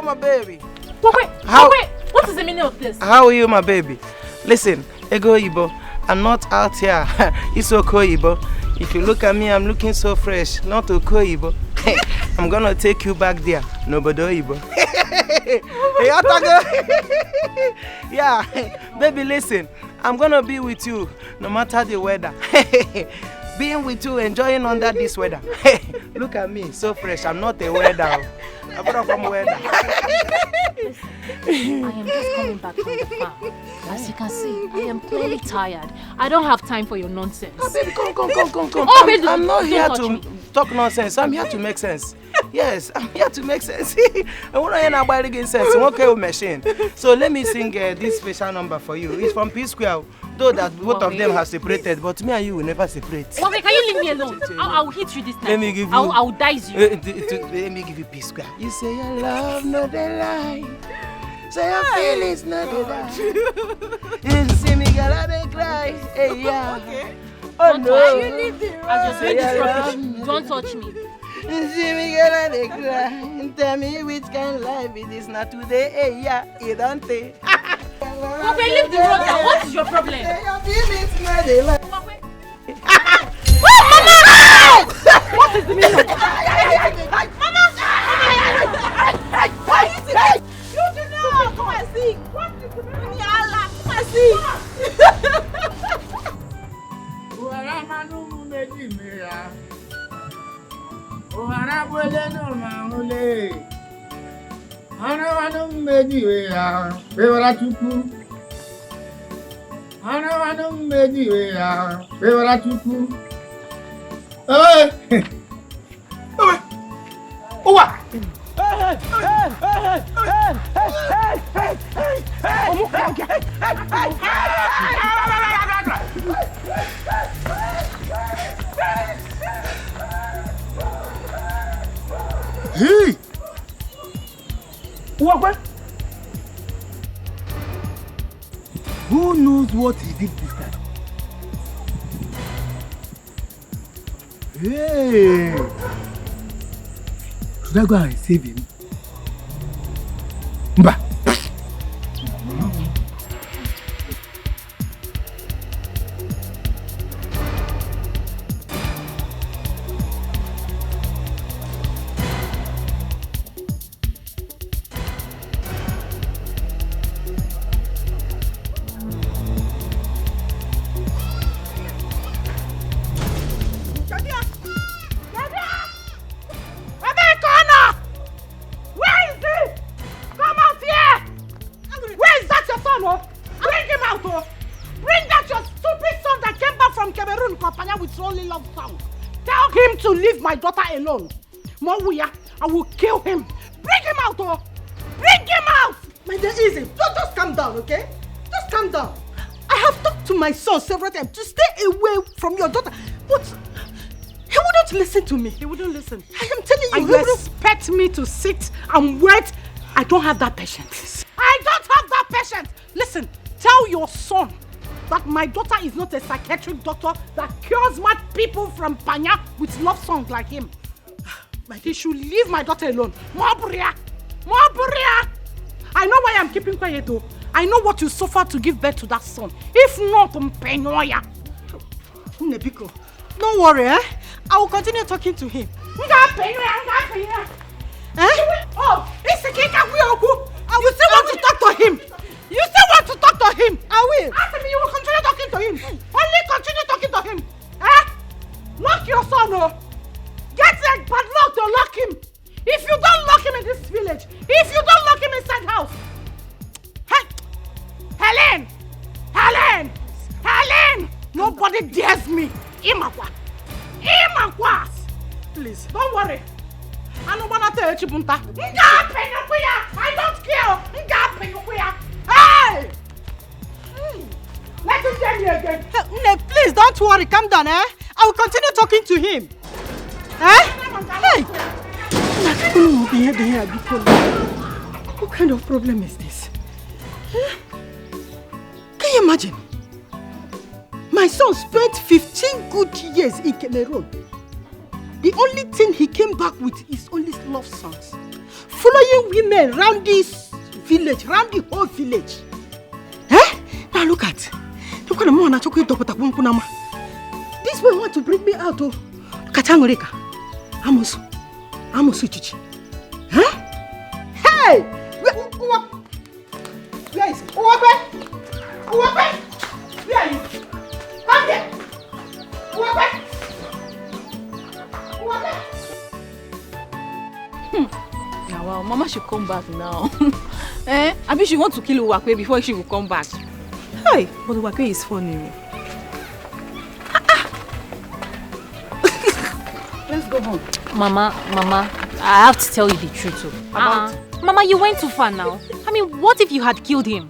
Ibo, my baby. Wait, what is the meaning of this? How are you, my baby? Listen, Ego Ibo, I'm not out here. It's okay, Ibo. If you look at me, I'm looking so fresh. Not okay, Ibo. I'm gonna take you back there. Nobody, Ibo. Yeah, baby, listen. I'm gonna be with you no matter the weather. Being with you, enjoying under this weather. Look at me, so fresh. I'm not a weather. I'm not from weather. I am just coming back from the farm. As you can see, I am clearly tired. I don't have time for your nonsense. Oh, baby, come. Oh, baby, I'm not here to me. talk nonsense. I'm here to make sense. Yes, I'm here to make sense. I want to hear about again sense. I'm okay with machine. So let me sing this special number for you. It's from P Square. Though that both of them have separated, but me and you will never separate. Okay, can you leave me alone? I'll hit you this time. Let me give you. I'll dice you. Let me give you P Square. You say your love, not the lie. Say your feelings, not the lie. You see me, girl, I dey cry. Hey, yeah. Okay. Oh no. You leave me. Don't touch me. You see me, girl, I dey cry. Tell me which kind of life it is not today. Hey, yeah, you don't take. Okay, leave the road now. What is your problem? Your feelings, not the lie. What is the meaning of Mama! You do not! Come and see! What is the meaning? Come and see! Hey! What? Who knows what he did this time? Hey! Should I go and save him? Mba! Alone. Mawuya, I will kill him. Bring him out, oh! Bring him out! My dear, easy. Just calm down, okay? Just calm down. I have talked to my son several times to stay away from your daughter, but he wouldn't listen to me. He wouldn't listen. I am telling you, you expect me to sit and wait. I don't have that patience. I don't have that patience. Listen, tell your son that my daughter is not a psychiatric doctor that cures mad people from Panya with love songs like him. He should leave my daughter alone. Maburia! I know why I'm keeping quiet though. I know what you suffered to give birth to that son. If not, Mpenoya. Nebiko, don't worry, eh? I will continue talking to him. Eh? Oh, it's a cake. I will still want to talk to him. You still want to talk to him? I will. After me, you will continue talking to him. Only continue talking to him. Eh? Lock your son, oh. Get a padlock to lock him. If you don't lock him in this village, if you don't lock him inside house. Hey, Helen! Nobody dares me. Imakwa. Please, don't worry. I don't want to tell you, Bunta. I don't care. Hey! Let him tell me again. Please, don't worry. Calm down, eh? I will continue talking to him. Eh? Hey! What kind of problem is this? Can you imagine? My son spent 15 good years in Cameroon. The only thing he came back with is only love songs. following women round this village, round the whole village. Eh? Now look at. This boy want to bring me out. Oh. Look at Angoreka. Amosu chichi. Huh? Hey! Where is he? Uwape! Where are you? Come here! Uwape! Now, well, Mama should come back now. I mean, she wants to kill Uwakwe before she will come back. Hey, but Uwakwe is funny. Let's go home. Mama, I have to tell you the truth. Mama, you went too far now. I mean, what if you had killed him?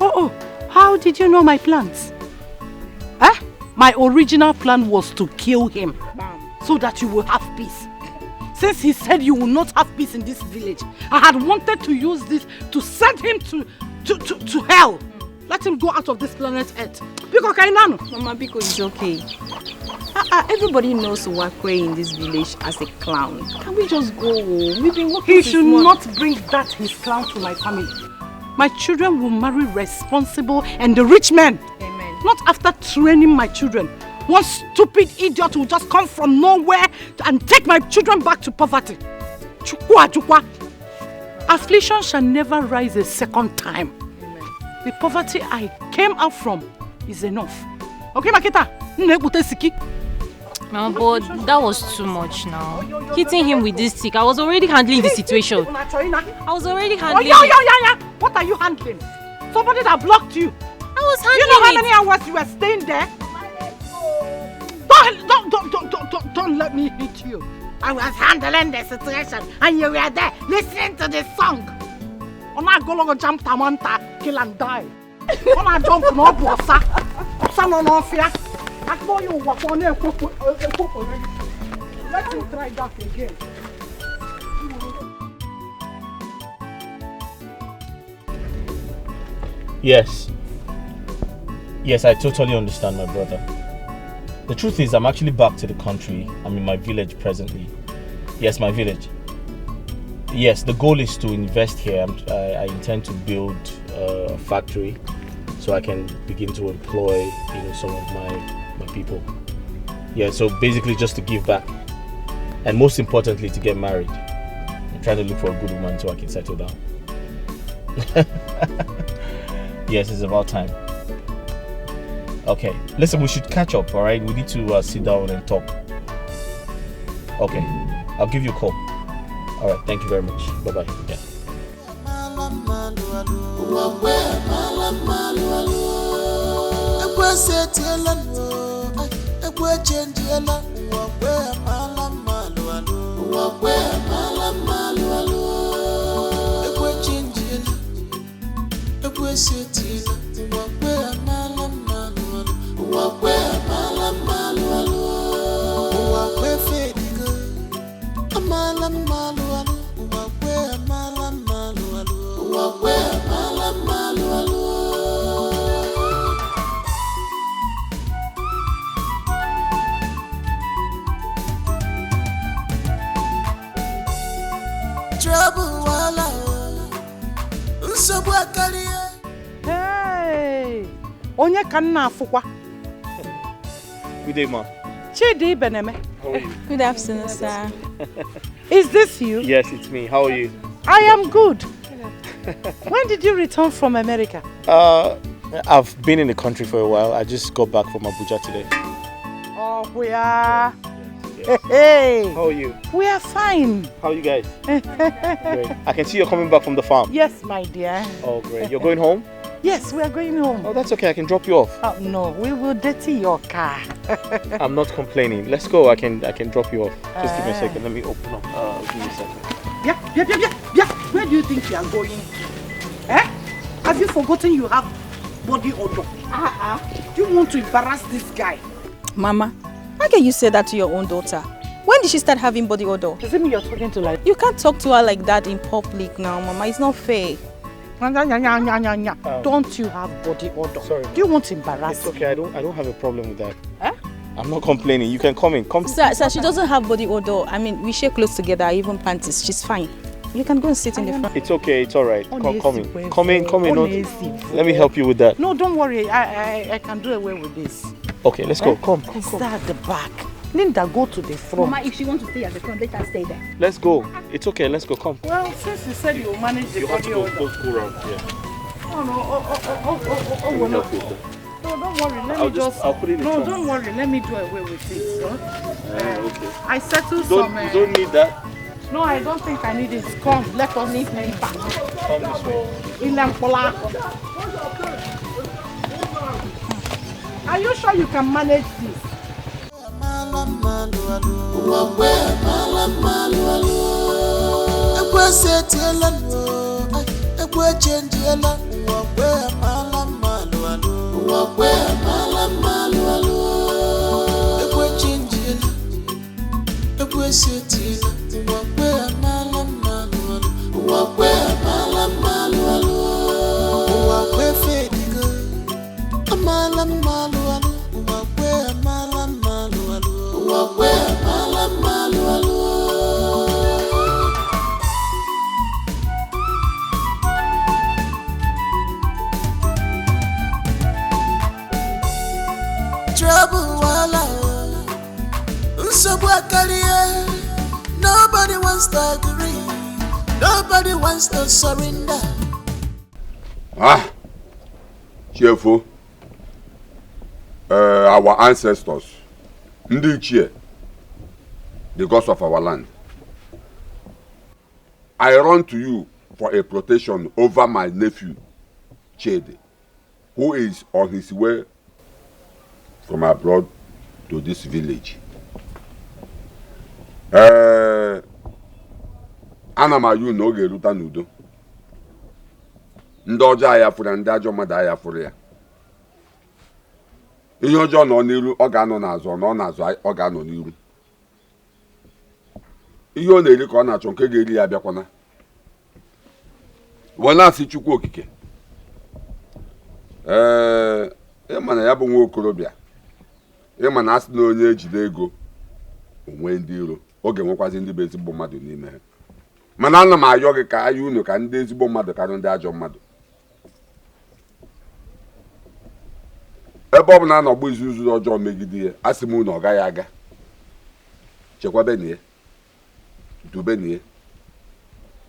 Oh, how did you know my plans? My original plan was to kill him so that you will have peace. Since he said you will not have peace in this village, I had wanted to use this to send him to hell. Let him go out of this planet Earth. Biko Kainano. Mama, Biko is okay. Everybody knows Uwakwe in this village as a clown. Can we just go home? We've been working. He should not bring that his clown to my family. My children will marry responsible and the rich men. Amen. Not after training my children. One stupid idiot will just come from nowhere and take my children back to poverty. Chukwa. Affliction shall never rise a second time. Amen. The poverty I came out from is enough. Okay, Makita? Mama, but that was too much now. Hitting him with this stick, I was already handling the situation. What are you handling? Somebody that blocked you. I was handling it. You know how many hours you were staying there? Don't let me hit you. I was handling the situation and you were there listening to the song. Ona go jump tamanta, kill and die. Ona jump no bossa. Bossa no fear. Let him try that again. Yes, I totally understand, my brother. The truth is, I'm actually back to the country. I'm in my village presently. Yes, my village. Yes, the goal is to invest here. I intend to build a factory so I can begin to employ, some of my people. Yeah, so basically just to give back. And most importantly, to get married. I'm trying to look for a good woman so I can settle down. Yes, it's about time. Okay, listen, we should catch up, alright? We need to sit down and talk. Okay, I'll give you a call. Alright, thank you very much. Bye-bye. Yeah. Hey, onye kanna afukwa. Good day, ma. Chidi Beneme. How are you? Good afternoon, sir. Is this you? Yes, it's me. How are you? I am good. When did you return from America? I've been in the country for a while. I just got back from Abuja today. Oh, we are. Hey. How are you? We are fine. How are you guys? Great. I can see you're coming back from the farm. Yes, my dear. Oh, great. You're going home? Yes, we are going home. Oh, that's okay. I can drop you off. Oh, no, we will dirty your car. I'm not complaining. Let's go. I can drop you off. Just give me a second. Let me open up. Give me a second. Yeah. Where do you think you are going? Have you forgotten you have body odor? Do you want to embarrass this guy? Mama, how can you say that to your own daughter? When did she start having body odor? Does it mean you're talking to like... You can't talk to her like that in public now, Mama. It's not fair. Don't you have body odor? Sorry. Do you want to embarrass? It's okay. I don't have a problem with that. I'm not complaining. You can come in. Come. Sir, she doesn't have body odor. I mean, we share clothes together, even panties. She's fine. You can go and sit in the front. It's okay, it's alright. Come in. No, let me help you with that. No, don't worry. I can do away with this. Okay, let's go. Come. Start at the back. Linda, go to the front. Mama, if she wants to stay at the front, let her stay there. Let's go. It's okay, let's go. Come. Well, since you said you manage the body order. Go around. Yeah. Oh, no. No, don't worry. I'll put it in the trunk. Don't worry. Let me do away with it. Okay. I settled You some... don't need that. No, I don't think I need it. Come, let us leave me back. Come this way. Are you sure you can manage this? Nobody wants to agree. Nobody wants to surrender. Cheerful. Our ancestors, Ndichie, the gods of our land. I run to you for a protection over my nephew, Chede, who is on his way from abroad to this village. Ana m ayụ na oge eruta n'udo. Ndị ọjọọ aya fụrụ ndị ajọ mmadụ aya fụrụ ya. Ihe ọjọọ nọ n'iru ọ ga-anọ n'azụ, nọ n'azụ ọ ga-anọ n'iru. Ihe ọ na-eri ka ọ na-achọ nke ga-eri ya abịakwana. Wee na-asị Chukwu okike. Ịma na ya bụ nwa okorobịa. Ịma na asị na onye ejide ego onwe ndị iro. Ọ ga-enwekwazi ndị bụ ezigbo mmadụ n'ime ha. Mana ana m ayọ gị ka ayọ unu ka ndị ezigbo mmadụ karịa ndị ajọ mmadụ. Ebe ọ bụ na anọgbu izuzu ọjọọ megide ya, asị m unu ọ gaghị aga. Chekwabenie, dubenie,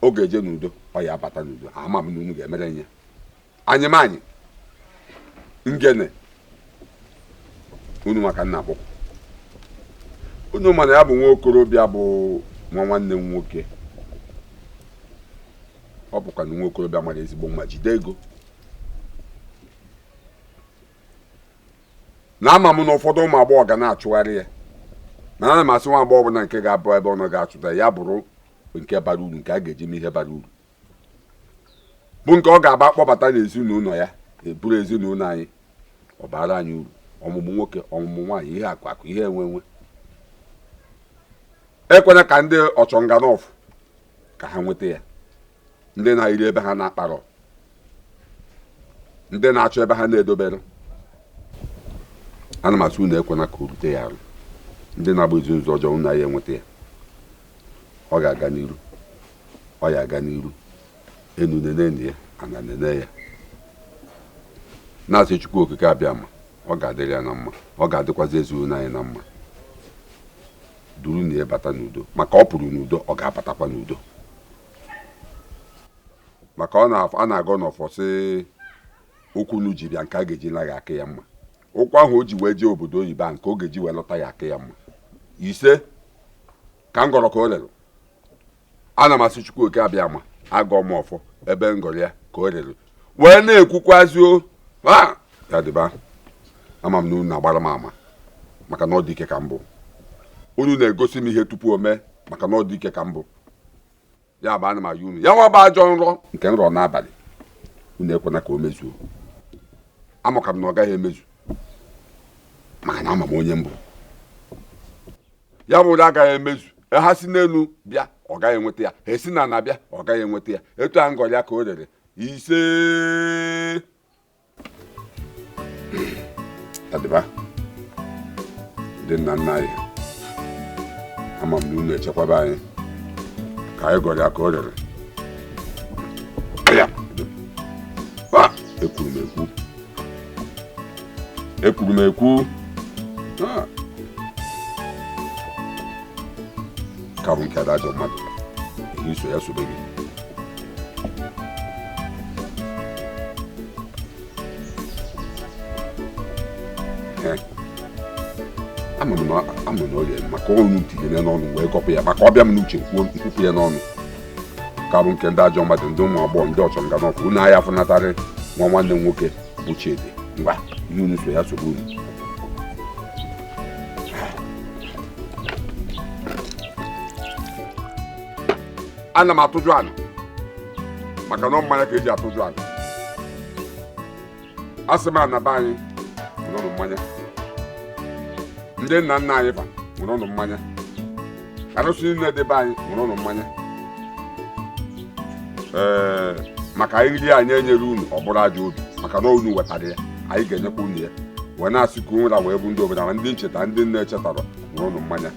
ọ ga-eje n'udo, ọ ya abata n'udo. Ama m na unu ga-emere ya. Anyị ngene unu maka nna akwụkwọ. Unu mana ya bụ nwa okorobịa bụ nwa nwanne m nwoke. Ọ bụkwa na nwa okorobịa mara ezigbo mma jide ego. Na ama m na ụfọdụ ụmụ agbọghọ ga na-achụgharị ya. Mana ana m asị nwa agbọghọ ọbụla nke ga-abụ ebe ọ ga-achụta ya bụrụ nke bara uru, nke a ga-eji mee ihe bara uru. Bụ nke ọ ga-aba kpọbata n'ezinụlọ ya, eburu ezinụlọ anyị, ọ bara anyị uru. Ọmụmụ nwoke, ọmụmụ nwaanyị, ihe akụ, ihe enwe. Ekwena ka ndị ọchọnganọfụ ka ha nweta ya. Ndị na-iri ebe ha na-akparọ. Ndị na-achọ ebe ha na-edobere. Ana m asị unu ekwena ka o rute ya arụ. Ndị na-agba izu ụzọ ọjọọ unu ya enweta ya. Ọ ga-aga n'iru. Ọ ya aga n'iru. Enu nene ya, ana nene ya. Na-asị Chukwu okike abịa ma, ọ ga-adịrị ya na mma. Ọ ga-adịkwazi ezinụlọ anyị na mma. Duru na ya bata n'udo. Maka ọ pụrụ n'udo, ọ ga-abatakwa n'udo. Maka a na-agọ n'ọfọ sị okwu nu ji bịa nke a ga-eji naghị aka ya mma. Ụkwụ ahụ o ji wee jee obodo oyibo nke ọ ga-eji wee lọta ya aka ya mma. Ise ka m gọrọ ka o lere. Ana m asị Chukwu oke abịa ma agọ m ọfọ ebe m gọrọ ya ka o lere. Wee na-ekwukwazi ya dịba. Ama m na unu na-agbara m ama maka na ọ dị ike ka mbụ. Unu na-egosi m ihe tupu o mee maka na ọ dị ike ka mbụ. Ya bụ ana m ayọ unu. Ya nwa bụ ajọ nrọ nke nrọ n'abalị. Unu ekwena ka o mezuo. Amụka m na ọ gaghị emezu. Maka na ama m onye mbụ. Ya bụ na agaghị emezu. Ha si n'elu bịa, ọ gaghị enweta ya. Ha si n'ala bịa, ọ gaghị enweta ya. Etu a ngọrọ ya ka o rere. Ise. Adịba. Ndị nna nna anyị. Ama m na unu echekwaba anyị. Ka anyị gọrọ ya ka o rere. ekwuru m ekwu karụ nke ada ajọ mmadụ iso ya sobe gị ama m na ọ ya maka ọnụ tinye n'ọnụ wee kọpụ ya maka ọbịa m n'uche nkwupụ ya n'ọnụ karụ nke ndị ajọ mmadụ ndị ụmụ agbọghọ ndị ọchọ nga n'ọkụ unu ahịa afụnatarị nwa nwanne m nwoke bụ Chidi ngwa ihe unu so ya sobe unu ana m atụjụ ana maka na mmanya ka eji atụjụ ana asị m ana be anyị nwụrụ mmanya ndị nna nna anyị fa nwụrụ mmanya arụsị niile dị be anyị nwụrụ mmanya maka anyị rie anyị enyere unu ọ bụrụ ajọ obi maka na unu wetara ya anyị ga-enyekwa unu ya wee na-asị ka nwere wee bụ ndị obodo ndị ncheta ndị nne echetara nwụrụ mmanya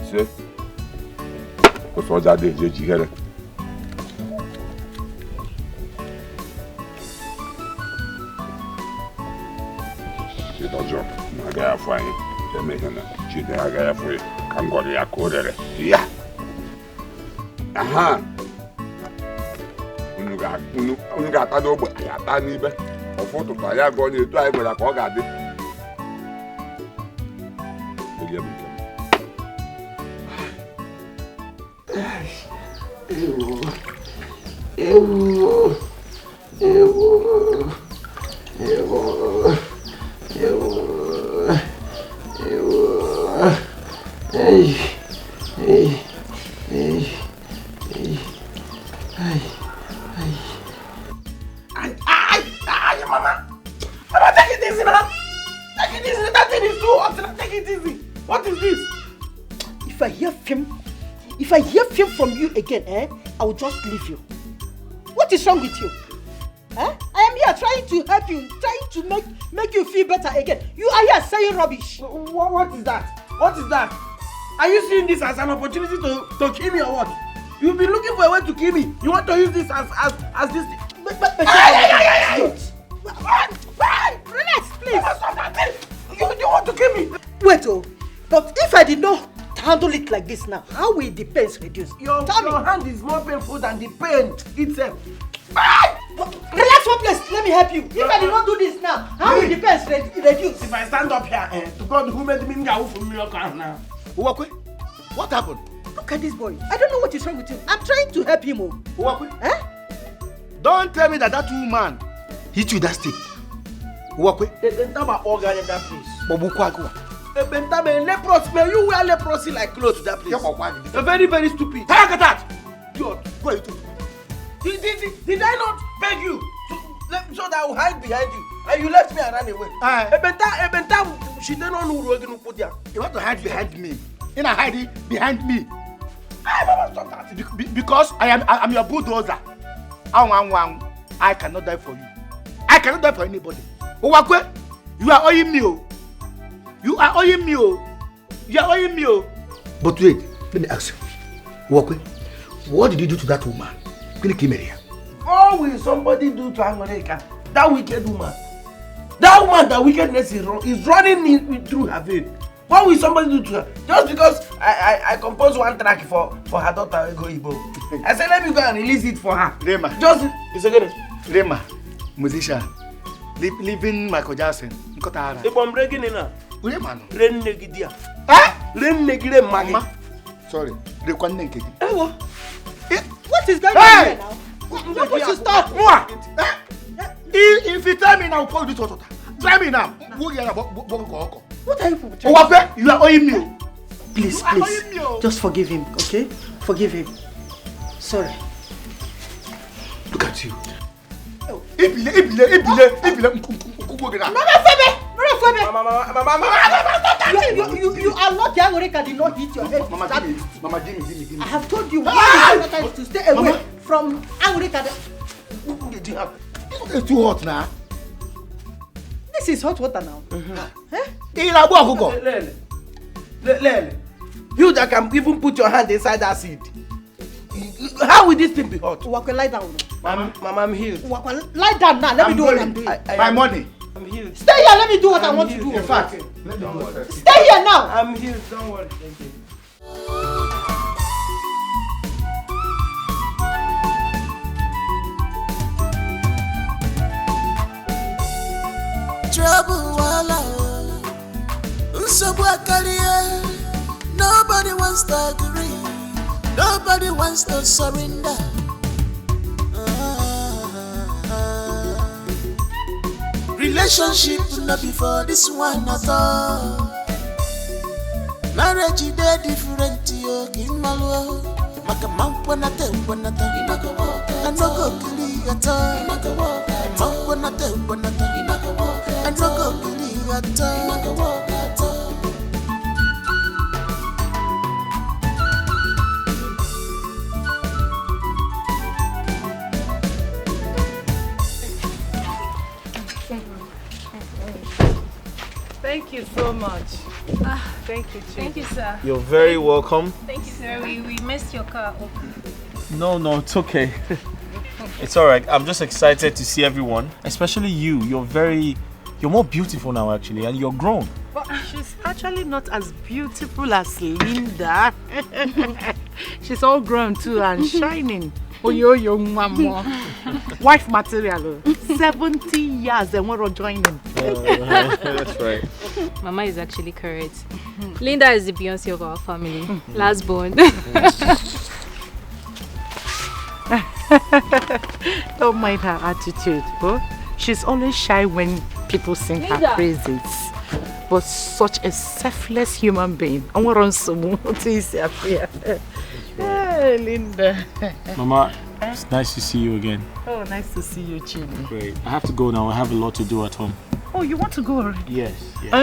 ise otu ọjọọ adịghị eji ejighere ọjọọ ma agaghị afọ anyị eme ihe na Chidi agaghị afọ ya ka m gọrọ ya ka o rere ya aha unu ga-ata n'ogbe anyị ata n'ibe ọfụ ụtụtụ anyị agụ onye etu anyị gwara ka ọ ga-adị If I hear film from you again, I will just leave you. What is wrong with you? I am here trying to help you, trying to make you feel better again. You are here saying rubbish. What is that? What is that? Are you seeing this as an opportunity to kill me or what? You've been looking for a way to kill me. You want to use this as this? Relax, please. You want to kill me? Wait, but if I did not handle it like this now, how will the pain reduce? Your hand is more painful than the pain itself. Relax one place, let me help you. If I did not do this now, how will the pain reduce? If I stand up here, to God who made me go for miracle now. What happened? Look at this boy. I don't know what is wrong with him. I'm trying to help him. Don't tell me that woman hit you that stick. That place. Leprosy, you wear leprosy like clothes to that place. You're very, very stupid. Look at that! What are you doing? Did I not beg you so that I will hide behind you? And you left me and ran away. She didn't know who was put there. You want to hide behind me? You're not hiding behind me. Stop that. Because I'm your bulldozer. I cannot die for you. I cannot die for anybody. You are owing me. You are owing me. You are owing me. But wait, let me ask you. What did you do to that woman? What will somebody do to Angoreka? That wicked woman. That woman, that wickedness is running through her vein. What will somebody do to her? Just because I composed one track for her daughter, Ego Ibo. I said, let me go and release it for her. Rema. It's okay. Rema, musician, living Michael Jackson. If I'm breaking in her. Rema. Ren Negidia. Ren Negire Maggie. Sorry, the one naked. What is going on here now? What should stop? If you tell me now, call this water. Try me now. What are you doing? You are owing me. Please, just forgive him, okay? Forgive him. Sorry. Look at you. You are not young, Oreka did not hit your head. Mama Jimmy. I have told you to stay away from Angoreka. It's too hot now. This is hot water now. You that can even put your hand inside that seed. How will this thing be hot? Uwakwe, lie down. Mama, I'm healed. Uwakwe, lie down now. Let me do what I'm doing. My money. I'm healed. Stay here. Let me do what I want to do. In fact, Stay here now. I'm healed. Don't worry. Thank you. Trouble wala, nobody wants to agree, nobody wants to surrender. Relationship not before this one at all. Marriage is different, yo. Kimalo, makamampanate, panata, and no go kill at all. Mampanate, panata, and no go kill at all. Thank you so much. Thank you, Chief. Thank you, sir. You're very welcome. Thank you, sir. We missed your car. No, it's okay. It's alright. I'm just excited to see everyone, especially you. You're more beautiful now actually, and you're grown. But she's actually not as beautiful as Linda. She's all grown too and shining. Oh, yo, mama. Wife material. 70 years and we're all joining. That's right. Mama is actually correct. Linda is the Beyonce of our family. Last born. Don't mind her attitude, but she's always shy when people sing her praises. But such a selfless human being. I want to see her. Hey, Linda. Mama, it's nice to see you again. Oh, nice to see you, Chidi. Great. I have to go now. I have a lot to do at home. Oh, you want to go already? Yes.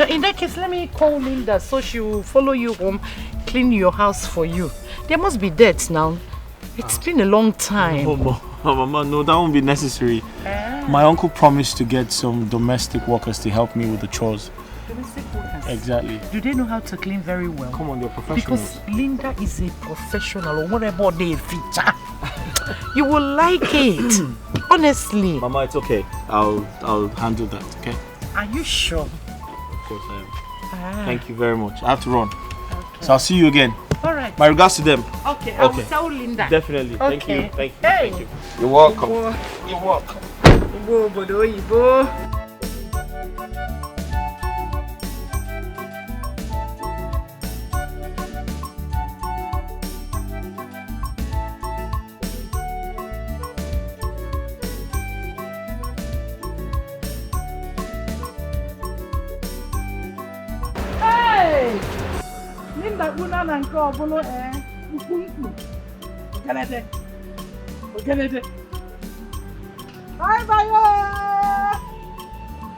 In that case, let me call Linda so she will follow you home, clean your house for you. There must be dates now. It's been a long time. Oh, Mama, no, that won't be necessary. My uncle promised to get some domestic workers to help me with the chores. Domestic workers? Exactly. Do they know how to clean very well? Come on, they're professionals. Because Linda is a professional or whatever they feature. You will like it. Honestly. Mama, it's okay. I'll handle that, okay? Are you sure? Of course I am. Thank you very much. I have to run. Okay. So I'll see you again. All right. My regards to them. Okay, I will tell Linda. Definitely. Okay. Thank you. Hey. Thank you. You're welcome. You're welcome. Ibo. Linda Buna and Cobulo, Canada. Hi, bye.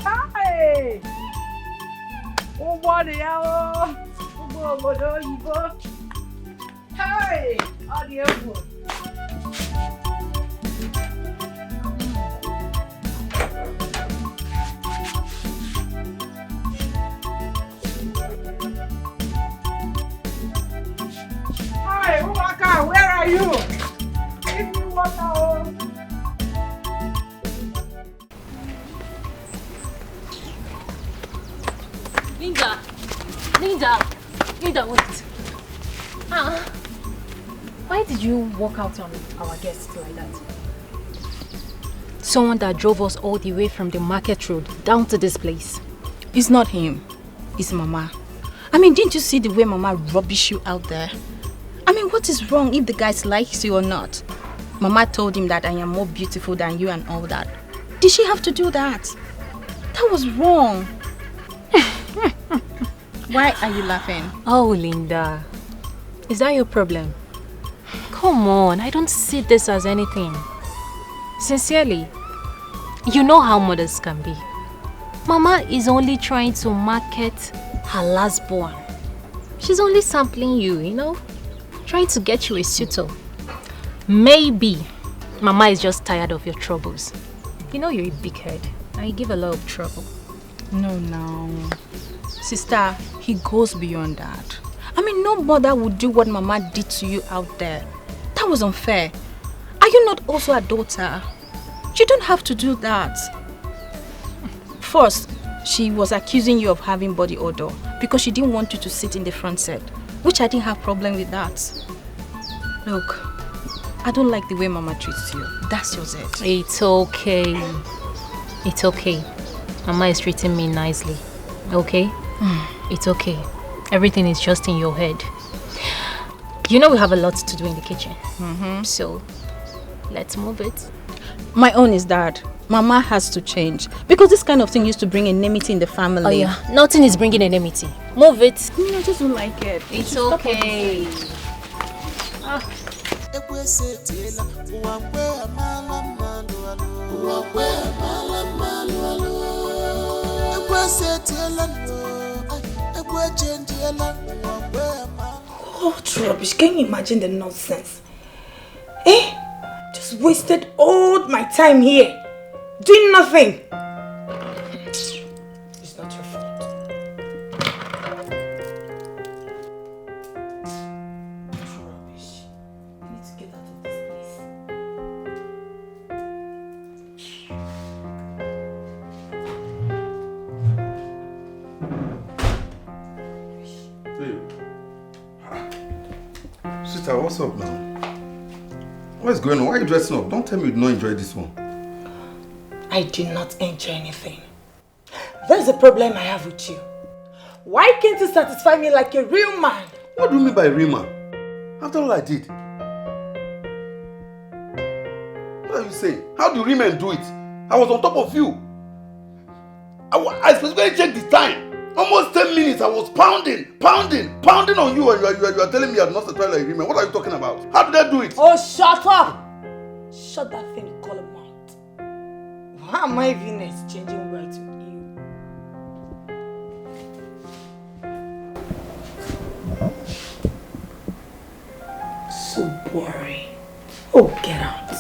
Hi. Oh, what the hell? Oh, hi. Audio. Hi, Umaka, where are you? Give me water. Linda, wait. Why did you walk out on our guests like that? Someone that drove us all the way from the market road down to this place. It's not him. It's Mama. I mean, didn't you see the way Mama rubbish you out there? I mean, what is wrong if the guy likes you or not? Mama told him that I am more beautiful than you and all that. Did she have to do that? That was wrong. Why are you laughing? Oh, Linda. Is that your problem? Come on, I don't see this as anything. Sincerely, you know how mothers can be. Mama is only trying to market her last born. She's only sampling you, you know? Trying to get you a suitor. Maybe Mama is just tired of your troubles. You know you're a big head and you give a lot of trouble. No. Sister, he goes beyond that. I mean, no mother would do what Mama did to you out there. That was unfair. you not also a daughter? You don't have to do that. First, she was accusing you of having body odor because she didn't want you to sit in the front seat, which I didn't have problem with that. Look, I don't like the way Mama treats you. That's just it. It's okay. It's okay. Mama is treating me nicely. Okay? It's okay. Everything is just in your head. You know we have a lot to do in the kitchen. So, let's move it. My own is that Mama has to change. Because this kind of thing used to bring enmity in the family. Oh yeah, nothing is bringing enmity. Move it. I just don't like it. It's okay. What rubbish? Can you imagine the nonsense? Eh? Just wasted all my time here, doing nothing. It's not your fault. Rubbish. I need to get out of this place. Sweetheart, what's up now? What's going on? Why are you dressing up? Don't tell me you did not enjoy this one. I did not enjoy anything. There's a problem I have with you. Why can't you satisfy me like a real man? What do you mean by real man? After all I did. What are you saying? How do real men do it? I was on top of you. I specifically checked the time. Almost 10 minutes I was pounding on you, and you are telling me you are not satisfied like a real man. What are you talking about? How did I do it? Oh, shut up! Shut that thing you call a mouth. Why am I even exchanging words with you? So boring. Oh, get out.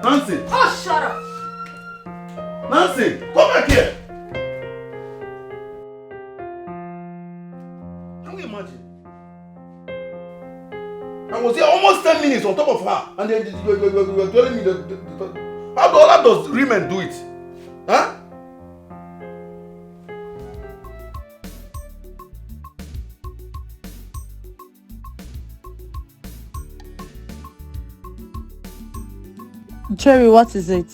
Nancy! Oh, shut up! Nancy! Come back here! Can you imagine? I was here almost 10 minutes on top of her, and then you're telling me how does real men do it? Huh? Jerry, what is it?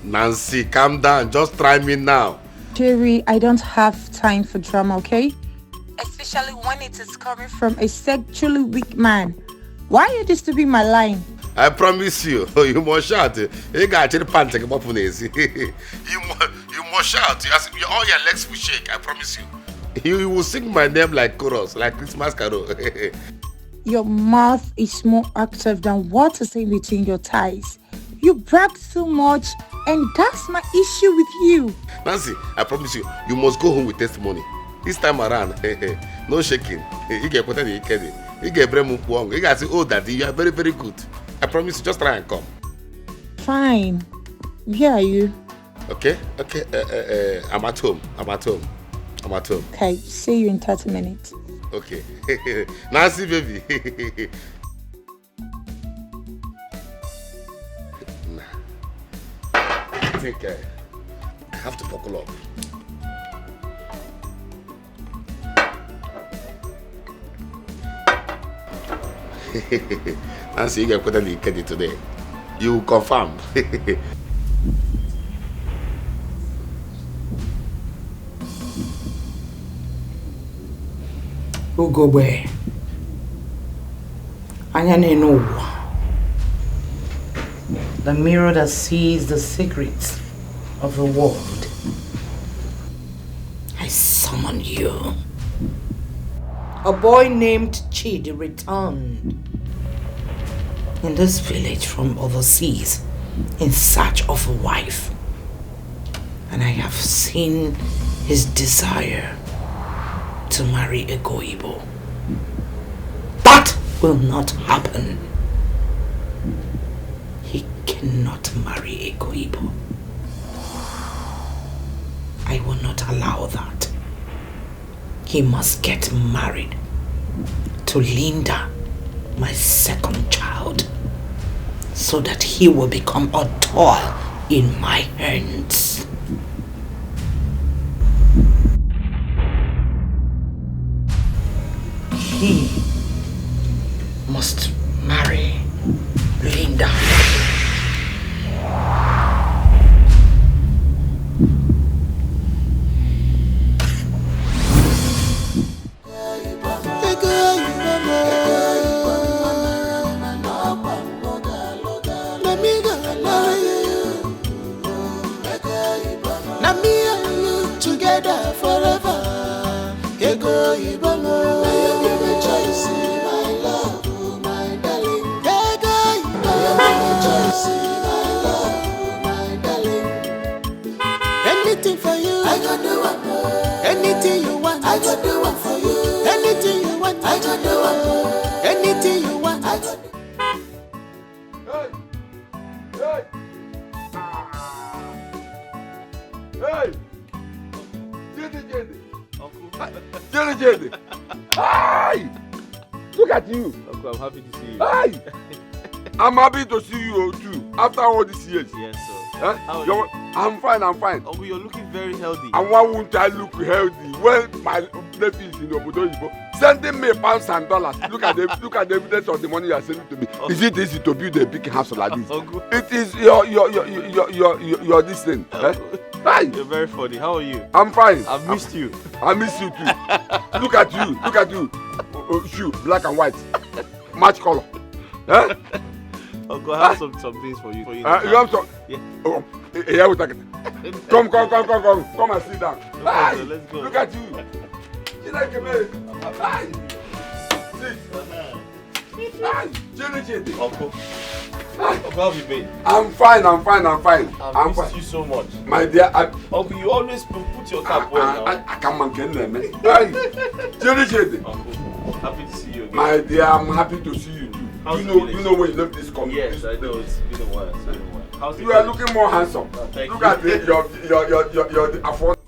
Nancy, calm down. Just try me now. Jerry, I don't have time for drama, okay? Especially when it is coming from a sexually weak man. Why are you disturbing my line? I promise you, you must shout. You got your pants up on you must shout. All your legs will shake. I promise you. You will sing my name like chorus, like Christmas carol. Your mouth is more active than what is in between your thighs. You brag too much, and that's my issue with you. Nancy, I promise you, you must go home with testimony. This time around, no shaking. You get put in the you get bremu puong. You guys say, oh, daddy, you are very, very good. I promise you, just try and come. Fine. Where are you? Okay. I'm at home. Okay, see you in 30 minutes. Okay. Nancy, baby. I think I have to buckle up. Nancy, you get put on the credit today. You confirm. Who go where? I know. The mirror that sees the secrets of the world. I summon you. A boy named Chidi returned in this village from overseas in search of a wife. And I have seen his desire to marry a Goibo. That will not happen. He cannot marry a Goibo. I will not allow that. He must get married to Linda, my second child. so that he will become a toy in my hands. He must marry Linda. Together forever. Ego Ibolo, you rejoice, my love, my darling. Ego Ibolo, rejoice, my love, my darling. Anything for you, I can do it. Anything you want, I can do it for you. Anything you want, I can do it. Anything you want, I can do it. Hey! Jenny! Hi! Look at you! Uncle, I'm happy to see you. Hi! I'm happy to see you too, after all these years. Yes, sir. Huh? How are you? I'm fine. Uncle, you're looking very healthy. And why won't I look healthy when my nephew is in Obodo Yibo sending me pounds and dollars? Look at the evidence of the money you are sending to me. Uncle. Is it easy to build a big house like this? Uncle. It is your this thing. Eh? Hi. You're very funny. How are you? I'm fine. I've missed you. I miss you too. Look at you. Shoe, black and white. Match color. Eh? Uncle, I have some things for you. You have some? Yeah. Oh, yeah, we'll take it. Come and sit down. Hi. Let's go. Look at you. You like a man. Hi. Sit. Hi. Jenny. Uncle. Uncle, how have you been? I'm fine. I'm I've missed fine. you so much. My dear, Uncle, you always put your cap well now. I can't manage them. Hi. Jenny. Uncle, happy to see you again. My dear, I'm happy to see you too. You know when you left this company. Yes, I know. It's been a while. How's it You are looking more handsome. Thank Look you. at your afford.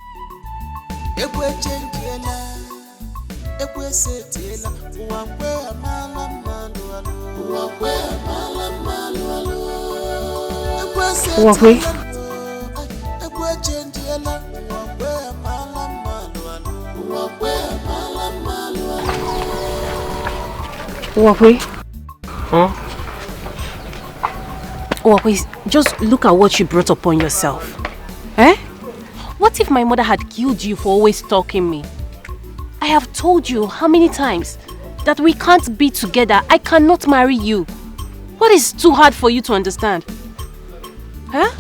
Wakwe. Wakwe, just look at what you brought upon yourself. Eh? What if my mother had killed you for always stalking me? I have told you how many times that we can't be together. I cannot marry you. What is too hard for you to understand? Huh?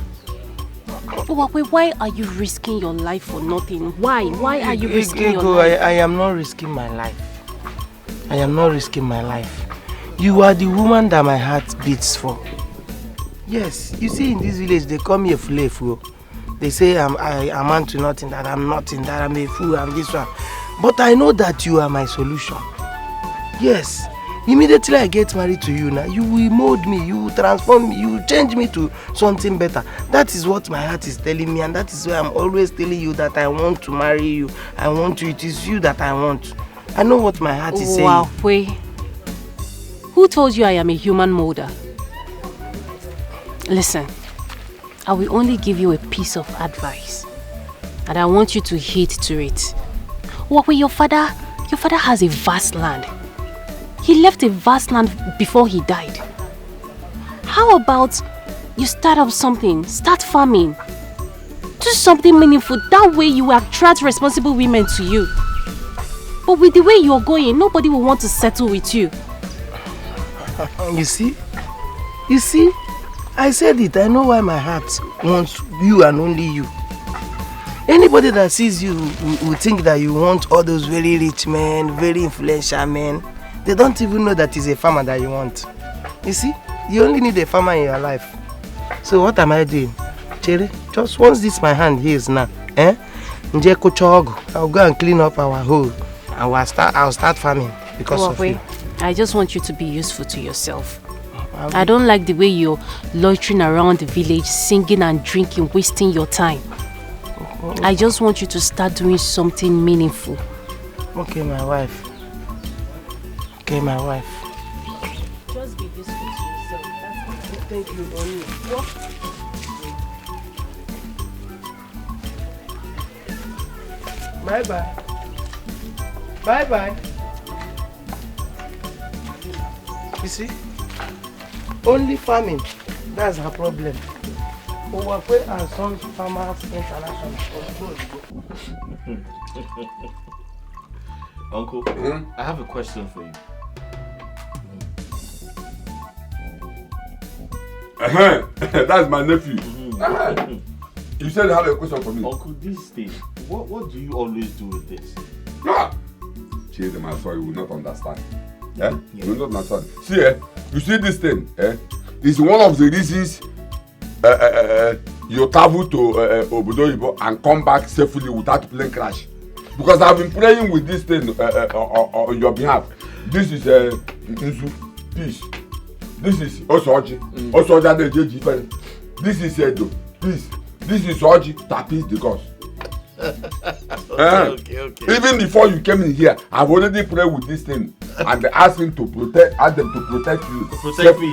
Wakwe, why are you risking your life for nothing? Why? Why are you risking your life? I am not risking my life. I am not risking my life. You are the woman that my heart beats for. Yes, you see in this village they call me a fool. They say I amount to nothing, that I'm nothing, that I'm a fool, I'm this one. But I know that you are my solution. Yes, immediately I get married to you now, you will mold me, you will transform me, you will change me to something better. That is what my heart is telling me, and that is why I'm always telling you that I want to marry you. I want you, it is you that I want. I know what my heart is saying. Wow, wait. Who told you I am a human molder? Listen, I will only give you a piece of advice, and I want you to heed to it. Wakwe, your father has a vast land. He left a vast land before he died. How about you start up something, start farming, do something meaningful. That way you will attract responsible women to you. But with the way you're going, nobody will want to settle with you. You see, I said it. I know why my heart wants you and only you. Anybody that sees you will think that you want all those very rich men, very influential men. They don't even know that it's a farmer that you want. You see, you only need a farmer in your life. So what am I doing? Cherry, just once this my hand heals now, I'll go and clean up our hole. I'll start farming because of you. I just want you to be useful to yourself. I don't like the way you're loitering around the village, singing and drinking, wasting your time. I just want you to start doing something meaningful. Okay, my wife. Just be useful to yourself. Thank you, Oni. What? Bye-bye. Bye-bye. You see? Only farming. That's her problem. Owakwe and Sons Farmers International. Uncle, I have a question for you. That's my nephew. You said you have a question for me. Uncle, this thing, what do you always do with this? Children, I'm sorry, you will not understand. You will not understand. See, you see this thing? It's one of the reasons you travel to Obodo and come back safely without plane crash. Because I've been praying with this thing on your behalf. This is Nzu, peace. This is Osoji. Osoji, this is Edo, peace. This is Oji, that peace the gods. Okay. Even before you came in here, I've already prayed with this thing and asked them to protect you. To protect me.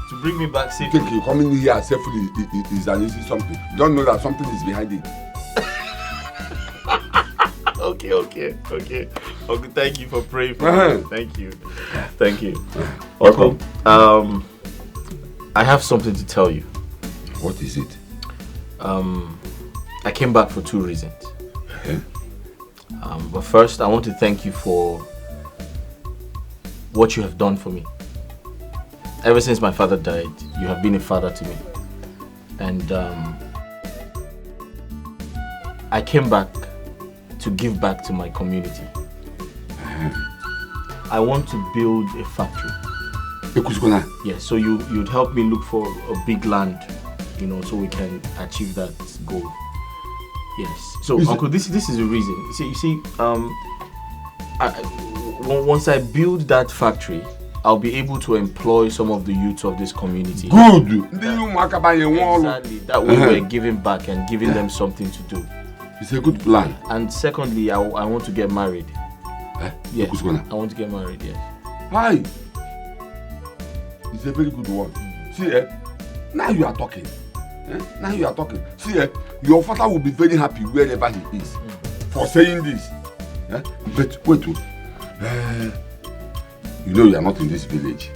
To bring me back safely. You coming in here safely is an easy something. You don't know that something is behind it. Okay. Uncle, thank you for praying for me. Thank you. Uncle, I have something to tell you. What is it? I came back for 2 reasons. But first, I want to thank you for what you have done for me. Ever since my father died, you have been a father to me. And I came back to give back to my community. I want to build a factory. Yes, so you'd help me look for a big land, so we can achieve that goal. Yes. So, Uncle, this is the reason. You see, once I build that factory, I'll be able to employ some of the youths of this community. Good. Exactly. That way we're giving back and giving them something to do. It's a good plan. And secondly, I want to get married. Yes. I want to get married, yes. Hi. It's a very good one. See, now you are talking. Now you are talking. See, your father will be very happy wherever he is for saying this. But wait, you are not in this village.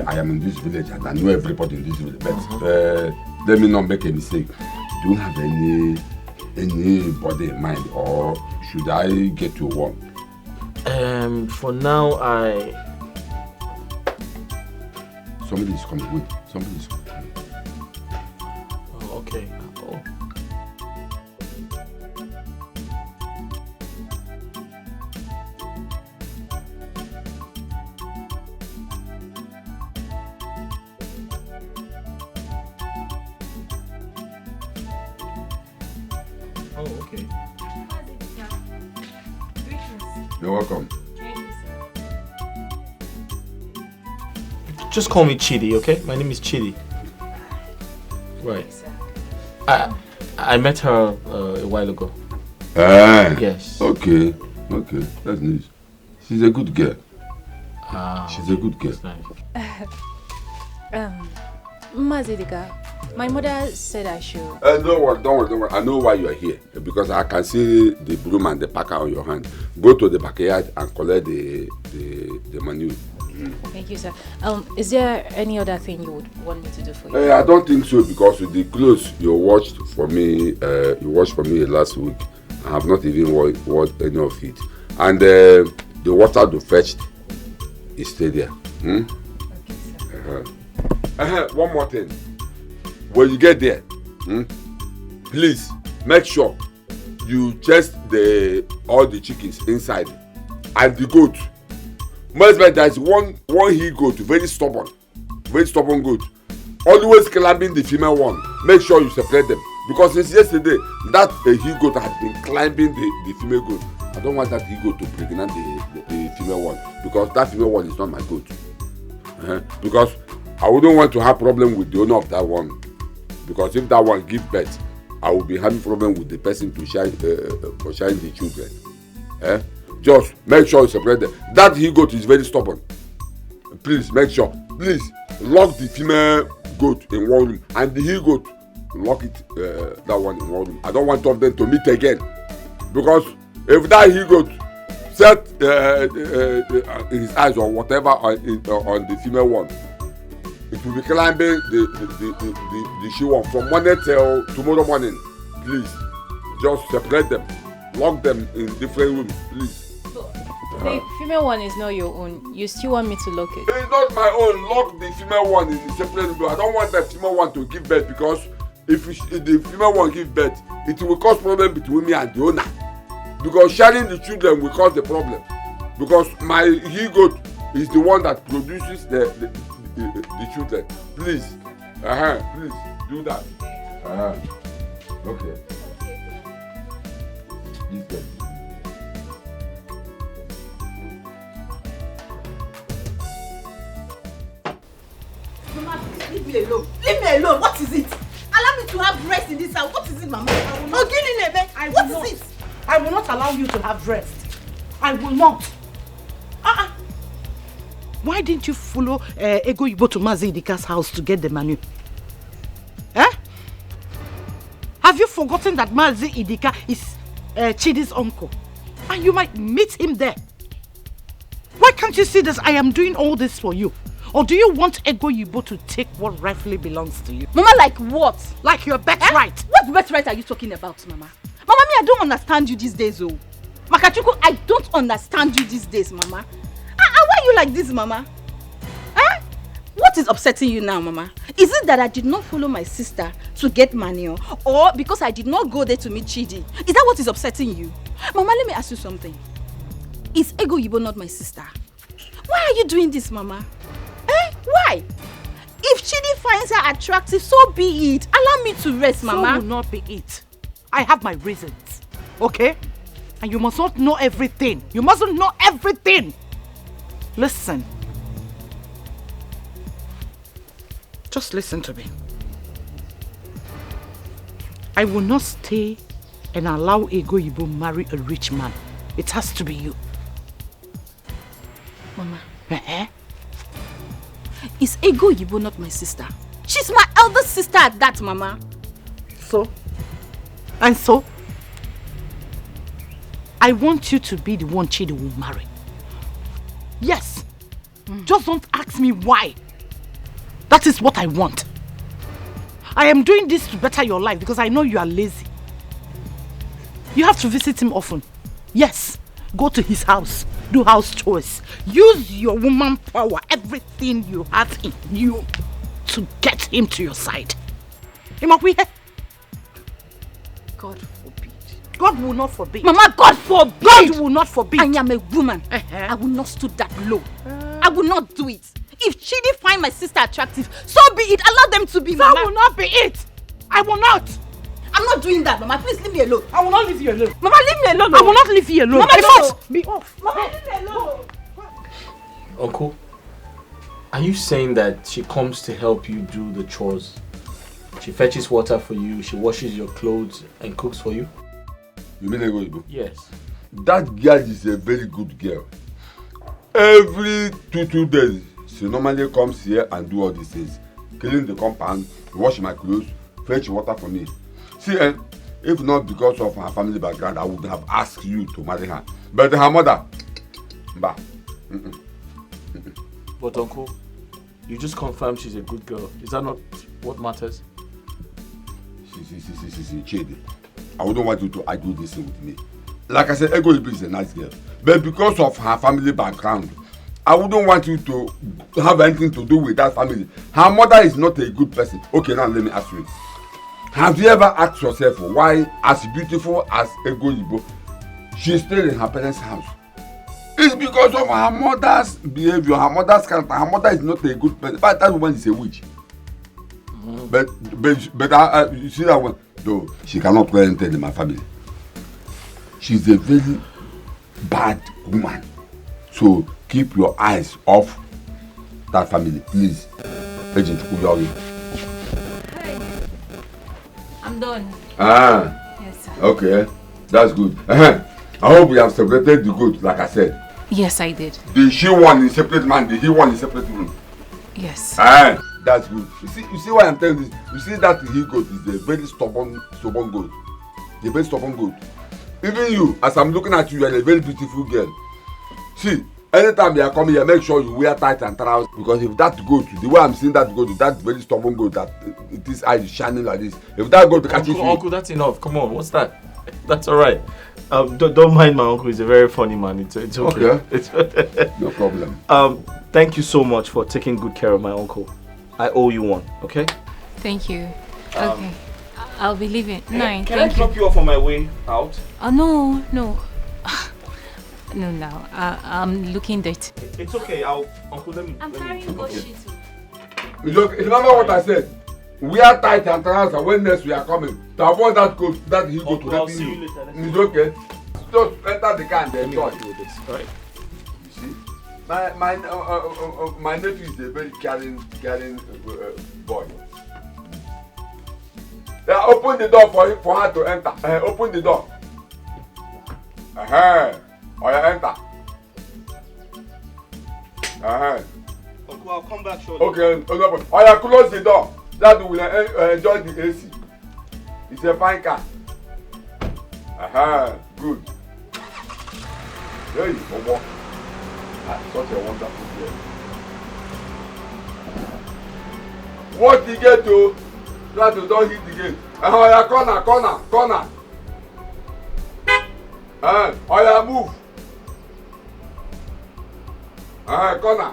I am in this village and I know everybody in this village. But let me not make a mistake. Do you have anybody in mind, or should I get you one? For now, Somebody is coming. Wait, somebody is coming. Oh, okay. Okay. You're welcome. Just call me Chidi, okay? My name is Chidi. Right. I met her a while ago. Yes. Okay. That's nice. She's a good girl. She's a good girl. Mazidika, my mother said I should. Don't worry. I know why you are here. Because I can see the broom and the packer on your hand. Go to the backyard and collect the manure. Thank you, sir. Is there any other thing you would want me to do for you? I don't think so, because the clothes you washed for me last week, I have not even washed any of it. And the water you fetched is still there. Okay, sir. One more thing. When you get there, please make sure you test all the chickens inside and the goat. Most like there is one he goat, very stubborn goat, always climbing the female one. Make sure you separate them, because since yesterday that he goat has been climbing the female goat. I don't want that he goat to pregnant the female one, because that female one is not my goat. Because I wouldn't want to have problem with the owner of that one, because if that one give birth, I will be having problem with the person to shine the children. Just make sure you separate them. That he goat is very stubborn. Please make sure. please lock the female goat in one room and the he goat lock it that one in one room. I don't want two of them to meet again, because if that he goat set his eyes or whatever on the female one, it will be climbing the she one from morning till tomorrow morning. Please just separate them, lock them in different rooms, please. The female one is not your own. You still want me to lock it? It's not my own. Lock the female one in a separate room. I don't want the female one to give birth, because if the female one give birth, it will cause problem between me and the owner. Because sharing the children will cause the problem. Because my he goat is the one that produces the children. Please, please do that. Okay. Please get. Mama, leave me alone. Leave me alone. What is it? Allow me to have rest in this house. What is it, Mama? What is it? I will not allow you to have rest. I will not. Why didn't you follow Ego Ibo to Mazi Idika's house to get the menu? Have you forgotten that Mazi Idika is Chidi's uncle? And you might meet him there. Why can't you see that I am doing all this for you? Or do you want Ego Ibo to take what rightfully belongs to you? Mama, like what? Like your birthright. What birthright are you talking about, Mama? Mama, me, I don't understand you these days, oh. Makachuku, I don't understand you these days, Mama. Why are you like this, Mama? What is upsetting you now, Mama? Is it that I did not follow my sister to get manure, or because I did not go there to meet Chidi? Is that what is upsetting you? Mama, let me ask you something. Is Ego Ibo not my sister? Why are you doing this, Mama? Why? If Chidi finds her attractive, so be it. Allow me to rest, Mama. So will not be it. I have my reasons, okay? And you must not know everything. You mustn't know everything. Listen. Just listen to me. I will not stay and allow Ego Ibo marry a rich man. It has to be you. Mama. Is Ego Ibo not my sister? She's my elder sister at that, Mama. So? And so? I want you to be the one Chidi will marry. Yes. Just don't ask me why. That is what I want. I am doing this to better your life because I know you are lazy. You have to visit him often. Yes. Go to his house. Do house chores. Use your woman power, everything you have in you, to get him to your side. God forbid. God will not forbid. Mama, God forbid. God will not forbid. I am a woman. I will not stoop that low. I will not do it. If Chidi find my sister attractive, so be it. Allow them to be, Mama. That will not be it. I will not. I'm not doing that, Mama. Please leave me alone. I will not leave you alone. Mama, leave me alone. I will not leave you alone. Mama, I must be off. Mama, leave me alone. Uncle, are you saying that she comes to help you do the chores? She fetches water for you, she washes your clothes and cooks for you? You mean Ego Ibo? Yes. That girl is a very good girl. Every two days, she normally comes here and do all these things. Clean the compound, wash my clothes, fetch water for me. See, if not because of her family background, I would have asked you to marry her. But her mother, bah. But Uncle, you just confirmed she's a good girl. Is that not what matters? See, Chidi, I wouldn't want you to argue this thing with me. Like I said, Ego Ibo is a nice girl. But because of her family background, I wouldn't want you to have anything to do with that family. Her mother is not a good person. Okay, now let me ask you. Have you ever asked yourself why, as beautiful as Ego Ibo, she stayed in her parents' house? It's because of her mother's behavior, her mother's character. Her mother is not a good person. But that woman is a witch. But you see that one? Though she cannot go and tell in my family. She's a very bad woman. So keep your eyes off that family, please. Agent Uyori. Hi. I'm done. Yes, sir. Okay, that's good. I hope we have separated the goat, like I said. Yes, I did. The she one in separate man, the he one in separate room. Yes. That's good. You see why I'm telling this? You see that he goat is a very stubborn goat. A very stubborn goat. Even you, as I'm looking at you, you are a very beautiful girl. See, anytime you are coming here, make sure you wear tight and trousers, because if that goat, the way I'm seeing that goat, that very stubborn goat, that it is eyes shining like this. If that goat catches you, uncle, that's enough. Come on, what's that? That's all right. Don't mind my uncle. He's a very funny man. It's okay. Okay. No problem. Thank you so much for taking good care of my uncle. I owe you one. Okay. Thank you. Okay. I'll be leaving. No, can I drop you off on my way out? No. No, I'm looking dirty. It's okay. Uncle, let me. I'm carrying good shit too. Remember what I said? Wear tight and trousers when next we are coming to avoid that goat, that he go to help you. It's okay. Just enter the car and enjoy. All right. You see, my nephew is a very caring boy. Yeah, open the door for her to enter. Open the door. Enter. Uncle, I'll come back shortly. Okay, close the door. That will enjoy the AC. It's a fine car. Good. Hey, Bobo. Such a wonderful girl. What the gate to? Try to don't hit the gate. Corner. Move. Corner.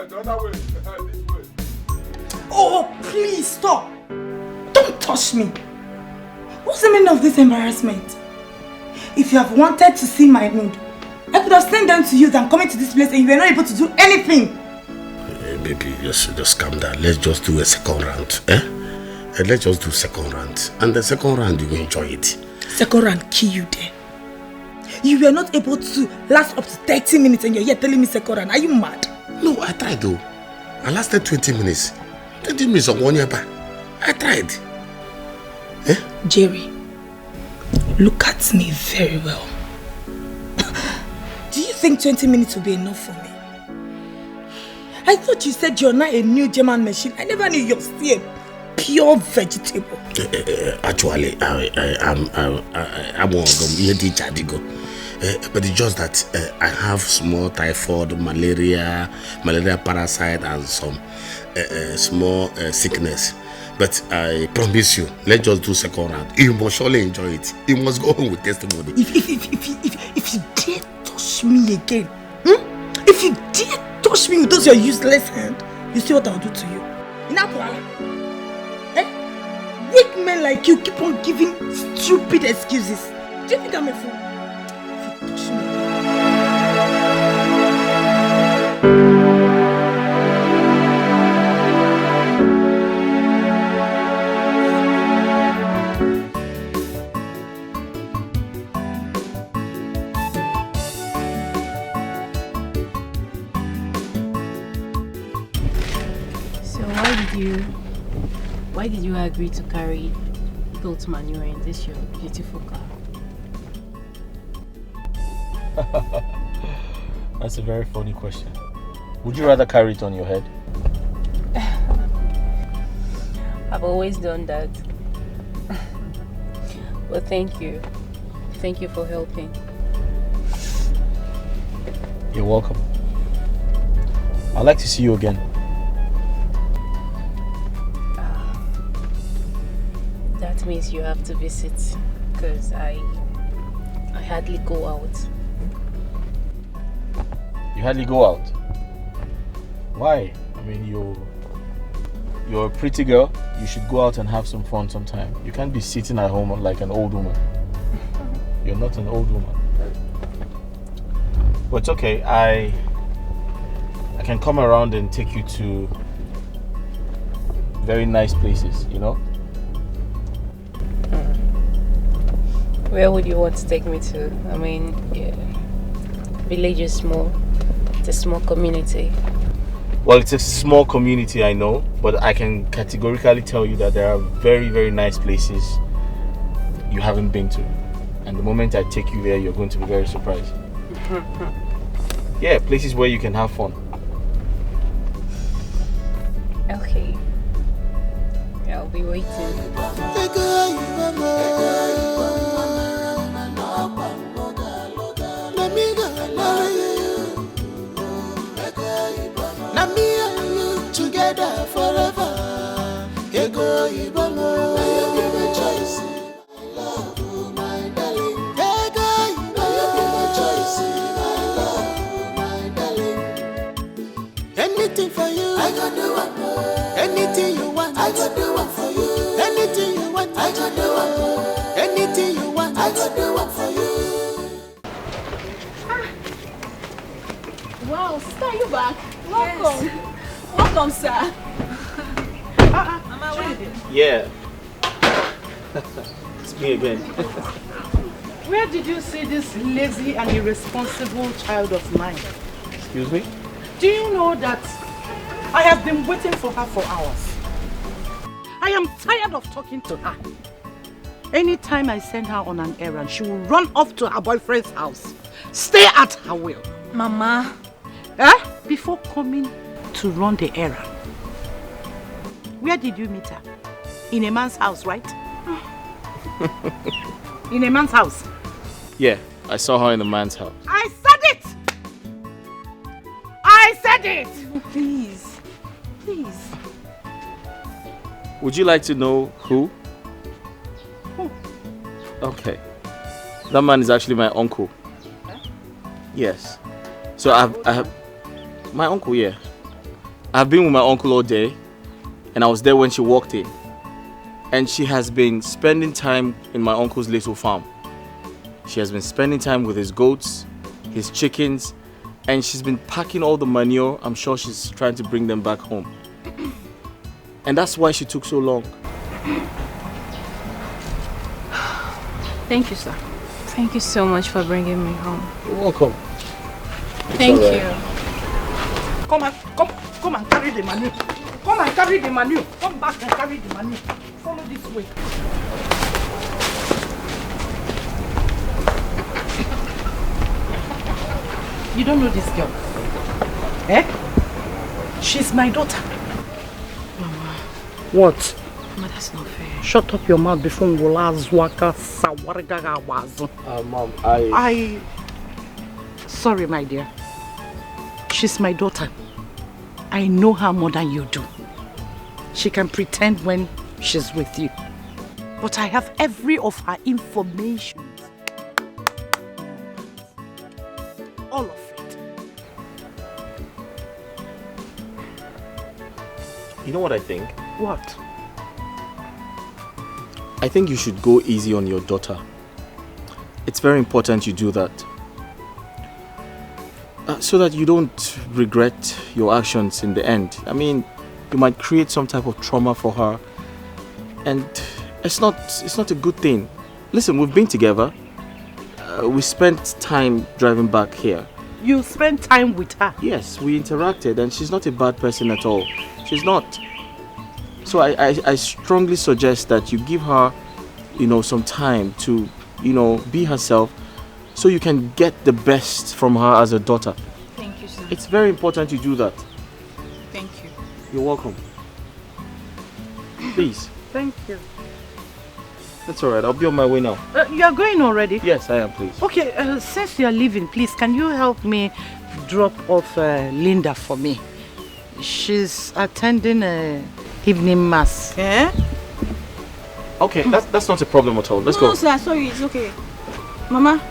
The other way. This way. Oh, please stop. Don't touch me. What's the meaning of this embarrassment? If you have wanted to see my mood, I could have sent them to you than coming to this place and you were not able to do anything. Baby, just calm down. Let's just do a second round. Let's just do second round. And the second round, you will enjoy it. Second round, kill you there. You were not able to last up to 30 minutes and you're here telling me second round. Are you mad? No, I tried though. I lasted 20 minutes. 20 minutes of 1 year back. I tried. Jerry, look at me very well. Do you think 20 minutes will be enough for me? I thought you said you're not a new German machine. I never knew you're still a pure vegetable. Actually, I'm one of them. But it's just that I have small typhoid, malaria parasite, and some small sickness. But I promise you, let's just do second round. You must surely enjoy it. You must go home with testimony. If you dare touch me again, if you dare touch me with those your useless hand, you see what I'll do to you. Weak men like you keep on giving stupid excuses. Do you think I'm a fool? If you touch me Why did you agree to carry goat manure in this your beautiful car? That's a very funny question. Would you rather carry it on your head? I've always done that. Well, thank you. Thank you for helping. You're welcome. I'd like to see you again. That means you have to visit, because I hardly go out. You hardly go out? Why? I mean, you're a pretty girl. You should go out and have some fun sometime. You can't be sitting at home like an old woman. You're not an old woman. But it's okay. I can come around and take you to very nice places, you know? Where would you want to take me to? I mean, yeah, village is small. It's a small community. Well, it's a small community, I know, but I can categorically tell you that there are very, very nice places you haven't been to. And the moment I take you there, you're going to be very surprised. Yeah, places where you can have fun. Okay. I'll be waiting. Now me and you together forever. Ego Ibomo, you give me choice. My love, my darling. Ego Ibomo, you give me choice. My love, my darling. Anything for you, I can do it. Anything you want, I can do it for you. Anything you want, I can do it. Anything you want, I can do it for you. Wow, sister, you back? Welcome. Yes. Welcome, sir. Mama, Yeah. It's me again. Where did you see this lazy and irresponsible child of mine? Excuse me? Do you know that I have been waiting for her for hours? I am tired of talking to her. Anytime I send her on an errand, she will run off to her boyfriend's house. Stay at her will. Mama. Before coming to run the errand. Where did you meet her? In a man's house, right? In a man's house? Yeah, I saw her in the man's house. I said it! I said it! Please. Please. Would you like to know who? Who? Okay. That man is actually my uncle. Huh? Yes. So I have my uncle, yeah. I've been with my uncle all day, and I was there when she walked in. And she has been spending time in my uncle's little farm. She has been spending time with his goats, his chickens, and she's been packing all the manure. I'm sure she's trying to bring them back home. And that's why she took so long. Thank you, sir. Thank you so much for bringing me home. You're welcome. Thank you. Come and carry the manure. Come and carry the manure. Come back and carry the manure. Follow this way. You don't know this girl? She's my daughter. Mama. What? Mama, that's not fair. Shut up your mouth before Ngolazwaka Sawargaga was. Mom, Sorry, my dear. She's my daughter. I know her more than you do. She can pretend when she's with you. But I have every of her information. All of it. You know what I think? What? I think you should go easy on your daughter. It's very important you do that. So that you don't regret your actions in the end. I mean, you might create some type of trauma for her, and it's not a good thing. Listen, we've been together. We spent time driving back here. You spent time with her? Yes, we interacted, and she's not a bad person at all. She's not. So I strongly suggest that you give her, some time to, be herself, so you can get the best from her as a daughter. Thank you, sir. It's very important you do that. Thank you. You're welcome. Please. Thank you. That's alright, I'll be on my way now. You are going already? Yes, I am, please. Okay, since you are leaving, please, can you help me drop off Linda for me? She's attending evening mass. Eh? Okay, that's not a problem at all. Let's go. No, sir, sorry, it's okay. Mama,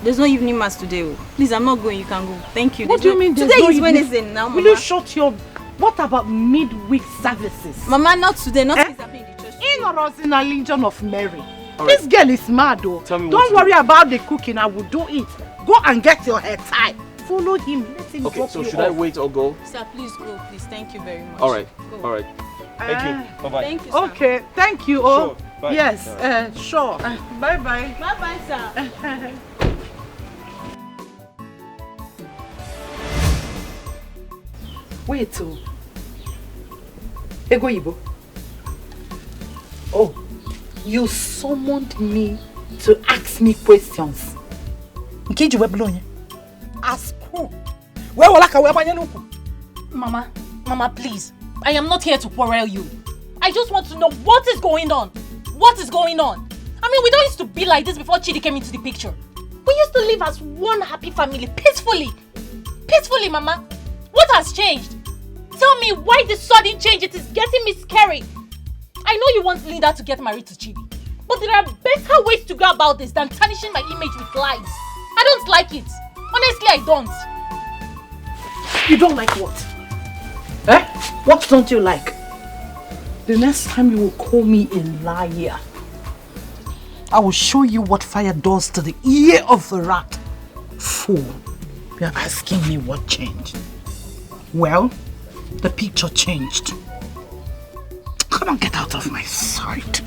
there's no evening mass today. Please, I'm not going. You can go. Thank you. What do you mean? Today is Wednesday now, Mama. Will you shut your... What about midweek services? Mama, not today. Nothing is happening in the church. In or us in a Legion of Mary. All This right. girl is mad though. Tell me Don't worry about the cooking. I will do it. Go and get your hair tied. Follow him. Let him Okay, drop so you should off. I wait or go? Sir, please go, please. Thank you very much. Alright, Go. alright. Thank you. Bye-bye. Thank you, sir. Okay, thank you. Oh, Sure. Bye. yes, Alright. sure. Bye-bye. Bye-bye, sir. Wait till. Ego Ibo. Oh, you summoned me to ask me questions. Nkiji weblonye. Ask who? Where will I go? Mama, please. I am not here to quarrel you. I just want to know what is going on. What is going on? I mean, we don't used to be like this before Chidi came into the picture. We used to live as one happy family, peacefully. Peacefully, Mama. What has changed? Tell me why this sudden change. It is getting me scary. I know you want Linda to get married to Chidi, but there are better ways to go about this than tarnishing my image with lies. I don't like it. Honestly, I don't. You don't like what? Eh? What don't you like? The next time you will call me a liar, I will show you what fire does to the ear of the rat. Fool. You're asking me what changed. Well, the picture changed. Come on, get out of my sight.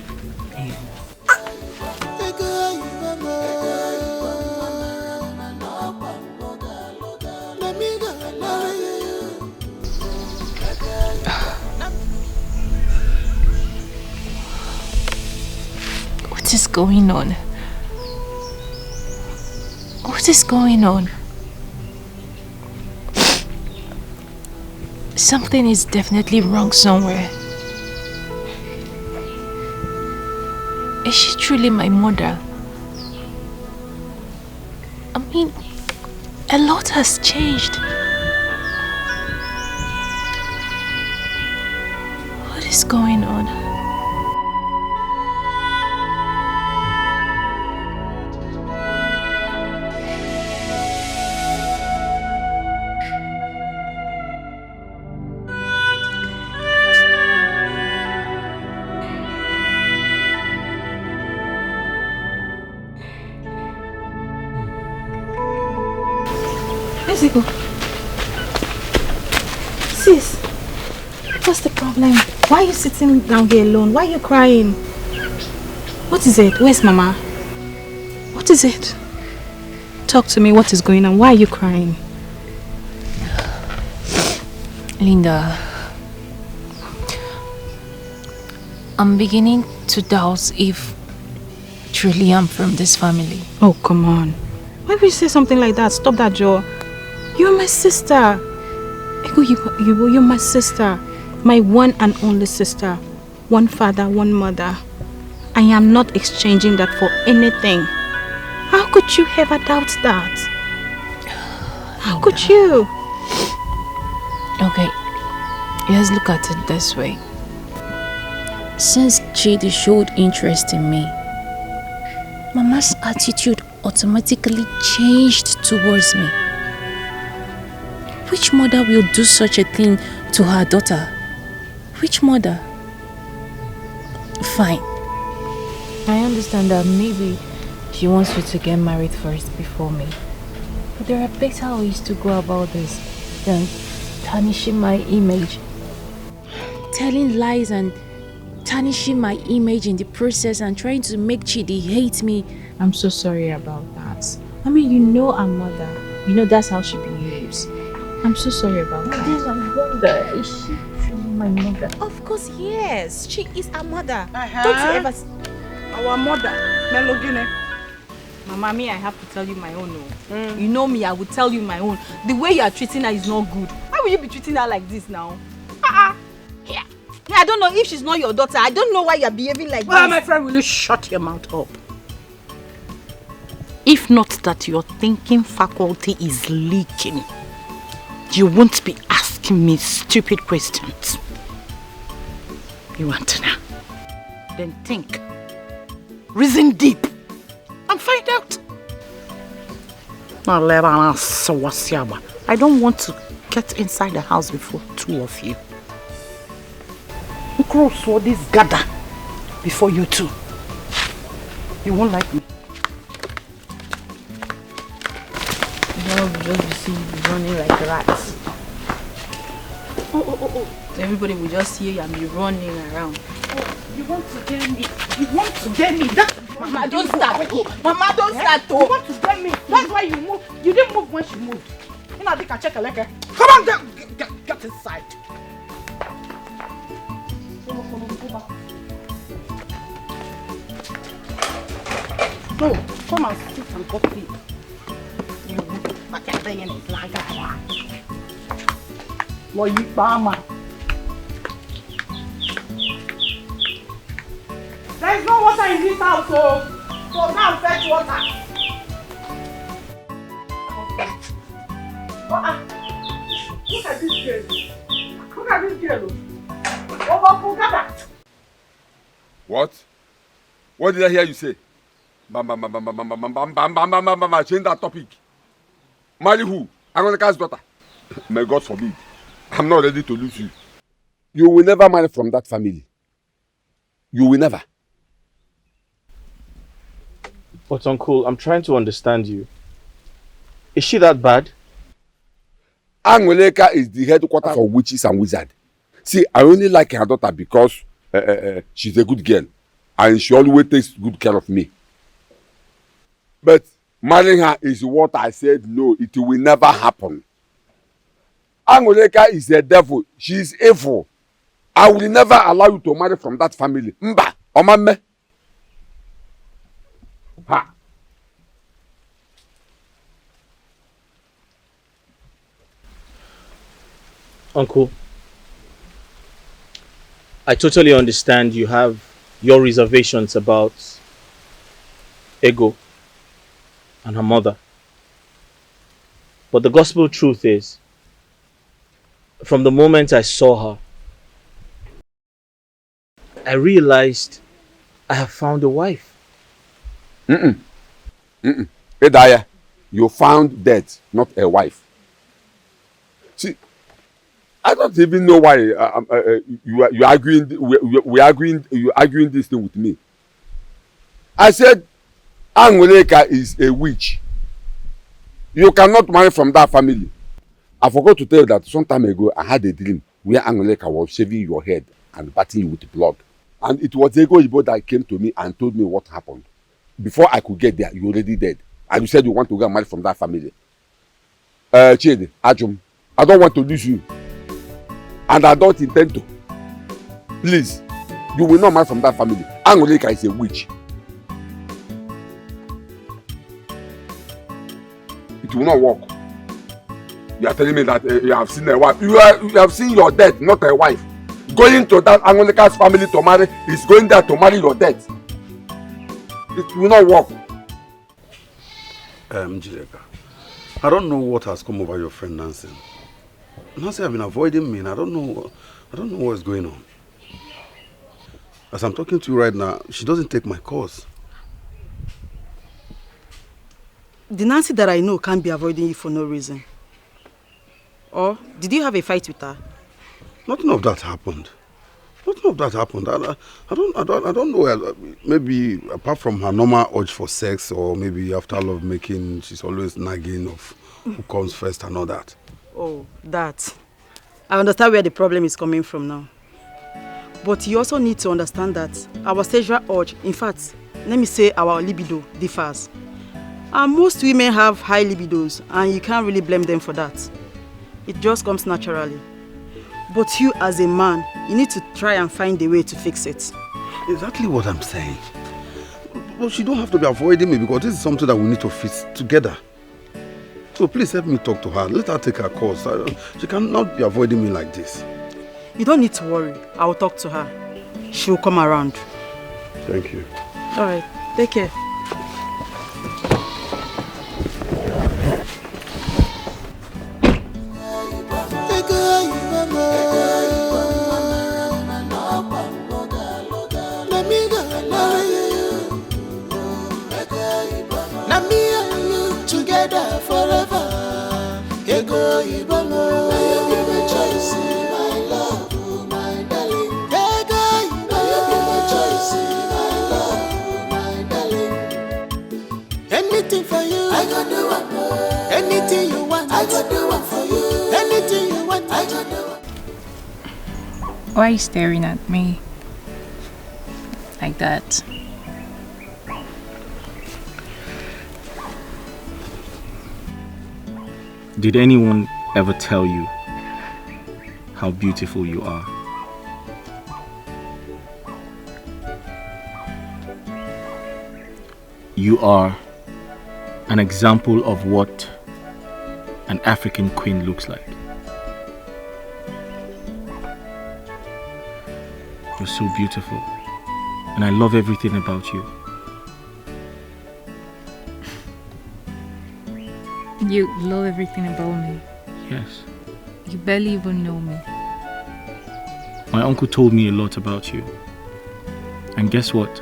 What is going on? What is going on? Something is definitely wrong somewhere. Is she truly my mother? I mean, a lot has changed. What is going on? Sis, what's the problem? Why are you sitting down here alone? Why are you crying? What is it? Where's Mama? What is it? Talk to me. What is going on? Why are you crying? Linda, I'm beginning to doubt if truly I'm from this family. Oh, come on. Why would you say something like that? Stop that, Joe. You're my sister. You're my sister. My one and only sister. One father, one mother. I am not exchanging that for anything. How could you ever doubt that? How could you? Okay, let's look at it this way. Since Chidi showed interest in me, Mama's attitude automatically changed towards me. Which mother will do such a thing to her daughter? Which mother? Fine. I understand that maybe she wants you to get married first before me. But there are better ways to go about this than tarnishing my image. Telling lies and tarnishing my image in the process and trying to make Chidi hate me. I'm so sorry about that. I mean, you know our mother. You know that's how she behaves. I'm so sorry about that. Then I wonder, is she truly my mother? Of course, yes. She is our mother. Don't you ever... Our mother, Melogene. Mama, me, I have to tell you my own. You know me, I will tell you my own. The way you are treating her is not good. Why will you be treating her like this now? Yeah. I don't know if she's not your daughter. I don't know why you are behaving like this. My friend, will you shut your mouth up? If not that your thinking faculty is leaking, you won't be asking me stupid questions. You want to know? Then think. Reason deep. And find out. I don't want to get inside the house before two of you. Cross all this gather before you two. You won't like me. You will just be seen running like rats. Oh. So everybody will just hear you and be running around. You want to get me? You want to get me? Mama, don't start. Mama, don't start. You want to get me? That's why you moved. You didn't move when she moved. You know, I think I check a letter. Come on, get not inside. No, come and sit and coffee. You but you're bringing it like that. What you mama? There is no water in this house, so go now fetch water. Look at this girl. Look at this girl. What? What did I hear you say? Change that topic. Marry who? I'm gonna cast daughter. May God forbid. I'm not ready to lose you. You will never marry from that family. You will never. But uncle, I'm trying to understand you. Is she that bad? Angoleka is the headquarters of witches and wizards. See, I only like her daughter because she's a good girl and she always takes good care of me. But marrying her is what I said no, it will never happen. Angoleka is a devil. She is evil. I will never allow you to marry from that family. Mba, omame. Ha. Uncle, I totally understand you have your reservations about Ego and her mother. But the gospel truth is, from the moment I saw her, I realized I have found a wife. Edaya, you found death, not a wife. See, I don't even know why you arguing. You're arguing this thing with me. I said, Angoleka is a witch. You cannot marry from that family. I forgot to tell you that some time ago I had a dream where Angoleka was shaving your head and bathing you with blood. And it was Ego Ibo that came to me and told me what happened. Before I could get there, you already dead. And you said you want to go and marry from that family. Chidi, Ajum, I don't want to lose you. And I don't intend to. Please, you will not marry from that family. Angoleka is a witch. It will not work. You are telling me that you have seen a wife. You have seen your death, not a wife. Going to that Angoleka's family to marry is going there to marry your death. It will not work. Jireka, I don't know what has come over your friend Nancy. Nancy has been avoiding me and I don't know what's going on. As I'm talking to you right now, she doesn't take my calls. The Nancy that I know can't be avoiding you for no reason. Or did you have a fight with her? Nothing of that happened. Nothing of that happened. I don't know. Maybe apart from her normal urge for sex, or maybe after love making, she's always nagging of who comes first and all that. Oh, that. I understand where the problem is coming from now. But you also need to understand that our sexual urge, in fact, let me say our libido, differs. And most women have high libidos, and you can't really blame them for that. It just comes naturally. But you as a man, you need to try and find a way to fix it. Exactly what I'm saying. But you don't have to be avoiding me because this is something that we need to fix together. So please help me talk to her. Let her take her course. She cannot be avoiding me like this. You don't need to worry. I will talk to her. She will come around. Thank you. All right. Take care. Forever, Ego Ibomo. You be my choice, my love, my darling. Ego Ibomo. You be my choice, my love, my darling. Anything for you, I go do it. Anything you want, I go do it for you. Anything you want, I go do it. Why are you staring at me like that? Did anyone ever tell you how beautiful you are. You are an example of what an African queen looks like. You're so beautiful, and I love everything about you. You love everything about me. Yes. You barely even know me. My uncle told me a lot about you. And guess what?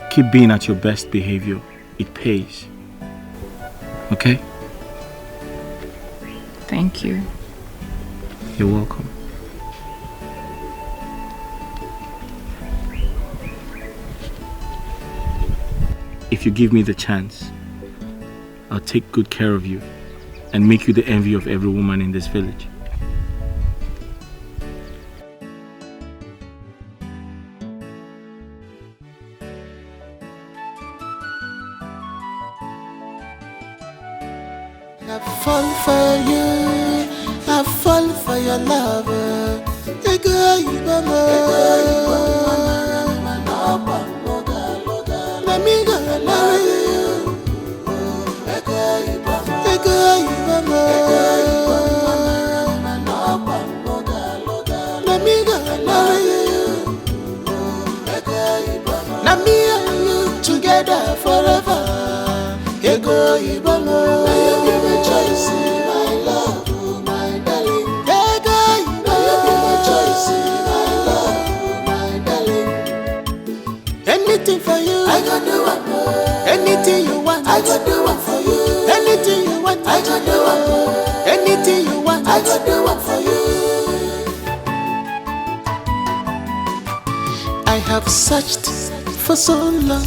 Keep being at your best behavior. It pays. Okay? Thank you. You're welcome. If you give me the chance, I'll take good care of you and make you the envy of every woman in this village. I fall for you, I fall for your love. Let me go marry you. Let me go marry you. Let me and you together forever. Ego Ibamo, you be my choice, my love, my darling. Ego Ibamo, you be my choice, my love, my darling. Anything for you, I can do it. Anything you want, I can do it for you. Anything you want, I can do it. Anything you want, I can do it for you. I have searched for so long.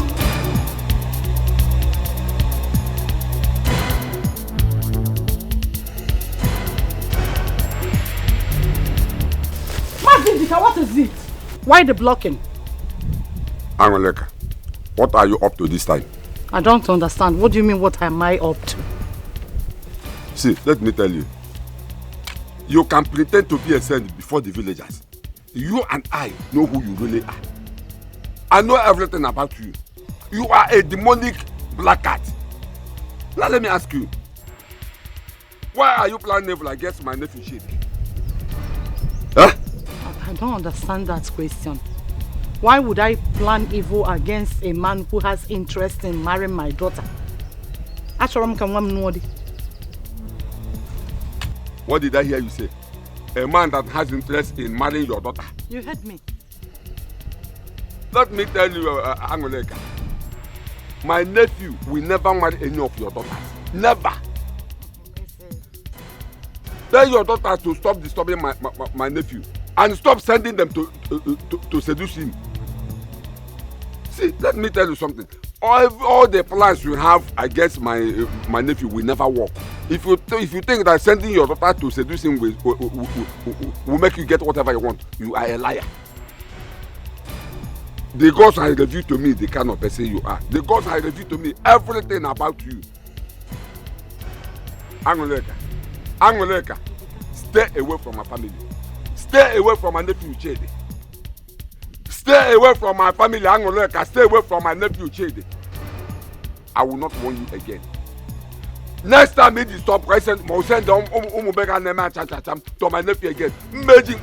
What is it? Why the blocking? Angoleka, what are you up to this time? I don't understand. What do you mean, what am I up to? See, let me tell you. You can pretend to be a saint before the villagers. You and I know who you really are. I know everything about you. You are a demonic black cat. Now let me ask you. Why are you planning evil against my nephew Shade? Huh? I don't understand that question. Why would I plan evil against a man who has interest in marrying my daughter? What did I hear you say? A man that has interest in marrying your daughter. You heard me. Let me tell you, Angoleka. My nephew will never marry any of your daughters. Never. Tell your daughters to stop disturbing my nephew. And stop sending them to seduce him. See, let me tell you something. All the plans you have against my nephew will never work. If you think that sending your daughter to seduce him will make you get whatever you want, you are a liar. The gods have revealed to me the kind of person you are. The gods have revealed to me everything about you. Angoleka, stay away from my family. Stay away from my nephew Chede. Stay away from my family, Angoleka. Stay away from my nephew Chede. I will not warn you again. Next time you stop present, I will send to my nephew again. Imagine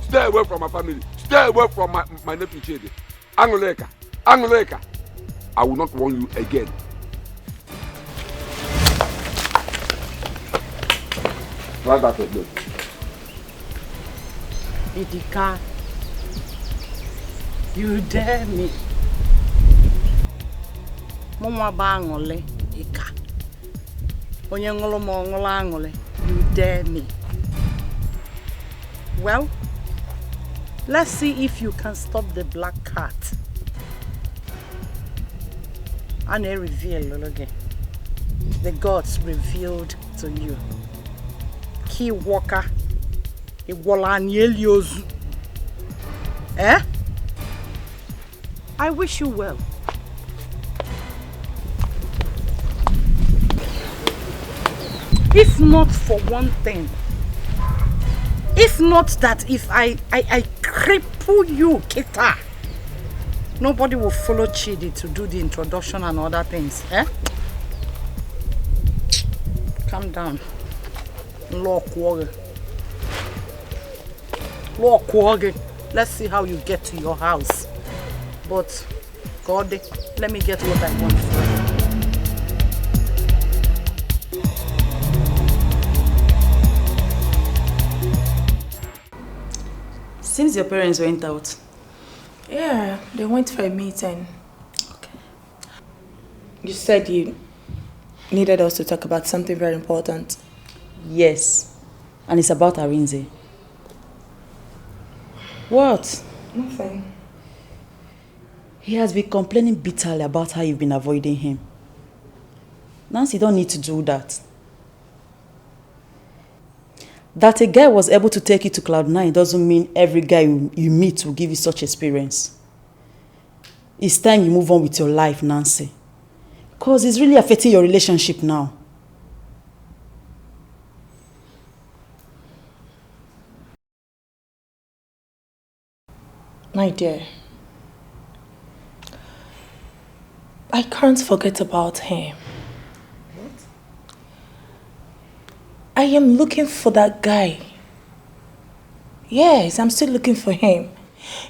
stay away from my family. Stay away from my nephew Chede. Angoleka. I will not warn you again. Try that again. Dikeh, you dare me. Mama bangole, Dikeh. You dare me. Well, let's see if you can stop the black cat. And I reveal again. The gods revealed to you. Key Walker. Eh? I wish you well. If not for one thing, if not that if I cripple you, Kita, nobody will follow Chidi to do the introduction and other things. Eh? Calm down. Lock warrior. Let's see how you get to your house. But God, let me get what I want. Since your parents went out? Yeah, they went for a meeting. Okay. You said you needed us to talk about something very important. Yes. And it's about Arinze. What? Nothing. He has been complaining bitterly about how you've been avoiding him. Nancy, you don't need to do that. That a guy was able to take you to Cloud9 doesn't mean every guy you meet will give you such experience. It's time you move on with your life, Nancy. Because it's really affecting your relationship now. My dear, I can't forget about him. What? I am looking for that guy. Yes, I'm still looking for him.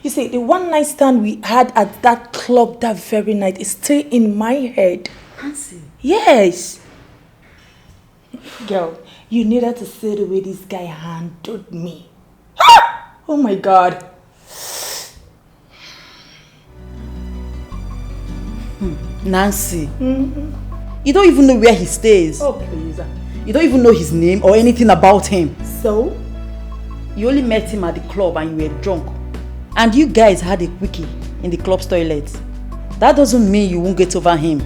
You see, the one night stand we had at that club that very night is still in my head. Nancy? Yes. Girl, you needed to see the way this guy handled me. Oh my God. Nancy, you don't even know where he stays. Oh, please. You don't even know his name or anything about him. So? You only met him at the club and you were drunk. And you guys had a quickie in the club's toilet. That doesn't mean you won't get over him.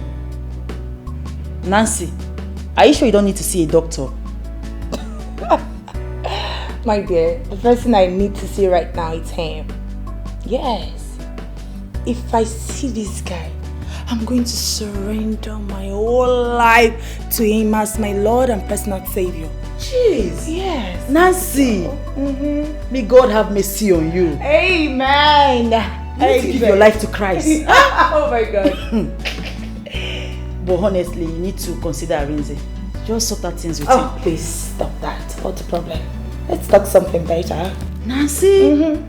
Nancy, are you sure you don't need to see a doctor? My dear, the first thing I need to see right now is him. Yes. If I see this guy, I'm going to surrender my whole life to him as my Lord and personal Savior. Jeez. Yes. Nancy. May God have mercy on you. Amen. You need to give your life to Christ. Oh my God. But honestly, you need to consider Arinze. Just sort out things with him. Oh, please stop that. What's the problem? Let's talk something better. Nancy.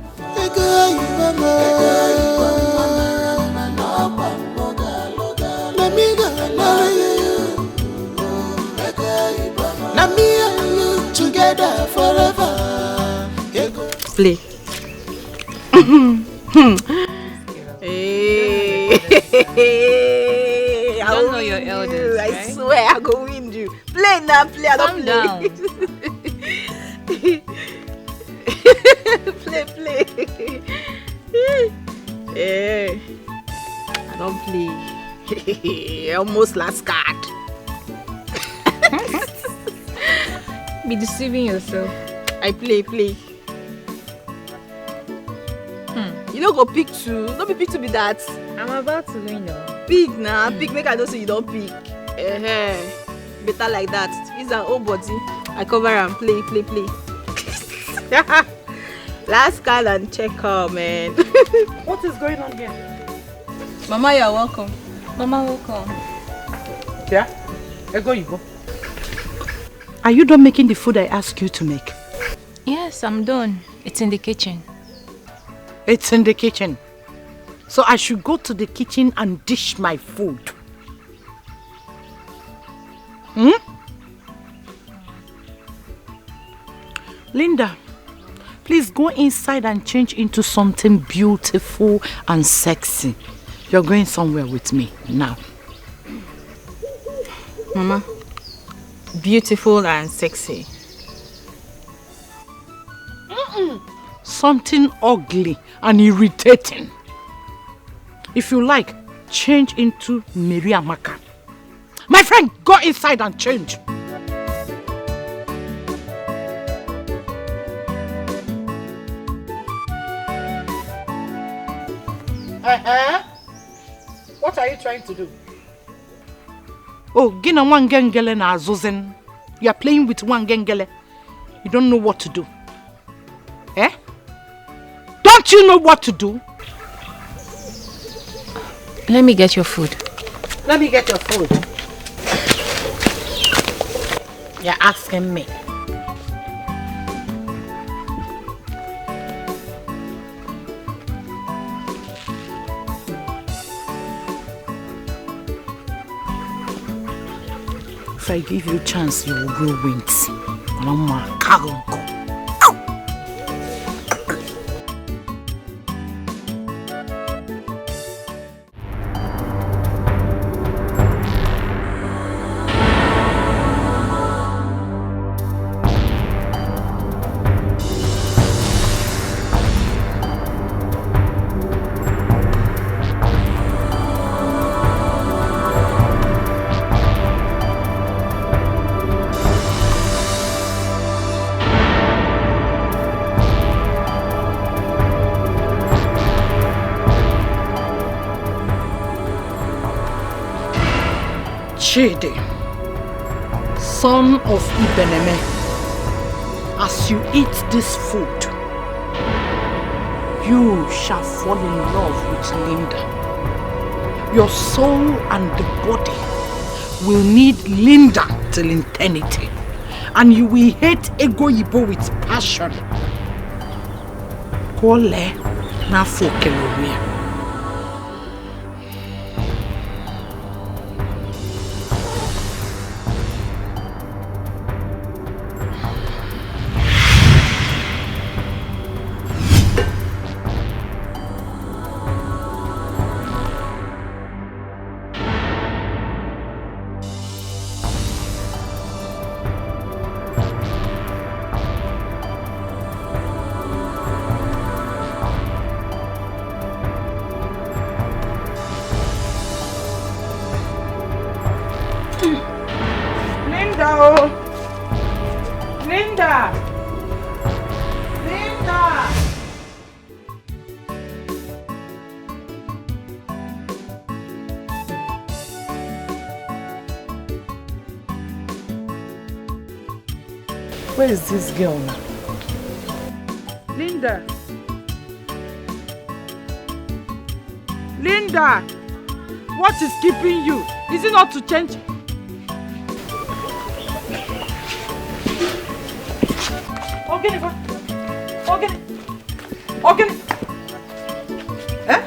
Together forever. Play. You don't know your elders, I right? swear I go win you. Play now, play. I don't Calm play. Play. Yeah. I don't play. Almost last card. Be deceiving yourself. I play. You don't go pick two. Don't be pick to be that. I'm about to win now. Pick now. Pick make I don't say you don't pick. Better like that. It's an old body. I cover and play. Last card and check out, man. What is going on here? Mama, you're welcome. Mama, welcome. Yeah? Go, you go. Are you done making the food I asked you to make? Yes, I'm done. It's in the kitchen. It's in the kitchen. So I should go to the kitchen and dish my food. Linda, please go inside and change into something beautiful and sexy. You're going somewhere with me now. Mama, beautiful and sexy. Something ugly and irritating. If you like, change into Mary Amaka. My friend, go inside and change. What are you trying to do? Oh, gina wangengele na azuzin. You are playing with one gengele. You don't know what to do. Eh? Don't you know what to do? Let me get your food. Let me get your food. You're asking me. If I give you a chance, you will grow wings. Mama, cargo. Chidi, son of Ibeneme, as you eat this food, you shall fall in love with Linda. Your soul and the body will need Linda till eternity, and you will hate Ego Yibo with passion. Kole na fokelomia. Where is this girl now? Linda! Linda! What is keeping you? Is it not to change? Okay. Eh?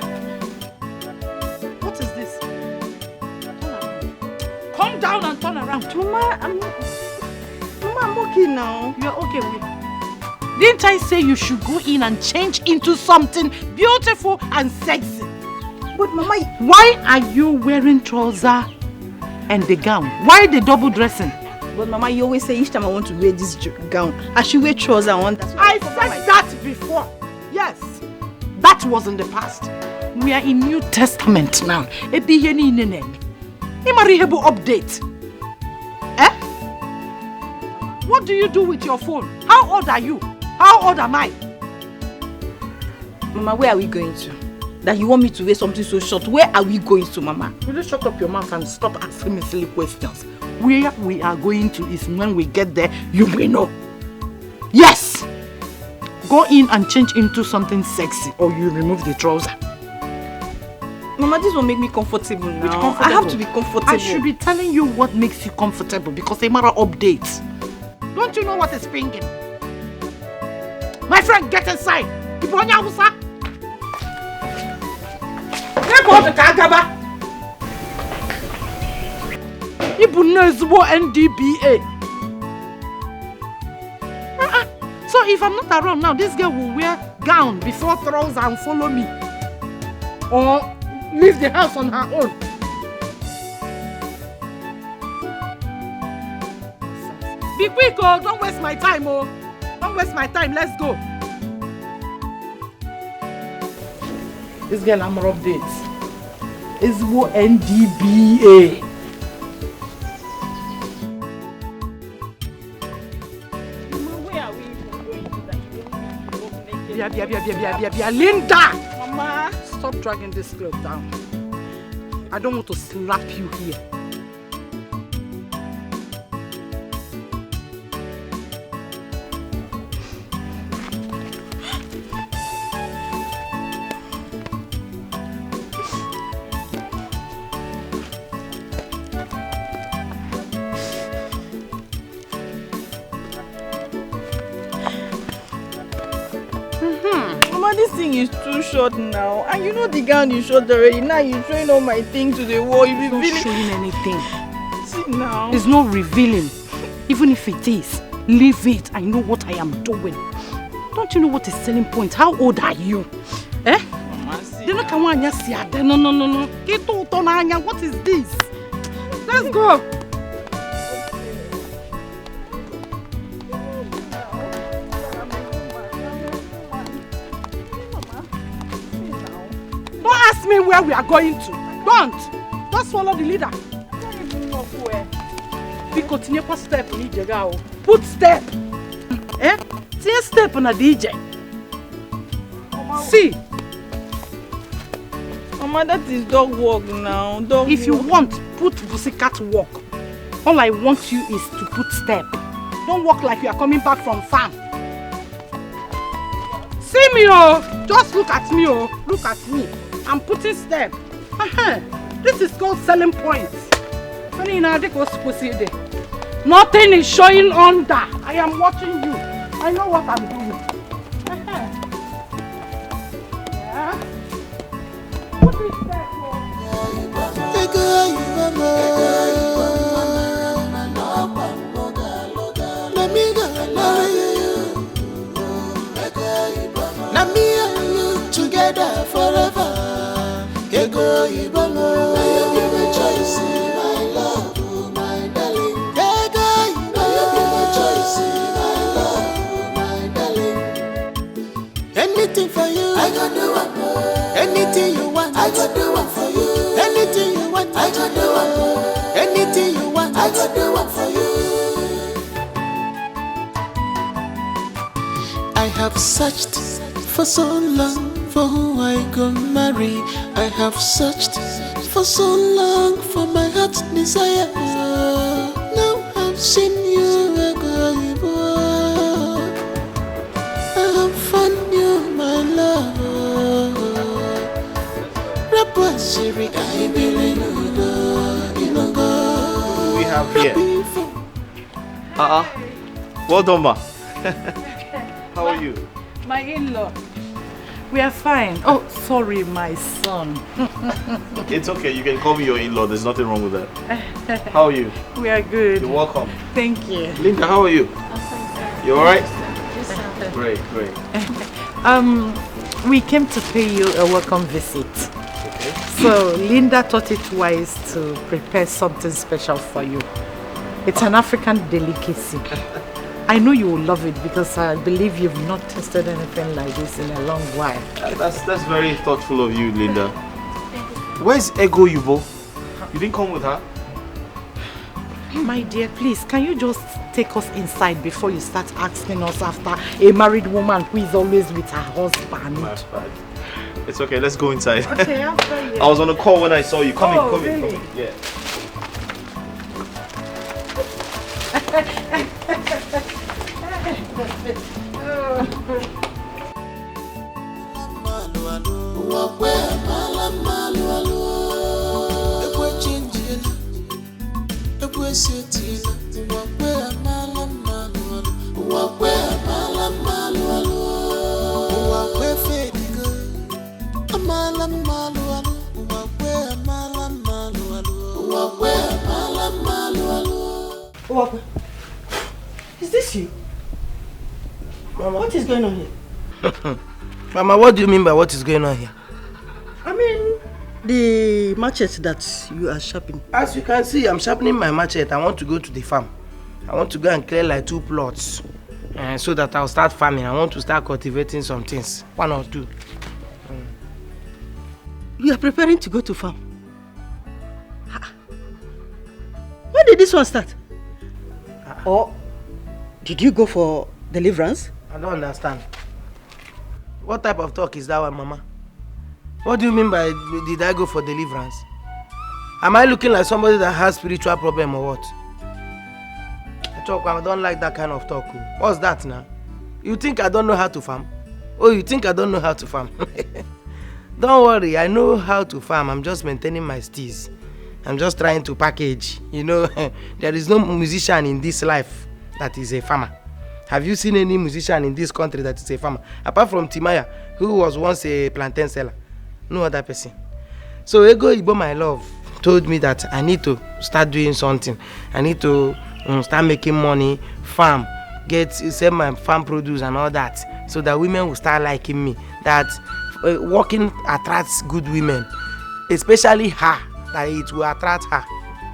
What is this? Turn around. Come down and turn around. Mama, I'm okay now. You're okay with it. Didn't I say you should go in and change into something beautiful and sexy? But Mama, why are you wearing trouser and the gown? Why the double dressing? But Mama, you always say each time I want to wear this gown, I should wear trouser on. I said that before. Yes, that was in the past. We are in New Testament now. Update. Eh? What do you do with your phone? How old are you? How old am I? Mama, where are we going to? That you want me to wear something so short? Where are we going to, Mama? Will you shut up your mouth and stop asking me silly questions? Where we are going to is when we get there, you will know. Yes! Go in and change into something sexy or you remove the trouser. Mama, this will make me comfortable now. Comfortable? I have to be comfortable. I should be telling you what makes you comfortable because a matter updates. Don't you know what is pinging? My friend, get inside. Ibonya Musa. Go to Kagaba. Ibunezwo NDBA. So if I'm not around now, this girl will wear gown before trouser and follow me. Or leave the house on her own. Be quick, oh, don't waste my time, oh. Don't waste my time, let's go. This girl, I'm updates. It's NDBA. Linda! Mama! Stop dragging this girl down. I don't want to slap you here. Mama, this thing is too short now. And you know the gown is short already. Now you're showing all my things to the wall. You're It's not showing anything. See now. It's not revealing. Even if it is, leave it. I know what I am doing. Don't you know what is selling point? How old are you? Eh? Mama, see. No. What is this? Let's go. Don't ask me where we are going to. Don't. Just follow the leader. We continue for step. Put step. Eh? See a step on a DJ. See. Mama, that is dog walk now. If you want, put pussycat walk. All I want you is to put step. Don't walk like you are coming back from farm. See me, oh. Just look at me, oh. Look at me. I'm putting step. This is called selling points. Nothing is showing under. I am watching you. I know what I'm doing. Yeah. Put it step, together forever. Ego Ibomo, now you be my choice, my love, my darling. Ego Ibomo, now you be my choice, my love, my darling. Anything for you, I can do it. Anything you want, I can do it for you. Anything you want, I can do it. Anything you want, I can do it for you. I have searched for so long for who I could marry. I have searched for so long for my heart's desire. Now I've seen you, I have found you, my love. We have here. Well done, ma. How are you? My in-law. We are fine. Oh, sorry, my son. It's okay. You can call me your in-law. There's nothing wrong with that. How are you? We are good. You're welcome. Thank you. Linda, how are you? You alright? Great, great. We came to pay you a welcome visit. Okay. So Linda thought it wise to prepare something special for you. It's an African delicacy. I know you will love it because I believe you've not tasted anything like this in a long while. That's very thoughtful of you, Linda. Where's Ego Yubo? You didn't come with her? My dear, please, can you just take us inside before you start asking us after a married woman who is always with her husband? That's bad. It's okay, let's go inside. Okay, after you. I was on a call when I saw you. Come in, come really? in. Yeah. Is this you? Mama, what is going on here? Mama, what do you mean by what is going on here? I mean, the machete that you are sharpening. As you can see, I'm sharpening my machete. I want to go to the farm. I want to go and clear like 2 plots. So that I'll start farming. I want to start cultivating some things. 1 or 2. You are preparing to go to farm? When did this one start? Or did you go for deliverance? I don't understand. What type of talk is that one, Mama? What do you mean by did I go for deliverance? Am I looking like somebody that has spiritual problem or what? I don't like that kind of talk. What's that now? You think I don't know how to farm? Oh, you think I don't know how to farm? Don't worry, I know how to farm. I'm just maintaining my steez. I'm just trying to package. You know, there is no musician in this life that is a farmer. Have you seen any musician in this country that is a farmer? Apart from Timaya, who was once a plantain seller. No other person. So Ego Ibo, my love, told me that I need to start doing something. I need to start making money, farm, sell my farm produce and all that, so that women will start liking me. That working attracts good women, especially her, that it will attract her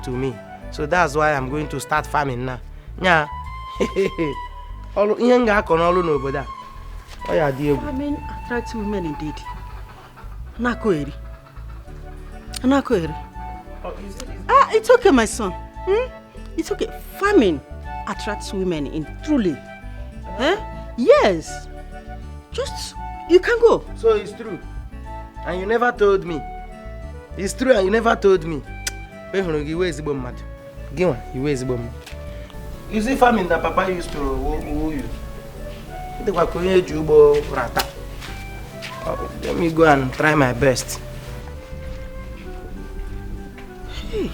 to me. So that's why I'm going to start farming now. Yeah. I mean, attract women indeed. Nakoeri. It's okay, my son. It's okay. Farming attracts women in truly. Yes. Just, you can go. So it's true. And you never told me. It's true and you never told me. You see farming that Papa used to use. Let me go and try my best. Hey.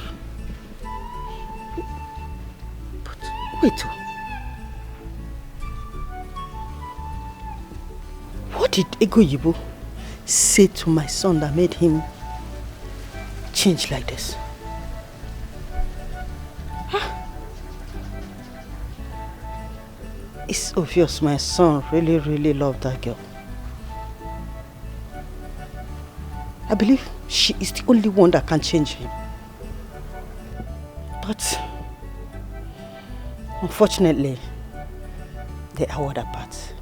But wait. What did Ego Yibo say to my son that made him change like this? It's obvious my son really loved that girl. I believe she is the only one that can change him. But unfortunately, they are other parts.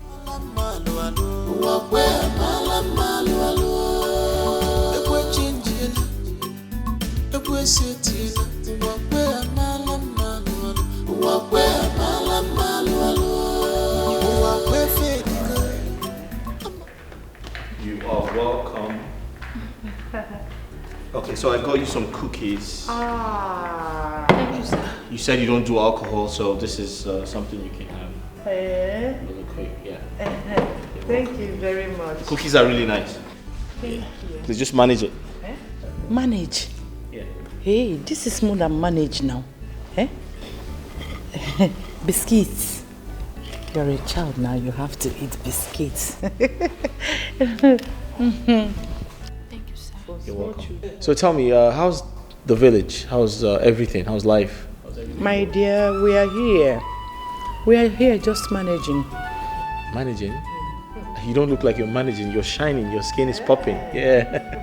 You are welcome. Okay, so I got you some cookies. Thank you, sir. You said you don't do alcohol, so this is something you can have. Really quick, yeah. Thank you very much. The cookies are really nice. Thank you. Please just manage it. Manage? Yeah. Hey, this is more than manage now. Biscuits. You're a child now, you have to eat biscuits. Thank you, sir. You're welcome. So tell me, how's the village? How's everything? How's life? My dear, we are here. We are here just managing. Managing? You don't look like you're managing. You're shining. Your skin is popping. Yeah.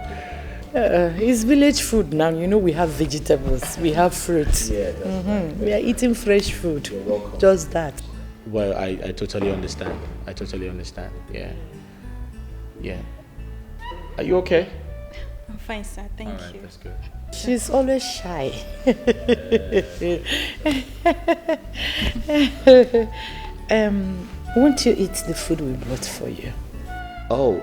It's village food now. You know we have vegetables. We have fruits. Yeah. We are eating fresh food. You're welcome. Just that. Well, I totally understand. I totally understand. Yeah. Yeah. Are you okay? I'm fine, sir. Thank All right, you. that's good. She's always shy. Won't you eat the food we brought for you? Oh,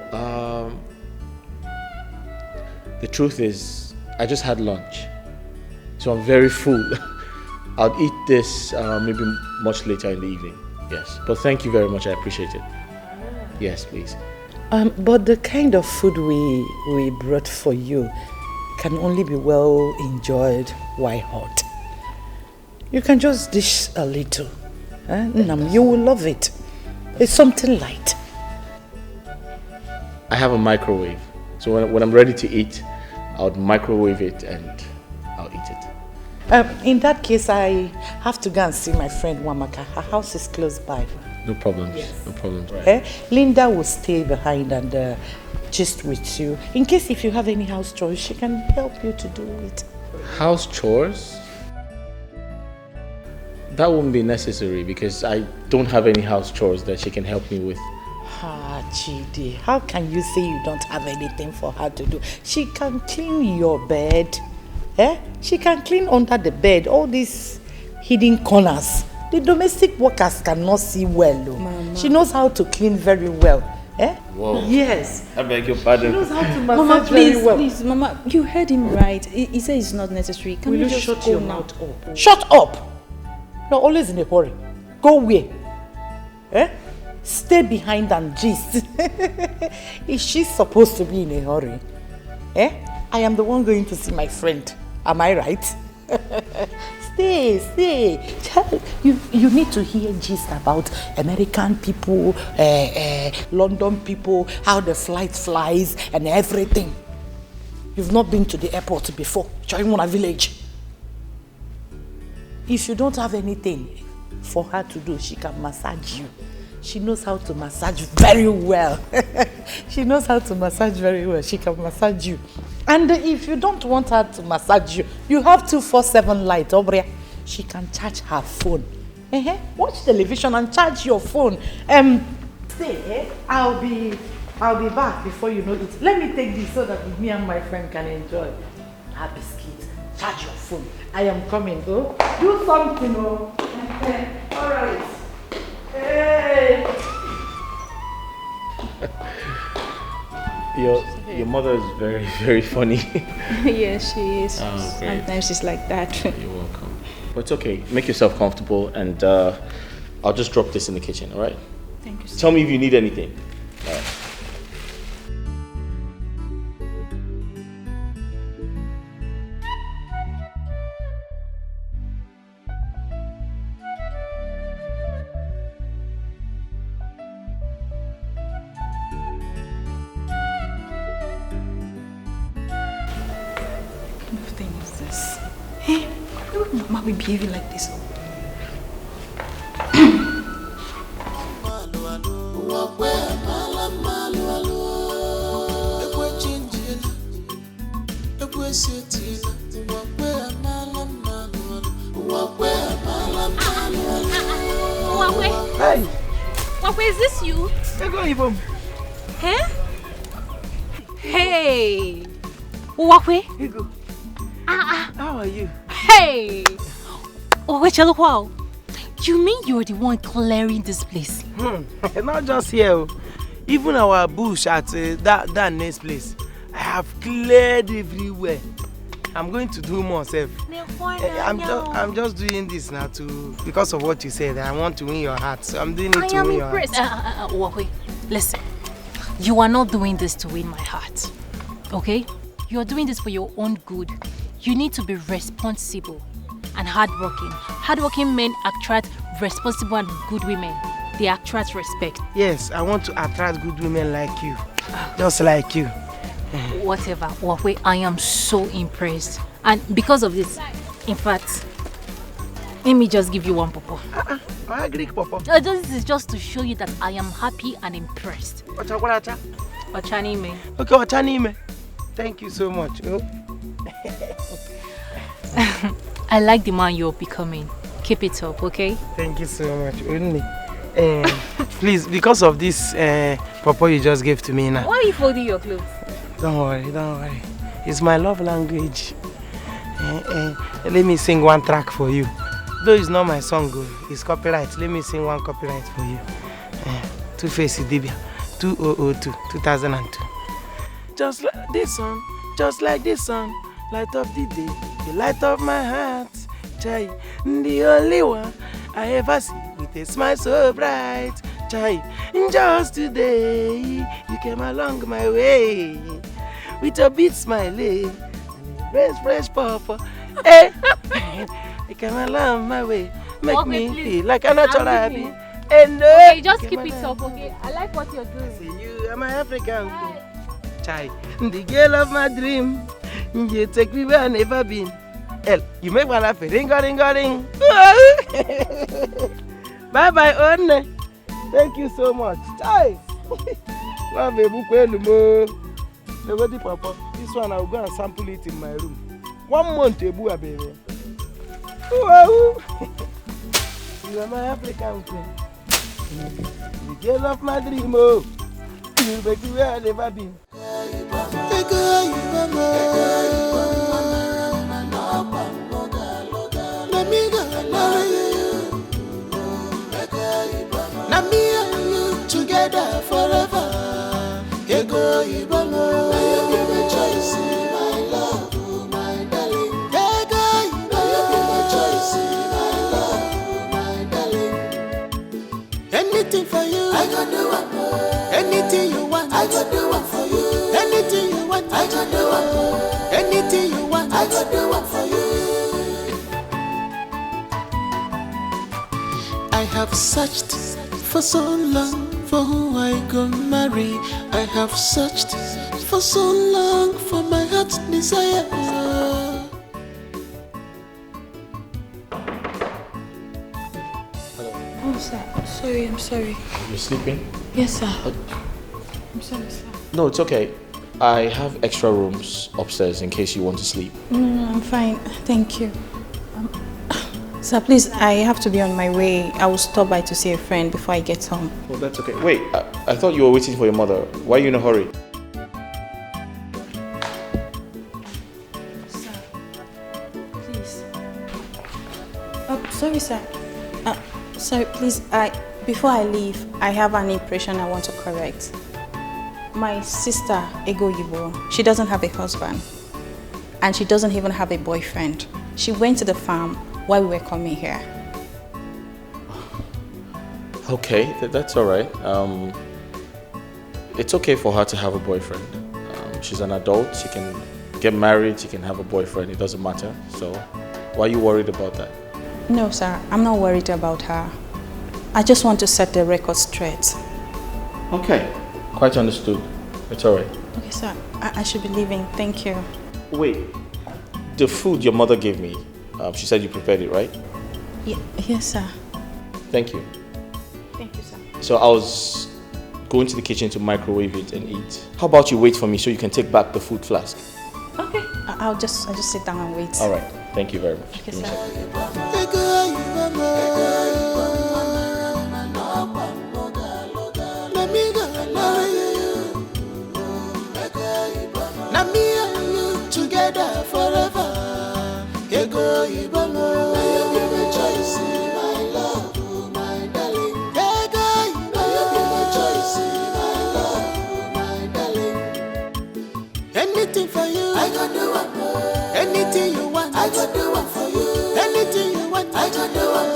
the truth is, I just had lunch, so I'm very full. I'll eat this maybe much later in the evening. Yes, but thank you very much. I appreciate it. Yes, please. But the kind of food we brought for you can only be well enjoyed while hot. You can just dish a little. You will love it. It's something light. I have a microwave, so when I'm ready to eat, I'll microwave it and I'll eat it. In that case, I have to go and see my friend Wamaka. Her house is close by. No problems. Yes. No problems. Linda will stay behind and gist with you. In case if you have any house chores, she can help you to do it. House chores? That won't be necessary because I don't have any house chores that she can help me with. Chidi, how can you say you don't have anything for her to do? She can clean your bed. She can clean under the bed, all these hidden corners. The domestic workers cannot see well. Mama. She knows how to clean very well. Whoa. Yes. I beg your pardon. She knows how to massage Mama, very well. please, Mama, you heard him right. He said it's not necessary. Can Will you you just shut go your now? mouth up? Shut up! You're always in a hurry. Go where? Stay behind and gist. Is she supposed to be in a hurry? I am the one going to see my friend. Am I right? Stay. Child, you need to hear gist about American people, London people, how the flight flies and everything. You've not been to the airport before. Choimona village. If you don't have anything for her to do, she can massage you. She knows how to massage very well. She knows how to massage very well. She can massage you. And if you don't want her to massage you, you have 247 light, Obria. She can charge her phone. Watch television and charge your phone. Stay. I'll be back before you know it. Let me take this so that me and my friend can enjoy our biscuit. Charge your phone. I am coming, though. Do something, oh. All right. Hey. Your mother is very, very funny. Yes, she is. Oh, great. Sometimes she's like that. You're welcome. But it's okay. Make yourself comfortable, and I'll just drop this in the kitchen, all right? Thank you. Tell me if you need anything. All right. Mama will behave like this. Hey! Wakwe, is this you? Huh? Hey! Wakwe? How are you? Hey! Oh, wait, wow. You mean you're the one clearing this place? Not just here. Even our bush at that next place. I have cleared everywhere. I'm going to do more self. I'm just doing this now because of what you said. I want to win your heart, so I'm doing it to win your heart. Wait, listen. You are not doing this to win my heart. Okay? You are doing this for your own good. You need to be responsible and hardworking. Hardworking men attract responsible and good women. They attract respect. Yes, I want to attract good women like you. Just like you. Whatever. Wait, I am so impressed. And because of this, in fact, let me just give you one popo. My Greek popo. This is just to show you that I am happy and impressed. Ochanime. Okay, Ochanime. Thank you so much. I like the man you're becoming. Keep it up, okay? Thank you so much. Please, because of this popo you just gave to me now. Why are you folding your clothes? Don't worry. It's my love language. Let me sing one track for you. Though it's not my song, it's copyright. Let me sing one copyright for you. Two-Face Idibia, 2002, 2002. Just like this song, light up the day, you light up my heart. Chai, the only one I ever see with a smile so bright. Chai, just today, you came along my way with a bit smiling and fresh papa. Hey, you came along my way, make me feel like a natural happy. Okay, just keep it up, okay? I like what you're doing. See, you are my African queen. Chai, the girl of my dream. You take me where I've never been. El, you make my life ring. Bye, One. Thank you so much. Chai. This one I'll go and sample it in my room. 1 month, baby. You are my African queen. The girl of my dream. You make me where I've never been. Together forever. You give me choice, my love, my darling. You give me choice, my love, my darling. Anything for you, I can do it. Anything you want, I can do it for you. Anything you want, I can do it. Anything you want, I can do it for you. have searched for so long for who I go marry. I have searched for so long for my heart's desire. Oh, sir. Sorry, I'm sorry. You're sleeping? Yes, sir. I'm sorry, sir. No, it's okay. I have extra rooms upstairs in case you want to sleep. No, I'm fine. Thank you. Sir, please, I have to be on my way. I will stop by to see a friend before I get home. Oh, that's okay. Wait, I thought you were waiting for your mother. Why are you in a hurry? Sir, please. Oh, sorry, sir. Sorry, please, before I leave, I have an impression I want to correct. My sister, Ego Yibo, she doesn't have a husband. And she doesn't even have a boyfriend. She went to the farm while we were coming here. Okay, that's all right. It's okay for her to have a boyfriend. She's an adult. She can get married. She can have a boyfriend. It doesn't matter. So why are you worried about that? No, sir. I'm not worried about her. I just want to set the record straight. Okay. Quite understood. It's all right. Okay, sir. I should be leaving. Thank you. Wait. The food your mother gave me, she said you prepared it, right? Yes, sir. Thank you. Thank you, sir. So I was going to the kitchen to microwave it and eat. How about you wait for me so you can take back the food flask? Okay. I'll just sit down and wait. All right. Thank you very much. Okay, sir. Now me and you together forever. Ego Ibomo, you give me choice, my love, my darling. Ego Ibomo, you give me choice, my love, my darling. Anything for you, I can do it. Anything you want, I can do it for you. Anything you want, I can do it.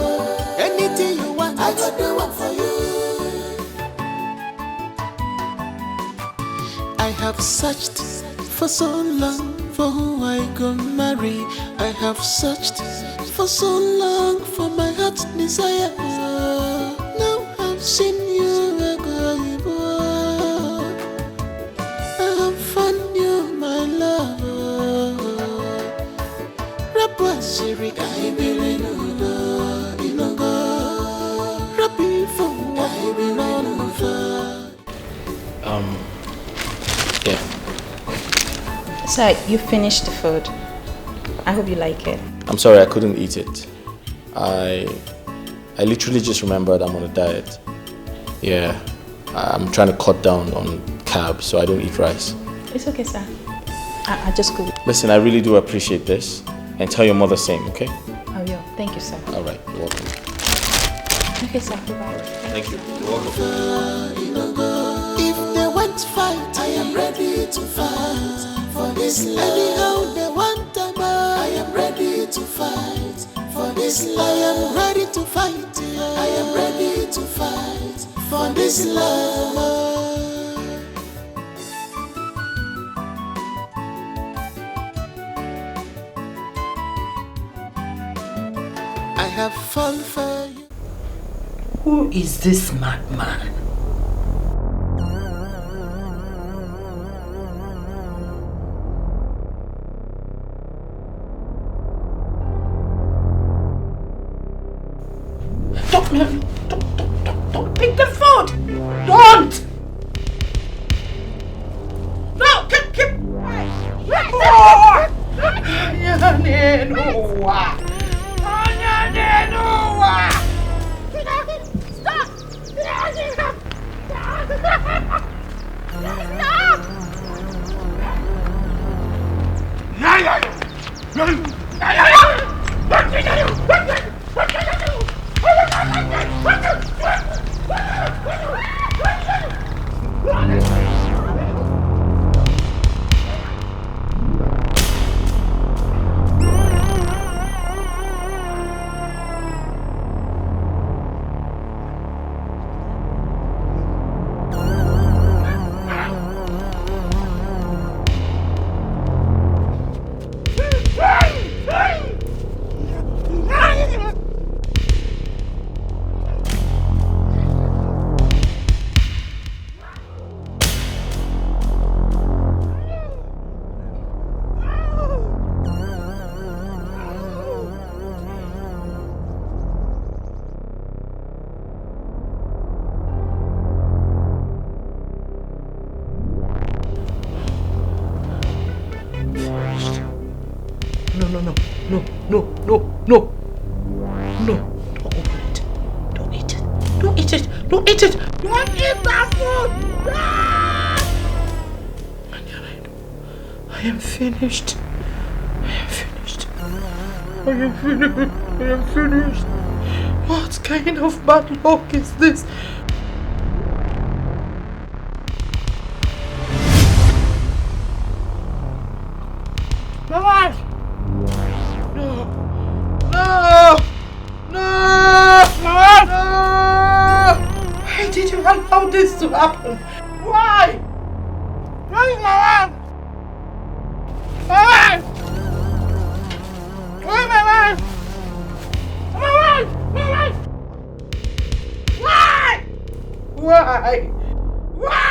Anything you want, I can do it for you. I have searched for so long for who I go marry. I have searched for so long for my heart's desire. Now I've seen you, I have found you, my love. Rapper Siri, I believe in God. Rapper for I believe. Yeah. Sir, you finished the food. I hope you like it. I'm sorry I couldn't eat it. I literally just remembered I'm on a diet. Yeah, I'm trying to cut down on carbs so I don't eat rice. It's okay, sir. I just could. Listen, I really do appreciate this. And tell your mother same, okay? I will. Thank you, sir. All right, you're welcome. Okay, sir. Goodbye. Thank you. You're welcome. If they want to fight, I am ready to fight for this life. Anyhow they want to buy, I am ready to fight for this life. I am ready to fight, I am ready to fight for this love. I have fallen for you. Who is this madman? Don't pick the food! Don't! No, keep! Don't eat it! Don't eat that food! I am finished. I am finished. I am finished. I am finished. What kind of bad luck is this? Mama! No! No! No! Mama! No! Why did you allow this to happen? Why? Why, Mama? Mama! Why, Mama? Mama! Mama! Why? Why? Why?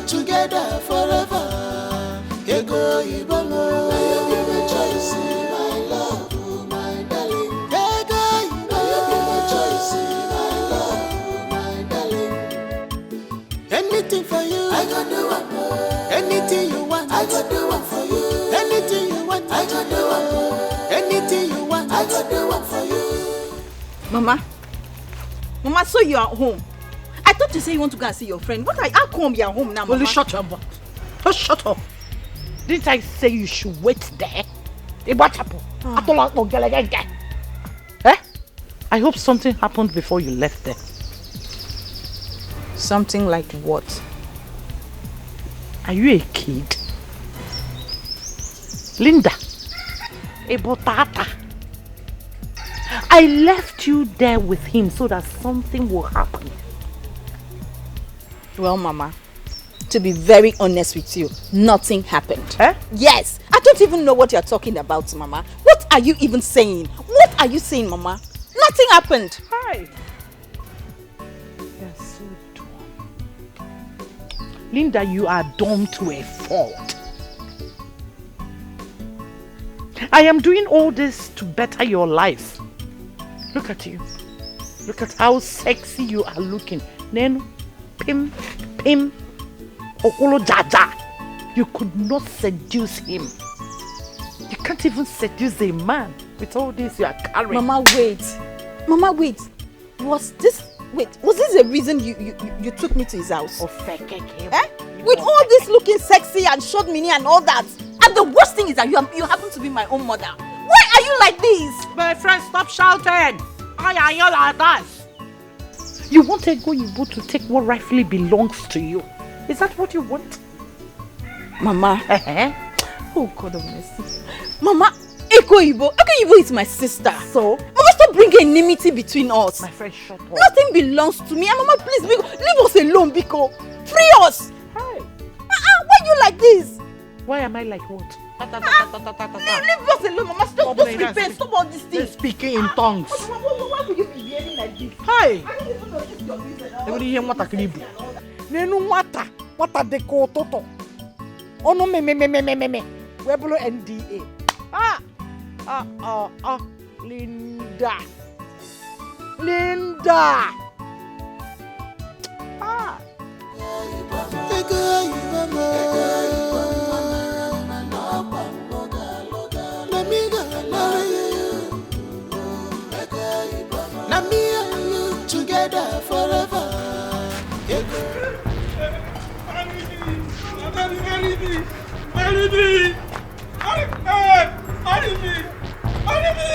Together forever. Ego Ibomo. You give me choice, my love, my darling. Ego Ibomo. You give me choice, my love, my darling. Anything for you, I go do it. Anything you want, I go do it for you. Anything you want, I go do it. Anything you want, I go do it for you. Mama, so you are home. I thought you said you want to go and see your friend. How come you are home now, Mama? Will you shut your mouth? Just shut up. Didn't I say you should wait there? Eh? I hope something happened before you left there. Something like what? Are you a kid? Linda, Ebotata. I left you there with him so that something will happen. Well, Mama, to be very honest with you, nothing happened. Eh? Yes, I don't even know what you're talking about, Mama. What are you even saying? What are you saying, Mama? Nothing happened. Hi. You're so dumb. Linda, you are dumb to a fault. I am doing all this to better your life. Look at you. Look at how sexy you are looking. Then, pim, okolo jaja. You could not seduce him. You can't even seduce a man with all this you are carrying. Mama, wait. Mama, wait. Was this a reason you took me to his house? Eh? With all this looking sexy and short mini and all that. And the worst thing is that you happen to be my own mother. Why are you like this? My friend, stop shouting. Why are you like that? You want Ego Ibo to take what rightfully belongs to you. Is that what you want? Mama. Oh, God of mercy. Mama, Ego Ibo is my sister. So? Mama, stop bringing enmity between us. My friend, shut up. Nothing belongs to me. And Mama, please, leave us alone, Biko. Free us. Hi. Why are you like this? Why am I like what? Leave us alone, Mama. Stop repent. Stop all these things. Speaking in tongues. Why would you be behaving like this? Hi. I don't even know this is your business. Everybody hear what I can do. Nenu wata deko toto. Ono me. Webulo NDA. Linda. Together forever. Marry me!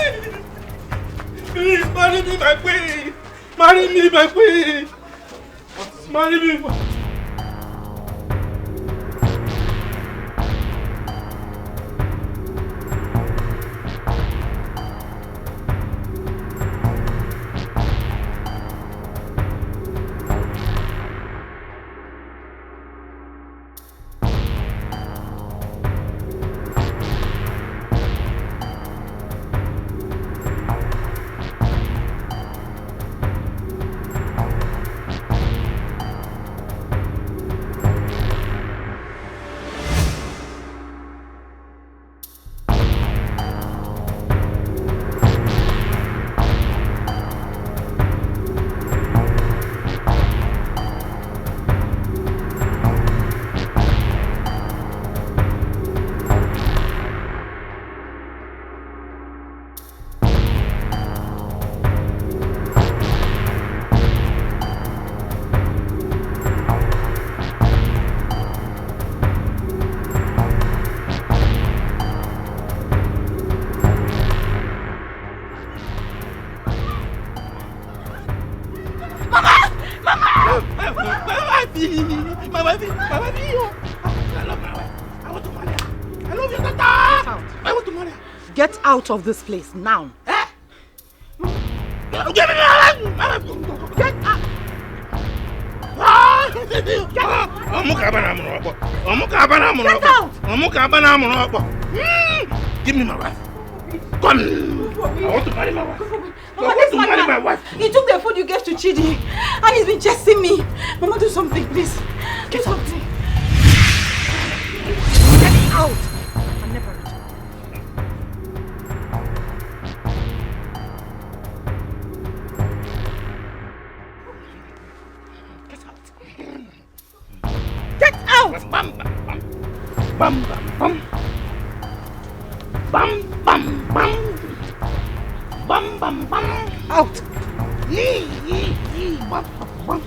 Please, marry me, my queen! Marry me, my queen! Marry me! My wife. I love my wife. I want to marry her. I love you, Tata. Get out. I want to marry her. Get out of this place now. Eh? Get out. Get out. Give me my wife. Come. I want to marry my wife. I want to marry my wife. He took the food you gave to Chidi and he's been chasing me. Mama, do something, please. Get out. Get out. I'll never return. Get out! Bam, bam, bam. Bam, bam, bam. Bam, bam, bam. Bam, bam, bam. Out! Yee, yee, yee. Bam, bam, bam.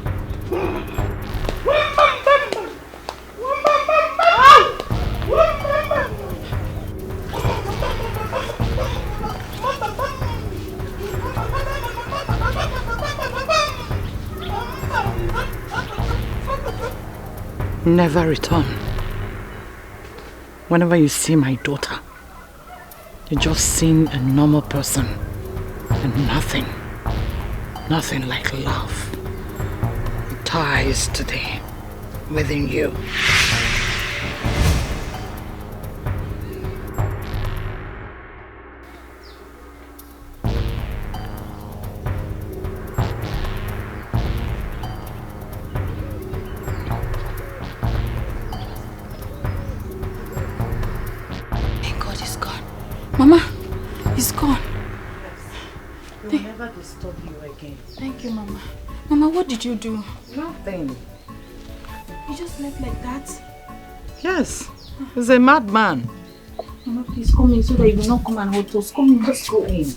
Bam, bam, bam, bam. Bam, bam, bam, bam. Out! Bam, bam, bam. Never return. Whenever you see my daughter, you're just seeing a normal person and nothing like love. It dies today within you. Mama, he's gone. He will never disturb you again. Thank you, Mama. Mama, what did you do? Nothing. You just left like that? Yes, he's a madman. Mama, please come in so that you will not come and hold us. Come in, let's go in.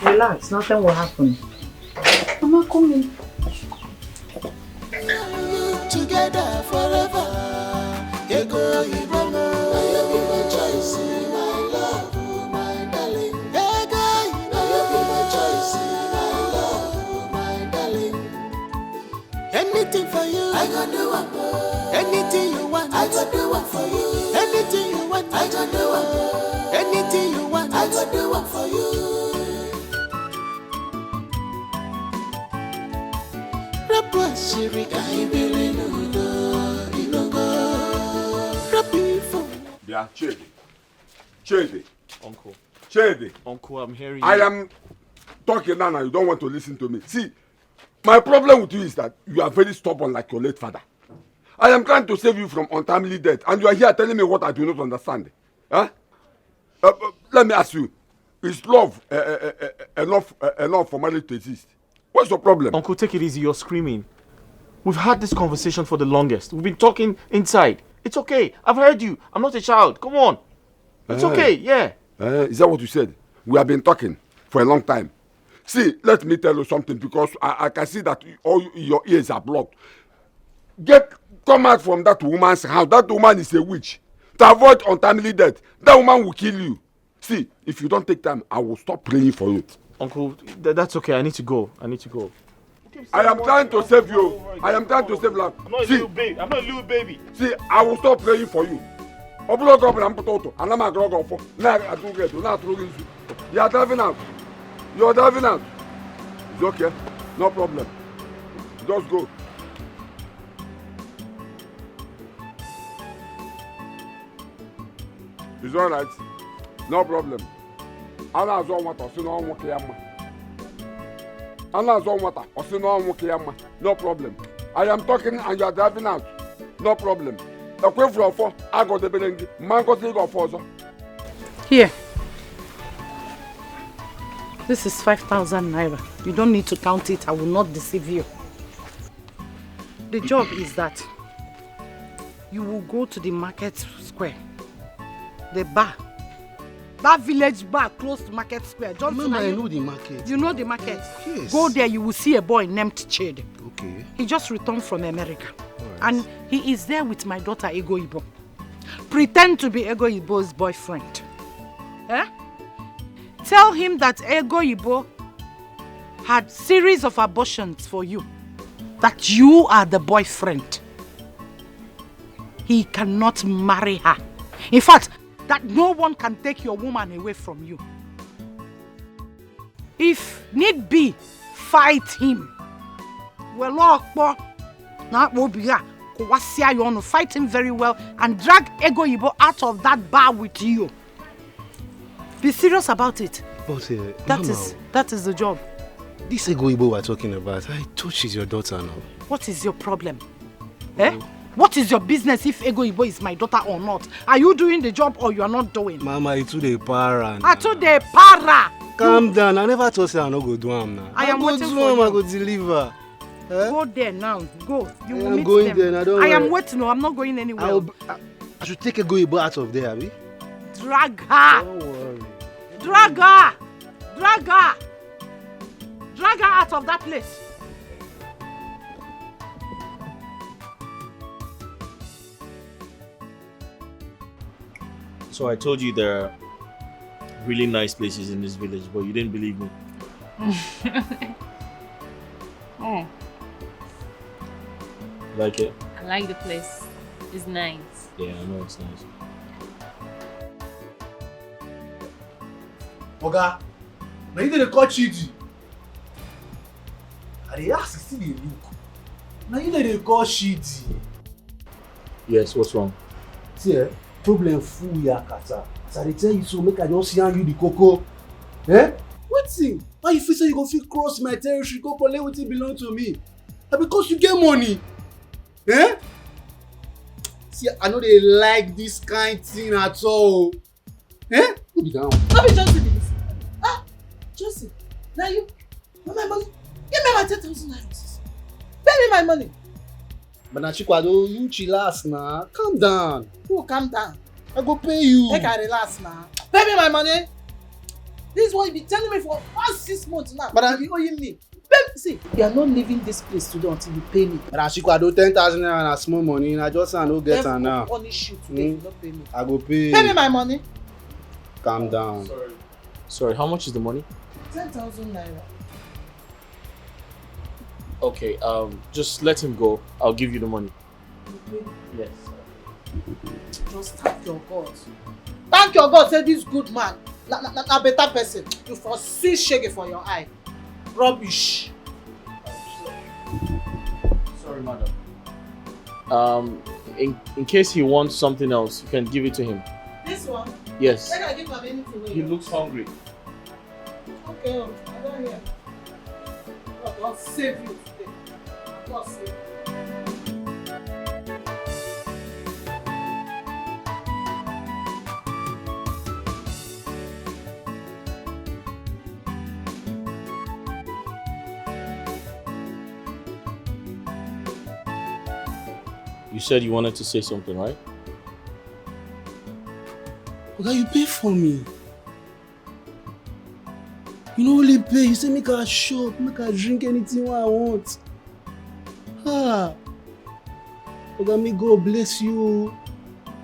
Relax, nothing will happen. Mama, come in. Together forever. Ego, you don't know. I be my choice, my love, my darling. Ego, you be my choice, my love, my darling. Anything for you, I gonna do it. Anything you want, I gonna do it for you. Anything you want, I gonna do it. Anything you want, I gonna do it for you. Rapper, Shirika, Ibili, Yeah, Chedi. Uncle. Chedi. Uncle, I'm hearing I you. am talking now and you don't want to listen to me. See, my problem with you is that you are very stubborn like your late father. I am trying to save you from untimely death and you are here telling me what I do not understand. Huh? Let me ask you, is love enough for marriage to exist? What's your problem? Uncle, take it easy. You're screaming. We've had this conversation for the longest. We've been talking inside. It's okay. I've heard you. I'm not a child. Come on. It's okay. Yeah. Is that what you said? We have been talking for a long time. See, let me tell you something because I can see that all your ears are blocked. Come out from that woman's house. That woman is a witch. To avoid untimely death, that woman will kill you. See, if you don't take time, I will stop praying for you. Uncle, that's okay. I need to go. I am trying to save you. I am trying to save life. I'm not a little baby. I'm not a little baby. See, I will stop praying for you. You are driving out. You are driving out. It's okay. No problem. Just go. It's all right. No problem. No problem. I am talking and you are driving out. No problem. Here. This is 5,000 naira. You don't need to count it. I will not deceive you. The job is that you will go to the market square. The bar. That village bar close to Market Square. Mama, I know the market. You know the market? Yes. Go there, you will see a boy named Chidi. Okay. He just returned from America. Right. And he is there with my daughter, Ego Ibo. Pretend to be Ego Ibo's boyfriend. Eh? Tell him that Ego Ibo had series of abortions for you. That you are the boyfriend. he cannot marry her. In fact, that no one can take your woman away from you. If need be, fight him. Well, now will be you want to fight him very well and drag Ego Ibo out of that bar with you. Be serious about it. But that is the job. This Ego Ibo we're talking about, I thought she's your daughter now. What is your problem? Eh? What is your business if Ego Ibo is my daughter or not? Are you doing the job or you are not doing? Mama, it's too the para. To the para. Calm down. I never thought I no go do am now. I am waiting for you. I go deliver. Go there now. Go. You will meet going them. There. Now, I am waiting. No, I'm not going anywhere. I should take Ego Ibo out of there, abi? Drag her. Don't worry. Drag her. Drag her. Drag her out of that place. So I told you there are really nice places in this village, but you didn't believe me. Oh. Like it? I like the place. It's nice. Yeah, I know it's nice. Oga, now you didn't call Chidi. I ask you still look. Now you didn't call Chidi. Yes, what's wrong? See, problem full ya kata. As I tell you so, make I just yarn you the cocoa. Eh? What thing? Why you feel say you go fit cross my territory, go collect wetin belong to me? And because you get money. Eh? See, I know they like this kind thing at all. Eh? Put it down. Let me just do this. Ah, Josie, now you, my money. Give me my 10,000 naira. Pay me my money. But now Chikwado, you chillax now. Calm down. Who calm down? I go pay you. Make I relax now. Pay me my money. This is what you be telling me for past 6 months now. But you be owing me. Pay, see, you are not leaving this place today until you pay me. But now Chikwado, 10,000 naira na small money. I just I no get her now. Punish you today. You not pay me. I go pay. Pay me my money. Calm down. Sorry, how much is the money? 10,000 naira. Okay, just let him go. I'll give you the money. Yes. Just thank your God. Thank your God, say this good man. Na better person. You foresee shege for your eye. Rubbish. Sorry, madam. In case he wants something else, you can give it to him. This one? Yes. Make I give him anything. He looks hungry. Okay, I don't hear. God save you today. God save you. You said you wanted to say something, right? Okay, you pay for me. You no only pay, you say make I shop, make I drink anything I want. Ah. Okay, may God bless you.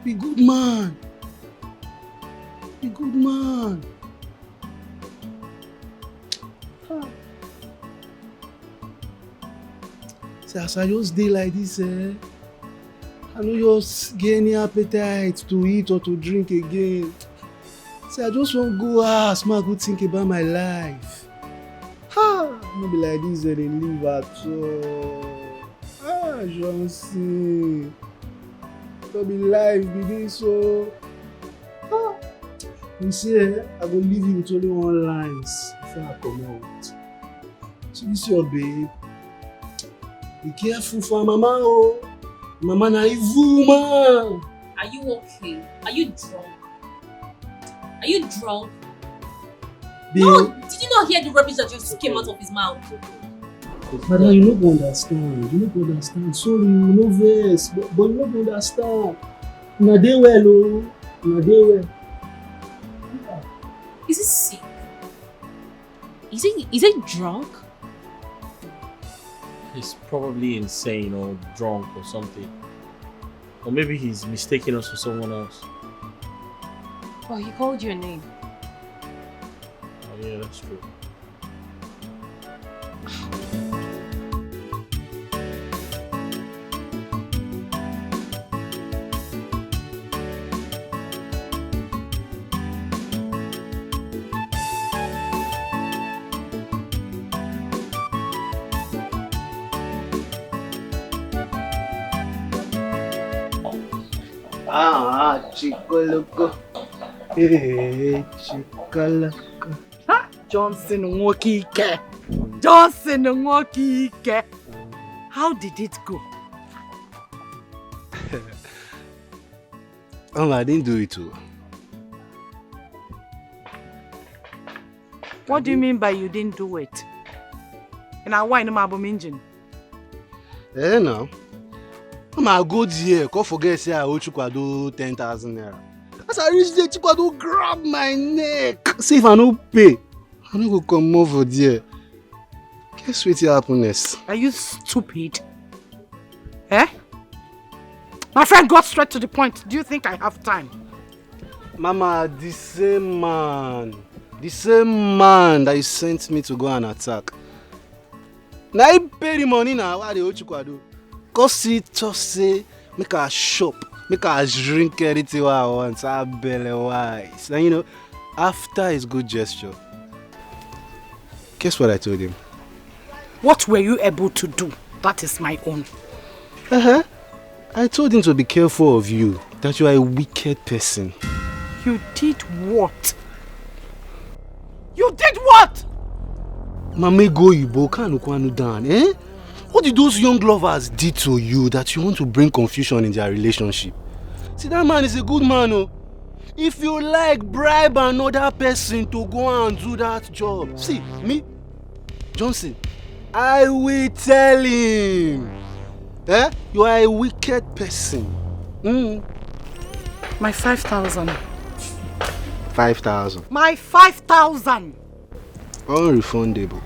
Be good man. Be good man. Ah. See, as I just dey like this, I no just get any appetite to eat or to drink again. See, I just want to go ask, ma go think about my life. No be like this where they live at all. Johnson. No be life be this so. You see, I go leave you with only one lines before I come out. So this your babe. Be careful for mama, oh. Mama na evil man. Are you okay? Are you drunk? Are you drunk? Babe. No, did you not hear the rubbish that just came out of his mouth? Madam, you no go understand. You no go understand. Sorry, you no vex, but you no go understand. Una dey well, oh. Una dey well. Is he sick? Is he drunk? He's probably insane or drunk or something. Or maybe he's mistaken us for someone else. Oh, he called your name. Oh yeah, that's true. Ah, chikoloko. Hey, chikoloko. Huh? Johnson Nwokike. Johnson Nwokike. How did it go? I didn't do it too. What do you mean by you didn't do it? And I why no mabum engine? No. I go there, can't forget say I owe Chukwado 10,000 naira. As I reach there, Chukwado grab my neck. See if I no pay, I no go come over there. Guess what happiness? Are you stupid? Eh? My friend got straight to the point. Do you think I have time? Mama, the same man that you sent me to go and attack. Now he pay the money now. Why they owe Chukwado? Cause he just say make a shop, make a drink anything what I want. I belly wise. And you know, after his good gesture, guess what I told him? What were you able to do? That is my own. I told him to be careful of you, that you are a wicked person. You did what? You did what? Mame go Ibo, kanu kwanu dan, eh? What did those young lovers did to you that you want to bring confusion in their relationship? See, that man is a good man, oh. If you like, bribe another person to go and do that job. See, me, Johnson, I will tell him. You are a wicked person. My 5,000. 5,000. My 5,000. Unrefundable.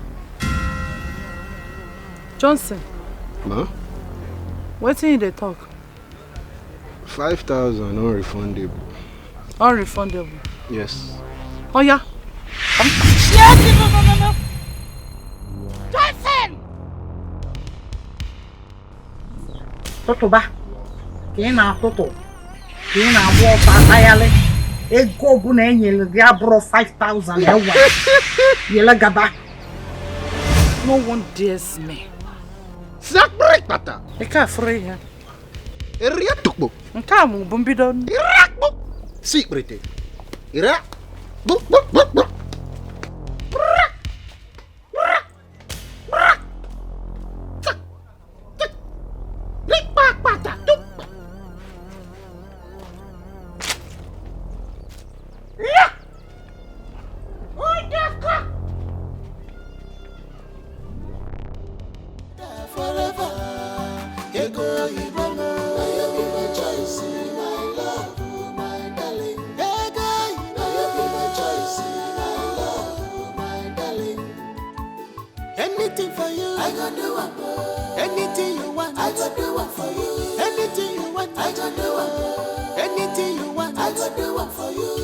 Johnson. Ma? What's in the talk? 5,000 unrefundable. Unrefundable? Yes. Oh yeah? Yes, no. Johnson! Toto ba? Kina Toto. Kina walk ayale. Ego bu na enyele dia bro 5,000 ewa. Yela gaba. No one dares me. Sakbre tata. Eka free ya. Eria tukbo. Nka mu bumbido. Irakbo. Secret. Ira. Bu. Anything for you, I gonna do it. Anything you want, I gonna do it for you. Anything you want, I gonna do it. Anything you want, I gonna do it for you.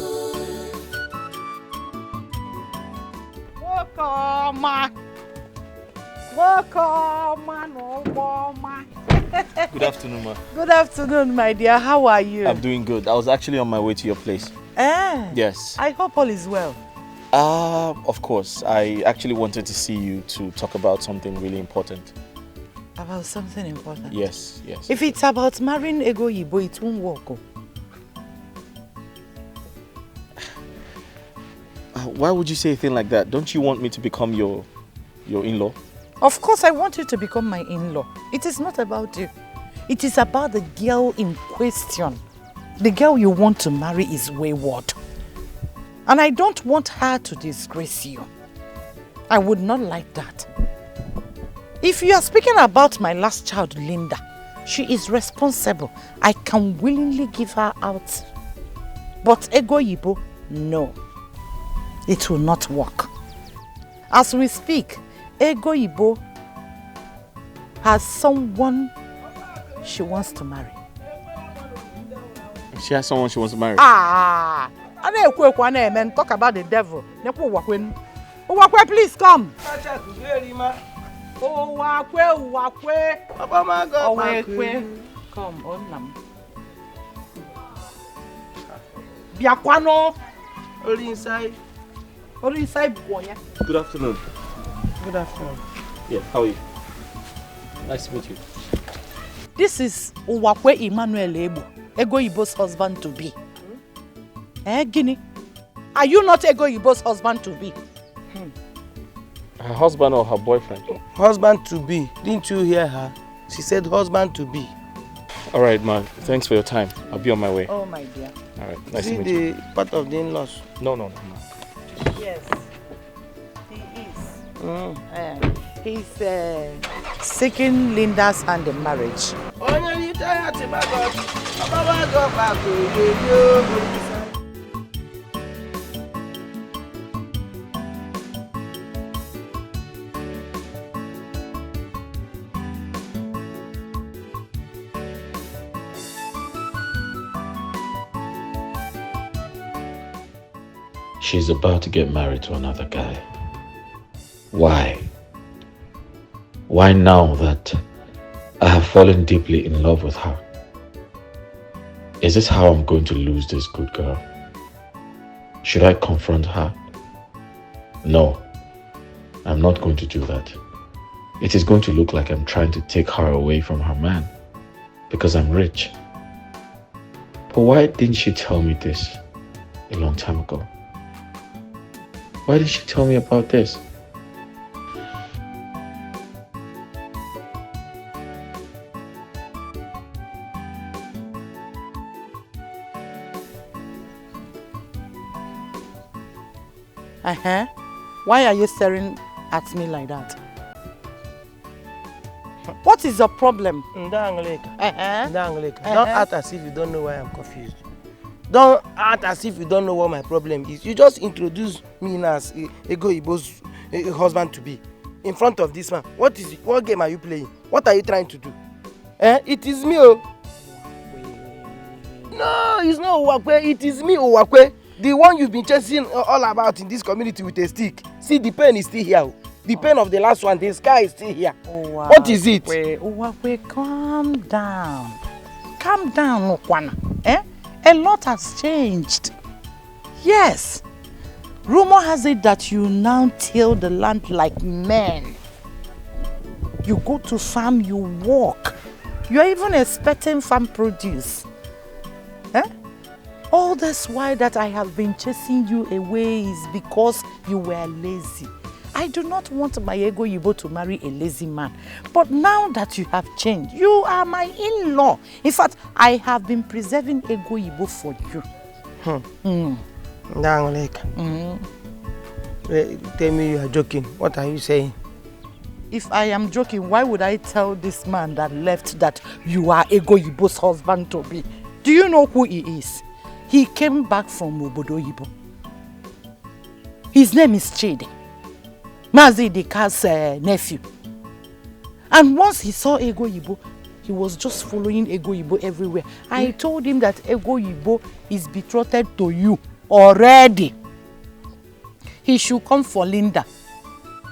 Good afternoon, ma. Good afternoon, my dear. How are you? I'm doing good. I was actually on my way to your place. Yes. I hope all is well. Of course. I actually wanted to see you to talk about something really important. About something important? Yes. If it's about marrying Ego Yibo, it won't work. Why would you say a thing like that? Don't you want me to become your in-law? Of course I want you to become my in-law. It is not about you. It is about the girl in question. The girl you want to marry is wayward. And I don't want her to disgrace you. I would not like that. If you are speaking about my last child, Linda, she is responsible. I can willingly give her out. But Ego Yibo, no. It will not work. As we speak, Ego Yibo has someone she wants to marry. She has someone she wants to marry? Talk about the devil. Uwakwe, please come. Uwakwe. Come, Onam. Biakwano. Only inside. Boy. Good afternoon. Good afternoon. Yeah, how are you? Nice to meet you. This is Uwakwe Emmanuel Ebo. Ego Ibo's husband to be? Guinea? Are you not Ego Ibo's husband to be? Her husband or her boyfriend? Husband to be. Didn't you hear her? She said husband to be. All right, ma. Thanks for your time. I'll be on my way. Oh, my dear. All right. Nice See to meet you. the part of the in-laws? No, ma. Yes, he is. He's seeking Linda's hand in marriage. She's about to get married to another guy. Why? Why now that I have fallen deeply in love with her? Is this how I'm going to lose this good girl? Should I confront her? No, I'm not going to do that. It is going to look like I'm trying to take her away from her man because I'm rich. But why didn't she tell me this a long time ago? Why did she tell me about this? Why are you staring at me like that? What is your problem? Don't act as if you don't know why I'm confused. Don't act as if you don't know what my problem is. You just introduce me as Ego Ibo's husband to be in front of this man. What game are you playing? What are you trying to do? It is me. Oh. No, it's not Owakwe. It is me, Owakwe. The one you've been chasing all about in this community with a stick. See, the pen is still here. The pen of the last one, the sky is still here. Wow. What is it? Owakwe, calm down. Calm down, Okwana. A lot has changed. Yes. Rumor has it that you now till the land like men. You go to farm, you walk. You are even expecting farm produce. All this while that I have been chasing you away is because you were lazy. I do not want my Ego Ibo to marry a lazy man. But now that you have changed, you are my in-law. In fact, I have been preserving Ego Ibo for you. Tell me you are joking. What are you saying? If I am joking, why would I tell this man that left that you are Ego Ibo's husband to be? Do you know who he is? He came back from Obodo Ibo. His name is Chidi. Mazi Dikeh's nephew. And once he saw Ego Ibo, he was just following Ego Ibo everywhere. I told him that Ego Ibo is betrothed to you already. He should come for Linda.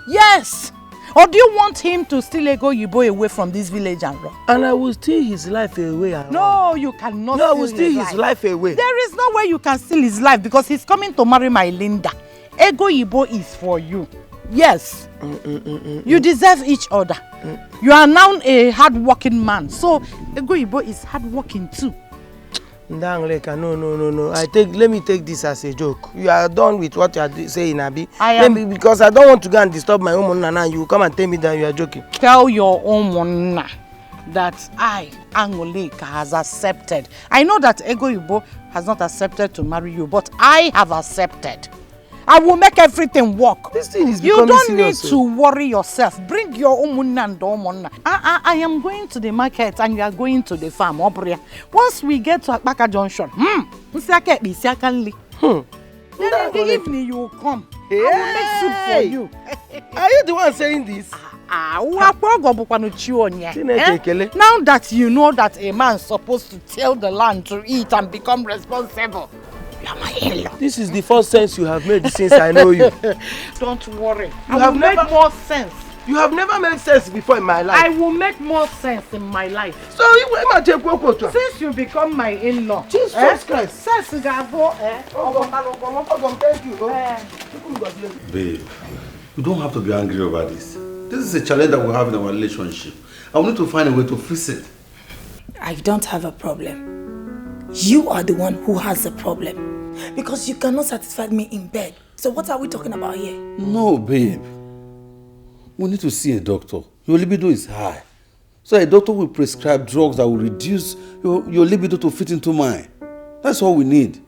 Yes! Or do you want him to steal Ego Ibo away from this village and run? And I will steal his life away. No, you cannot steal I will steal his life away. There is no way you can steal his life because he's coming to marry my Linda. Ego Ibo is for you. Yes. You deserve each other. You are now a hard-working man. So Ego Ibo is hard-working too. No. Let me take this as a joke. You are done with what you are saying, Abi. Because I don't want to go and disturb my own nana. You come and tell me that you are joking. Tell your own nana that I, Angoleka, has accepted. I know that Ego Ibo has not accepted to marry you, but I have accepted. I will make everything work. This thing is you don't serious, need to worry yourself. Bring your own and I am going to the market and you are going to the farm. Once we get to Akbaka Junction, then in the evening you will come. I will make soup for you. Are you the one saying this? Now that you know that a man is supposed to till the land to eat and become responsible, you are my in-law. This is the first sense you have made since I know you. Don't worry. I will make more sense. You have never made sense before in my life. I will make more sense in my life. So you will take Koko. Since you become my in-law. Jesus Christ. Thank you. Babe, you don't have to be angry over this. This is a challenge that we have in our relationship. I will need to find a way to fix it. I don't have a problem. You are the one who has the problem. Because you cannot satisfy me in bed. So what are we talking about here? No, babe. We need to see a doctor. Your libido is high. So a doctor will prescribe drugs that will reduce your libido to fit into mine. That's all we need.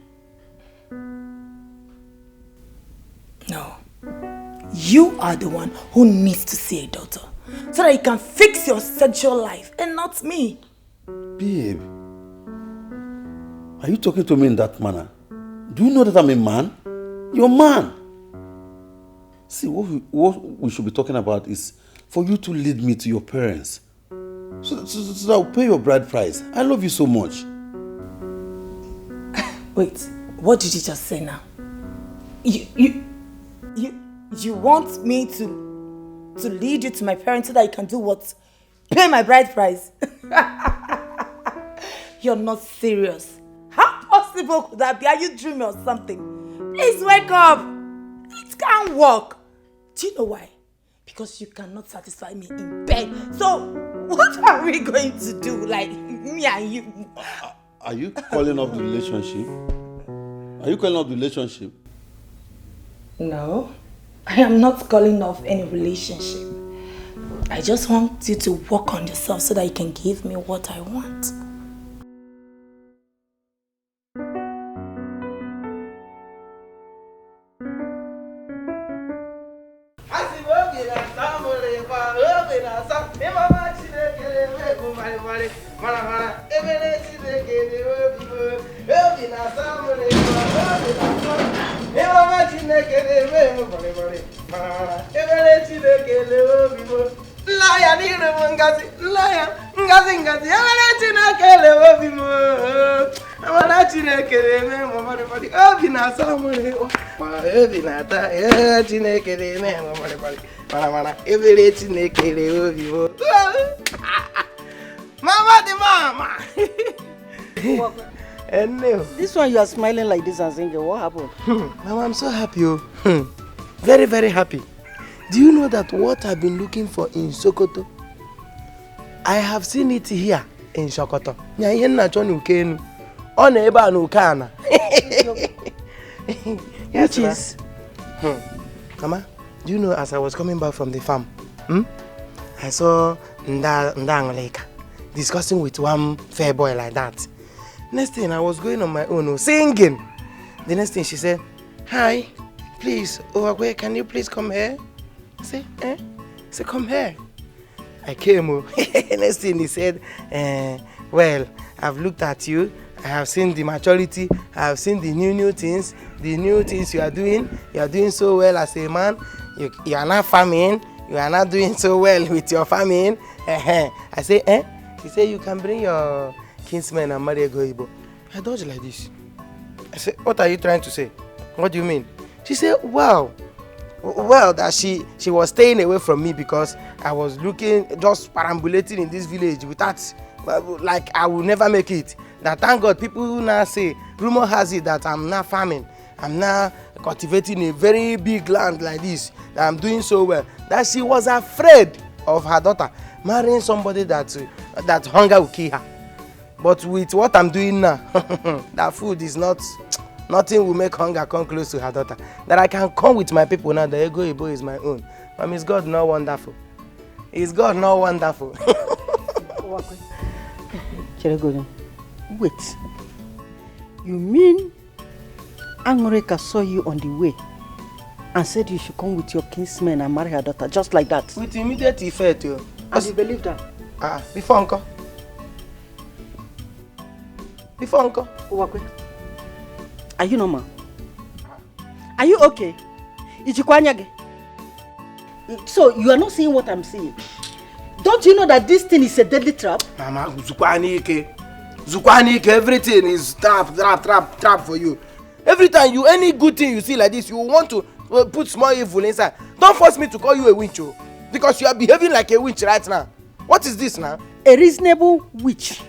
No. You are the one who needs to see a doctor. So that you can fix your sexual life and not me. Babe. Are you talking to me in that manner? Do you know that I'm a man? You're a man. See, what we should be talking about is for you to lead me to your parents. So that I'll pay your bride price. I love you so much. Wait, what did you just say now? You want me to lead you to my parents so that you can do what? Pay my bride price? You're not serious. How possible could that be? Are you dreaming or something? Please wake up. It can't work. Do you know why? Because you cannot satisfy me in bed. So, what are we going to do? Like, me and you? Are you calling off the relationship? Are you calling off the relationship? No, I am not calling off any relationship. I just want you to work on yourself so that you can give me what I want. Mama the mama. And no. This one you are smiling like this and singing. What happened? Mama, I'm so happy. Very, very happy. Do you know that what I've been looking for in Sokoto, I have seen it here in Sokoto. Which is? Mama, do you know as I was coming back from the farm, I saw Ndangoleka discussing with one fair boy like that. Next thing, I was going on my own, singing. The next thing, she said, "Hi, please, Owagwe, can you please come here?" I said, "Eh?" I said, "Come here." I came. Next thing, he said, "Well, I've looked at you. I have seen the maturity. I have seen the new things. The new things you are doing. You are doing so well as a man. You are not farming. You are not doing so well with your farming." I say, "Eh?" He said, "You can bring your kinsman and marry a Igbo." I dodged like this. I said, "What are you trying to say? What do you mean?" She said, well, that she was staying away from me because I was looking, just perambulating in this village without, like I will never make it. That thank God, people now say, rumor has it that I'm not farming. I'm now cultivating a very big land like this. That I'm doing so well. That she was afraid of her daughter marrying somebody that hunger will kill her. But with what I'm doing now, that food is nothing will make hunger come close to her daughter. That I can come with my people now, the Ego Ibo is my own. But is God not wonderful? Is God not wonderful? Wait. You mean Angoreka saw you on the way and said you should come with your kinsman and marry her daughter just like that? With immediate effect, yo. And you believe that? Before uncle. Before uncle. Uwakwe, are you normal? Are you okay? Ichikwanyage. So you are not seeing what I'm seeing. Don't you know that this thing is a deadly trap? Mama, Zukwanike, everything is trap for you. Every time any good thing you see like this, you want to put small evil inside. Don't force me to call you a witch, because you are behaving like a witch right now. What is this now? A reasonable witch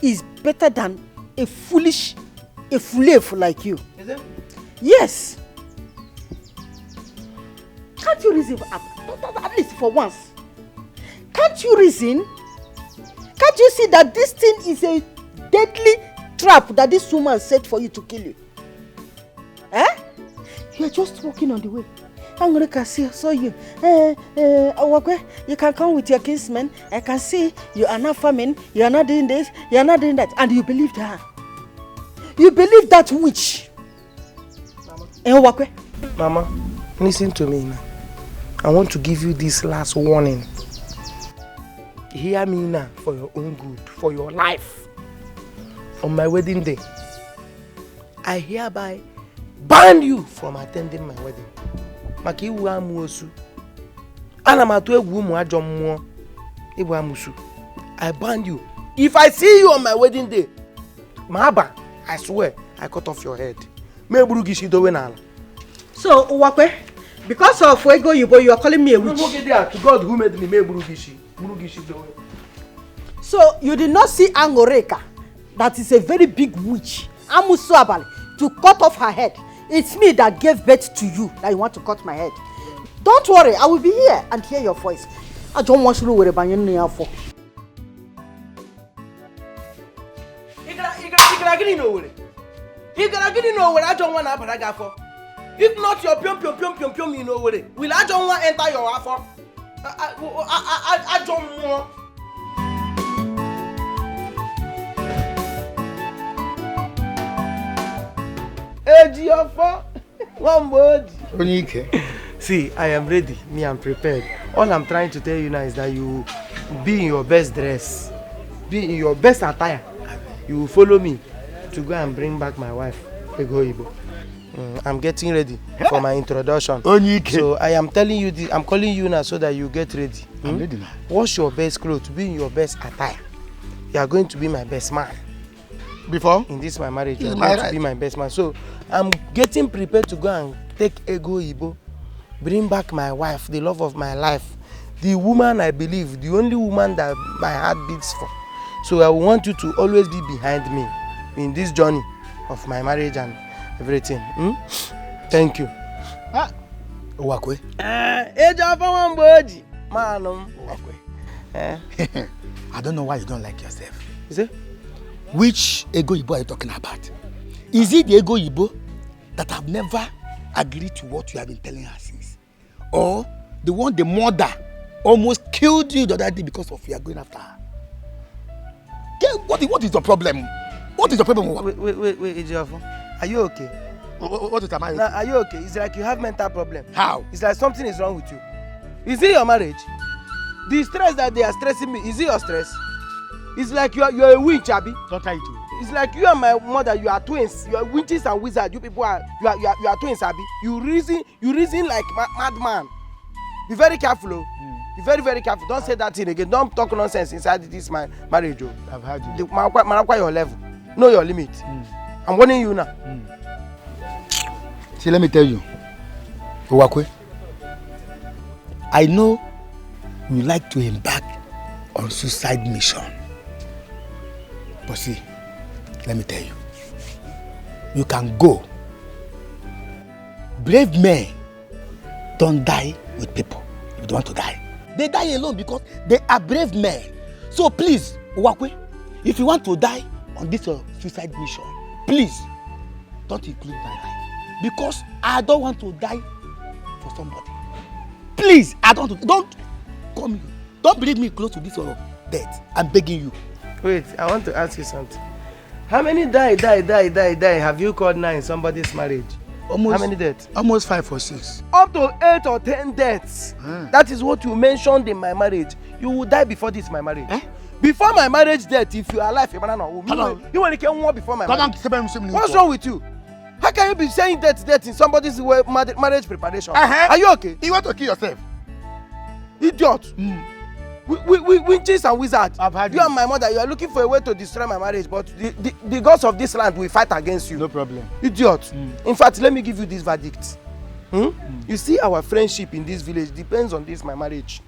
is better than a foolish, a fool like you. Is it? Yes. Can't you reason at least for once? Can't you reason? Can't you see that this thing is a deadly trap that this woman set for you to kill you. Eh? You're just walking on the way. I'm going to saw you. You can come with your kinsmen. I can see you are not farming. You are not doing this. You are not doing that. And you believed her. You believe that witch. Mama, listen to me now. I want to give you this last warning. Hear me now for your own good, for your life. On my wedding day, I hereby ban you from attending my wedding. Maki iwu amuosu. Ana matu egwu umu ajo mmụọ. Ibu amusu. I ban you. If I see you on my wedding day, Mahaba, I swear, I cut off your head. Meburugishi dowe n'ala. So, Uwakwe, because of Ego Yibo, you are calling me a witch. To God who made me, Meburugishi. Burugishi dowe. So, you did not see Angoreka, that is a very big witch, Amusu Abali, to cut off her head. It's me that gave birth to you that you want to cut my head. Don't worry, I will be here and hear your voice. I don't want you to worry about your for. I don't want to for. If not your pium, you know what it. Will I don't want to enter your afo? I don't want. One word. See, I am ready. Me, I'm prepared. All I'm trying to tell you now is that you be in your best dress, be in your best attire. You will follow me to go and bring back my wife, Ego Ibo. I'm getting ready for my introduction. So I am telling you this. I'm calling you now so that you get ready. I'm ready now. Wash your best clothes, be in your best attire. You are going to be my best man. Before? In this my marriage, you are going to be my best man. So I'm getting prepared to go and take Ego Ibo, bring back my wife, the love of my life, the woman I believe, the only woman that my heart beats for. So I want you to always be behind me in this journey of my marriage and everything. Thank you. Uwakwe. I don't know why you don't like yourself. Is it? Which Ego Ibo are you talking about? Is it the Ego Ibo that have never agreed to what you have been telling her since? Or the one the mother almost killed you the other day because of you are going after her? What is the problem? What is the problem? Wait, Ejiofor. Are you okay? What is the matter? Are you okay? It's like you have mental problem. How? It's like something is wrong with you. Is it your marriage? The stress that they are stressing me, is it your stress? It's like you're a witch, Abi. Don't try to. It's like you and my mother, you are twins. You are witches and wizards. You people are twins, Abi. You reason like madman. Be very careful, Be very, very careful. Don't say that thing again. Don't talk nonsense inside this marriage, oh. I've heard you. Manakwa your level. Know your limit. I'm warning you now. See, let me tell you, Uwakwe, I know you like to embark on suicide mission. But see, let me tell you, you can go. Brave men don't die with people if they want to die. They die alone because they are brave men. So please, Uwakwe, if you want to die on this suicide mission, please don't include my life. Because I don't want to die for somebody. Please, don't come here. Don't bring me close to this death. I'm begging you. Wait, I want to ask you something. How many die have you called now in somebody's marriage? How many deaths? Almost 5 or 6. Up to 8 or 10 deaths. That is what you mentioned in my marriage. You will die before this my marriage. Before my marriage death, if you are alive, you want to kill one before my marriage. What's wrong with you? How can you be saying death in somebody's marriage preparation? Are you okay? You want to kill yourself? Idiot. Witches and wizards. I've heard you and my mother, you are looking for a way to destroy my marriage, but the gods of this land will fight against you. No problem. Idiot. In fact, let me give you this verdict. You see, our friendship in this village depends on this my marriage.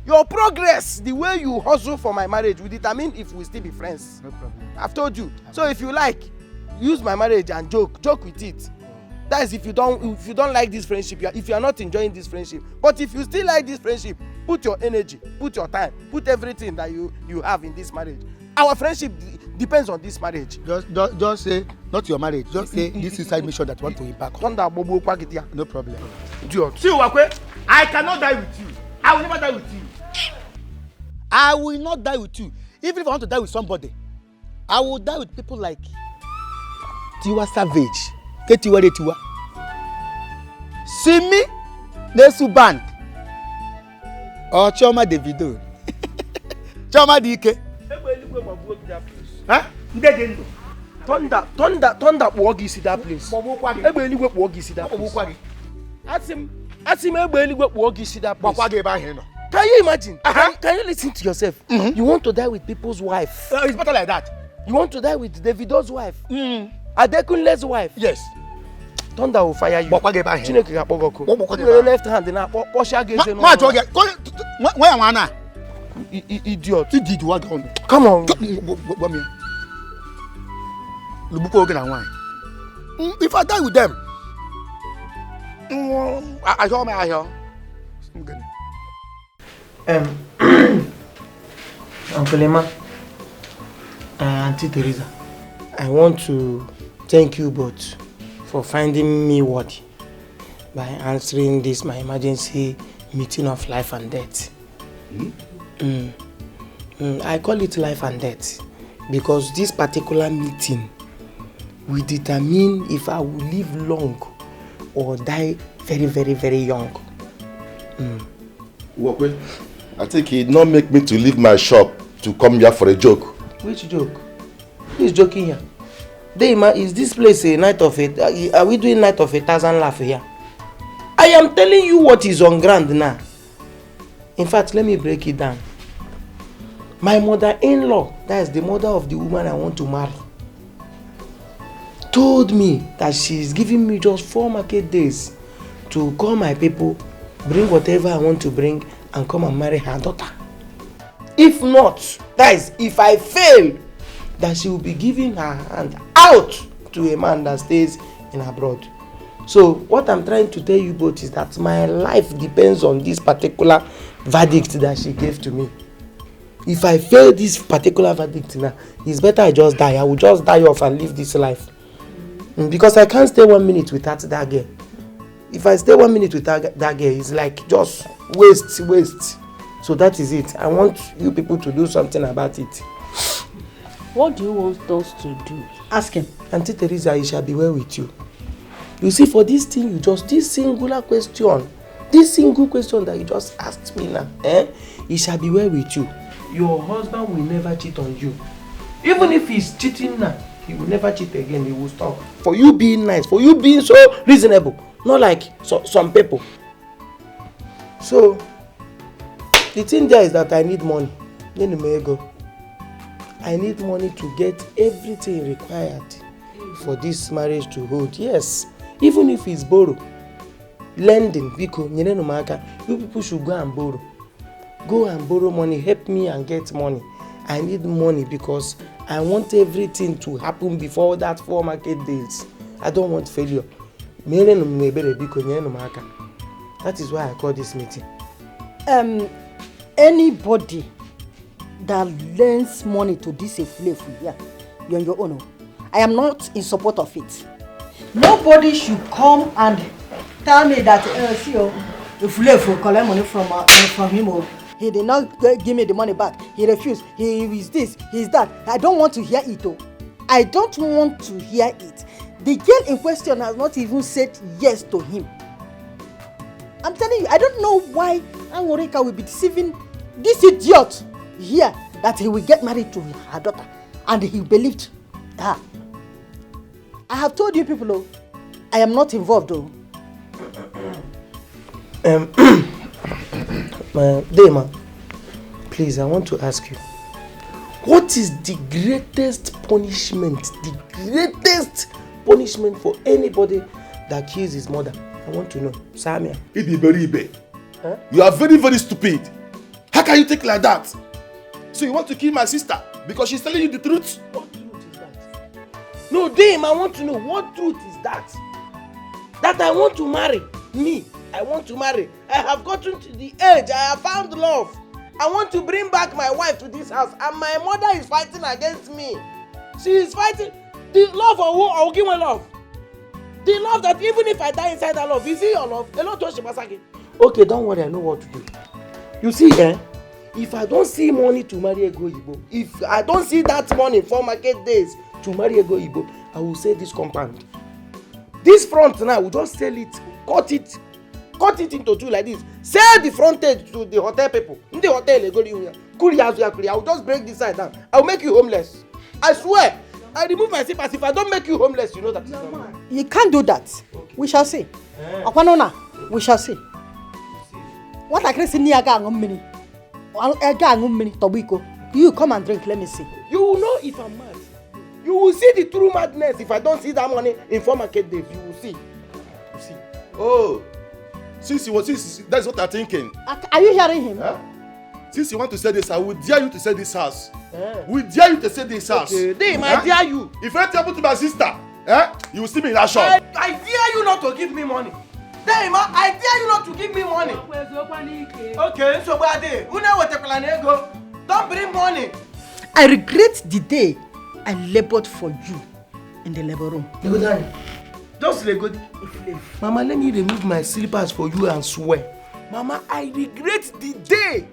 Your progress, the way you hustle for my marriage will determine if we still be friends. No problem. I've told you. So if you like, use my marriage and joke with it. That is if you don't like this friendship, if you are not enjoying this friendship. But if you still like this friendship, put your energy, put your time, put everything that you have in this marriage. Our friendship depends on this marriage. Just say, not your marriage. Just say this suicide mission that you want to impact. No problem. Idiot. See, Wakwe, I cannot die with you. I will never die with you. I will not die with you. Even if I want to die with somebody, I will die with people like Tiwa Savage, Ketiwa Retiwa, Simi, Nesu Band, or Choma Davido, Choma Dikeh. Huh? Thunder walk is that place. Ask him walk is that place. Can you imagine? Can you listen to yourself? You want to die with people's wife. It's better like that. You want to die with Davido's wife. Adekunle's wife. Yes. Thunder will fire you. Chineke ga-akpọgọkụ. Left hand na Porsche ga-eze no. Where am I now? Idiot. Idiot what on? Come on. If I die with them, I hear. Uncle Emma, Auntie Teresa, I want to thank you both for finding me worthy by answering this my emergency meeting of life and death. I call it life and death because this particular meeting will determine if I will live long or die very, very, very young. Walkway, I think it not make me to leave my shop to come here for a joke. Which joke? Who is joking here? Deima, is this place a night of a... Are we doing night of 1,000 laugh here? I am telling you what is on ground now. In fact, let me break it down. My mother-in-law, that is the mother of the woman I want to marry, told me that she is giving me just 4 market days to call my people, bring whatever I want to bring, and come and marry her daughter. If not, that is, if I fail, that she will be giving her hand out to a man that stays in abroad. So what I'm trying to tell you both is that my life depends on this particular verdict that she gave to me. If I fail this particular verdict now, it's better I just die. I will just die off and live this life. Because I can't stay 1 minute without that girl. If I stay 1 minute without that girl, it's like just waste. So that is it. I want you people to do something about it. What do you want us to do? Ask him. Auntie Teresa, it shall be well with you. You see, for this thing, this single question that you just asked me now, it shall be well with you. Your husband will never cheat on you. Even if he's cheating now, he will never cheat again. He will stop. For you being nice, for you being so reasonable, not like some people. So, the thing there is that I need money. I need money to get everything required for this marriage to hold. Yes, even if it's borrow, lending, because you people should go and borrow. Go and borrow money, help me and get money. I need money because I want everything to happen before that 4 market days. I don't want failure. That is why I call this meeting. Anybody that lends money to this you're on your own. I am not in support of it. Nobody should come and tell me that if you collect money from him, he did not give me the money back. He refused. He is this, he is that. I don't want to hear it. I don't want to hear it. The girl in question has not even said yes to him. I'm telling you, I don't know why Angorika will be deceiving this idiot here that he will get married to her daughter, and he believed her. I have told you people, I am not involved though. Dema, please, I want to ask you, what is the greatest punishment for anybody that kills his mother? I want to know. Samia. Huh? You are very, very stupid. How can you take like that? So you want to kill my sister because she's telling you the truth? What truth is that? No, Dame, I want to know, what truth is that? That I want to marry. Me, I want to marry. I have gotten to the age, I have found love. I want to bring back my wife to this house, and my mother is fighting against me. She is fighting the love for who or give me love. The love that even if I die inside that love, is it your love? A lot of Shibasaki. Okay, don't worry, I know what to do. You see, if I don't see money to marry a Igbo, if I don't see that money for market days to marry a Igbo, I will sell this compound. This front now, we just sell it, cut it into two like this. Sell the frontage to the hotel people. In the hotel, I will just break this side down. I will make you homeless. I swear. I remove my slippers. If I don't make you homeless, you know that. You can't do that. Okay. We shall see. Akwanona, we shall see. What I can see near Gang Tobiko. You come and drink, let me see. You will know if I'm mad. You will see the true madness if I don't see that money in 4 market days. You will see. You see. Oh, since that's what I'm thinking. Are you hearing him? Huh? Since you want to sell this house, we dare you to sell this house. We dare you to sell this house. Okay, they might dare you. If anything happen to my sister, you will see me in that shop. I dare you not to give me money. Deima, I dare you not to give me money. Okay, so where are they? Don't bring money. I regret the day I labored for you in the labor room. Just let go. Mama, let me remove my slippers for you and swear. Mama, I regret the day.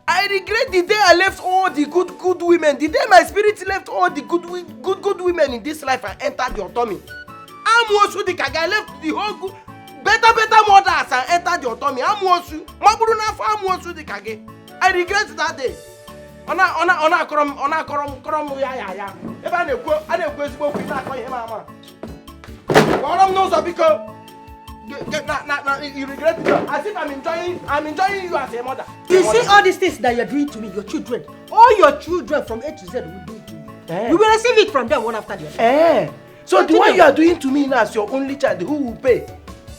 I regret the day I left all the good women. The day my spirit left all the good women in this life and entered your tummy. Amosu the Dikeh, I left the whole good, better mothers and entered your tummy. Amosu, Maburuna for Amosu the Dikeh. I regret that day. Ona krom ya. If I go smoke with that for him, mama. What knows because you regret it. As if I'm enjoying you as a mother. You see all these things that you're doing to me, your children, all your children from A to Z will do it to you. You will receive it from them one after the other. So the one you are doing to me now as your only child, who will pay?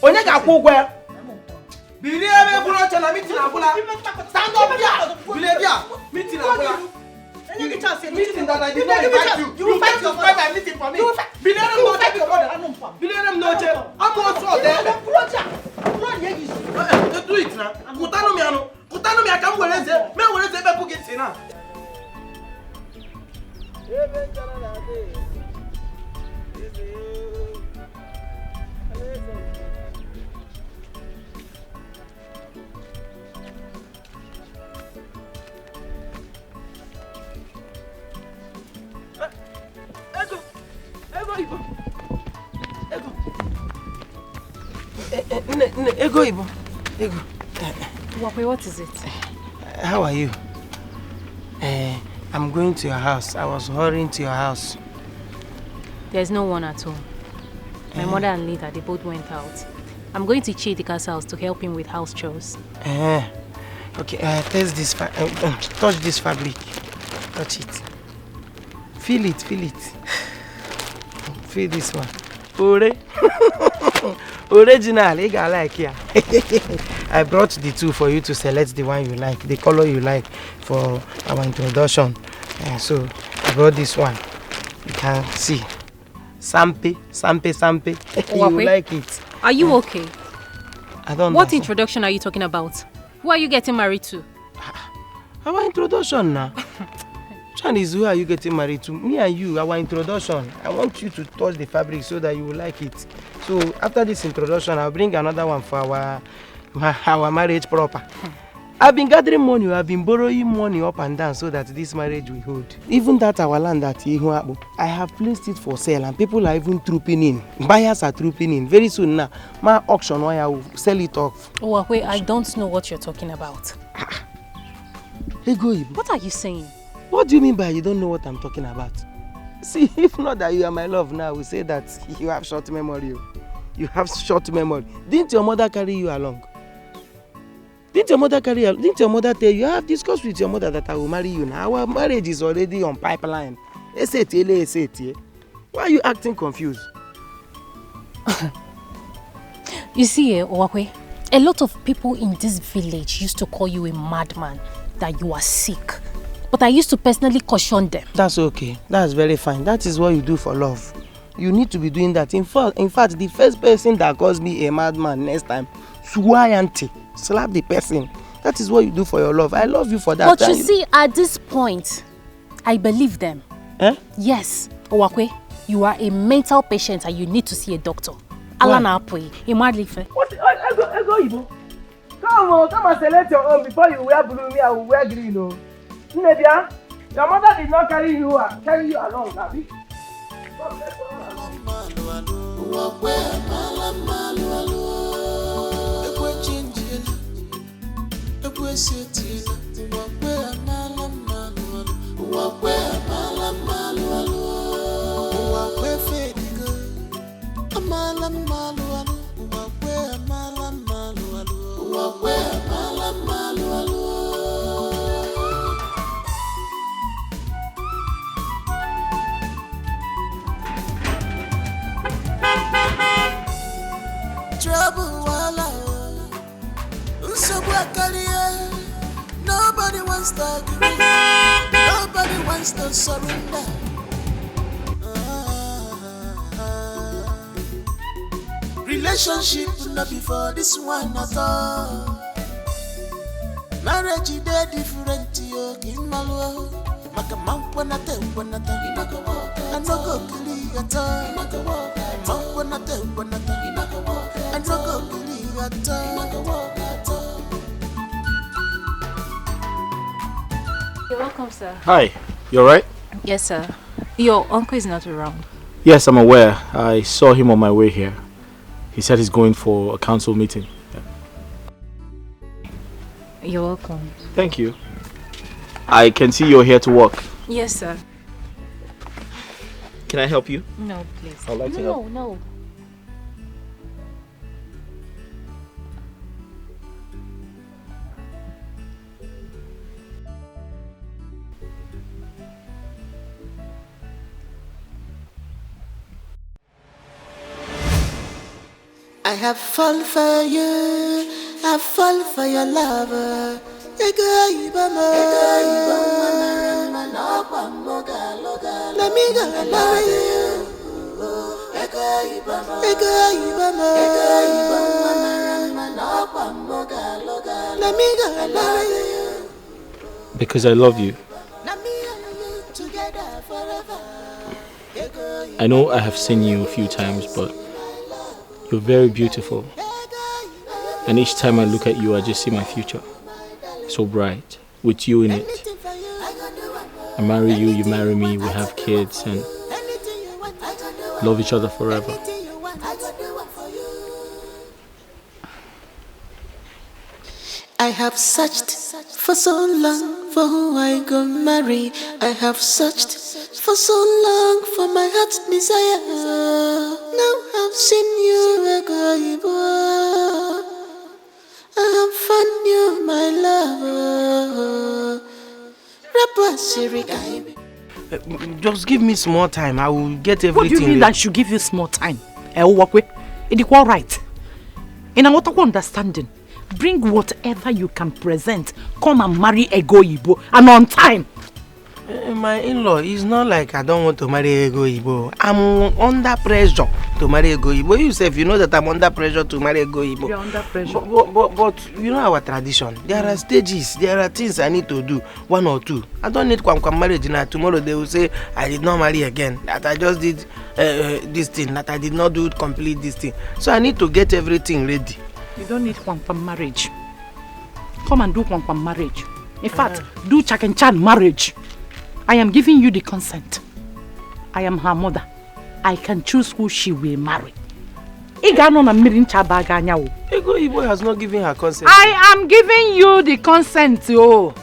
Onyeka Kogwa. Stand up here. Meeting that I did not invite you. You fight your brother meeting for me. Billion noche. I'm also there. Do it now. Kutano mi akam weleze. Me weleze be pugiti na. Ego Ibo. Ego. What is it? How are you? I'm going to your house. I was hurrying to your house. There's no one at home. My mother and Lita, they both went out. I'm going to Chidika's house to help him with house chores. Okay, touch this fabric. Touch it. Feel it. Feel this one. Original, you got like here. I brought the two for you to select the one you like, the color you like for our introduction. So I brought this one. You can see. Sampe. You like it. Are you okay? I don't know. What introduction are you talking about? Who are you getting married to? Our introduction now. Chinese, who are you getting married to? Me and you, our introduction. I want you to touch the fabric so that you will like it. So after this introduction, I'll bring another one for our marriage proper. I've been gathering money, I've been borrowing money up and down so that this marriage will hold. Even that our land at Ihuabu, I have placed it for sale and people are even trooping in. Buyers are trooping in. Very soon now, my auction, I will sell it off. Oh, wait, I don't know what you're talking about. What are you saying? What do you mean by you don't know what I'm talking about? See, if not that you are my love now, we say that you have short memory. You have short memory. Didn't your mother carry you along? Didn't your mother tell you, I have discussed with your mother that I will marry you now? Our marriage is already on pipeline. Why are you acting confused? You see, Owakwe, a lot of people in this village used to call you a madman, that you are sick. But I used to personally caution them. That's okay. That's very fine. That is what you do for love. You need to be doing that. In fact, the first person that calls me a madman next time, Suwayanti, slap the person. That is what you do for your love. I love you for that. But you see, at this point, I believe them. Eh? Yes, Owakwe, you are a mental patient and you need to see a doctor. Alana Apoy, Imadlife. What? Ego Ibo. Come and select your own before you wear blue, me I will wear green. Oh. Nebia, your mother did not carry you along, Abi. Trouble wala, nobody wants to agree, nobody wants to surrender. Relationship not before this one at all. Marriage is different, yo. In Malwa, Makamampanate, and no go kill at all. Mampanate, and no go kill at all. You're welcome, sir. Hi, you alright? Yes, sir. Your uncle is not around. Yes, I'm aware. I saw him on my way here. He said he's going for a council meeting. You're welcome. Thank you. I can see you're here to work. Yes, sir. Can I help you? No, please. I'd like to help. No. I have fallen for you, I fall for your lover. Let me go and marry you. Let me go and marry you. Because I love you. I know I have seen you a few times, but you're very beautiful. And each time I look at you, I just see my future. So bright, with you in it. I marry you, you marry me, we have kids and love each other forever. I have searched for so long for who I go marry. I have searched for so long for my heart's desire. Now I've seen you, Ego. I have found you, my lover. Just give me small time. I will get everything. What do you mean I should give you small time? It's all right. In a what understanding, bring whatever you can present. Come and marry Ego Ibo and on time. My in-law, it's not like I don't want to marry Ego Ibo. I'm under pressure to marry Ego Ibo. You say, you know that I'm under pressure to marry Ego Ibo. You're under pressure. But you know our tradition. There are stages. There are things I need to do. One or two. I don't need kwam marriage now. Tomorrow they will say I did not marry again. That I just did this thing. That I did not do complete this thing. So I need to get everything ready. You don't need kwam marriage. Come and do kwam marriage. In fact, do Chak and Chan marriage. I am giving you the consent. I am her mother. I can choose who she will marry. Ego Ibo has not given her consent. I am giving you the consent, oh.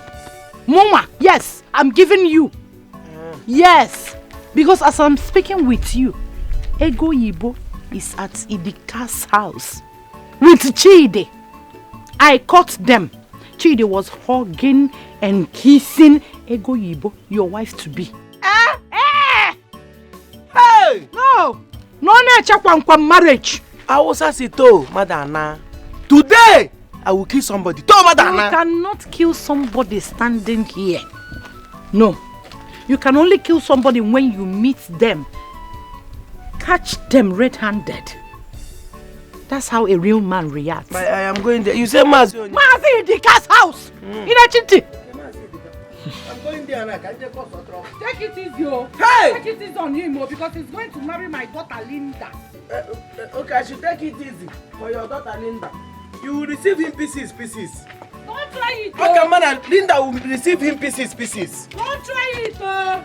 Mama, yes, I'm giving you. Yes, because as I'm speaking with you, Ego Ibo is at Idika's house with Chide. I caught them. Chide was hugging and kissing Ego Ibo, your wife to be. Hey! No kwam marriage. I was as it told Madana. Today I will kill somebody. To Madana. You cannot kill somebody standing here. No. You can only kill somebody when you meet them. Catch them red-handed. That's how a real man reacts. But I am going there. You say Mazi. Mazi in the cat's house. In a chinti. I'm going Take it easy, oh. Hey! Take it easy on him, oh, because he's going to marry my daughter Linda. Okay, I should take it easy for your daughter Linda. You will receive him pieces. Don't try it, Okay, oh. man, and Linda will receive him pieces. Don't try it, oh.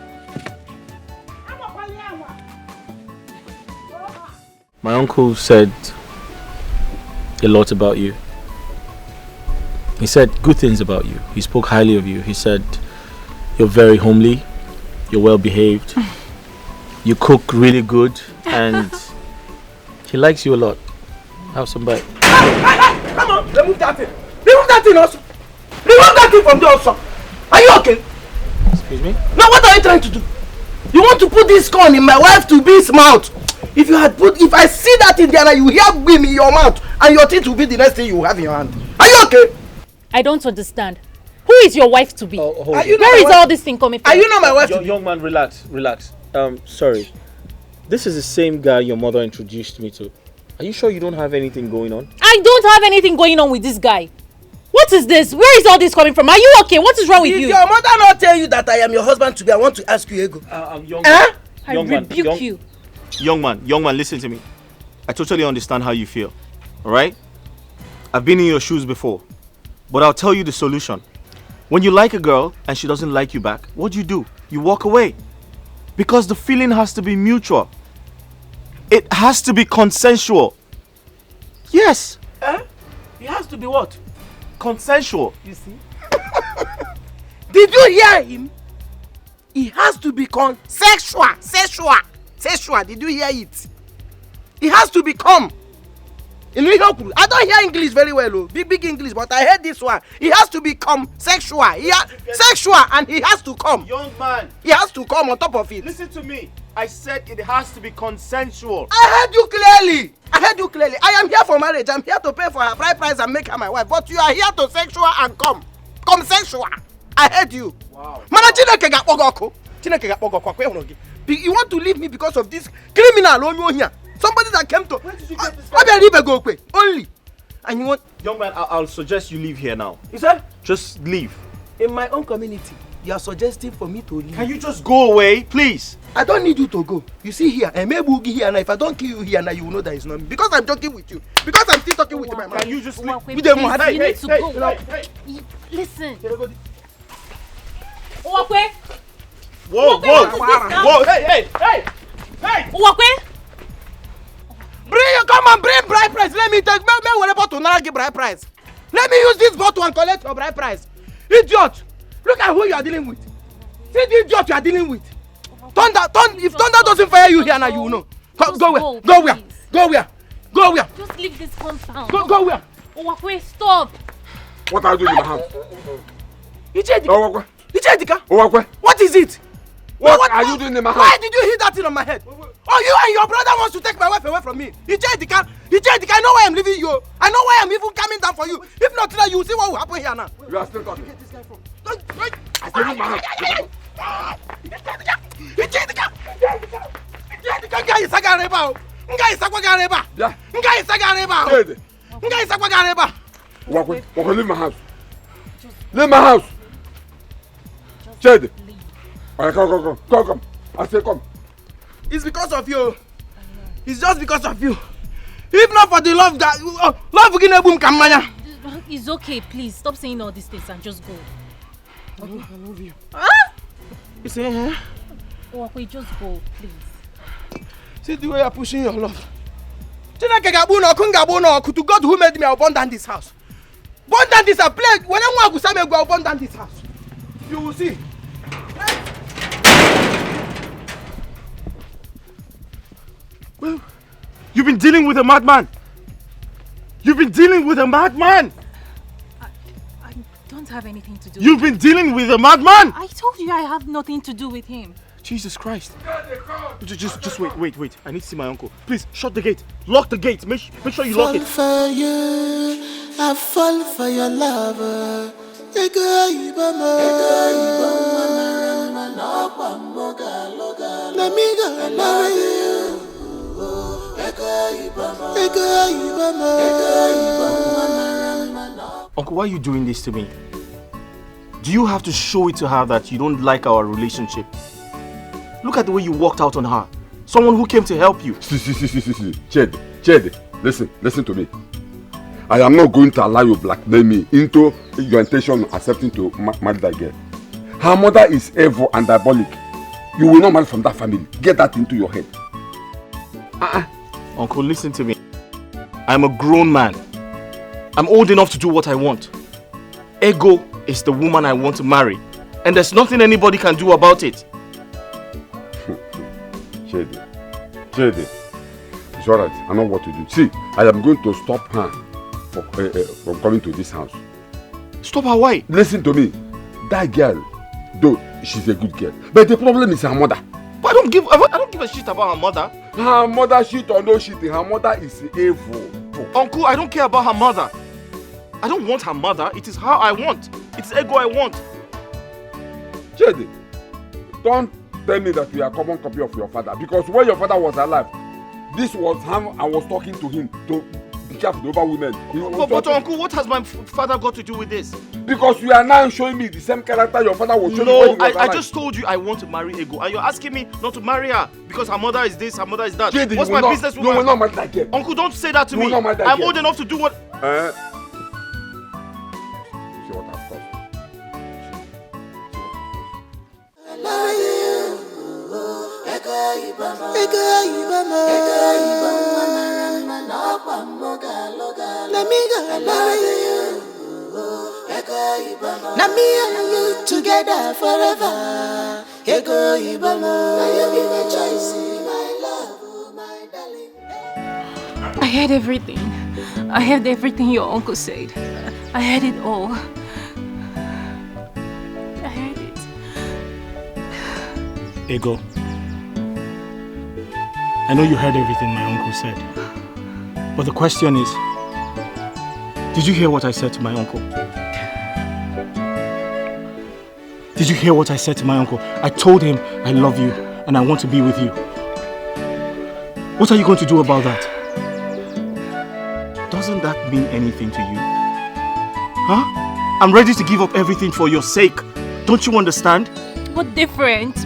My uncle said a lot about you. He said good things about you. He spoke highly of you. He said you're very homely, you're well behaved, you cook really good, and he likes you a lot. Have some bite. Come on, remove that thing. Remove that thing also. Remove that thing from there also. Are you okay? Excuse me? Now what are you trying to do? You want to put this corn in my wife to be's mouth? If I see that in there, you hear whim in your mouth, and your teeth will be the next thing you have in your hand. Are you okay? I don't understand. Who is your wife to be? Where is all this thing coming from? Are you not my wife to be? Young man, relax. Sorry. This is the same guy your mother introduced me to. Are you sure you don't have anything going on? I don't have anything going on with this guy. What is this? Where is all this coming from? Are you okay? What is wrong with you? Did your mother not tell you that I am your husband to be? I want to ask you, Ego. I rebuke you. Young man, listen to me. I totally understand how you feel. Alright? I've been in your shoes before. But I'll tell you the solution. When you like a girl and she doesn't like you back, what do? You walk away. Because the feeling has to be mutual. It has to be consensual. Yes. It has to be what? Consensual. You see? Did you hear him? It has to be sexual. Did you hear it? It has to become. I don't hear English very well, oh. Big English, but I heard this one. It has to become sexual. Sexual, and he has to come. Young man. He has to come on top of it. Listen to me. I said it has to be consensual. I heard you clearly. I am here for marriage. I'm here to pay for her bride price and make her my wife. But you are here to sexual and come. Come sexual. I heard you. Wow. You want to leave me because of this criminal on here? Somebody that came to. Where did you get this guy? Only. And you want. Young man, I'll suggest you leave here now. You said? Just leave. In my own community, you are suggesting for me to leave. Can you just go away, please? I don't need you to go. You see here, and maybe we'll here now. If I don't kill you here now, you will know that it's not me. Because I'm joking with you. Because I'm still talking with my man. Can you just leave? You need to go. Listen. Uwakwe. Whoa, hey. Uwakwe. Bring bride price. Let me take whatever to now give bride price. Let me use this bottle and collect your bride price. Idiot! Look at who you are dealing with. See the idiot you are dealing with. If Thunder doesn't fire you here now, you will know. Go where? Just leave this compound. Go where? Uwakwe, stop. What are you doing in my house? Ichedika? What is it? What are you doing in my house? Why did you hit that thing on my head? Oh, you and your brother wants to take my wife away from me. Ichedika, I know why I'm leaving you. I know why I'm even coming down for you. If not today, you will see what will happen here now. You are still talking. Where did you get this guy from? I still in my house. Ichedika, leave my house. Leave my house. Chede. Come. I say come. It's because of you. It's just because of you. If not for the love that love Ginebum Kamanya. It's okay, please. Stop saying all these things and just go. Okay, I love you. Huh? You say, huh? Oh, wait, just go, please. See the way you're pushing your love. To God who made me abandon this house. Abandon this house. When I want to go abandon this house. You will see. Well, you've been dealing with a madman. I don't have anything to do You've been dealing with a madman. I told you I have nothing to do with him. Jesus Christ. Just wait. I need to see my uncle. Please, shut the gate. Lock the gate. Make sure you lock it. For you, I fall for your lover. Let me go marry you. Uncle, why are you doing this to me? Do you have to show it to her that you don't like our relationship? Look at the way you walked out on her. Someone who came to help you. See. Chede, listen to me. I am not going to allow you blackmail me into your intention of accepting to marry that girl. Her mother is evil and diabolic. You will not marry from that family. Get that into your head. Uncle, listen to me. I'm a grown man. I'm old enough to do what I want. Ego is the woman I want to marry. And there's nothing anybody can do about it. Chede, it's alright. I know what to do. See, I am going to stop her from coming to this house. Stop her? Why? Listen to me. That girl, though she's a good girl, but the problem is her mother. But I don't give a shit about her mother. Her mother shit or no shit, her mother is evil. Uncle, I don't care about her mother. I don't want her mother. It is her I want. It's Ego I want. Chede, don't tell me that we are a common copy of your father, because when your father was alive, this was how I was talking to him to be careful over women. But Uncle, what has my father got to do with this? Because you are now showing me the same character your father was showing me when he was alive. I just told you I want to marry Ego, and you're asking me not to marry her because her mother is this, her mother is that. Chede, what's my business with her? No, we're not married that girl. Uncle, don't say that to me. I'm old enough to do what... You see what I've done? Now me and you together forever. Ego Ibama. Now you be my choice, my love, my darling. I heard everything. I heard everything your uncle said. I heard it all. I heard it. Ego, I know you heard everything my uncle said. But the question is, did you hear what I said to my uncle? Did you hear what I said to my uncle? I told him I love you and I want to be with you. What are you going to do about that? Doesn't that mean anything to you? Huh? I'm ready to give up everything for your sake. Don't you understand? What difference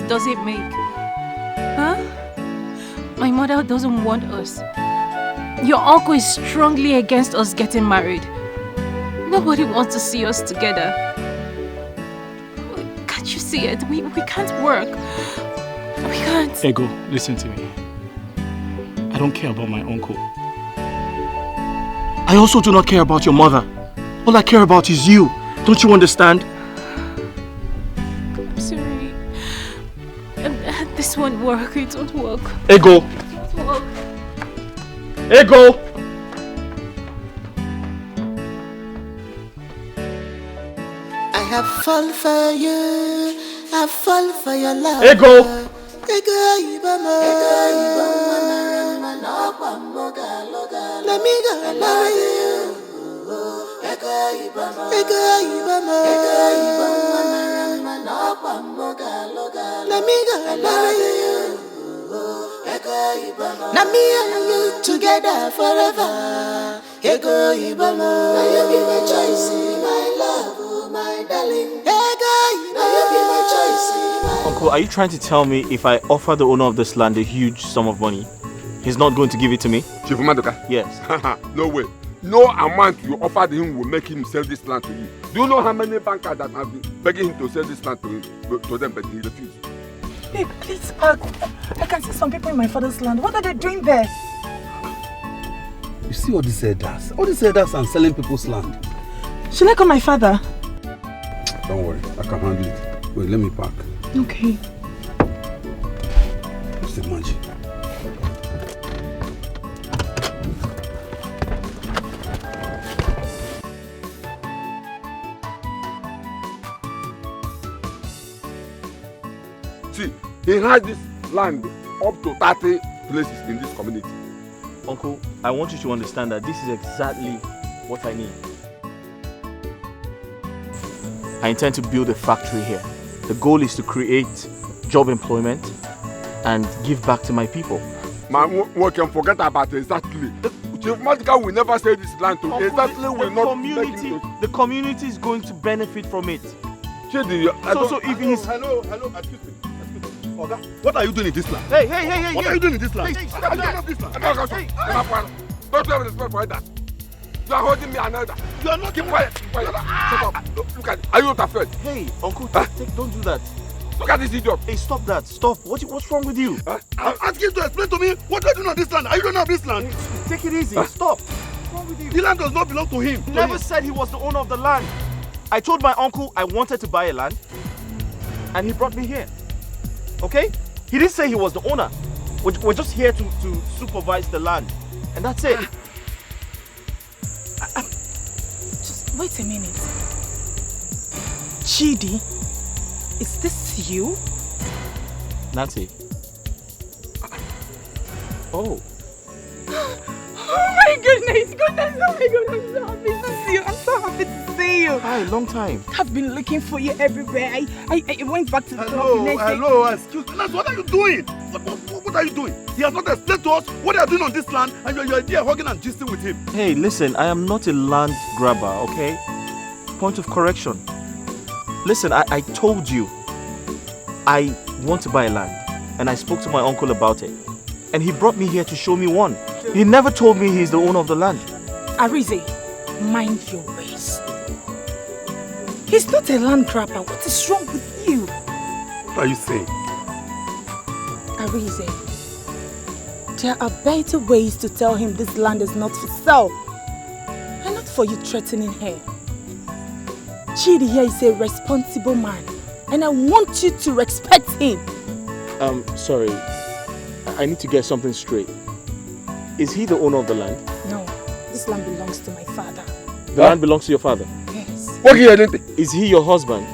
does it make? Huh? My mother doesn't want us. Your uncle is strongly against us getting married. Nobody wants to see us together. Can't you see it? We can't work. We can't. Ego, listen to me. I don't care about my uncle. I also do not care about your mother. All I care about is you. Don't you understand? I'm sorry. This won't work. It won't work. Ego! It won't work. Ego! I have fallen for you. I fall for your love. Ego! Ego Ibama. Let me go and marry you. Ego Ibama. Let me go and marry you. Now me and you together forever. Ego Ibama. Now you be my choice, my love, my darling. Ego Ibama. Now you be my choice. Uncle, are you trying to tell me if I offer the owner of this land a huge sum of money, he's not going to give it to me? Chief Madoka? Yes. No way. No amount you offered him will make him sell this land to you. Do you know how many bankers that have been begging him to sell this land to them, but he refused? Babe, please park. I can see some people in my father's land. What are they doing there? You see all these elders? All these elders are selling people's land. Should I call my father? Don't worry, I can handle it. Wait, let me park. Okay. Mr. Manji. See, he has this land up to 30 places in this community. Uncle, I want you to understand that this is exactly what I need. I intend to build a factory here. The goal is to create job employment and give back to my people. Man, we can forget about exactly. Chief Magical will never sell this land to exactly will not community. The community is going to benefit from it. So if he's hello, excuse me. Oga, what are you doing in this land? Hey! What are you doing in this land? Hey, stop that! Don't have respect for that. You are holding me another. You are not keep quiet. Shut up. Look at it. Are you not afraid? Hey, Uncle, don't do that. Look at this idiot. Hey, stop that. Stop. What's wrong with you? I'm asking you to explain to me what you are doing on this land. Are you doing on this land? Hey, take it easy. Stop. What's wrong with you? The land does not belong to him. He never said he was the owner of the land. I told my uncle I wanted to buy a land, and he brought me here. Okay? He didn't say he was the owner. We're just here to supervise the land, and that's it. Just wait a minute. Chidi, is this you? Nancy. Oh. Oh my goodness, oh my God, I'm so happy to see you. I'm so happy to see you. Hi, long time. I've been looking for you everywhere. I went back to the club the next day. Hello, excuse me. What are you doing? What are you doing? He has not explained to us what they are doing on this land, and you're there hugging and gisting with him. Hey, listen, I am not a land grabber, okay? Point of correction. Listen, I told you I want to buy a land, and I spoke to my uncle about it, and he brought me here to show me one. He never told me he's the owner of the land. Arize, mind your ways. He's not a land grabber. What is wrong with you? What are you saying? Arize, there are better ways to tell him this land is not for sale. And not for you threatening him. Chidi here is a responsible man. And I want you to respect him. Sorry. I need to get something straight. Is he the owner of the land? No, this land belongs to my father. The land belongs to your father? Yes. Is he your husband?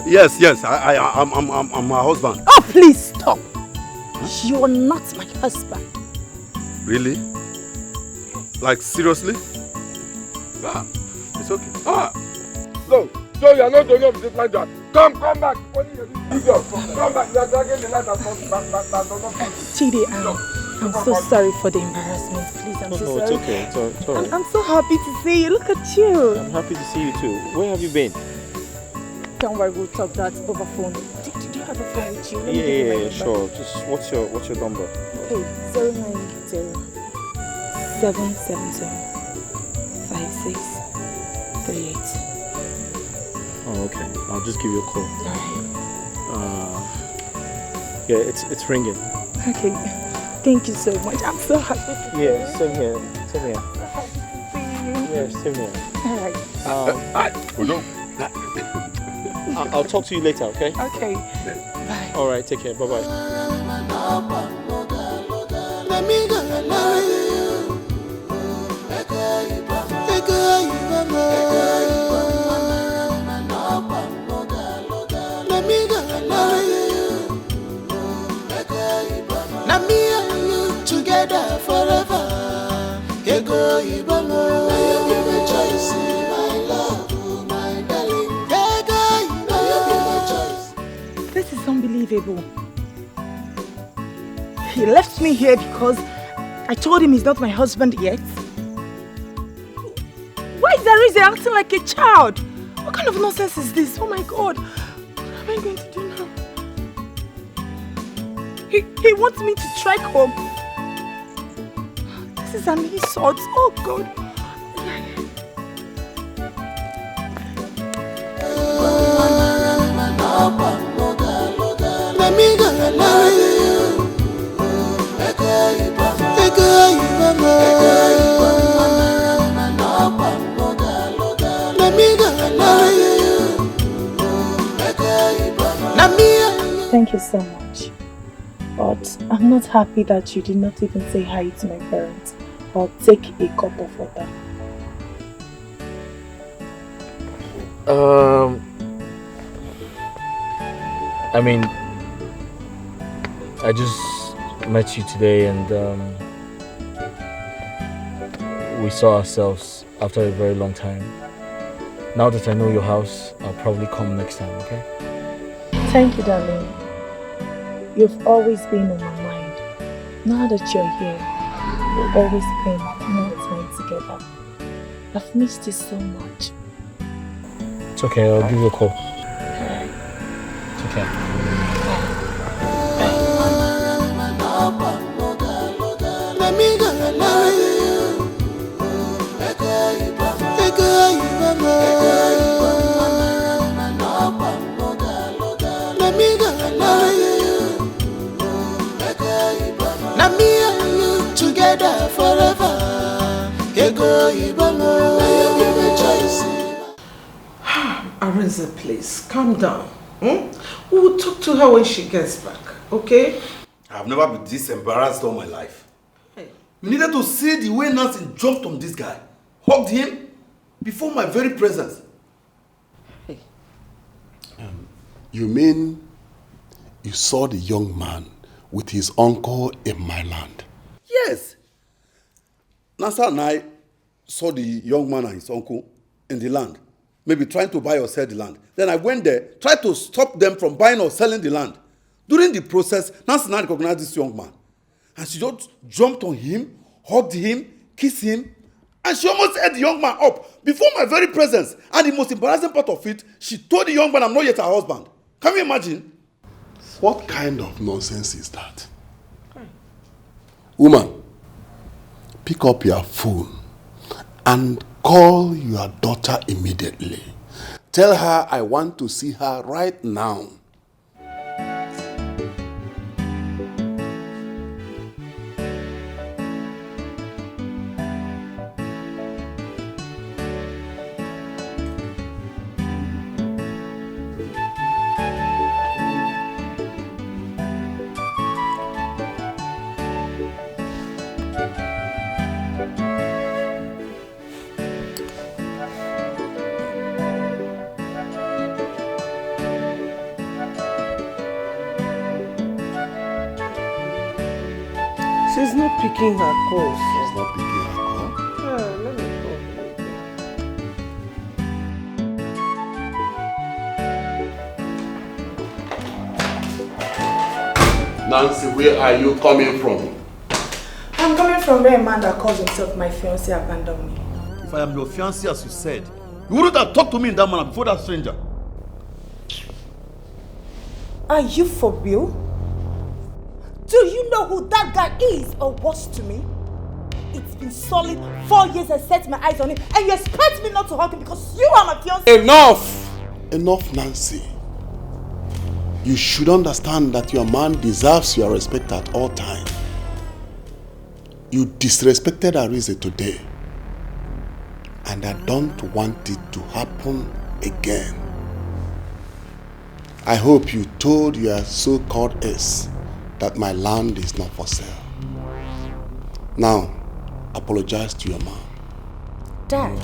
Yes, I'm my husband. Oh, please stop. You're not my husband. Really? Like, seriously? It's okay. So you are not the owner of this land. Come back. Come back. You are dragging the land back. Chidi, I'm so sorry for the embarrassment. Please, I'm so sorry. It's okay. It's all right. I'm so happy to see you. Look at you. I'm happy to see you too. Where have you been? Don't worry, we'll talk that over phone. Do you have a phone with you? Let me give you my number. Sure. Just what's your number? Okay, 090 770 5638. Oh, okay. I'll just give you a call. Alright. Yeah, it's ringing. Okay. Thank you so much. I'm so happy to see you. Yeah, same here. So happy to see you. Yeah, same here. Alright. I'll talk to you later, okay? Okay. Bye. All right, take care. Bye-bye. Together forever. Ego Ibamo. Now you give me choice, my love, my darling. Ego Ibamo. Now you give me choice. This is unbelievable. He left me here because I told him he's not my husband yet. Why is Arize acting like a child? What kind of nonsense is this? Oh my God. What am I going to do now? He wants me to trek home. This is an insult. Oh God. Thank you so much. But I'm not happy that you did not even say hi to my parents or take a cup of water. I mean, I just met you today and we saw ourselves after a very long time. Now that I know your house, I'll probably come next time, okay? Thank you, darling. You've always been on my mind. Now that you're here, you'll always spend more time forever. I've missed you so much. It's okay, I'll give you a call. It's okay. Together forever. Arinze, please, calm down. We will talk to her when she gets back, okay? I've never been this embarrassed all my life. Hey. You needed to see the way Nancy jumped on this guy, hugged him before my very presence. Hey. You mean you saw the young man with his uncle in my land? Yes. Nasa and I saw the young man and his uncle in the land, maybe trying to buy or sell the land. Then I went there, tried to stop them from buying or selling the land. During the process, Nasa and I recognized this young man. And she just jumped on him, hugged him, kissed him, and she almost ate the young man up before my very presence. And the most embarrassing part of it, she told the young man, I'm not yet her husband. Can you imagine? What kind of nonsense is that? Woman, pick up your phone and call your daughter immediately. Tell her I want to see her right now. She's not picking her calls. She's not picking her call? Yeah, let me call. Nancy, where are you coming from? I'm coming from where a man that calls himself my fiance abandoned me. If I am your fiancé, as you said, you wouldn't have talked to me in that manner before that stranger. Are you for real? Do you know who that guy is or was to me? It's been solid 4 years I set my eyes on him, and you expect me not to hug him because you are my fiancé? Enough! Enough, Nancy. You should understand that your man deserves your respect at all times. You disrespected Arinze today, and I don't want it to happen again. I hope you told your so-called ex that my land is not for sale. Now, apologize to your man. Dad,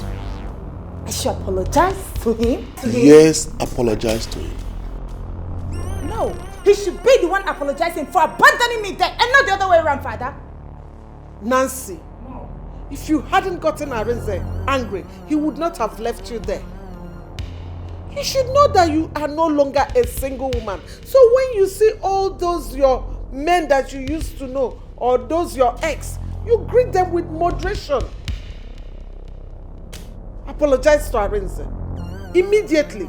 I should apologize to him? Yes, apologize to him. No, he should be the one apologizing for abandoning me there and not the other way around, Father. Nancy, if you hadn't gotten Arinze angry, he would not have left you there. You should know that you are no longer a single woman. So when you see all those your men that you used to know, or those your ex, you greet them with moderation. Apologize to Arinze immediately.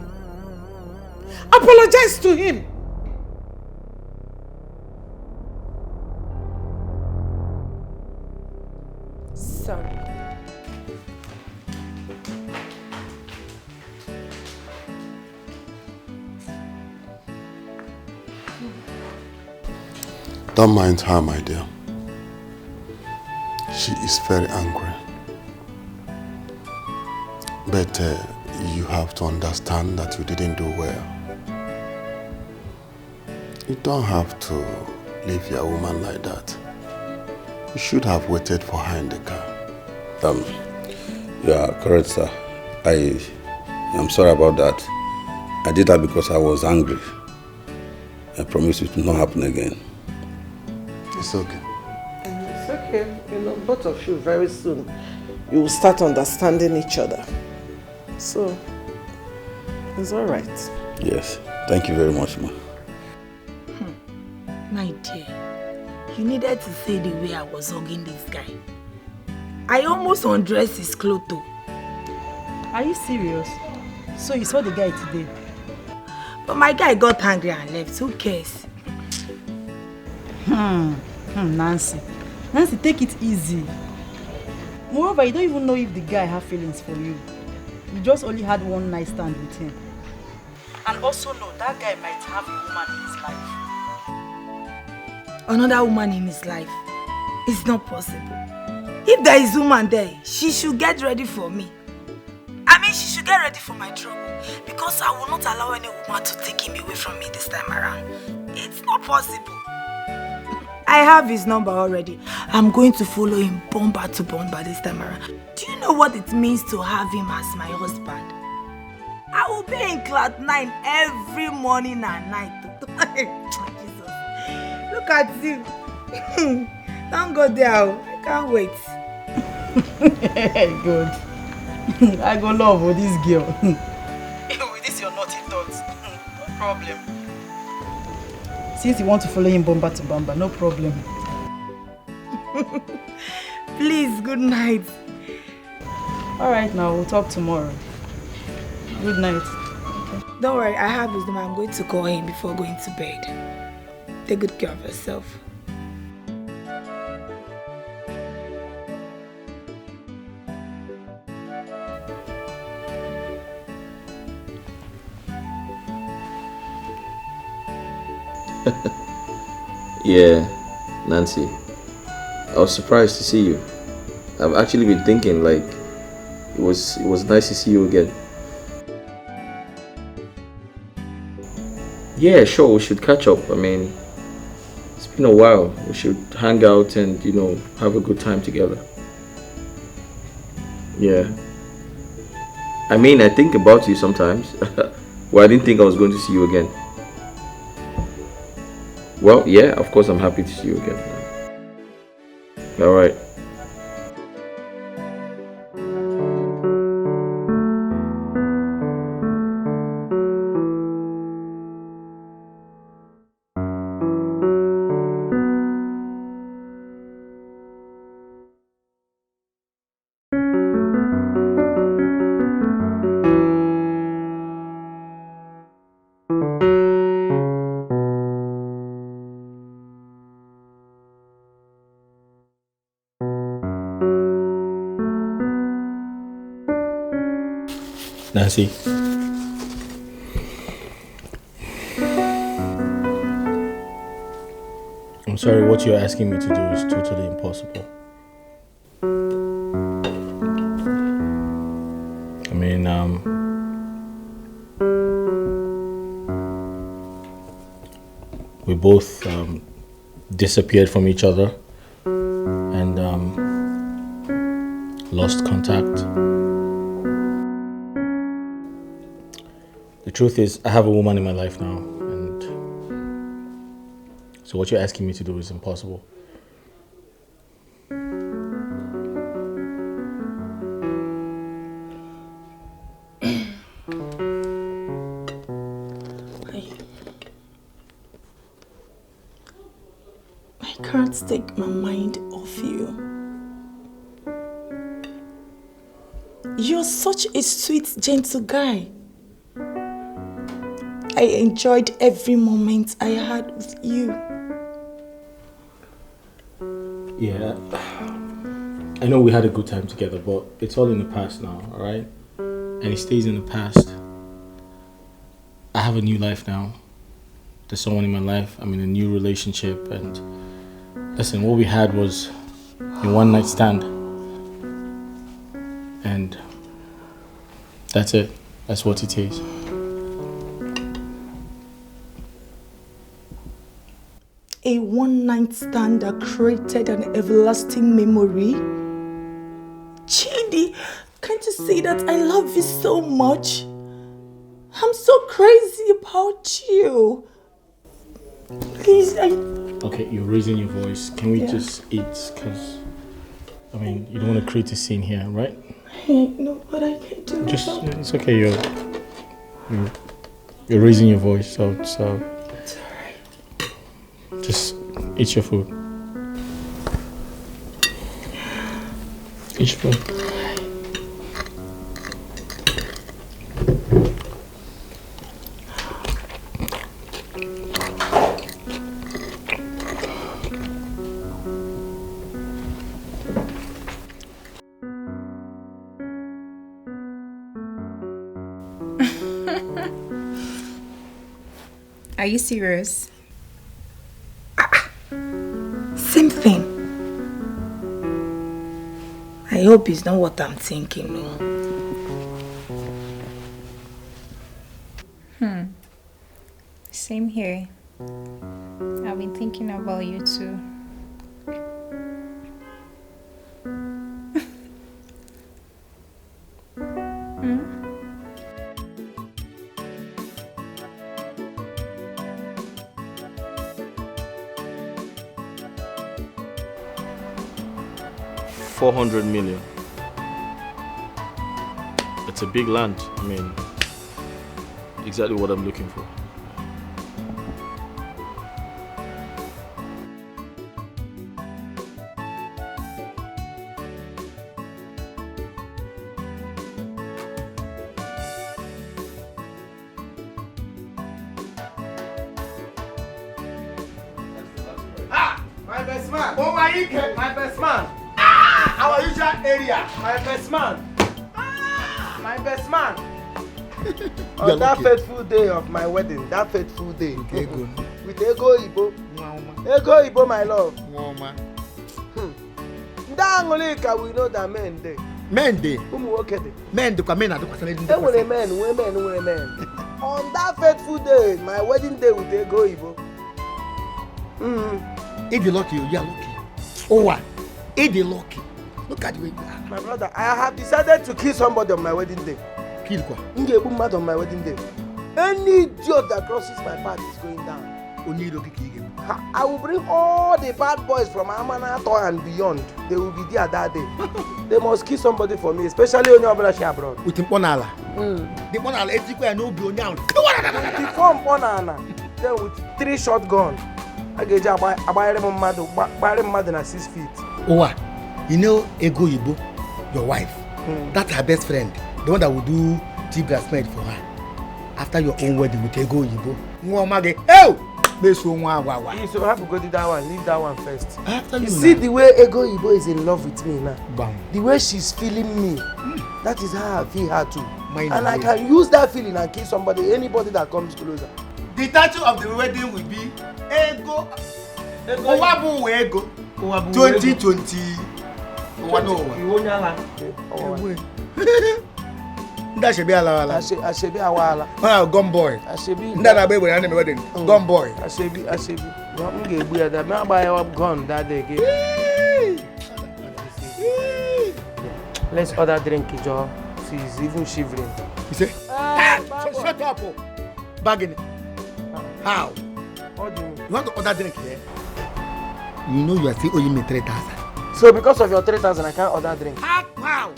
Apologize to him. Sorry. Don't mind her, my dear. She is very angry. But you have to understand that you didn't do well. You don't have to leave your woman like that. You should have waited for her in the car. You are correct, sir. I am sorry about that. I did that because I was angry. I promise it will not happen again. It's okay. It's okay. You know, both of you very soon, you will start understanding each other. So, it's all right. Yes. Thank you very much, ma. My dear, you needed to see the way I was hugging this guy. I almost undressed his clothes though. Are you serious? So you saw the guy today? But my guy got angry and left. Who cares? Nancy. Nancy, take it easy. Moreover, you don't even know if the guy have feelings for you. You just only had one night stand with him. And also know that guy might have a woman in his life. Another woman in his life? It's not possible. If there is a woman there, she should get ready for me. I mean, she should get ready for my trouble. Because I will not allow any woman to take him away from me this time around. It's not possible. I have his number already. I'm going to follow him bomber to bomber this time around. Do you know what it means to have him as my husband? I will be in cloud 9 every morning and night. Jesus. Look at you. Don't go there. I can't wait. Good. I go love with this girl. With this your naughty thoughts. No problem. Since you want to follow him bomber to bomber, no problem. Please, good night. Alright, now we'll talk tomorrow. Good night. Okay. Don't worry, I have his number. I'm going to call him before going to bed. Take good care of yourself. Yeah, Nancy. I was surprised to see you. I've actually been thinking like it was nice to see you again. Yeah, sure, we should catch up. I mean, it's been a while. We should hang out and, you know, have a good time together. Yeah. I mean, I think about you sometimes. Well, I didn't think I was going to see you again. Well, yeah, of course I'm happy to see you again. Alright. Nancy. I'm sorry, what you're asking me to do is totally impossible. I mean, we both disappeared from each other and lost contact. The truth is, I have a woman in my life now, and so what you're asking me to do is impossible. I can't take my mind off you. You're such a sweet, gentle guy. I enjoyed every moment I had with you. Yeah, I know we had a good time together, but it's all in the past now, alright? And it stays in the past. I have a new life now. There's someone in my life. I'm in a new relationship, and listen, what we had was a one night stand. And that's it. That's what it is. A one-night stand that created an everlasting memory? Chidi, can't you see that I love you so much? I'm so crazy about you. Please, Okay, you're raising your voice. Can we just eat? Because, I mean, you don't want to create a scene here, right? No, but I can't do Just, that. it's okay, you're raising your voice, so It's alright. just eat your food. Which phone? Are you serious? Same thing. I hope it's not what I'm thinking. No. Same here. I've been thinking about you too. 400 million. It's a big land. I mean, exactly what I'm looking for. My best man. Oh my Ike, my best man. Our usual area. My best man. My best man. On that fateful day of my wedding, that fateful day. With Ego Ibo. Ego Ibo, my love. Ndangolika, we know that men day. Men day. Men do come in at the men. On that fateful day, my wedding day with Ego Ibo. If you're lucky, you're lucky. Oh, what? If you're lucky, look at the way you are. My brother, I have decided to kill somebody on my wedding day. Kill what? Mad on my wedding day. Any idiot that crosses my path is going down. I will bring all the bad boys from Amanato and beyond. They will be there that day. They must kill somebody for me, especially on your brother abroad. With the Ponala. The Ponala, it's equal and no be on down. The form Ponana. Then with 3 shotguns. I get a buy them 6 feet. Oh, you know Ego Ibo, your wife. That's her best friend. The one that will do tea glassmaid for her. After your own wedding with Ego Ibo. Oh! You so have to go to that one, leave that one first. You see the way Ego Ibo is in love with me now. Bam. The way she's feeling me. That is how I feel her too. And I can use that feeling and kill somebody, anybody that comes closer. The title of the wedding will be Ego. Owabu Ego. 2020. That should be a should be a wala. Gum boy. I should be. That baby when I'm wedding. Gum boy. I should be. I'm going to that. Man, buy a gun that day. Let's order drink, Joe. She's even shivering. You say? Shut up. Bargain. How? What do you mean? You want to order drink here? You know you are still owing me 3,000. So because of your 3,000, I can't order drink. Wow.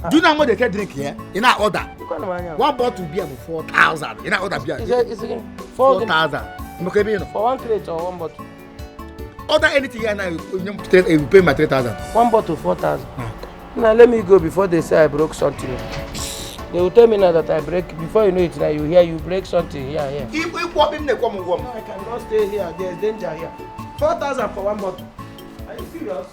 Do you know what they can drink here? In our order. One bottle beer for 4,000. In our order beer. Is it 4,000. For 1 crate or 1 bottle? Order anything here now. You pay my 3,000. 1 bottle 4,000. Now let me go before they say I broke something. They will tell me now that I break. Before you know it, now you hear you break something here. If no, I cannot stay here. There's danger here. 4,000 for 1 bottle. Are you serious?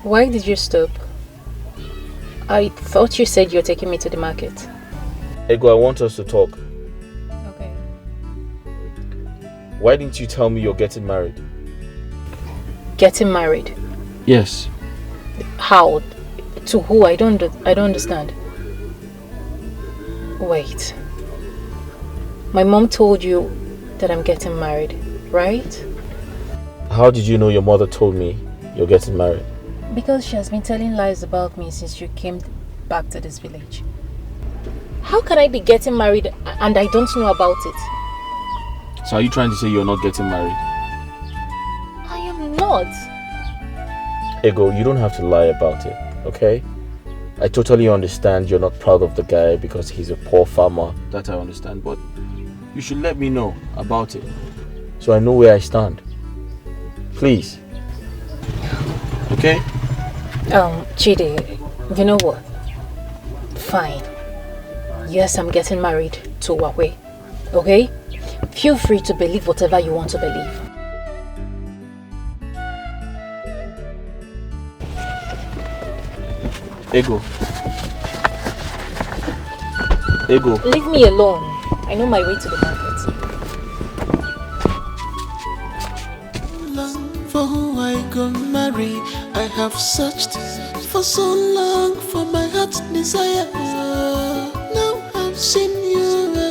Why did you stop? I thought you said you're taking me to the market. Ego, I want us to talk. Okay. Why didn't you tell me you're getting married? Getting married? Yes. How? To who? I don't understand. Wait. My mom told you that I'm getting married, right? How did you know your mother told me you're getting married? Because she has been telling lies about me since you came back to this village. How can I be getting married and I don't know about it? So are you trying to say you're not getting married? I am not. Ego, you don't have to lie about it, okay? I totally understand you're not proud of the guy because he's a poor farmer. That I understand, but you should let me know about it so I know where I stand. Please. Okay? Chidi, you know what? Fine. Yes, I'm getting married to Wawe. Okay? Feel free to believe whatever you want to believe. Ego. Ego. Leave me alone. I know my way to the market. For who I go marry, I have searched for so long for my heart's desire. Now I've seen you, I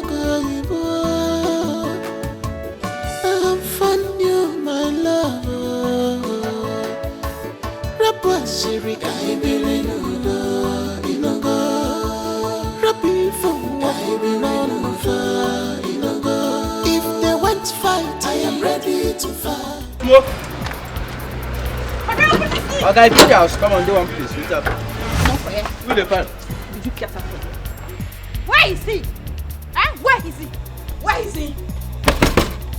have found you, my love. Rapper Siri, I believe Inogo. Rapper for I believe Inogo. If they want to fight, I am ready to fight. Okay, big house, come on, do one please. What's up? No fair. Who the fan? Did you get that from? Where is he? Huh? Where is he? Where is he?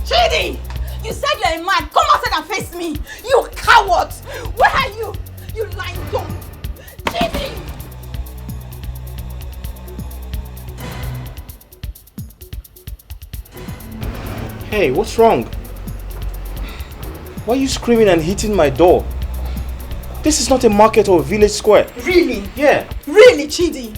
Chidi! You said you're a man. Come outside and face me. You coward! Where are you? You lying dog. Chidi! Hey, what's wrong? Why are you screaming and hitting my door? This is not a market or a village square. Really? Yeah. Really, Chidi?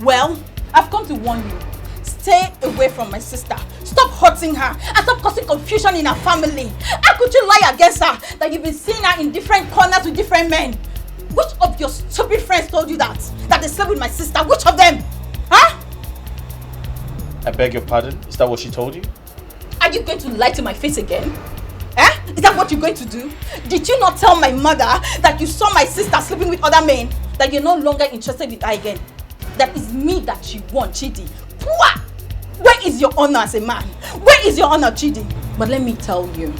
Well, I've come to warn you. Stay away from my sister. Stop hurting her and stop causing confusion in her family. How could you lie against her that you've been seeing her in different corners with different men? Which of your stupid friends told you that? That they slept with my sister? Which of them? Huh? I beg your pardon? Is that what she told you? Are you going to lie to my face again? Eh? Is that what you're going to do? Did you not tell my mother that you saw my sister sleeping with other men? That you're no longer interested with her again? That is me that you want, Chidi. Where is your honor as a man? Where is your honor, Chidi? But let me tell you,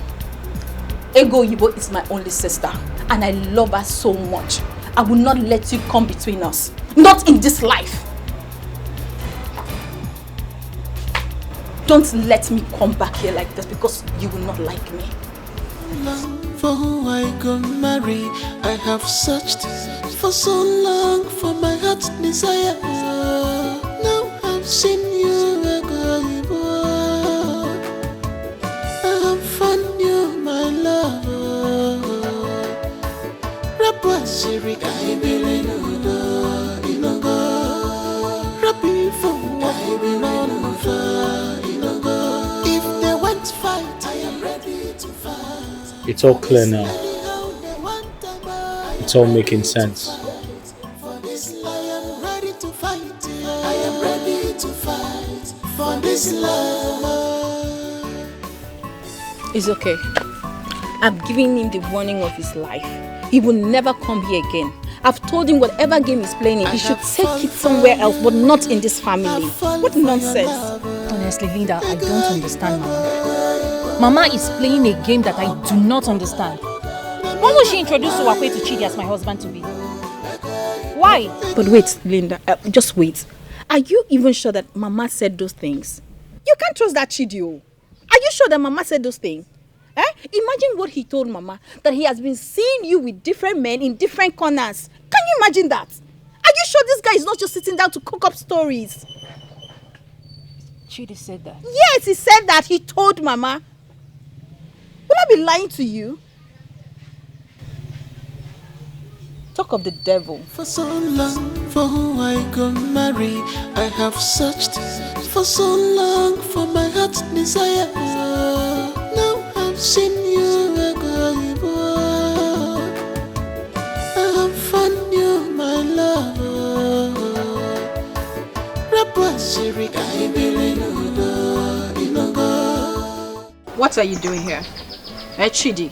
Ego Yibo is my only sister and I love her so much. I will not let you come between us. Not in this life. Don't let me come back here like this because you will not like me. For who I go marry, I have searched for so long for my heart's desire. Now I've seen you, I have found you, my love. Rapper Siri, I believe Inogo. Rapper for I believe Inogo. If they want to fight, I am ready to fight. It's all clear now. It's all making sense. For this I am ready to fight. I am ready to fight for this love. It's okay. I've given him the warning of his life. He will never come here again. I've told him whatever game he's playing, he should take it somewhere else, but not in this family. What nonsense. Honestly, Linda, I don't understand Mama. Mama is playing a game that I do not understand. Why was she introduced to Wakwe to Chidi as my husband to be? Why? But wait, Linda, just wait. Are you even sure that Mama said those things? You can't trust that Chidi. Are you sure that Mama said those things? Eh? Imagine what he told Mama, that he has been seeing you with different men in different corners. Can you imagine that? Are you sure this guy is not just sitting down to cook up stories? Chidi said that. Yes, he said that. He told Mama. Will I be lying to you? Talk of the devil. For so long, for who I go marry, I have searched for so long for my heart's desire. Now I've seen you, I have found you, my love. Rapper Siri, I believe Inogo. What are you doing here? Chidi,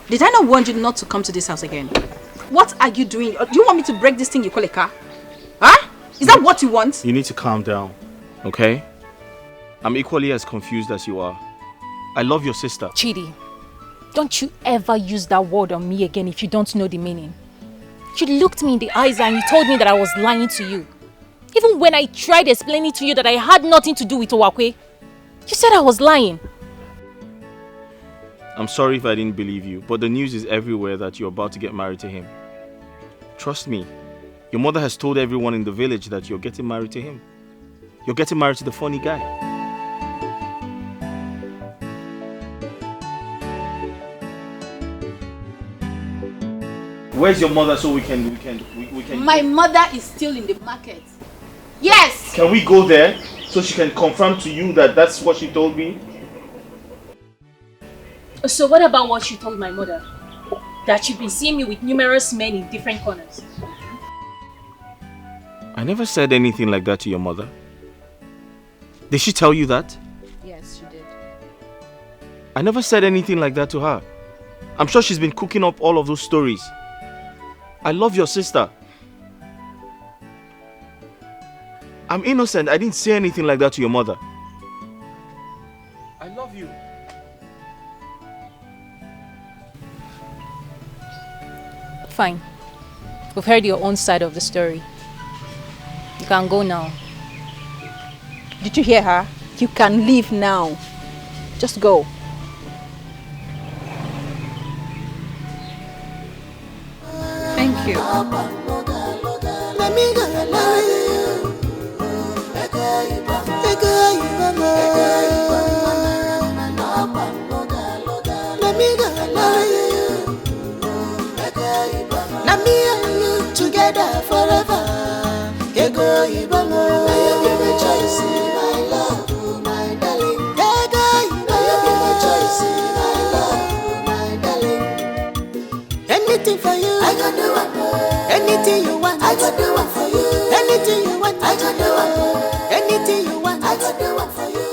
did I not warn you not to come to this house again? What are you doing? Do you want me to break this thing you call a car? Huh? Is that what you want? You need to calm down, okay? I'm equally as confused as you are. I love your sister. Chidi, don't you ever use that word on me again if you don't know the meaning. You looked me in the eyes and you told me that I was lying to you. Even when I tried explaining to you that I had nothing to do with Owakwe, you said I was lying. I'm sorry if I didn't believe you, but the news is everywhere that you're about to get married to him. Trust me, your mother has told everyone in the village that you're getting married to him. You're getting married to the funny guy. Where's your mother so we can... My mother is still in the market. Yes! Can we go there so she can confirm to you that that's what she told me? So what about what she told my mother? That you've been seeing me with numerous men in different corners. I never said anything like that to your mother. Did she tell you that? Yes, she did. I never said anything like that to her. I'm sure she's been cooking up all of those stories. I love your sister. I'm innocent. I didn't say anything like that to your mother. I love you. Fine. We've heard your own side of the story. You can go now. Did you hear her? You can leave now. Just go. Thank you. Together forever. Ego ibamo. You be my choice, my love, my darling. Ego ibamo. You be my choice, my love, my darling. Anything for you, I go do it. Anything you want, I go do it for you. Anything you want, I go do it. Anything you want, I go do it for you.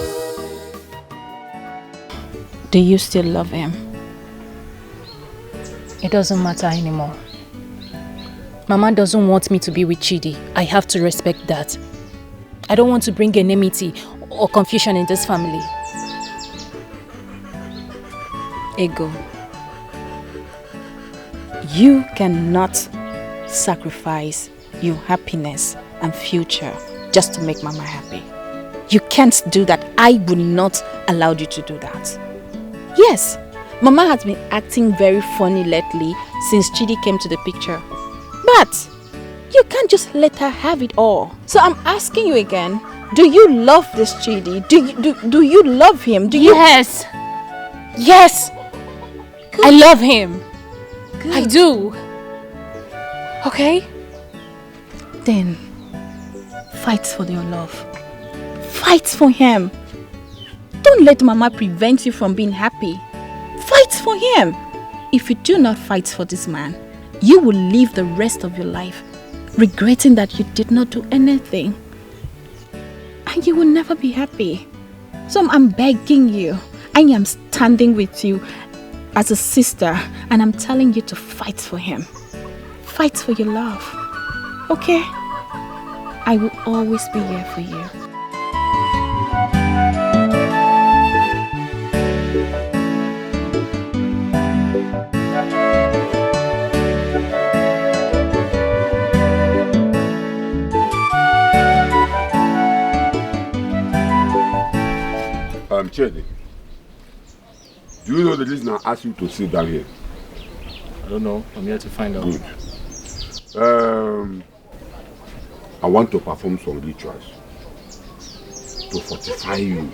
Do you still love him? It doesn't matter anymore. Mama doesn't want me to be with Chidi. I have to respect that. I don't want to bring enmity or confusion in this family. Ego, you cannot sacrifice your happiness and future just to make Mama happy. You can't do that. I will not allow you to do that. Yes, Mama has been acting very funny lately since Chidi came to the picture. But you can't just let her have it all. So I'm asking you again, do you love this Chidi? Do you love him? Yes. Yes. Good. I love him. Good. I do. Okay? Then fight for your love. Fight for him. Don't let Mama prevent you from being happy. Fight for him. If you do not fight for this man, you will live the rest of your life regretting that you did not do anything. And you will never be happy. So I'm begging you. I am standing with you as a sister and I'm telling you to fight for him. Fight for your love. Okay? I will always be here for you. Chedi, do you know the reason I asked you to sit down here? I don't know. I'm here to find out. Good. I want to perform some rituals to fortify you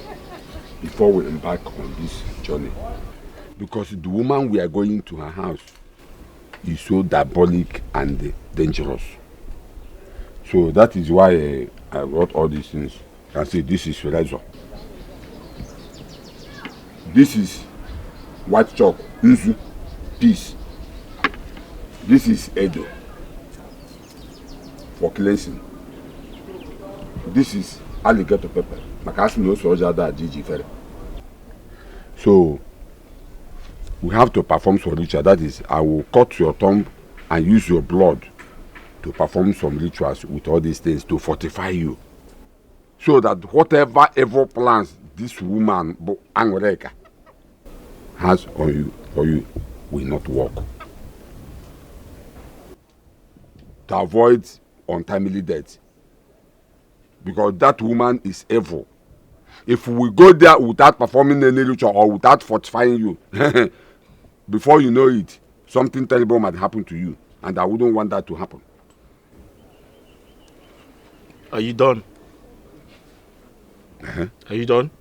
before we embark on this journey. Because the woman we are going to her house is so diabolic and dangerous. So that is why I wrote all these things and say this is razor. This is white chalk, nzu, peace. This is Edo for cleansing. This is alligator pepper. So we have to perform some ritual. That is, I will cut your thumb and use your blood to perform some rituals with all these things to fortify you. So that whatever evil plans this woman, Angoreka, has on you will not work. To avoid untimely death. Because that woman is evil. If we go there without performing any ritual or without fortifying you, before you know it, something terrible might happen to you. And I wouldn't want that to happen. Are you done? Are you done?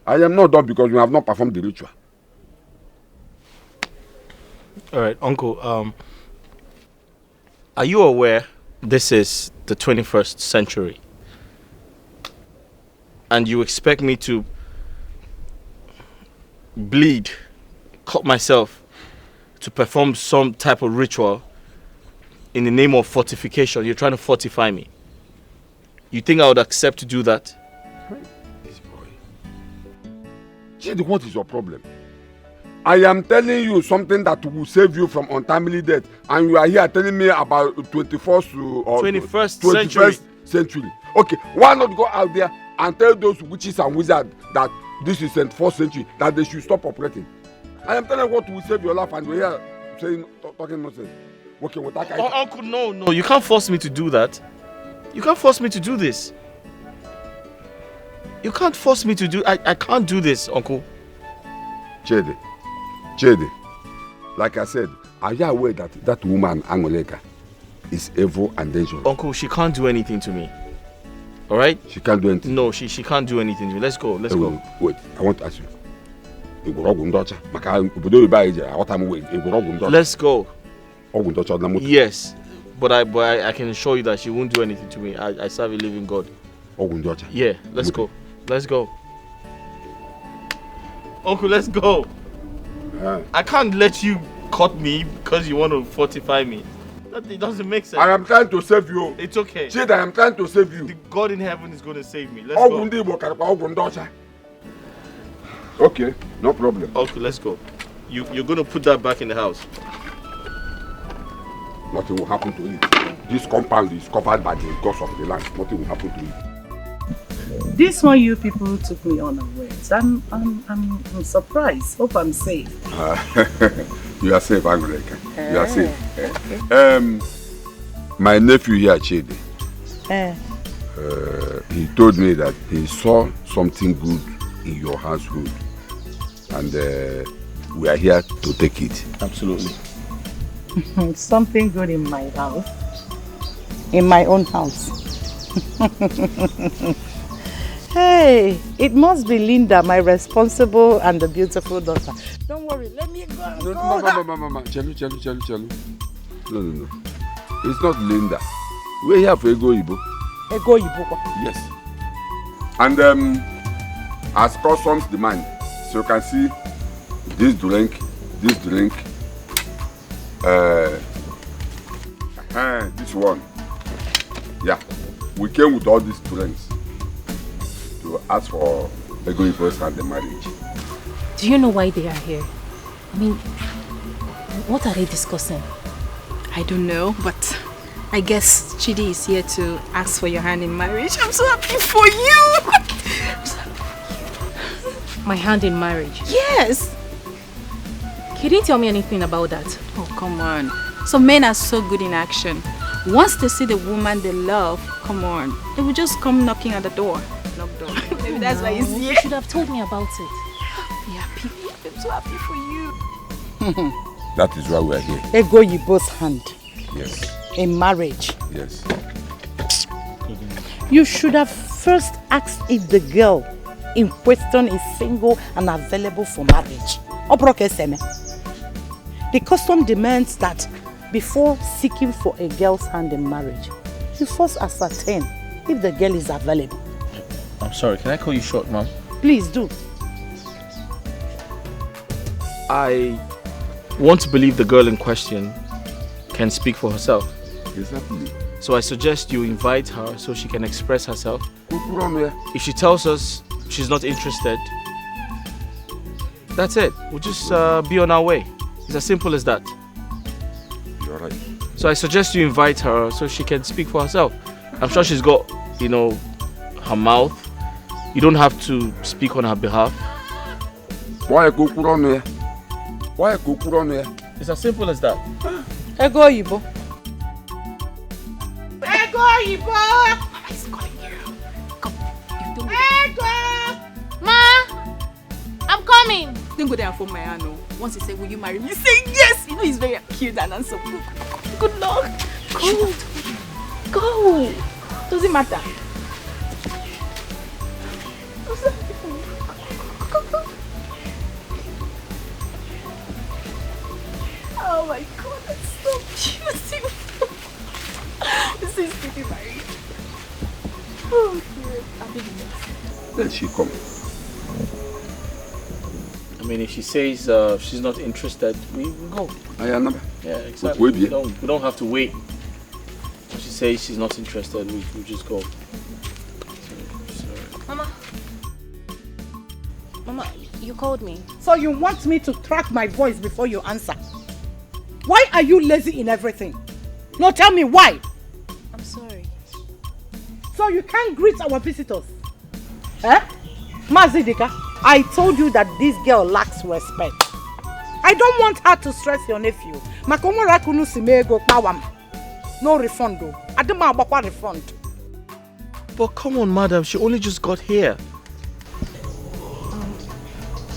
I am not done because we have not performed the ritual. All right, Uncle. Are you aware this is the 21st century? And you expect me to bleed, cut myself, to perform some type of ritual in the name of fortification? You're trying to fortify me. You think I would accept to do that? This boy. Jade, what is your problem? I am telling you something that will save you from untimely death, and you are here telling me about 21st century. Okay, why not go out there and tell those witches and wizards that this is 21st century, that they should stop operating? I am telling you what will save your life, and we're here saying, talking nonsense. Okay, with that guy. Oh, Uncle, no, you can't force me to do that. You can't force me to do this. You can't force me to do. I can't do this, Uncle. Chede, like I said, are you aware that that woman, Angoleka, is evil and dangerous? Uncle, she can't do anything to me. All right? She can't do anything? No, she can't do anything to me. Let's go, go. Wait, I want to ask you. Let's go. Yes, but I can assure you that she won't do anything to me. I serve a living God. Yeah, let's go. Let's go. Uncle, let's go. I can't let you cut me because you want to fortify me. It doesn't make sense. I am trying to save you. It's okay. Jade, I am trying to save you. The God in heaven is going to save me. Let's go. Okay, no problem. Okay, let's go. You're going to put that back in the house. Nothing will happen to it. This compound is covered by the gods of the land. Nothing will happen to it. This one you people took me unawares. I'm surprised. Hope I'm safe. You are safe, Angoleka. You are safe. Okay. My nephew here, Chede, he told me that he saw something good in your household, and we are here to take it. Absolutely. Something good in my house? In my own house? Hey, it must be Linda, my responsible and the beautiful daughter. Don't worry, let me go. Mama. Chelu. No. It's not Linda. We're here for Ego Ibo. Ego Ibo? Yes. And as customs demand, so you can see this drink, this one. Yeah, we came with all these drinks to ask for Ego Ibo's hand in marriage. Do you know why they are here? I mean, what are they discussing? I don't know, but I guess Chidi is here to ask for your hand in marriage. I'm so happy for you! My hand in marriage? Yes! He didn't tell me anything about that. Oh, come on. Some men are so good in action. Once they see the woman they love, come on, they will just come knocking at the door. Knock door. Maybe that's why he's here. You should have told me about it. Be happy. I'm so happy for you. That is why we are here. Ego Yibo's hand. Yes. In marriage. Yes. You should have first asked if the girl in question is single and available for marriage. The custom demands that before seeking for a girl's hand in marriage, you first ascertain if the girl is available. I'm sorry, can I call you short, Mom? Please do. I want to believe the girl in question can speak for herself. Exactly. So I suggest you invite her so she can express herself. If she tells us she's not interested, that's it. We'll just be on our way. It's as simple as that. So I suggest you invite her so she can speak for herself. I'm sure she's got, you know, her mouth. You don't have to speak on her behalf. Why go on here? Why go on here? It's as simple as that. Ego Ibo. Ego Ibo! Mama is calling you. Come, you don't Ego! Ma! I'm coming! Don't go there and phone my hand. Once he say, will you marry me? You say yes! You know he's very cute and handsome. Good luck. Go. Go. Doesn't matter. Oh my god, that's so beautiful. This is pretty married. Oh dear. I'll be the next. Then she come. I mean, if she says she's not interested, we go. Yeah, exactly. We don't have to wait. If she says she's not interested, we just go. Mama. Mama, you called me. So you want me to track my voice before you answer? Why are you lazy in everything? No, tell me why. I'm sorry. So you can't greet our visitors? Eh? Mazidika, I told you that this girl lacks respect. I don't want her to stress your nephew. No refund though. I don't want refund. But come on, madam, she only just got here.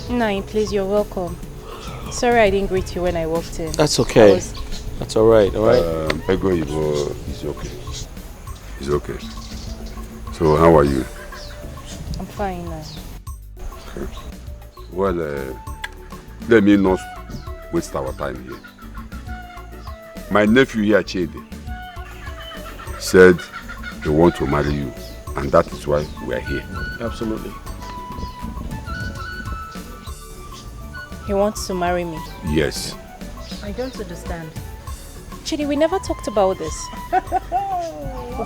No, please, you're welcome. Sorry I didn't greet you when I walked in. That's okay. That's alright, alright? Ego Ibo is okay. It's okay. So, how are you? I'm fine now. Okay. Well, let me not waste our time here. My nephew here, Chede, said they want to marry you, and that is why we are here. Absolutely. He wants to marry me. Yes. I don't understand. Chidi, we never talked about this.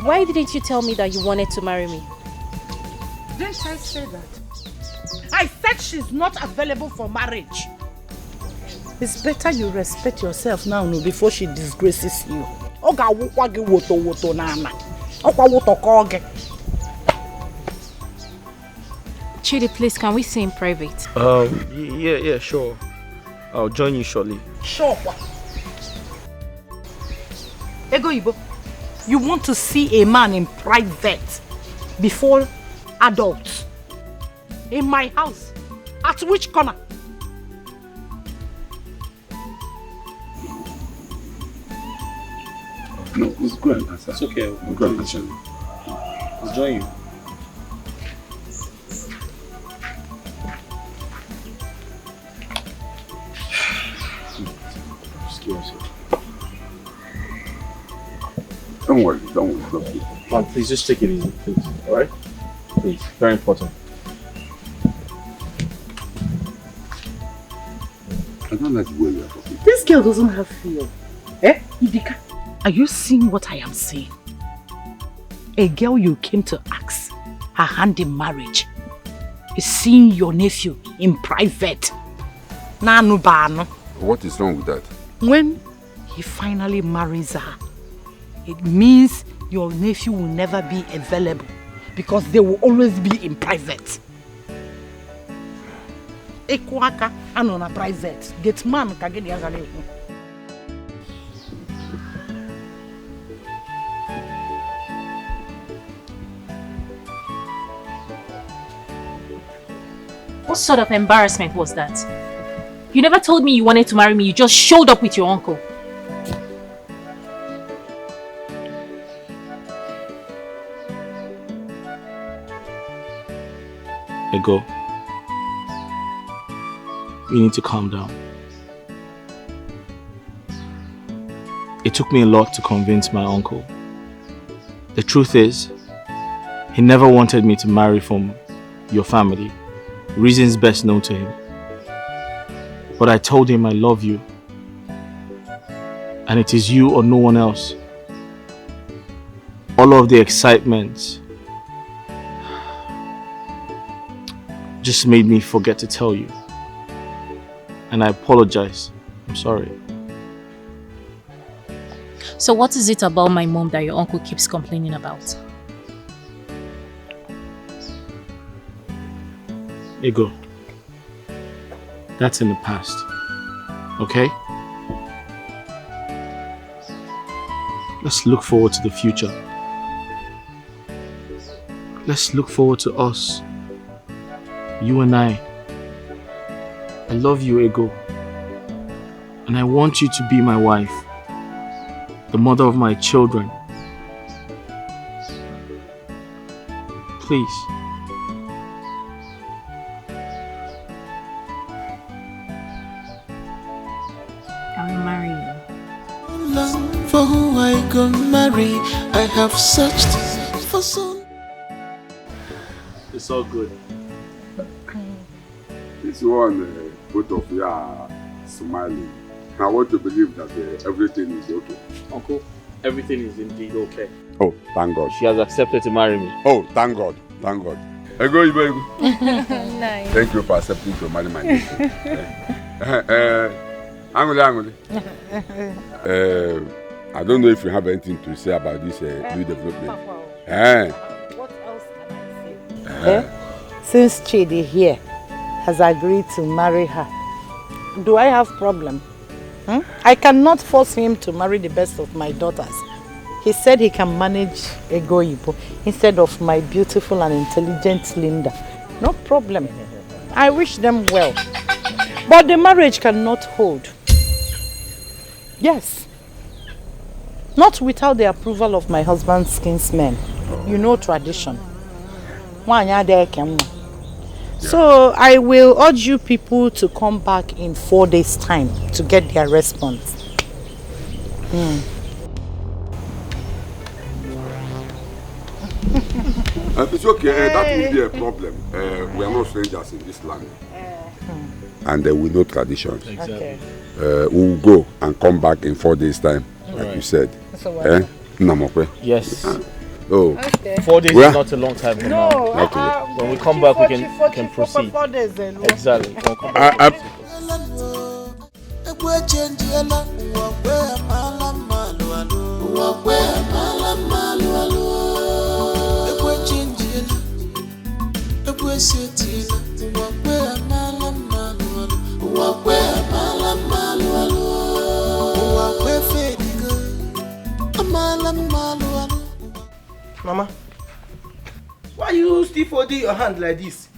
Why didn't you tell me that you wanted to marry me? Didn't I say that? I said she's not available for marriage. It's better you respect yourself now before she disgraces you. Chidi, please, can we see in private? Yeah, sure. I'll join you shortly. Sure. Ego Ibo, you want to see a man in private before adults? In my house? At which corner? No, it's good. It's okay. I'll go and answer you. I'll join you. Don't worry. Man, please just take it easy, please. Alright? Please, very important. I don't like the way you are talking. This girl doesn't have fear. Eh? Idika, are you seeing what I am saying? A girl you came to ask her hand in marriage is seeing your nephew in private. Nanu bano. What is wrong with that? When he finally marries her, it means your nephew will never be available because they will always be in private. Ekwaka anona private. Get man kageni agale. What sort of embarrassment was that? You never told me you wanted to marry me, you just showed up with your uncle. Ego, you need to calm down. It took me a lot to convince my uncle. The truth is, he never wanted me to marry from your family, reasons best known to him. But I told him I love you, and it is you or no one else. All of the excitement just made me forget to tell you. And I apologize. I'm sorry. So what is it about my mom that your uncle keeps complaining about? Ego, that's in the past, okay? Let's look forward to the future. Let's look forward to us. You and I. I love you, Ego. And I want you to be my wife. The mother of my children. Please. I will marry you. Long for who I go marry, I have searched for so. It's all good. This one, both of you are smiling. I want to believe that everything is okay. Uncle, everything is indeed okay. Oh, thank God. She has accepted to marry me. Oh, thank God. Thank God. Ego. Nice. Thank you for accepting to marry my nephew. Angole. I don't know if you have anything to say about this new development. What else can I say? Since Chidi here has agreed to marry her, do I have problem? I cannot force him to marry the best of my daughters. He said he can manage Ego Ibo instead of my beautiful and intelligent Linda. No problem. I wish them well. But the marriage cannot hold. Yes. Not without the approval of my husband's kinsmen. You know tradition. So I will urge you people to come back in 4 days' time to get their response. It's okay, that will be a problem. We are not strangers in this land. And we know traditions. Exactly. We'll go and come back in 4 days' time, like you said. Yes. Oh. Okay. 4 days is not a long time from now. Okay. When we come back, we can proceed. 4 days alone. Exactly. We'll come back. Mama, why are you still folding your hand like this?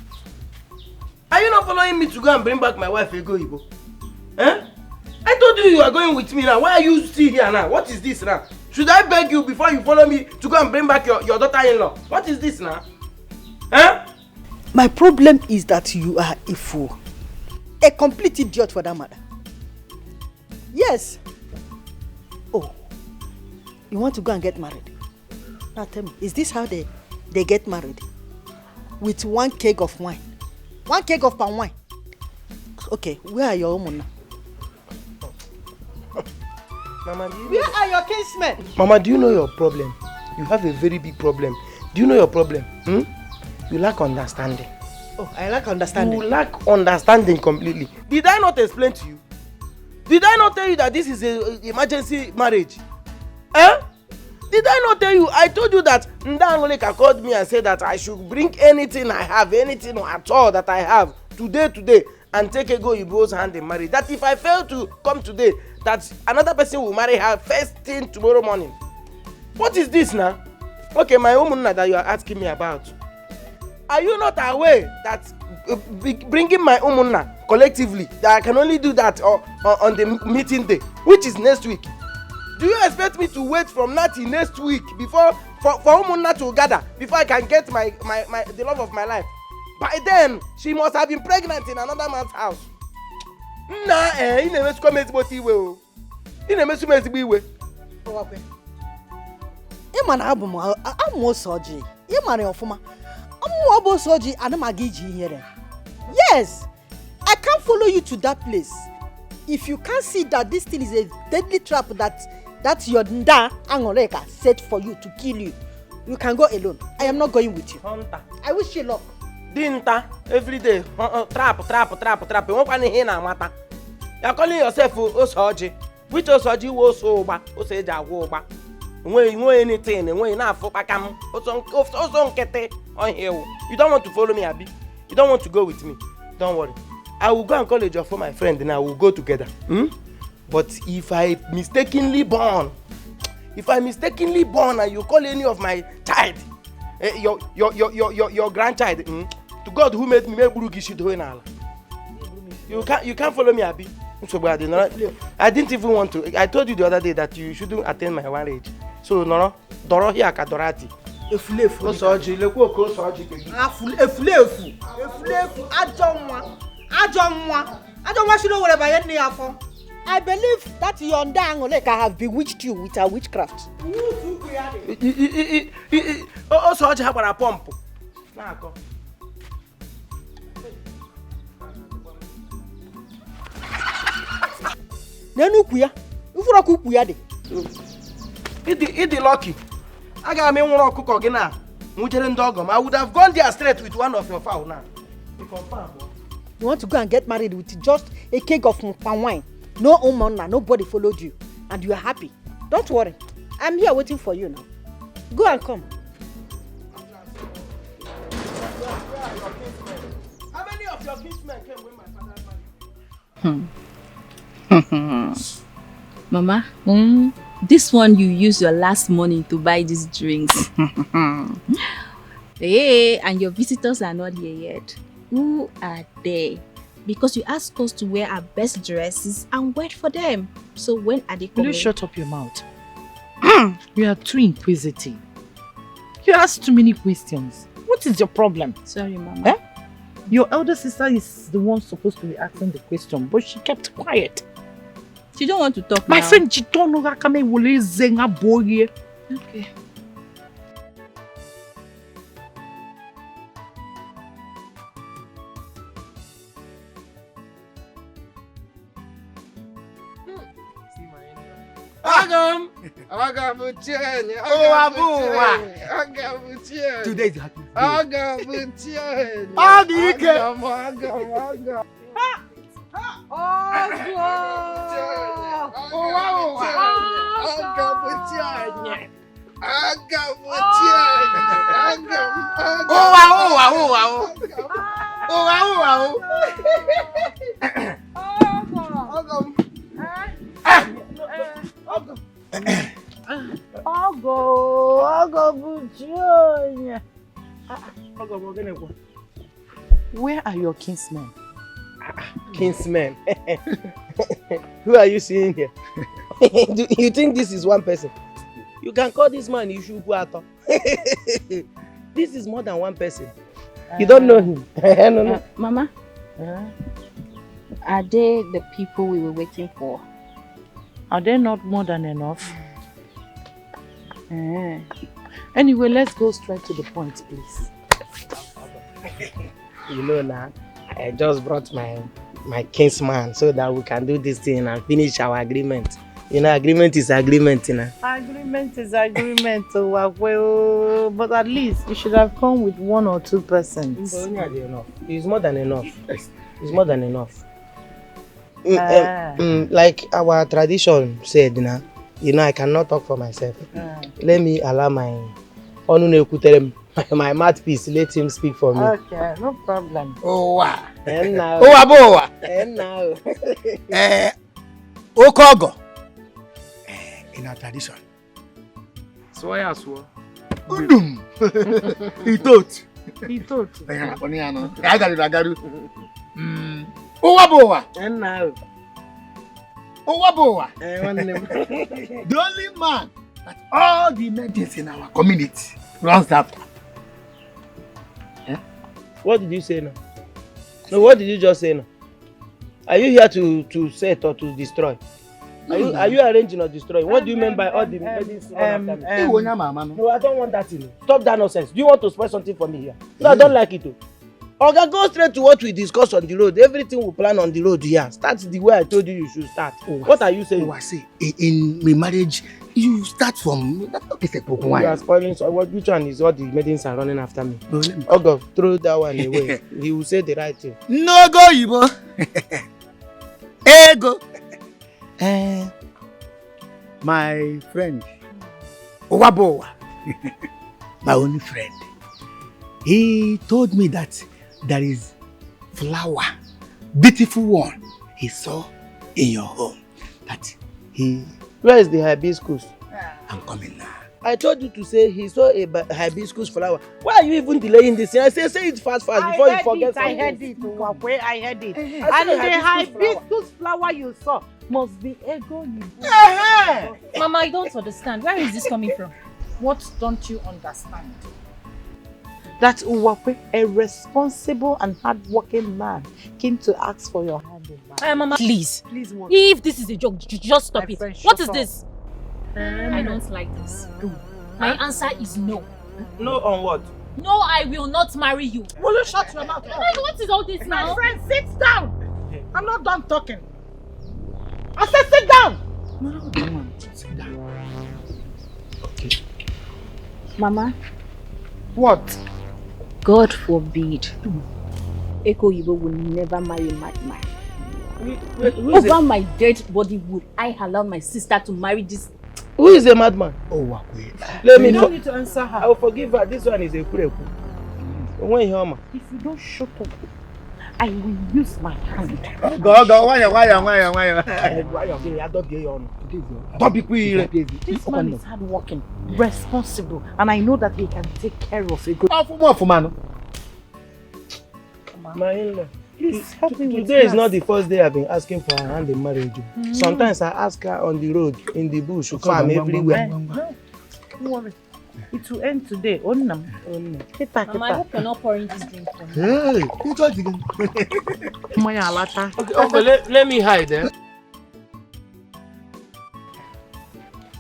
Are you not following me to go and bring back my wife Ego Ibo? Eh? I told you are going with me now. Why are you still here now? What is this now? Should I beg you before you follow me to go and bring back your daughter-in-law? What is this now? Eh? My problem is that you are a fool. A complete idiot for that matter. Yes. Oh, you want to go and get married? Now tell me, is this how they get married? With 1 keg of wine? 1 keg of palm wine? Okay, where are your women now? Mama, where are your kinsmen? Mama, do you know your problem? You have a very big problem. Do you know your problem? You lack understanding. Oh, I lack understanding. You lack understanding completely. Did I not explain to you? Did I not tell you that this is an emergency marriage? Eh? Did I not tell you? I told you that Ndangoleka called me and said that I should bring anything I have, anything at all that I have today, and take Ego Ibo's hand in marriage. That if I fail to come today, that another person will marry her first thing tomorrow morning. What is this now? Okay, my umunna that you are asking me about. Are you not aware that bringing my umunna collectively, that I can only do that on the meeting day, which is next week? Do you expect me to wait from now till next week before for umunna to gather before I can get the love of my life? By then, she must have been pregnant in another man's house. Nah, you never come as what you will. You never come as we will. I'm soji. I'm soji and I'm here. Yes, I can't follow you to that place. If you can't see that this thing is a deadly trap that your nda Angoreka set for you to kill you, you can go alone. I am not going with you. Hunter. I wish you luck. Dinta every day. Trap. You are calling yourself Osoji. Which Osoji was so bad, Oseja Woba. When you anything, and when you not for Pakam, also Kete on here. You don't want to follow me, Abi. You don't want to go with me. Don't worry. I will go and call a job for my friend and I will go together. But if I mistakenly born and you call any of my child, your grandchild, to God who made me, you can't follow me, Abi. I didn't even want to. I told you the other day that you shouldn't attend my marriage. So no, Doro here Kadorati. I believe that Yonda Angoleka have bewitched you with her witchcraft. Also, I have a pump. Nenukuya, Ufurakuya de. It's lucky. I got me one cook again now. I would have gone there straight with one of your fowl now. You want to go and get married with just a keg of wine? No umona, nobody followed you, and you are happy. Don't worry, I'm here waiting for you now. Go and come. How many of your kinsmen came with my father's money? Mama, this one you use your last money to buy these drinks. Hey, and your visitors are not here yet. Who are they? Because you asked us to wear our best dresses and wait for them. So when are they coming? Will you shut up your mouth? You are too inquisitive. You ask too many questions. What is your problem? Sorry, Mama. Your elder sister is the one supposed to be asking the question, but she kept quiet. She don't want to talk My now. friend, she don't know how come will zenga boy. Okay. Today is happy. Where are your kinsmen? Kinsmen. Who are you seeing here? Do you think this is one person? You can call this man Ishukwuato. This is more than one person. You don't know him. No. Mama, are they the people we were waiting for? Are they not more than enough? Anyway, let's go straight to the point, please. You know now, I just brought my kinsman so that we can do this thing and finish our agreement. You know, agreement is agreement, you know. Agreement is agreement, but at least you should have come with 1 or 2 persons. It's more than enough. It's more than enough. Like our tradition said, you know, I cannot talk for myself. Let me allow my mouthpiece, let him speak for me. Okay, no problem. And now. And now. Okogo. In our tradition. So I swear. Udum. He thought. Owabowa. And now. Owabowa. The only man that all the ladies in our community runs after. What did you say now? No, what did you just say now? Are you here to set or to destroy? Are you arranging or destroying? What do you mean by all the medicine? No, I don't want that thing. Stop that nonsense. Do you want to spoil something for me here? No, I don't like it too. Okay, go straight to what we discussed on the road. Everything we plan on the road here. Start the way I told you should start. What are you saying? I say, in my marriage, you start from... You are spoiling. So which one is what the maidens are running after me? Okay, throw that one away. He will say the right thing. No go, Ibo. Ego. my friend, Owabowa, my only friend, he told me that there is flower, beautiful one, he saw in your home. That he... Where is the hibiscus? I'm coming now. I told you to say he saw a hibiscus flower. Why are you even delaying this thing? I say it fast before you forget something. I heard it. I And the hibiscus flower you saw must be ego. Mama, I don't understand. Where is this coming from? What don't you understand? That Uwakwe, a responsible and hardworking man, came to ask for your hand in marriage. Mama, please. Please what? If this is a joke, just stop it. Friend, What is up. this? I don't like this. My answer is no. No on what? No, I will not marry you. Will you shut your mouth? What is all this now? My friend, sit down. I'm not done talking. I said sit down. Sit down. Okay. Mama. What? God forbid. Eko Yibo will never marry a madman. Over my dead body would I allow my sister to marry this? Who is a madman? Let me. You don't need to answer her. I will forgive her. This one is a kureku. When you if you don't shut up, I will use my hand. Go. Why? Don't be quick. This man is hardworking, responsible, and I know that he can take care of a good. My in-law. Please help me with Today is not the first day I've been asking for her hand in marriage. Sometimes I ask her on the road, in the bush, farm, everywhere. No, don't worry. It will end today. Mama, I hope you're not pouring this drink for me. Hey, who told you again? Okay, let me hide there.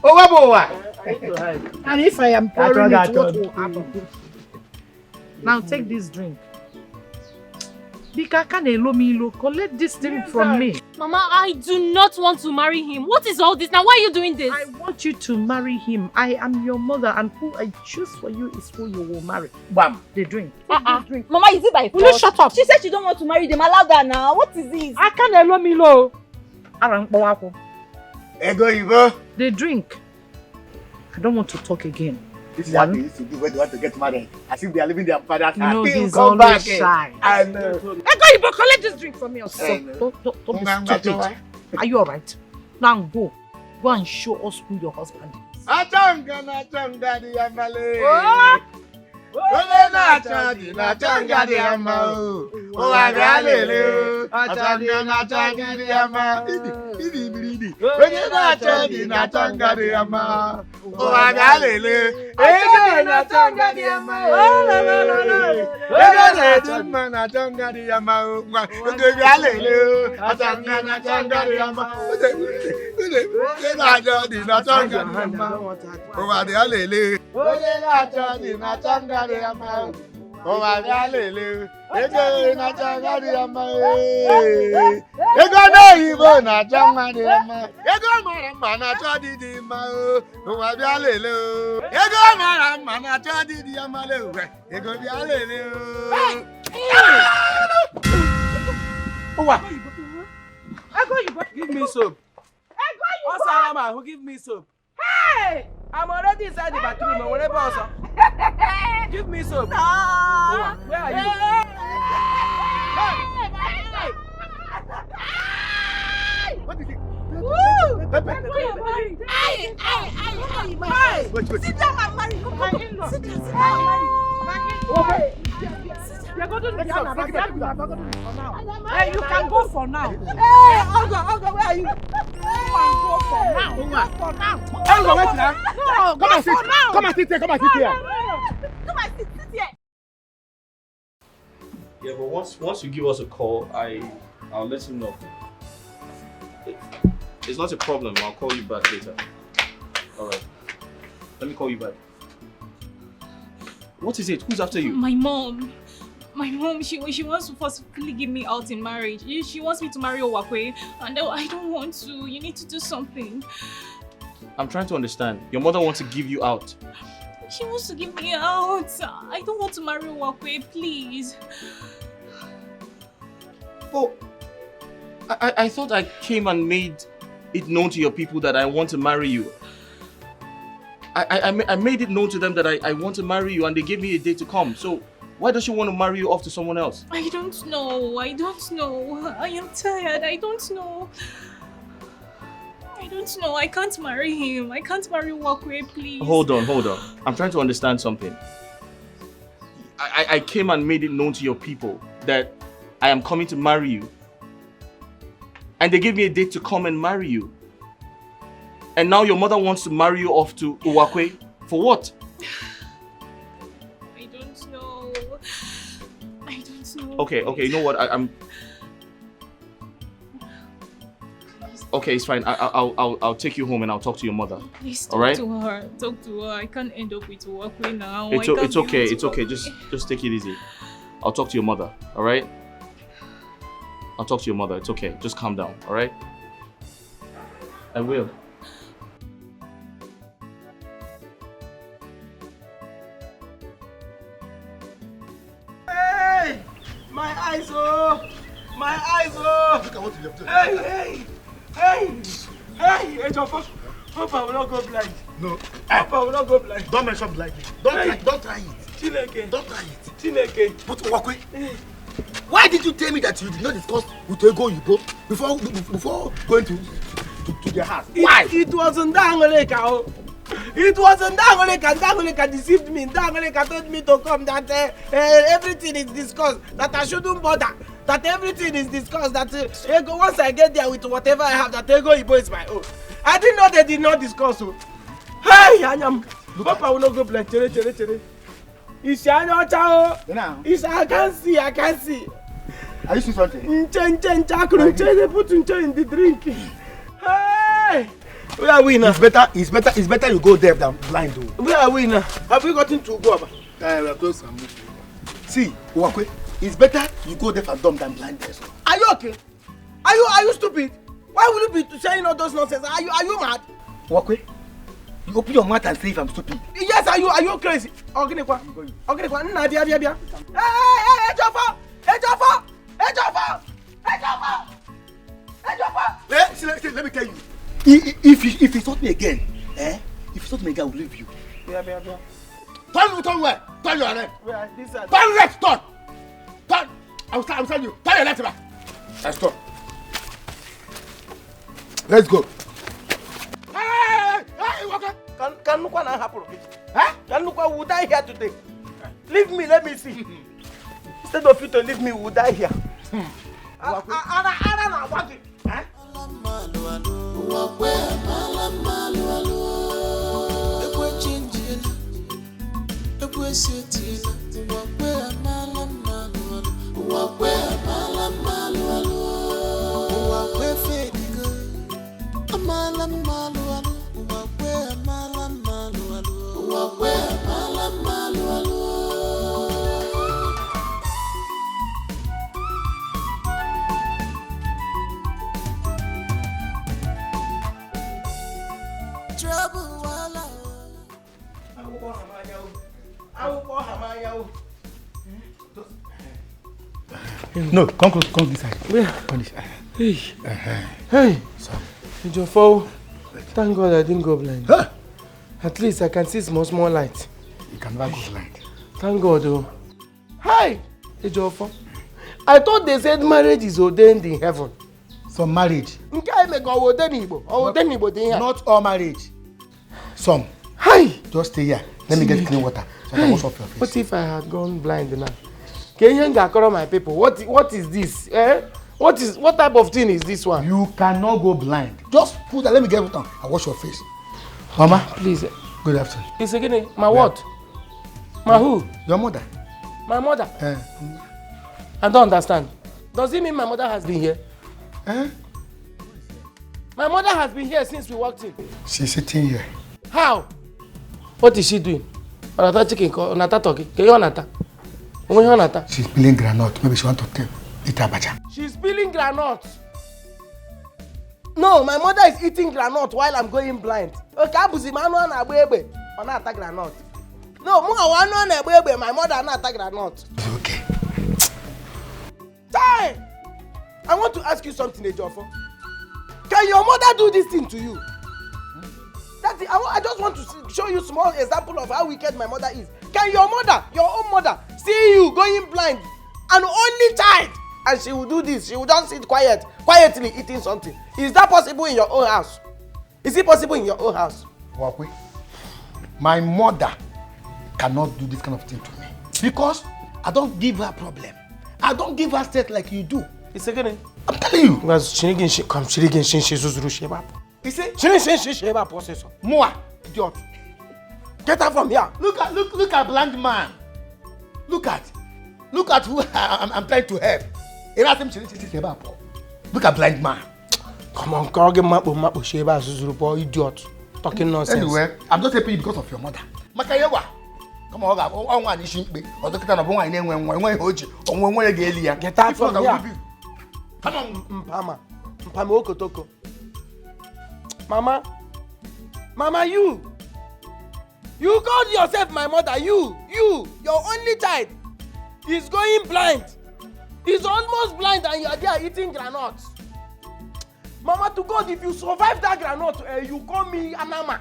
Owabowa! I need to hide. And if I am pouring it, what will happen? Now take this drink. Bika Kanelo, collect this thing from me. Mama, I do not want to marry him. What is all this? Now, why are you doing this? I want you to marry him. I am your mother, and who I choose for you is who you will marry. Bam, the drink. Drink. Mama, is it by force? Will you shut up? She said she don't want to marry them. Allow that now. What is this? I can't allow me low. Ego Yibo. The drink. I don't want to talk again. This is what they used to do when they want to get married. As if they are leaving their father's house. No, he's come always back. shy. I know. Ego Yibo, collect this drink from me. Don't be stupid. Are you alright? Now go. Go and show us who your husband is. Achanga di amale. Ole na changa di amao. O agalele. Achanga di ama. Idi. Ole na changa di ama. O agalele. Ego na changa di ama. Ego na changa di ama. O agalele. Achanga na changa di ama. Ole na changa di ama. O agalele. Ole na changa di ama. Oh, my galele, ego na changa di ama, ego na ibo na changa di ama, ego marama na chadi di ama, oh my galele, ego marama na chadi di ama le, ego galele. Oh what? Give me soap. Osama, who give me soap? Hey! I'm already inside the bathroom. No, whatever also. Give me soap. No. Where are you? What is it? Sit down and marry. Sit down and marry. You're going to do Hey, you can go for now. Hey, Ogo, where are you? Go for now. Go for now. Ogo, wait now. No, come and sit. Now. Come and sit here. Come and sit here. Come and sit here. Yeah, but once you give us a call, I'll let you know. It's not a problem. I'll call you back later. All right. Let me call you back. What is it? Who's after you? My mom. My mom, she wants to forcefully give me out in marriage. She wants me to marry Owakwe, and I don't want to. You need to do something. I'm trying to understand. Your mother wants to give you out. She wants to give me out. I don't want to marry Owakwe, please. Oh, I thought I came and made it known to your people that I want to marry you. I made it known to them that I want to marry you, and they gave me a date to come. So why does she want to marry you off to someone else? I don't know. I am tired. I don't know. I can't marry him. I can't marry Walkway, please. Hold on. I'm trying to understand something. I came and made it known to your people that I am coming to marry you. And they gave me a date to come and marry you. And now your mother wants to marry you off to Uwakwe. For what? I don't know. Okay, you know what? I'm... Okay, it's fine. I'll take you home and I'll talk to your mother. Please all right? Talk to her. I can't end up with Uwakwe now. It's okay. Just take it easy. I'll talk to your mother, all right? I'll talk to your mother. It's okay. Just calm down, all right? I will. Hey! My eyes, oh! Look at what you have done. Hey, Jofo. Hope I will not go blind. No. Hope I will not go blind. Don't mention blinding. Don't try it. Chineke. Don't try it. Chineke. But Uwakwe, why did you tell me that you did not discuss with Ego Yibo before going to their house? Why? It wasn't Dangoleka. It wasn't Dangoleka. Dangoleka deceived me. Dangoleka told me to come that everything is discussed, that I shouldn't bother, that everything is discussed, that Ego, once I get there with whatever I have, that Ego Yibo is my own. I didn't know they did not discuss. Hey, Anyam. Papa will not go blind. Chere. It's I can see. Are you seeing something? They put in the drink. Hey! We are winner. It's better you go there than blind. We are winner. Have we gotten to Ugoba? We are close. See, Uwakwe, it's better you go there for dumb than blind. Are you okay? Are you stupid? Why will you be saying all those nonsense? Are you mad? Uwakwe, you open your mouth and say if I'm stupid. Yes, are you crazy? Okay, Nadia. Hey, Jofo! Let me tell you. If you insult me again, I will leave you. Yeah. Turn where? Turn your left. Turn left, turn. I'm telling you. Turn your left back. Let's go. Let's go. Hey, Waka. Can look what happen? Can look what would die here today? Leave me, let me see. Instead of you to leave me, would die here. No, come this side. Where? Come this side. Hey. Jofo, thank God I didn't go blind. Huh? At least I can see small light. You can never go blind. Thank God, though. Hi, Jofo. I thought they said marriage is ordained in heaven. Some marriage. Not all marriage. Some. Hi. Just stay here. Let me get clean water so I can wash off your face. What if I had gone blind now? Can you call my people? What is this? What type of thing is this one? You cannot go blind. Just put that. Let me get water and wash your face. Mama, please. Good afternoon. It's again. My what? My who? Your mother. My mother? I don't understand. Does it mean my mother has been here? My mother has been here since we walked in. She's sitting here. How? What is she doing? Onata chicken, Onata talking. Can you Onata? She's peeling granite. Maybe she wants to eat abacha. She's peeling granite. No, my mother is eating granite while I'm going blind. Okay, Onata granite. No, my mother Onata granite. It's okay. Hey! I want to ask you something, Ejofo. Can your mother do this thing to you? Daddy, I just want to show you a small example of how wicked my mother is. Can your mother, your own mother, see you going blind, an only child, and she will do this? She will just sit quietly eating something. Is that possible in your own house? Is it possible in your own house? Wakwe, my mother cannot do this kind of thing to me because I don't give her problem. I don't give her stress like you do. It's again. I'm telling you. Because she come, she sheba. You see? She sheba processor. Moa, idiot. Get her from here. Look at blind man. Look at who I'm trying to help. Look at blind man. Come on, go get mapo sheba zuzuru idiot. Talking nonsense. Anyway, I'm not helping you because of your mother. Makayewa. Come on, on one issue. Or the kind of one name when Hoji, or when you get get out from here. Come on, Mpama okotoko. Mama, you called yourself my mother. You, your only child, is going blind. He's almost blind, and you are there eating granuts. Mama, to God, if you survive that granite, you call me Anama.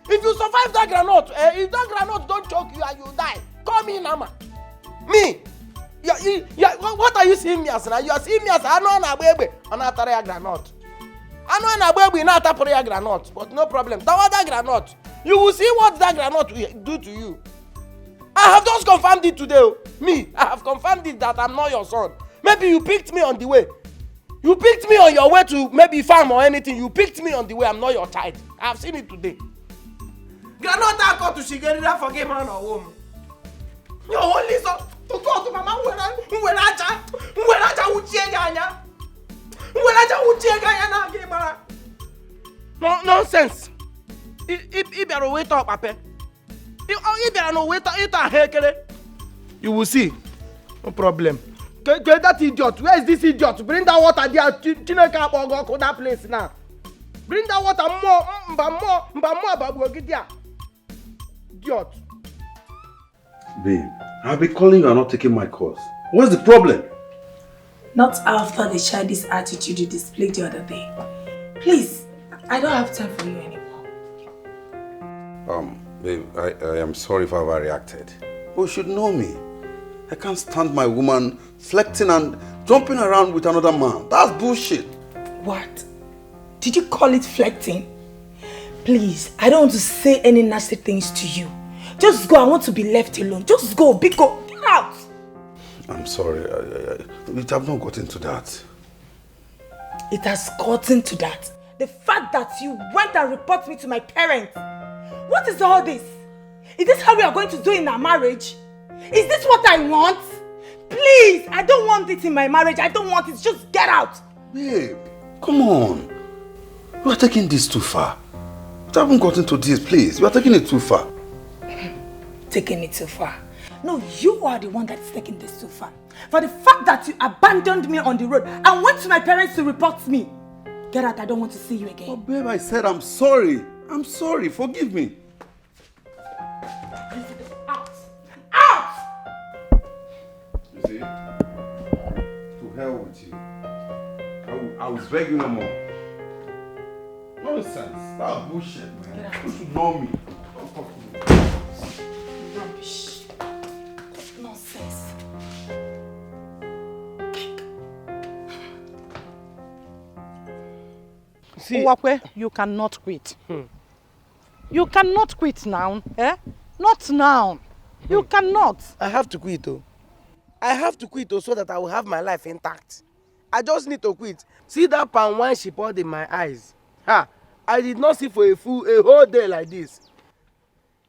If you survive that granite, if that granite don't choke you and you die, call me Nama. Me? What are you seeing me as now? You are seeing me as Ano na baby, Anatarea granite. Ano na baby, not a prayer granite, but no problem. That granite, you will see what that granite will do to you. I have just confirmed it today. Me, I have confirmed it that I'm not your son. Maybe you picked me on the way. You picked me on your way to maybe farm or anything. You picked me on the way. I'm not your child. I have seen it today. Granota called to Shigerida for game man or woman. Your only son to go to Mama Uwelaja Uchieganya. Uwelaja Uchieganya na game man. No nonsense. If you wait up, Papa. If you no wait up, you will see. No problem. Get that idiot. Where is this idiot? Bring that water there. Chineka Bogo, that place now. Bring that water more, babu, get there. Idiot. Babe, I've been calling you and not taking my calls. What's the problem? Not after the childish attitude you displayed the other day. Please, I don't have time for you anymore. Babe, I am sorry if I overreacted. But you should know me. I can't stand my woman flirting and jumping around with another man. That's bullshit. What? Did you call it flirting? Please, I don't want to say any nasty things to you. Just go. I want to be left alone. Just go. Biko, get out. I'm sorry. It have not gotten to that. It has gotten to that. The fact that you went and reported me to my parents. What is all this? Is this how we are going to do in our marriage? Is this what I want? Please, I don't want it in my marriage. I don't want it. Just get out. Babe, come on. You are taking this too far. You haven't gotten to this, please. You are taking it too far. Taking it too far? No, you are the one that is taking this too far. For the fact that you abandoned me on the road and went to my parents to report me. Get out. I don't want to see you again. Oh, babe, I said I'm sorry. I'm sorry. Forgive me. You see? To hell with you. I will beg you no more. Nonsense. That's bullshit, man. You should know me. Don't talk to me. Rubbish. Nonsense. See, Uwakwe, you cannot quit. You cannot quit now. Eh? Not now. You cannot. I have to quit though. I have to quit though so that I will have my life intact. I just need to quit. See that palm wine she poured in my eyes. Ha! I did not see for a whole day like this.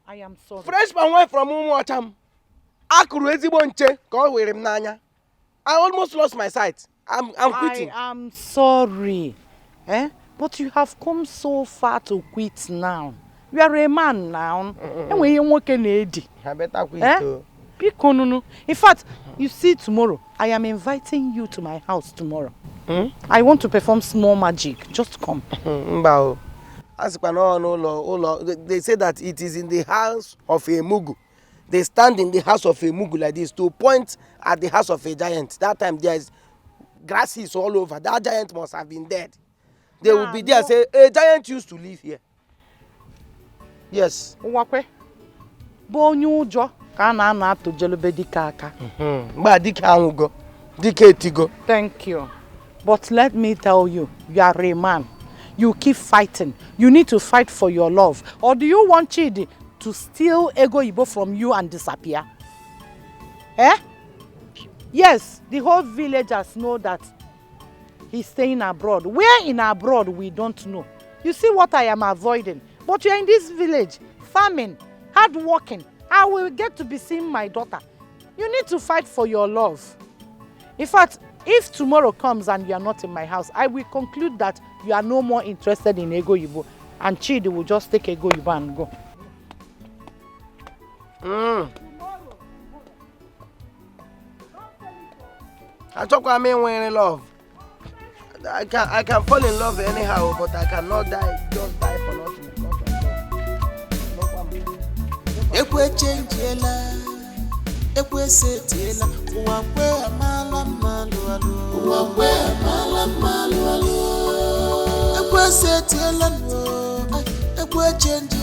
I am sorry. Fresh palm wine from Umuacham. I almost lost my sight. I'm quitting. I am sorry. Eh? But you have come so far to quit now. You are a man now. And when you work in I better quit. In fact, you see tomorrow, I am inviting you to my house tomorrow. I want to perform small magic. Just come. They say that it is in the house of a Mugu. They stand in the house of a Mugu like this to point at the house of a giant. That time there is grasses all over. That giant must have been dead. They will be there say, a giant used to live here. Yes. Uwakwe. Bonyu ujo ka na to jelube Dikeh aka. Ba Dikeh anwugo. Dikeh etigo. Thank you. But let me tell you, you are a man. You keep fighting. You need to fight for your love. Or do you want Chidi to steal Ego Ibo from you and disappear? Eh? Yes, the whole villagers know that he's staying abroad. Where in abroad, we don't know. You see what I am avoiding. But you're in this village, farming, hardworking. I will get to be seeing my daughter. You need to fight for your love. In fact, if tomorrow comes and you are not in my house, I will conclude that you are no more interested in Ego Ibo, and Chidi will just take Ego Ibo and go. I talk about me when in love. I can fall in love anyhow, but I cannot just die for nothing. Ekwe change ekwe setiela uwakwe amala malu alu uwakwe amala malu alu ekwe setiela ekwe change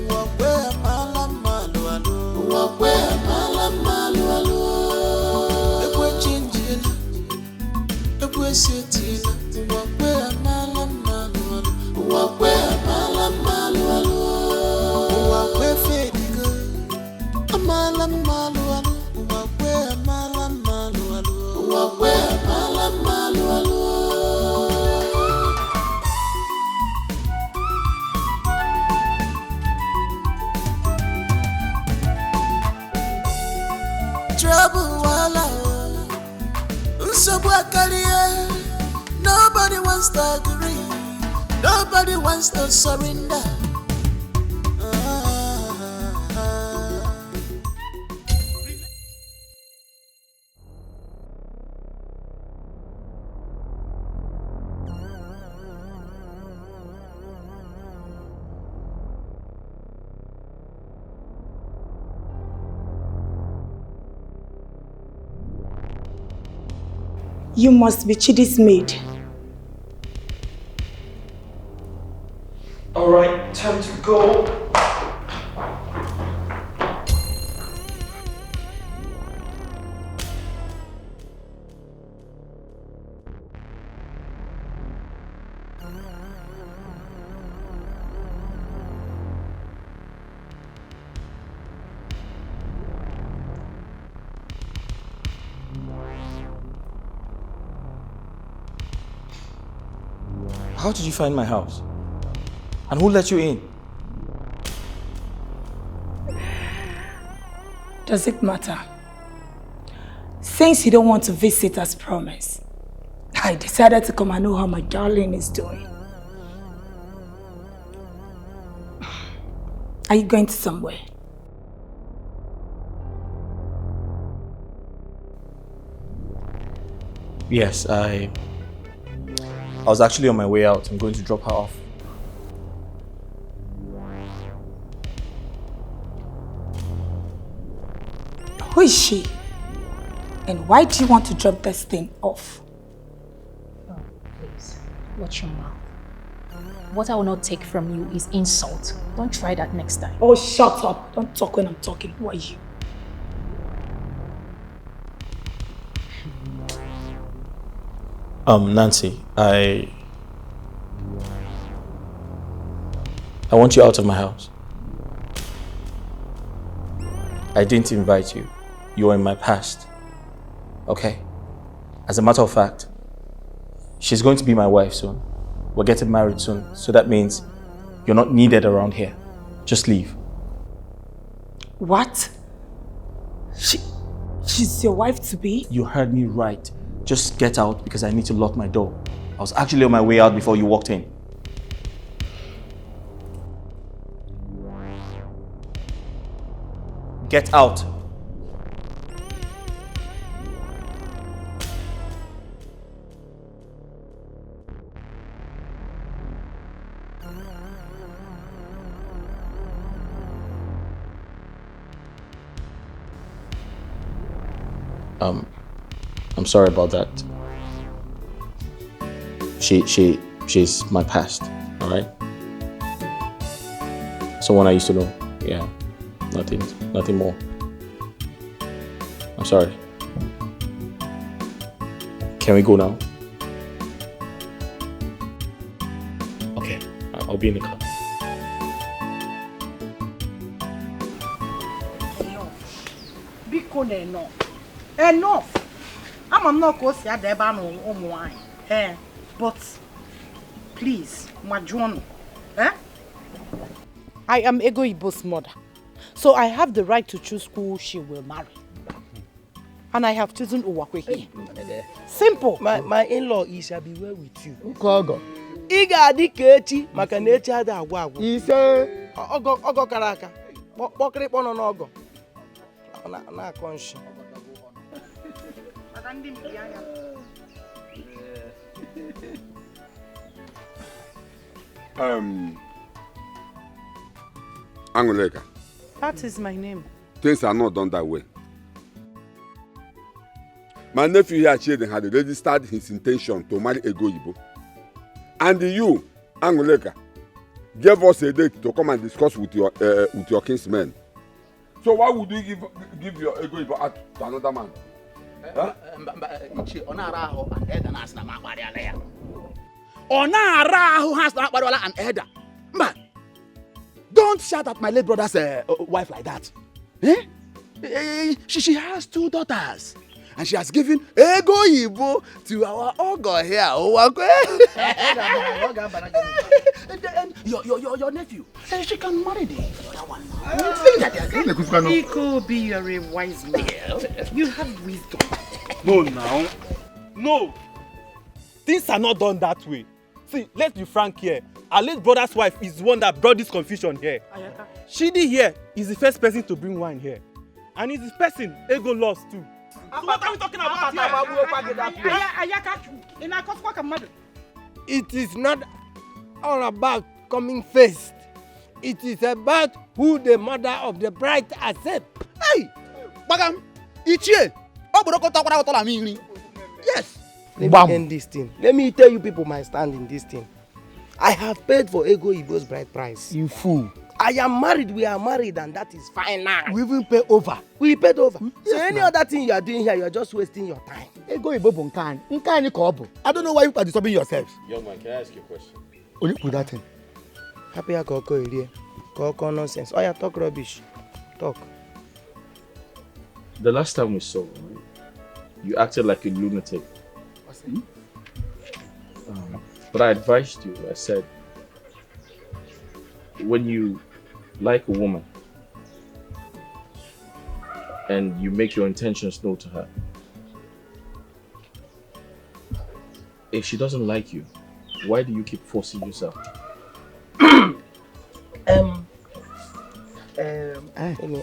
uwakwe amala malu alu uwakwe amala malu alu ekwe change ekwe setiela uwakwe amala malu alu uwakwe amala malu alu uwakwe fediga amala malu alu uwakwe amala malu alu uwakwe amala malu alu. Trouble wala unsogbu akarie. Nobody wants to agree. Nobody wants to surrender. You must be Chidi's maid. All right, time to go. How did you find my house? And who let you in? Does it matter? Since you don't want to visit as promised, I decided to come and know how my darling is doing. Are you going to somewhere? Yes, I was actually on my way out. I'm going to drop her off. Who is she? And why do you want to drop this thing off? Oh, please, watch your mouth. What I will not take from you is insult. Don't try that next time. Oh, shut up. Don't talk when I'm talking. Who are you? Nancy, I want you out of my house. I didn't invite you. You were in my past. Okay? As a matter of fact, she's going to be my wife soon. We're getting married soon. So that means you're not needed around here. Just leave. What? She's your wife to be? You heard me right. Just get out because I need to lock my door. I was actually on my way out before you walked in. Get out. I'm sorry about that. She She's my past, alright? Someone I used to know. Yeah. Nothing more. I'm sorry. Can we go now? Okay, I'll be in the car. Biko enough. Enough. I'm not going to say that but please, Majuano. I am Ego Ibo's mother, so I have the right to choose who she will marry. And I have chosen Uwakwe here. Simple. My in-law shall be well with you. Kogo. Iga Dikeh maka na echi ada agwa agwa. Ise ogo karaka. Kpokiri kpono na ogo. Na konshi. Angoleka. That is my name. Things are not done that way. My nephew here Chiden had registered his intention to marry Ego Ibo. And you, Angoleka, gave us a date to come and discuss with your kinsmen. So why would you give your Ego Ibo out to another man? Huh? Don't shout at my late brother's wife like that. She has 2 daughters. And she has given Ego Ibo to our Ogo here. Your nephew. She can marry the other one. Ikobi, you're a wise man. You have wisdom. No, now. No. Things are not done that way. See, let's be frank here. Our late brother's wife is the one that brought this confusion here. Ayaka. Shidi here is the first person to bring wine here. And it's the person Ego lost too. So what are we talking about here? It is not all about coming first. It is about who the mother of the bride accepts. Hey! Bagam! Ichie! Yes! Let me end this thing. Let me tell you people my stand in this thing. I have paid for Ego Ibo's bride price. You fool. I am married, we are married, and that is fine now. We will pay over. We paid over. Yes, so any other thing you are doing here, you are just wasting your time. Ego Ibo Bunkan. I don't know why you are disturbing yourselves. Young man, can I ask you a question? Only put that in. Happy Akoko here. Koko nonsense. Oh yeah, talk rubbish. Talk. The last time we saw, you acted like a lunatic. But I advised you. I said, when you like a woman and you make your intentions known to her, if she doesn't like you, why do you keep forcing yourself?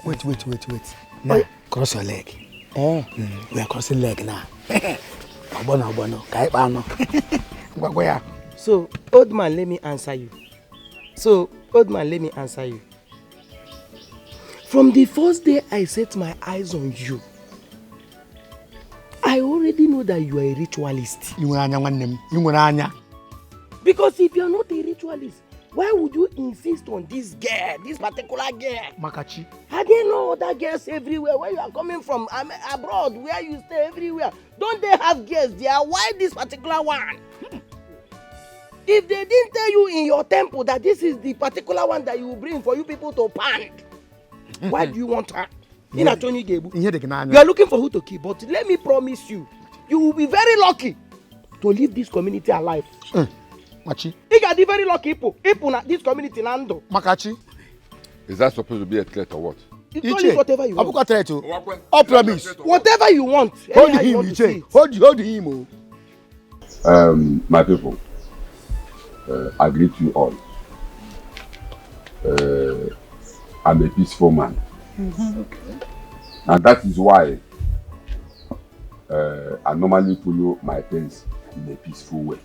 Wait. Now, cross your leg. We are crossing leg now. So, old man, let me answer you. From the first day I set my eyes on you, I already know that you are a ritualist. Because if you are not a ritualist, why would you insist on this girl, this particular girl? Makachi. Are there no other girls everywhere? Where you are coming from, abroad, where you stay everywhere? Don't they have girls there? Why this particular one? If they didn't tell you in your temple that this is the particular one that you will bring for you people to pound, why do you want her? You are looking for who to keep, but let me promise you, you will be very lucky to leave this community alive. Machi. You got the very lucky people na this community nando. Makachi. Is that supposed to be a threat or what? You call it whatever you want. All promise. Whatever you want. Hold him, Iche. Hold him. My people, I greet you all. I'm a peaceful man. Okay. And that is why I normally follow my things in a peaceful way.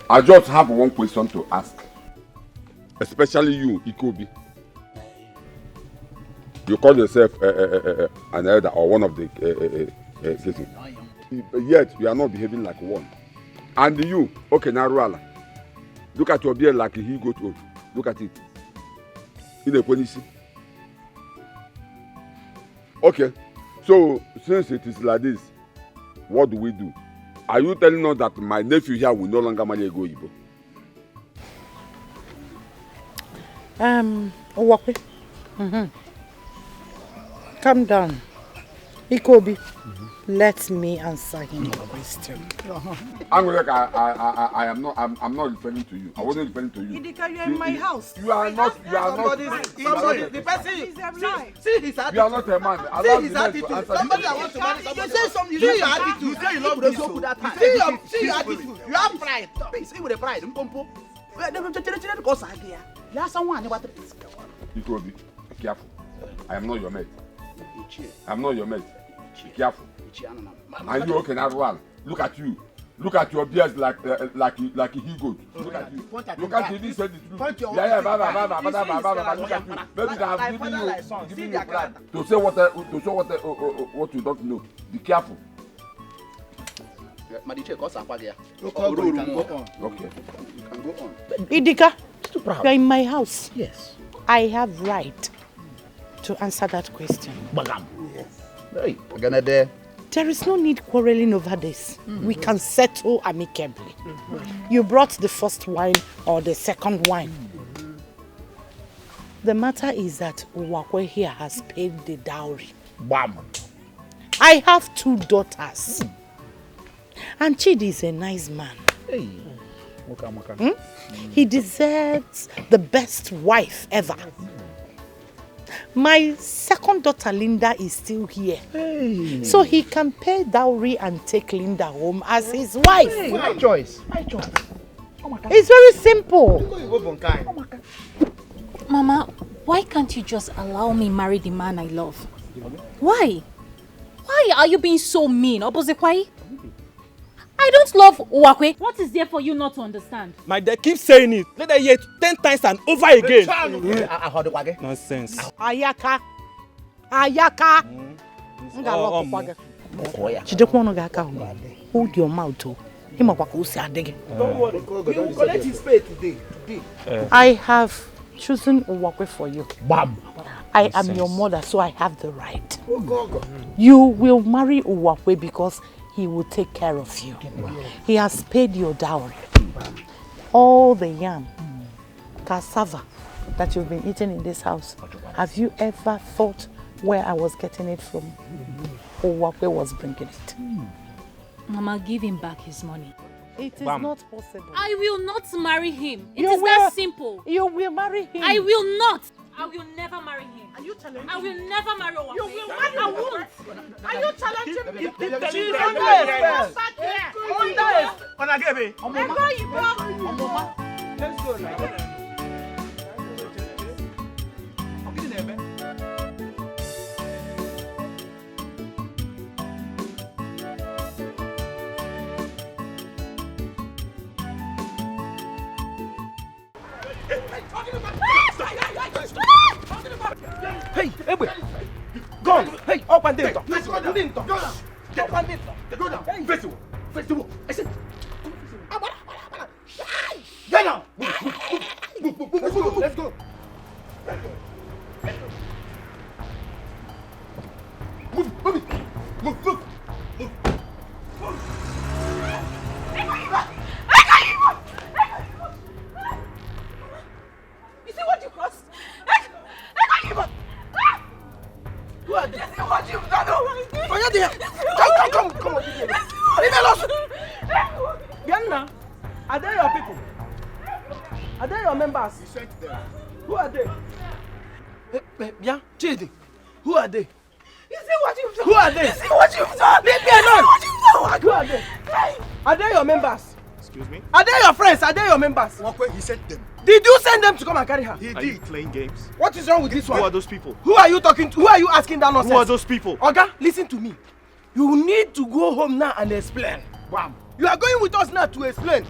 I just have one question to ask, especially you, Ikobi. You call yourself an elder or one of the citizens. Yet you are not behaving like one. And you, okay, now Ruala. Look at your beard like he got old. Look at it. In the policy. Okay. So since it is like this, what do we do? Are you telling us that my nephew here will no longer marry a Igbo? Owakwe. Calm down. Ikobi, let me answer him the question. I'm not referring to you. I wasn't referring to you. Idika, you're in my house. You are not. The person is a lie. See his attitude. You are not a man. See his attitude. Somebody I want to marry. You say something. You see your attitude. You say you love this. See your attitude. You have pride. See with the pride. Ikobi, be careful. I am not your mate. I am not your mate. Be careful. And you okay now, one? Look at you. Look at your beard like he goat. Look at you. Look at you. This said the truth. Yeah, look at you. Maybe they have given you pride to say what you don't know. Be careful. Okay. You can go on. Idika, you're in my house. Yes. I have right to answer that question. Yes. Hey, there is no need quarreling over this. We can settle amicably. You brought the first wine or the second wine. The matter is that Uwakwe here has paid the dowry. Bam. I have 2 daughters. And Chidi is a nice man. Hey. He deserves the best wife ever. My second daughter Linda is still here. Hey. So he can pay dowry and take Linda home as his wife. Hey. My choice. It's very simple. Mama, why can't you just allow me marry the man I love? Why? Why are you being so mean, Obozekwai? I don't love Uwakwe. What is there for you not to understand? My dad keeps saying it. Let her hear it 10 times and over again. Nonsense. Ayaka. Hold your mouth. Don't worry. You collect his pay today. I have chosen Uwakwe for you. Bam. I am your mother, so I have the right. You will marry Uwakwe because he will take care of you. He has paid your dowry. All the yam, cassava that you've been eating in this house, have you ever thought where I was getting it from? Uwakwe was bringing it. Mama, give him back his money. It is not possible. I will not marry him. It is that simple. You will marry him. I will not. I will never marry him. Are you challenging me? I will never marry Uwakwe. You will marry I won't. Are you challenging me? She's Let's go now. Hey, Ebe! Go on! Hey, up and down! Up and down! Up and down! Go down! Face the wall! Face the wall! I said... Get down! Move! Let's go! Move! You see what you crossed? Who are they? You see what you've done? Oh, yeah, there! Come on! Leave me alone! Bianna, are they your people? Are they your members? You sent them. Who are they? Bien, Chidi, who are they? You see what you've done? Who are they? You see what you've done? Leave me alone! Who are they? Are they your members? Excuse me? Are they your friends? Are they your members? Wakwe, he sent them. Did you send them to come and carry her? Are you playing games? What is wrong with this one? Who are those people? Who are you talking to? Who are you asking that nonsense? Who are those people? Oga, listen to me. You need to go home now and explain. Bam. You are going with us now to explain.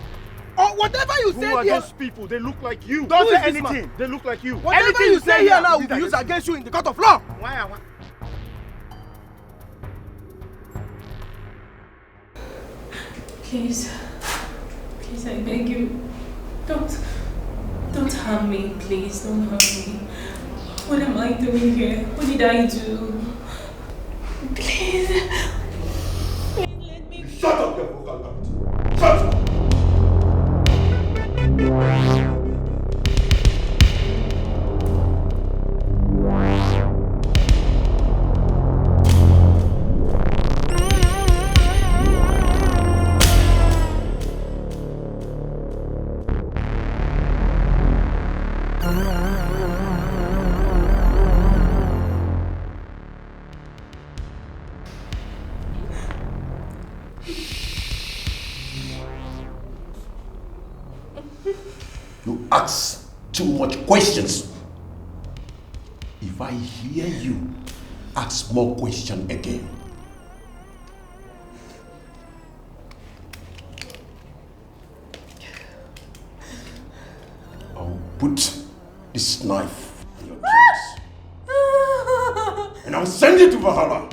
Or whatever you say here. Who are those people? They look like you. Don't say anything. They look like you. Whatever Anything you say here now will be used against you in the court of law. Why? Please. Please, I beg you. Don't harm me, please. Don't harm me. What am I doing here? What did I do? Please. Please let me. Shut up, you vocal cavity. Shut up. You ask too much questions. If I hear you ask more questions again, I'll put this knife in your chest and I'll send you to Valhalla.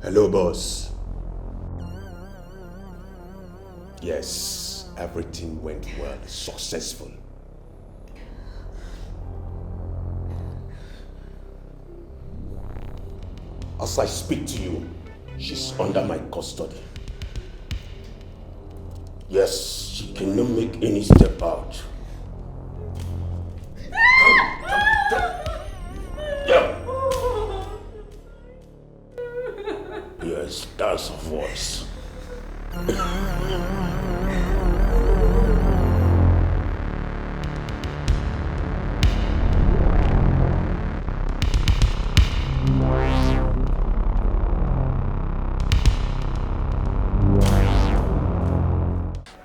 Hello, boss. Yes, everything went well, successful. As I speak to you, she's under my custody. Yes, she cannot make any step out. Yeah. Yes, that's her voice.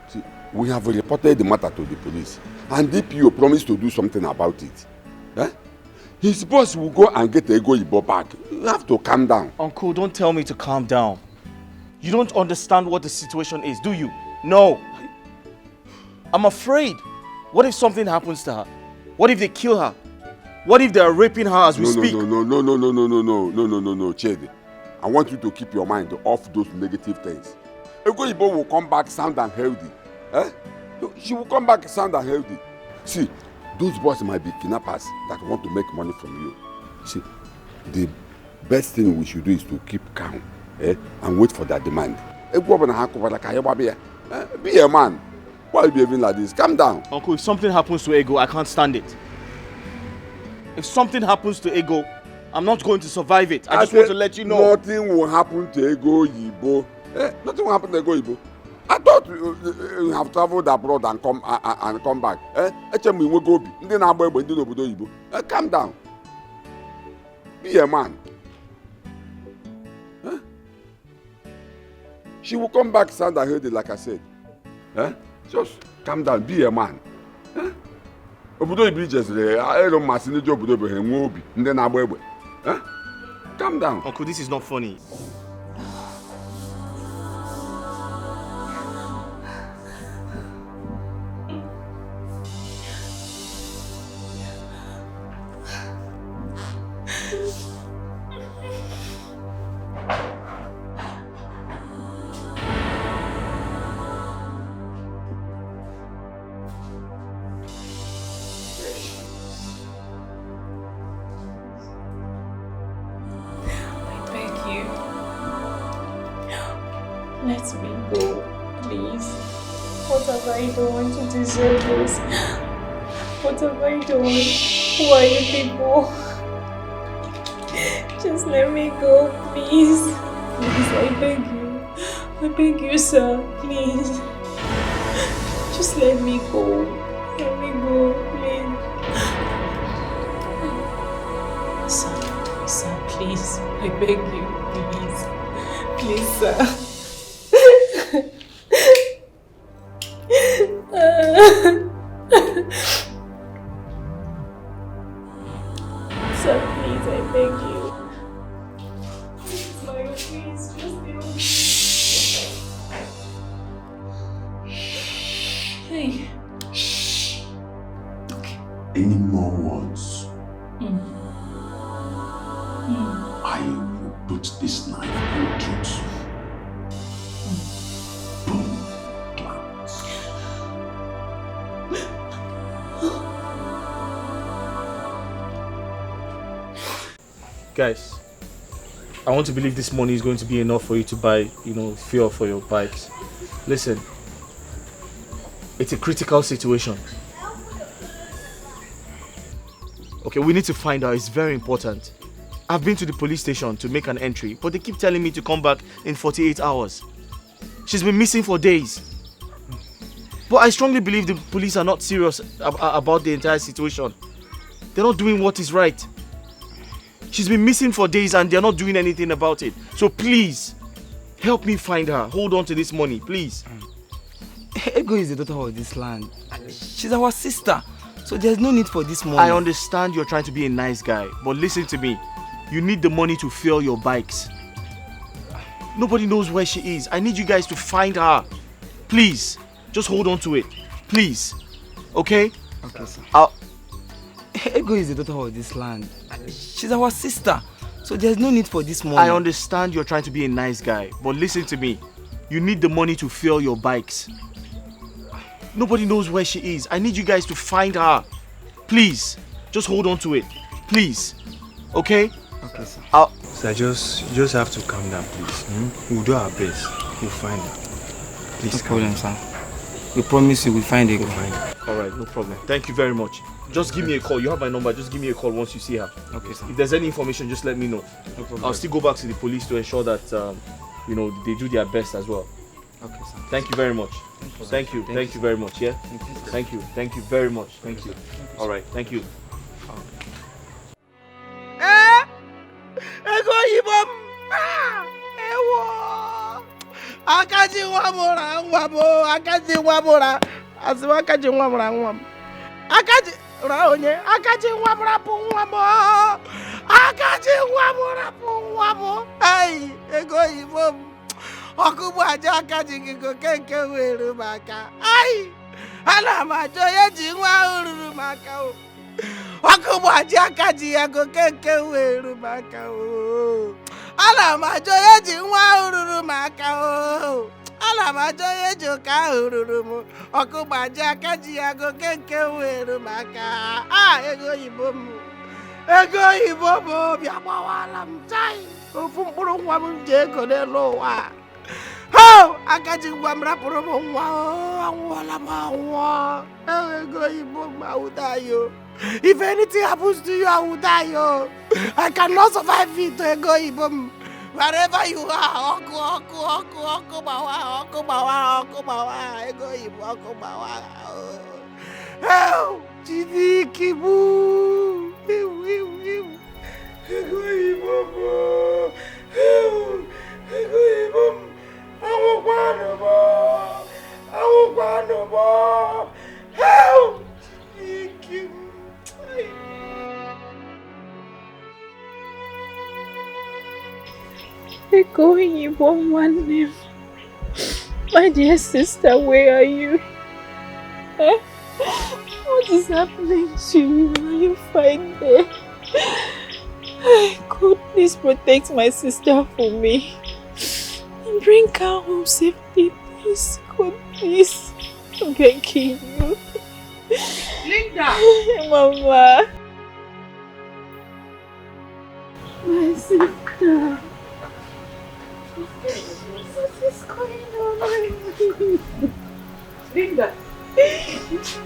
See, we have reported the matter to the police, and DPO promised to do something about it. Eh? His boss will go and get Ego Ibo back. You have to calm down. Uncle, don't tell me to calm down. You don't understand what the situation is, do you? No. I'm afraid. What if something happens to her? What if they kill her? What if they are raping her as we speak? No, Chedi. I want you to keep your mind off those negative things. Ego Ibo will come back sound and healthy. Eh? She will come back sound and healthy. See, those boys might be kidnappers that want to make money from you. See, the best thing we should do is to keep calm, and wait for their demand. Be a man. Why are you behaving like this? Calm down. Uncle, if something happens to Ego, I can't stand it. If something happens to Ego, I'm not going to survive it. I just want to let you know. Nothing will happen to Ego Yibo. Nothing will happen to Ego Yibo. I thought you have traveled abroad and come back. Calm down. Be a man. She will come back sound and healthy, like I said. Just calm down. Be a man. Calm down. Uncle, this is not funny. Let me go, please. What have I done to deserve this? What have I done? Who are you people? Just let me go, please. Please, I beg you. I beg you, sir. Please. Just let me go. Let me go, please. Sir, please. I beg you, please. Please, sir. Sir, please, I beg you. My please, just Hey. Shh. Okay. Any more words? I will put this knife in your throat. Boom. Glance. Guys, I want to believe this money is going to be enough for you to buy, fuel for your bikes. Listen, it's a critical situation. Okay, we need to find out. It's very important. I've been to the police station to make an entry, but they keep telling me to come back in 48 hours. She's been missing for days. But I strongly believe the police are not serious about the entire situation. They're not doing what is right. She's been missing for days and they're not doing anything about it. So please, help me find her. Hold on to this money, please. Ego is the daughter of this land. She's our sister. So there's no need for this money. I understand you're trying to be a nice guy, but listen to me. You need the money to fuel your bikes. Nobody knows where she is. I need you guys to find her. Please, just hold on to it. Please. Okay? Okay, sir. Ego is the daughter of this land. She's our sister. So there's no need for this money. I understand you're trying to be a nice guy, but listen to me. You need the money to fuel your bikes. Nobody knows where she is. I need you guys to find her. Please, just hold on to it. Please. Okay? Okay, sir. Sir, just have to calm down, please. We'll do our best. We'll find her. Please, no problem, sir. We promise you we'll find her. Alright, no problem. Thank you very much. Just give me a call. You have my number. Just give me a call once you see her. Okay, sir. If there's any information, just let me know. No problem. I'll still go back to the police to ensure that they do their best as well. Okay, sir. Thank you very much. Thank you. Thank you. Very much. Yeah. Thank you. Thank you very much. Thank you. All right. Thank you. Ego yibom. Ewo. Akaji wamora wabo. Akaji wamora. Asima akaji wamora wam. Akaji raonye. Akaji wamora pu wamo. Akaji wamora pu wamo. Hey, ego yibom. Okubu aja akaji gigo kenke weru maka. Ai. Ala majo yeji nwa ururu maka o. Okubu aja akaji yago kenke weru maka o. Ala majo yeji nwa ururu maka o. Ala majo yeji ka ururu mu. Okubu aja akaji yago kenke weru maka. Ah, ego yibom. Ego yibom bia gbawala mtai. Ofu mkpụrụ nwa m je ego n'elu ụwa. Oh, akaji gwamra poromo nwa anwụọla m anwụọ. Ego Igbo ma udayo. If anything happens to you, I will die. I cannot survive it. Ego Igbo. Wherever you are, oku bawa. Ego Igbo oku bawa. Oh, Chidiki bu. Ego Igbo. Ego Igbo. I won't go. Help! Thank you. Ego Igbo nwanne. My dear sister, where are you? Huh? What is happening to you? Are you fine there? God, please protect my sister for me. Bring her home safely, please. God, please. I'm begging you. Linda! Mama. My sister. What is going on? Linda!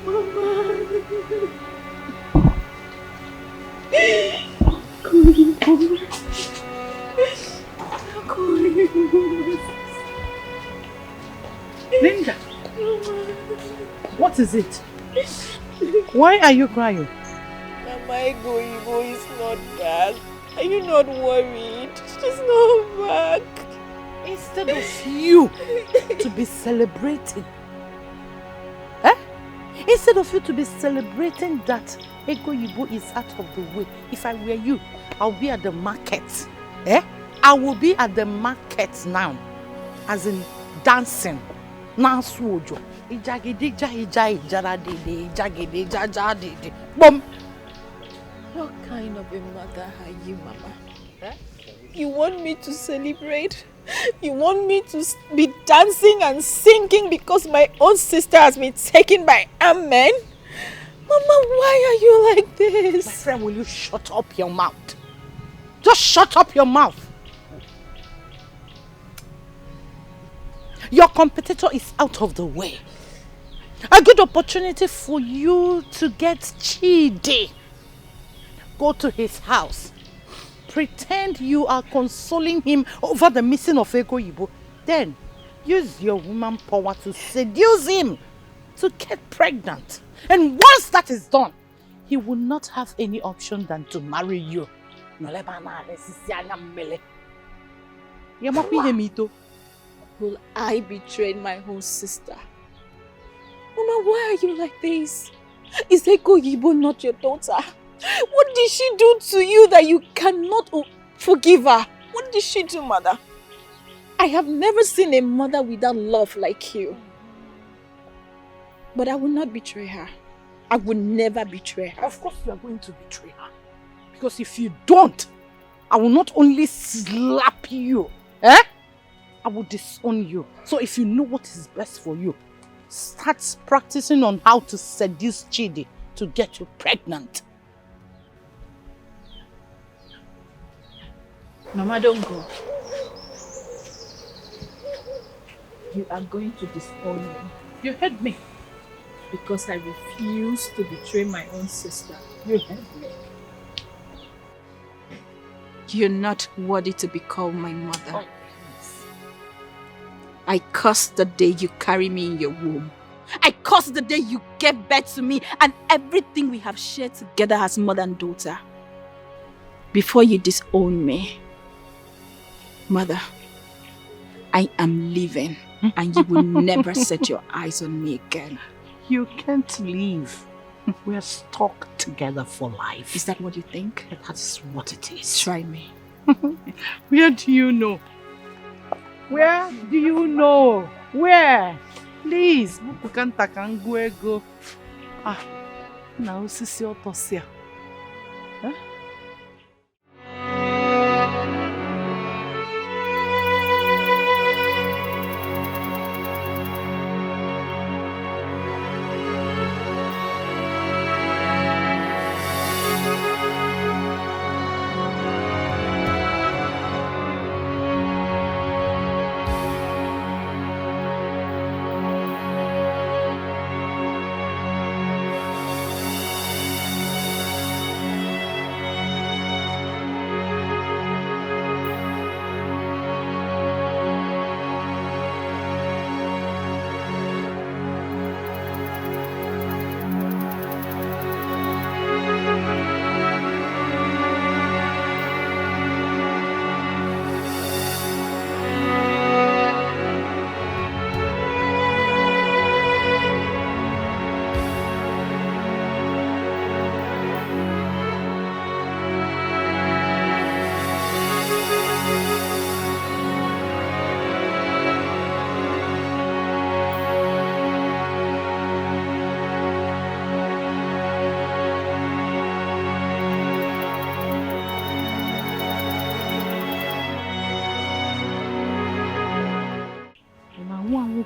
Mama. Linda! What is it? Why are you crying? Mama, Ego is not back. Are you not worried? She's not back. Instead of you to be celebrating, instead of you to be celebrating that Ego is out of the way, if I were you, I'll be at the market. I will be at the market now, as in dancing. Boom. What kind of a mother are you, Mama? Eh? You want me to celebrate? You want me to be dancing and singing because my own sister has been taken by a man? Mama, why are you like this? My friend, will you shut up your mouth? Just shut up your mouth. Your competitor is out of the way. A good opportunity for you to get Chidi. Go to his house. Pretend you are consoling him over the missing of Ego Yibo. Then use your woman power to seduce him to get pregnant. And once that is done, he will not have any option than to marry you. Will I betray my own sister? Mama, why are you like this? Is Ego Yibo not your daughter? What did she do to you that you cannot forgive her? What did she do, Mother? I have never seen a mother without love like you. But I will not betray her. I will never betray her. Of course you are going to betray her. Because if you don't, I will not only slap you, I will disown you. So if you know what is best for you, start practicing on how to seduce Chidi to get you pregnant. Mama, don't go. You are going to disown me. You heard me. Because I refuse to betray my own sister. You heard me. You're not worthy to be called my mother. Oh, I curse the day you carry me in your womb. I curse the day you gave birth to me and everything we have shared together as mother and daughter. Before you disown me, Mother, I am leaving and you will never set your eyes on me again. You can't leave. We're stuck together for life. Is that what you think? That's what it is. Try me. Where do you know? Where do you know? Where? Please, Bukanta can go. Now sisi otosia. Huh?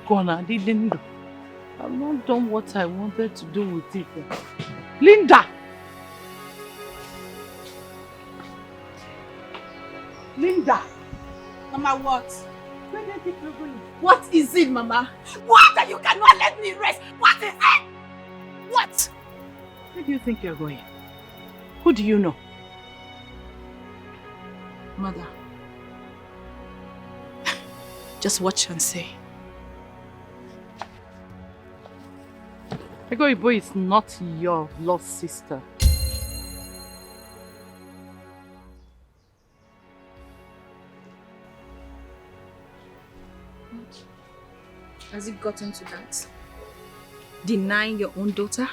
I've not done what I wanted to do with it. Linda! Linda! Mama, what? Where do you think you're going? What is it, Mama? What? That you cannot let me rest? What is it? What? Where do you think you're going? Who do you know? Mother. Just watch and say. Ego Ibo is not your lost sister. Has it gotten to that? Denying your own daughter?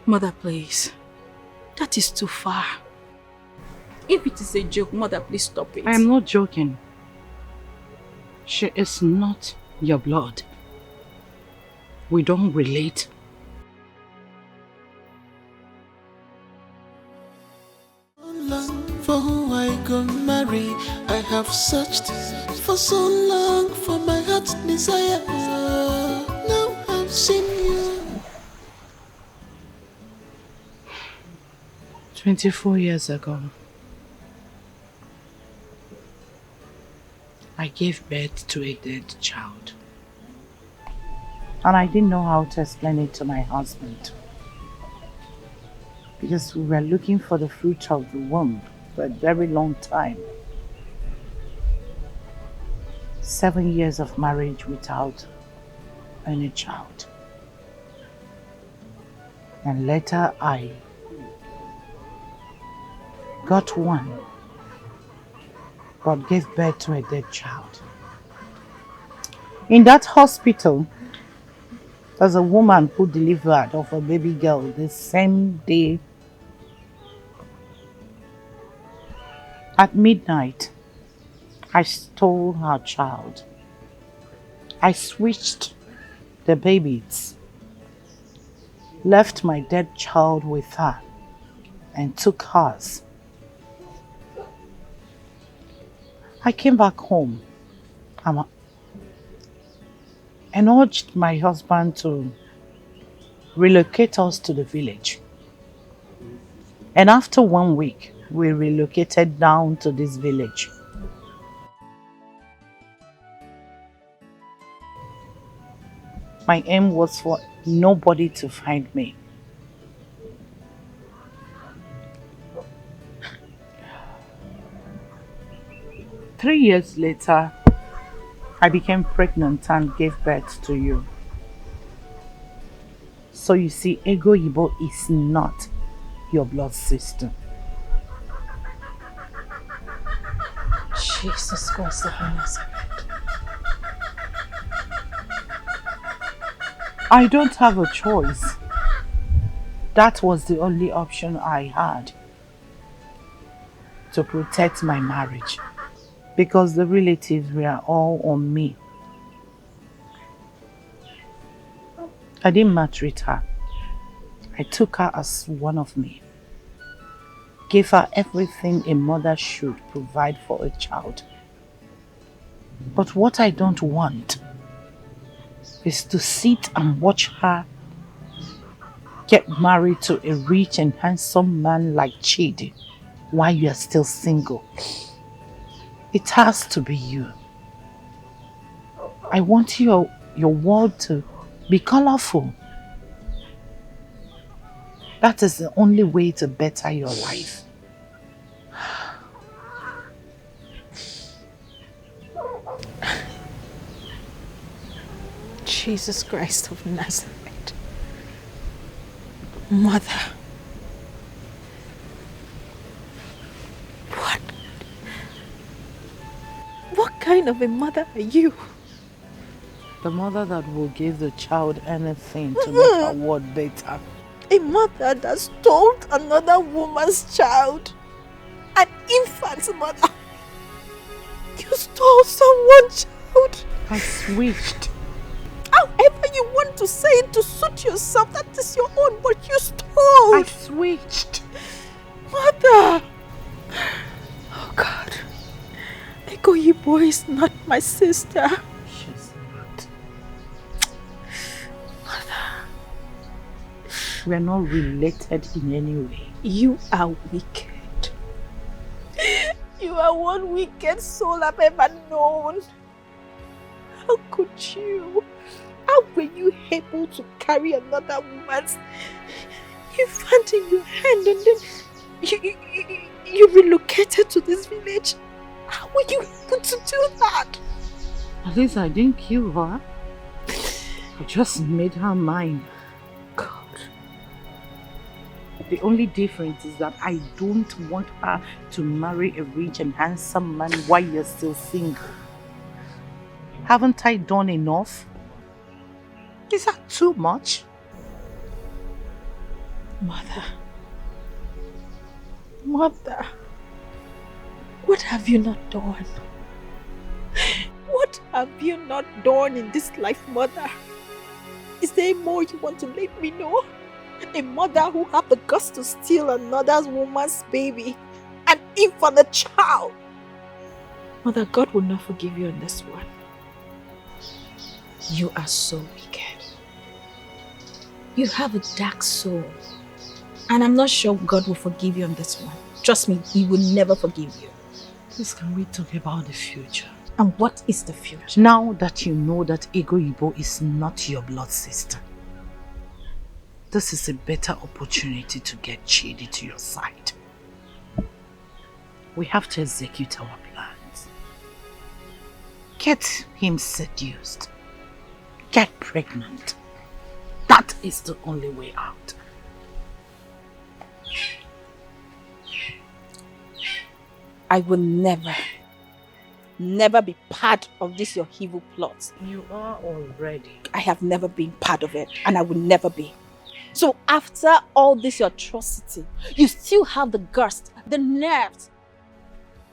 Mother, please. That is too far. If it is a joke, Mother, please stop it. I am not joking. She is not your blood. We don't relate. For who I go marry, I have searched for so long for my heart's desire. Now I've seen you. 24 years ago, I gave birth to a dead child. And I didn't know how to explain it to my husband. Because we were looking for the fruit of the womb for a very long time. 7 years of marriage without any child. And later I got one, but gave birth to a dead child. In that hospital, there's a woman who delivered of a baby girl the same day. At midnight, I stole her child. I switched the babies, left my dead child with her, and took hers. I came back home and urged my husband to relocate us to the village. And after 1 week, we relocated down to this village. My aim was for nobody to find me. Three years later, I became pregnant and gave birth to you. So you see, Ego Yibo is not your blood sister. Jesus Christ of Nazareth. I don't have a choice. That was the only option I had to protect my marriage, because the relatives were all on me. I didn't maltreat her. I took her as one of me. Gave her everything a mother should provide for a child. But what I don't want is to sit and watch her get married to a rich and handsome man like Chidi while you are still single. It has to be you. I want your world to be colorful. That is the only way to better your life. Jesus Christ of Nazareth. Mother. What kind of a mother are you? The mother that will give the child anything to make her world better. A mother that stole another woman's child. An infant mother. You stole someone's child. I switched. However you want to say it to suit yourself, that is your own, but you stole. I switched. Mother. Oh God. Ego Yibo is not my sister. She's not. Mother. We are not related in any way. You are wicked. You are one wicked soul I've ever known. How could you? How were you able to carry another woman's infant in your hand and then you relocated to this village? How were you able to do that? At least I didn't kill her. I just made her mine. God. The only difference is that I don't want her to marry a rich and handsome man while you're still single. Haven't I done enough? Is that too much? Mother. Mother. What have you not done? What have you not done in this life, Mother? Is there more you want to let me know? A mother who had the guts to steal another woman's baby, an infant child. Mother, God will not forgive you on this one. You are so wicked. You have a dark soul. And I'm not sure God will forgive you on this one. Trust me, He will never forgive you. Please, can we talk about the future? And what is the future? Now that you know that Ego Ibo is not your blood sister, this is a better opportunity to get Chidi to your side. We have to execute our plans. Get him seduced. Get pregnant. That is the only way out. I will never be part of this your evil plot. You are already. I have never been part of it, and I will never be. So after all this your atrocity, you still have the guts, the nerve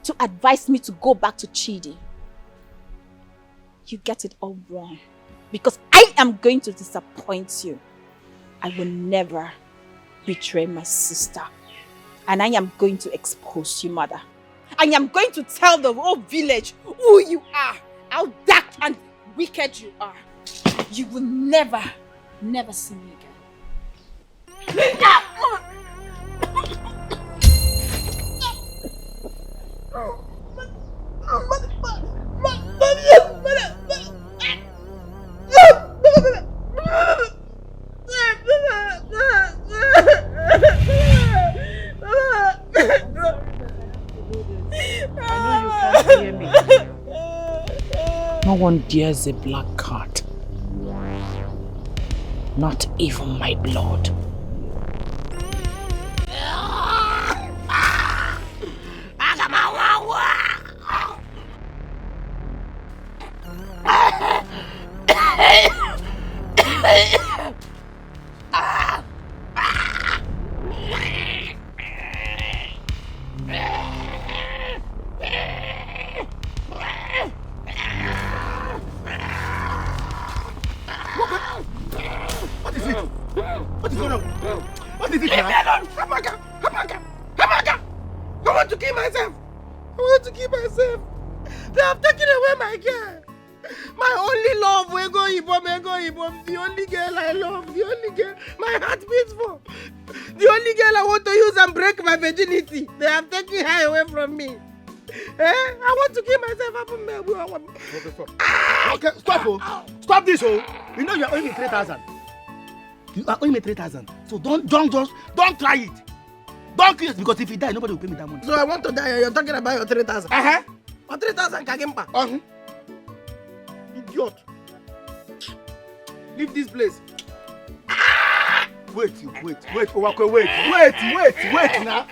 to advise me to go back to Chidi. You get it all wrong. Because I am going to disappoint you. I will never betray my sister. And I am going to expose you, mother. I am going to tell the whole village who you are, how dark and wicked you are. You will never see me again. No one dares a black cat. Not even my blood. What is going on? What is it? Leave me alone! Hamaka! I want to kill myself! They have taken away my girl! My only love, Ego Ibo, the only girl I love, the only girl my heart beats for, the only girl I want to use and break my virginity. They have taken her away from me. I want to kill myself. Okay, stop, stop this, You know you're owing me 3,000. You are owing me 3,000. So don't try it. Don't kill it, because if you die, nobody will pay me that money. So I want to die. You're talking about your 3,000. Or 3,000 Kagimpa. Idiot. Leave this place. Wait, Owakwe, wait now.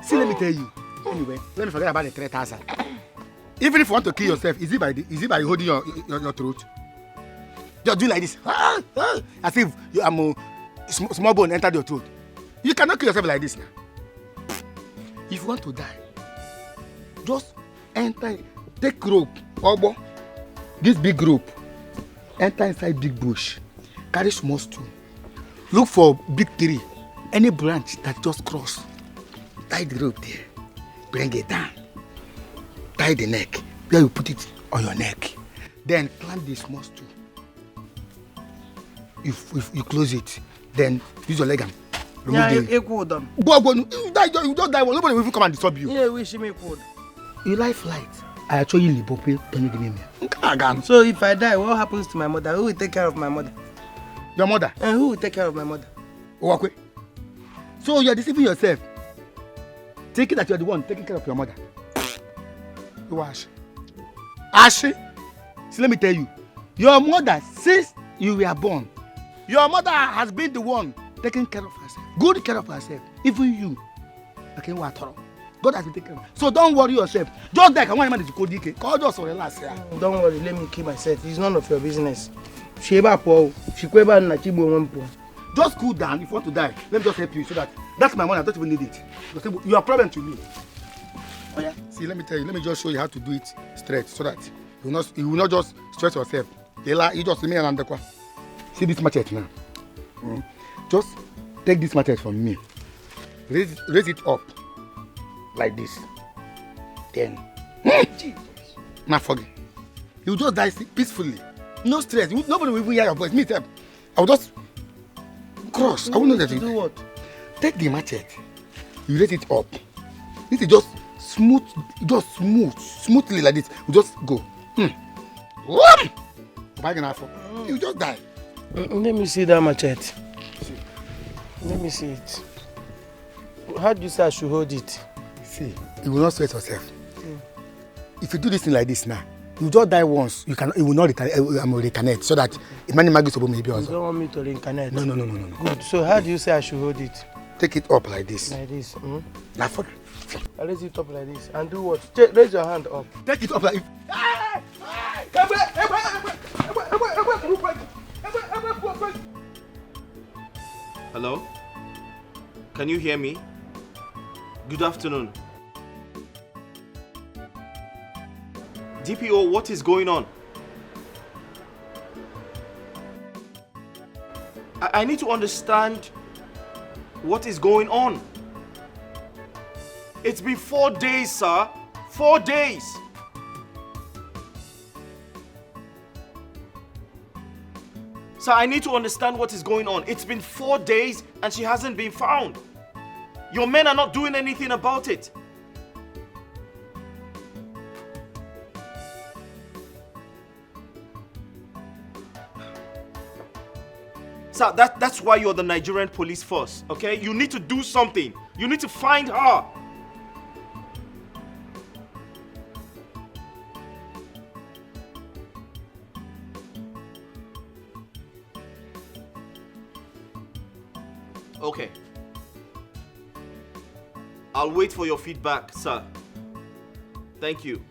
See, let me tell you. Anyway, let me forget about the 3,000. Even if you want to kill yourself, is it by holding your throat? Just do like this. As if you are small bone entered your throat. You cannot kill yourself like this now. If you want to die, just enter, take rope, obo, this big rope, enter inside big bush, carry small stone, look for big tree, any branch that just cross, tie the rope there, bring it down, tie the neck, where you put it on your neck, then climb the small stool. If you close it, then use your leg and remove the... Go, you don't die, nobody will even come and disturb you. Yeah, wish me could. You life light. I actually live me. So if I die, what happens to my mother? Who will take care of my mother? Your mother? And who will take care of my mother? Owakwe. So you're deceiving yourself. Thinking that you're the one taking care of your mother. You are Ashe. So let me tell you, your mother, since you were born, your mother has been the one taking care of herself. Good care of herself. Even you. Okay, what? God has been taking care of. So don't worry yourself. Just like I want to call Dikeh. Call just relax here. Don't worry, let me keep myself. It's none of your business. Just cool down. If you want to die, let me just help you so that's my money. I don't even need it. You are a problem to me. Oh yeah. See, let me tell you. Let me just show you how to do it straight so that you will not just stress yourself. You just leave me around the corner. See this machete now. Just take this machete from me. Raise it up like this. Then, now forget. You just die peacefully. No stress. Nobody will even hear your voice. Me, I will just cross. I will not let you do what? Take the machete. You raise it up. This is just smoothly like this. You just go. You just die. Let me see that machete. Let me see it. How do you say I should hold it? See, you will not sweat yourself. If you do this thing like this now, you just die once. You will not reincarnate, so that Imani Magis will be also. You don't want me to reincarnate? No. Good. So how do you say I should hold it? Take it up like this. Like this. Now for. I raise it up like this. And do what? Raise your hand up. Take it up like. Hello? Can you hear me? Good afternoon. DPO, what is going on? I need to understand what is going on. It's been 4 days, sir. 4 days. Sir, I need to understand what is going on. It's been 4 days and she hasn't been found. Your men are not doing anything about it. Sir, that's why you're the Nigerian police force, okay? You need to do something. You need to find her. Okay. I'll wait for your feedback, sir. Thank you.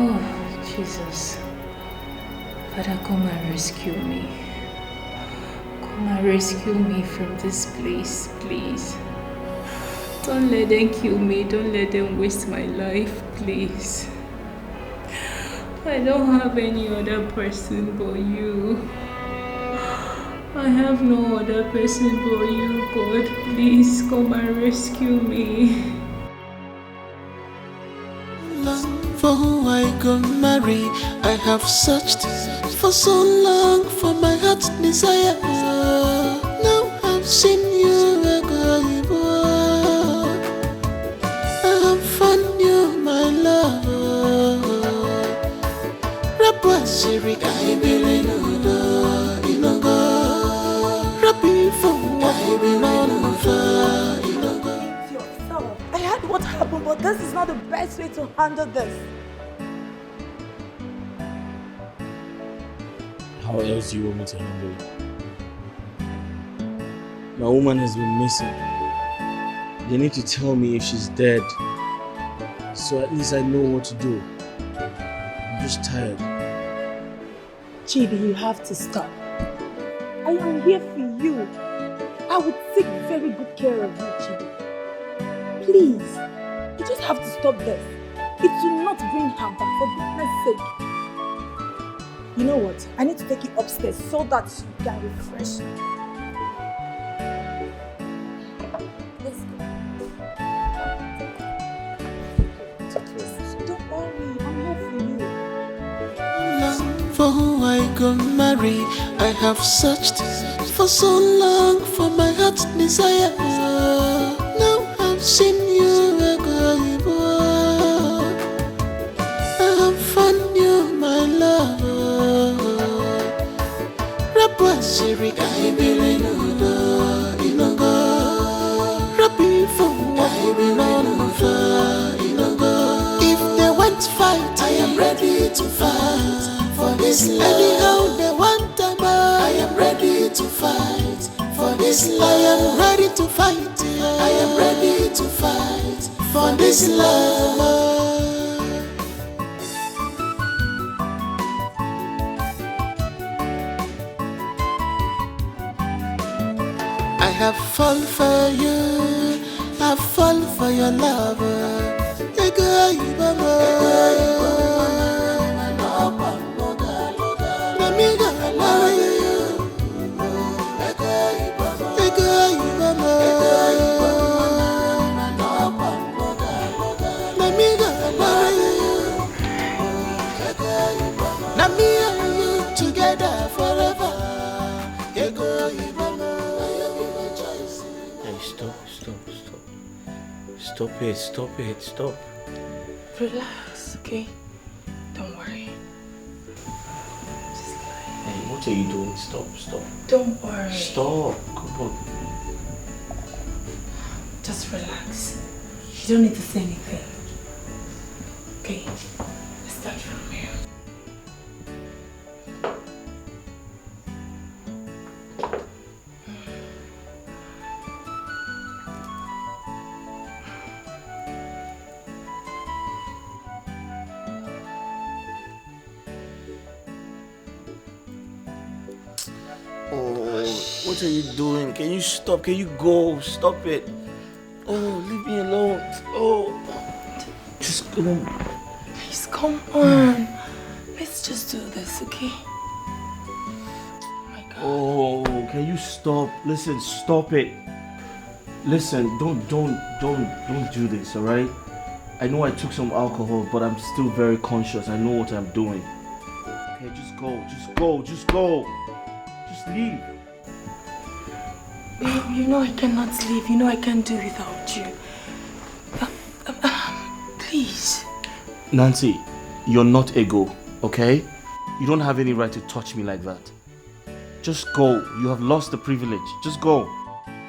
Oh, Jesus. Father, come and rescue me. Come and rescue me from this place, please. Don't let them kill me. Don't let them waste my life, please. I don't have any other person but you. I have no other person but you, God. Please come and rescue me. For who I go marry, I have searched for so long for my heart's desire. Now I've seen you, I have found you, my love. I believe I heard what happened, but this is not the best way to handle this. How else do you want me to handle it? My woman has been missing. They need to tell me if she's dead, so at least I know what to do. I'm just tired. Chidi, you have to stop. I am here for you. I will take very good care of you, Chidi. Please, you just have to stop this. It will not bring her back, for You know what? I need to take you upstairs so that you can refresh. Let's go. Don't worry, I'm here for you. For who I go marry, I have searched for so long for my heart's desire. Now I've seen you, I have found you, my love. Rapper Siri, I believe Inogo. Rappi for I believe Inogo. If they want to fight, I am ready to fight. For this love, anyhow they want to buy, I am ready to fight. For this love, I am ready to fight. I am ready to fight. For this love. I have fallen for you, I fall for your love. Together forever. Hey, stop it. Relax, okay? Don't worry. Hey, what are you doing? Stop. Don't worry. Stop, come on. Just relax. You don't need to say anything. Okay, let's start from here. What are you doing? Can you stop? Can you go? Stop it. Oh, leave me alone. Oh, just go. Please, come on. Let's just do this, okay? Oh, can you stop? Listen, stop it. Listen, don't do this, all right? I know I took some alcohol, but I'm still very conscious. I know what I'm doing. Okay, just go. Just leave. Babe, you know I cannot leave. You know I can't do without you. Please. Nancy, you're not ego, okay? You don't have any right to touch me like that. Just go. You have lost the privilege. Just go.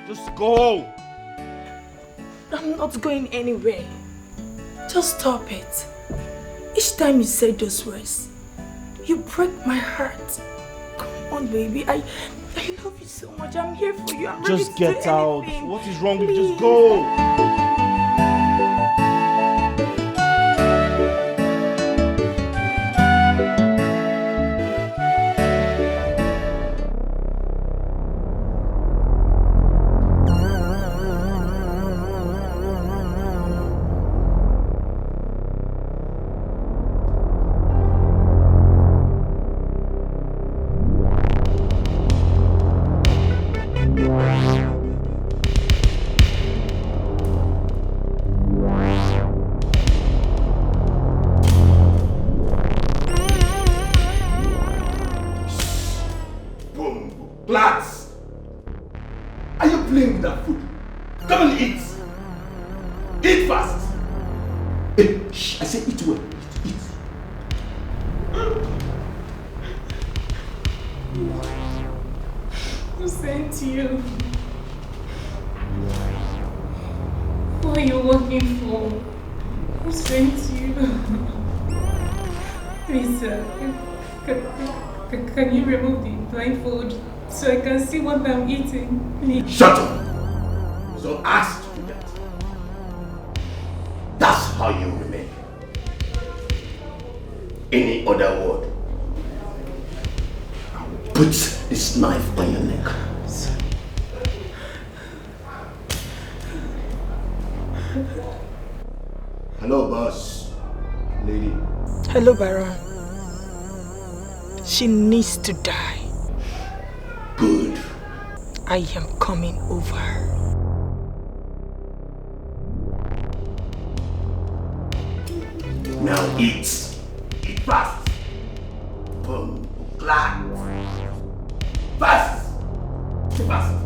Just go. I'm not going anywhere. Just stop it. Each time you say those words, you break my heart. Come on, baby. I love you so much. I'm here for you. I'm ready Just to get do out. anything. What is wrong with you? Please. Just go. Plants! Are you playing with that food? Come and eat! Eat fast! Hey, shh, I said eat well. Eat. Who sent you? Who are you working for? Who sent you? Please, sir, can you remove the blindfold so I can see what I'm eating? Please. Shut up! So ask to do that. That's how you remain. Any other word, I will put this knife on your neck. Hello, boss. Lady. Hello, Baron. She needs to die. Good. I am coming over. Now eat. Eat fast. Boom. Glad. Fast. Fast.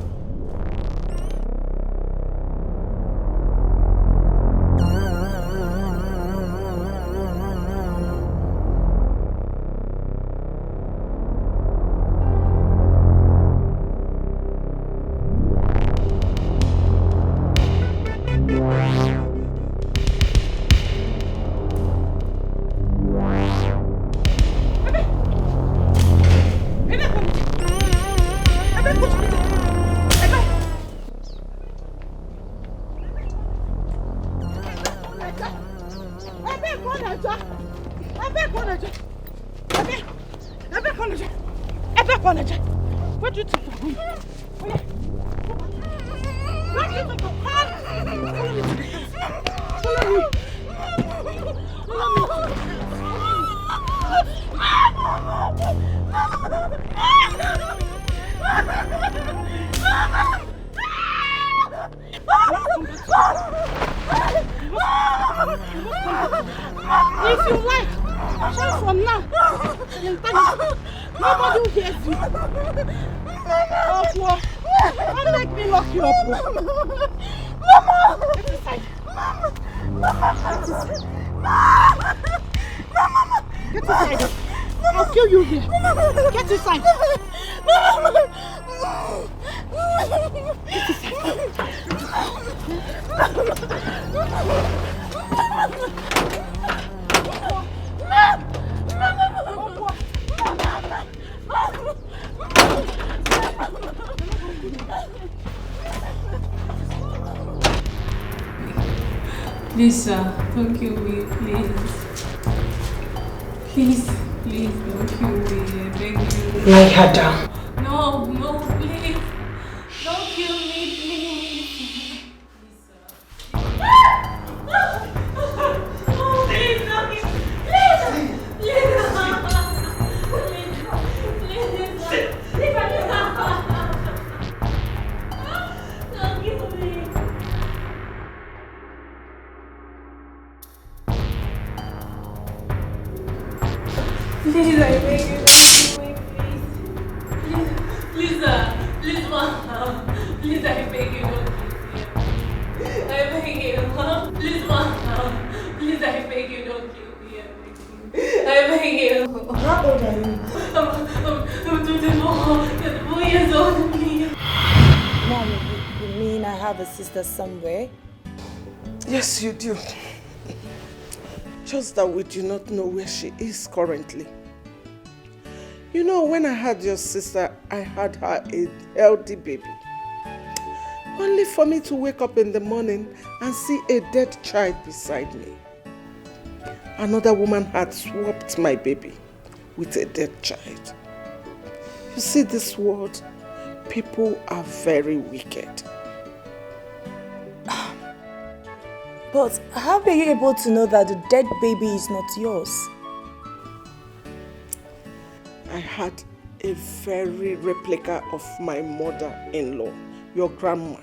What do you think of me? What do you think of Follow me to the house. Follow me. If you like, shout from now. Nobody will hear you. Oh, don't make me lock you up. Mama! Get inside. Get inside. I'll kill you here. Get inside. Get inside. Lisa, don't kill me, please. Please, please don't kill me. I beg you. Lie her down. No, no, please. Don't kill me, please. Oh, please, don't kill me. Please, I beg you, please. Lisa, please, Mom. Please, I beg you, don't kill me. I beg you. Please, Mom. Please, I beg you, don't kill me. I beg you. How old are you? I'm 24 years old, please. Mom, you mean I have a sister somewhere? Yes, you do. Just that we do not know where she is currently. You know, when I had your sister, I had her a healthy baby. Only for me to wake up in the morning and see a dead child beside me. Another woman had swapped my baby with a dead child. You see, this world, people are very wicked. But how were you able to know that the dead baby is not yours? I had a very replica of my mother-in-law, your grandma.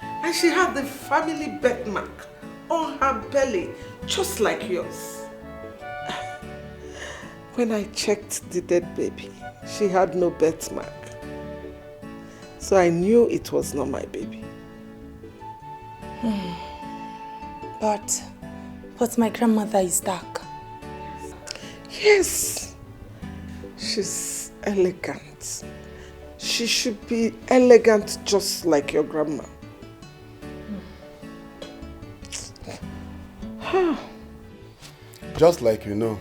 And she had the family birthmark on her belly, just like yours. When I checked the dead baby, she had no birthmark. So I knew it was not my baby. But my grandmother is dark. Yes, she's elegant. She should be elegant just like your grandma. Just like you know,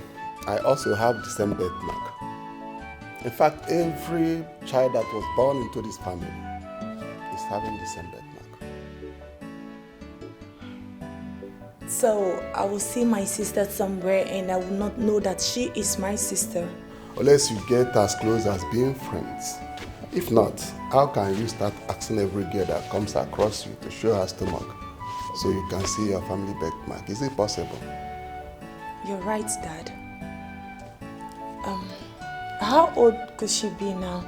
I also have the same birthmark. In fact, every child that was born into this family is having the same birthmark. So I will see my sister somewhere and I will not know that she is my sister. Unless you get as close as being friends. If not, how can you start asking every girl that comes across you to show her stomach so you can see your family birthmark? Is it possible? You're right, Dad. How old could she be now?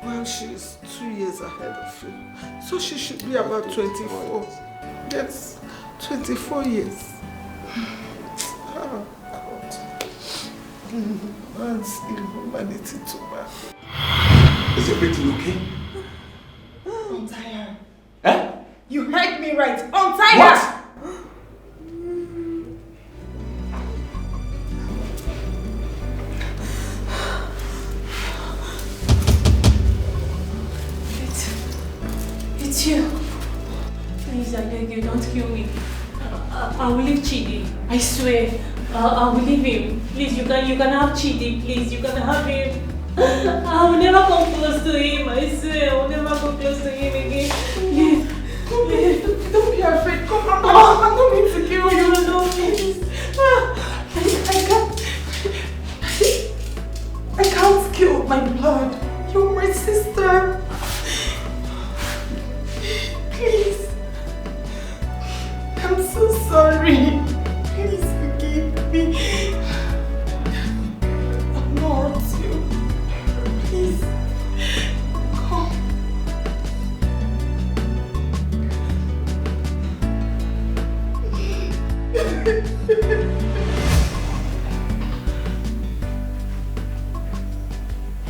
Well, she's 2 years ahead of you. So she should be about 24. Yes, 24 years. Oh, God. Man's inhumanity to man. Is everything okay? Untie her. Eh? You heard me right. Untie her! It's you. Please, I beg you, don't kill me. I will leave Chidi. I swear. I will leave him. Please, you can have Chidi. Please, you can have him. I will never come close to him. I swear, I will never come close to him again. Please, please. Don't be afraid. Come on. I'm not going to kill you. No, please. I can't kill my blood. You're my sister. Please. I'm so sorry. Please forgive me. I'm not hurt you. Please. Come.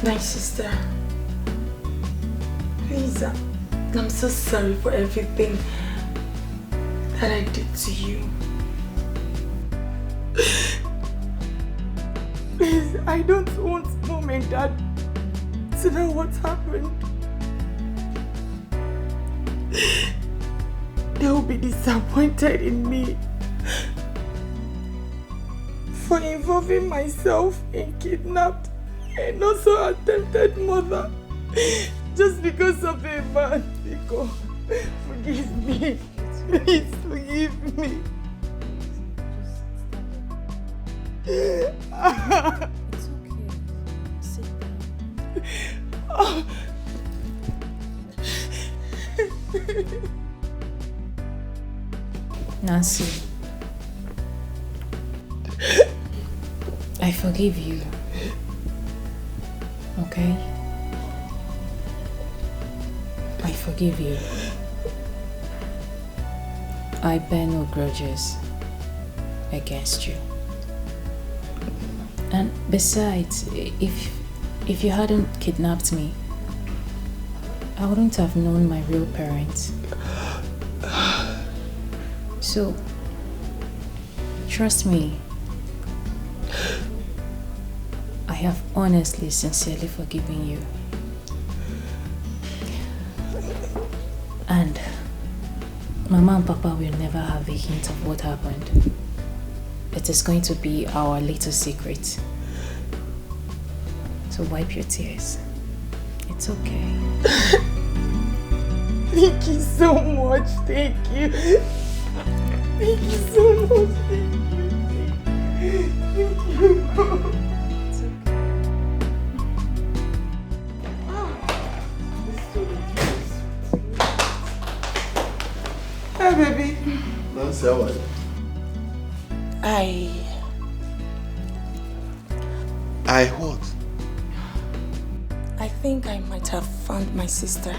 My sister. Please, I'm so sorry for everything that I did to you. Please, I don't want Mom and Dad to know what happened. They will be disappointed in me for involving myself in kidnapped and also attempted murder just because of a man. Because forgive me. Please forgive me. It's okay. Sit down. Nancy, I forgive you. Okay? I forgive you. I bear no grudges against you. And besides, if you hadn't kidnapped me, I wouldn't have known my real parents. So, trust me, I have honestly, sincerely forgiven you. And Mama and Papa will never have a hint of what happened. It is going to be our little secret. So wipe your tears. It's okay. Thank you so much. Thank you. Thank you so much. Thank you. Thank you. Hey, baby. Nancy, how are you? I what? I think I might have found my sister.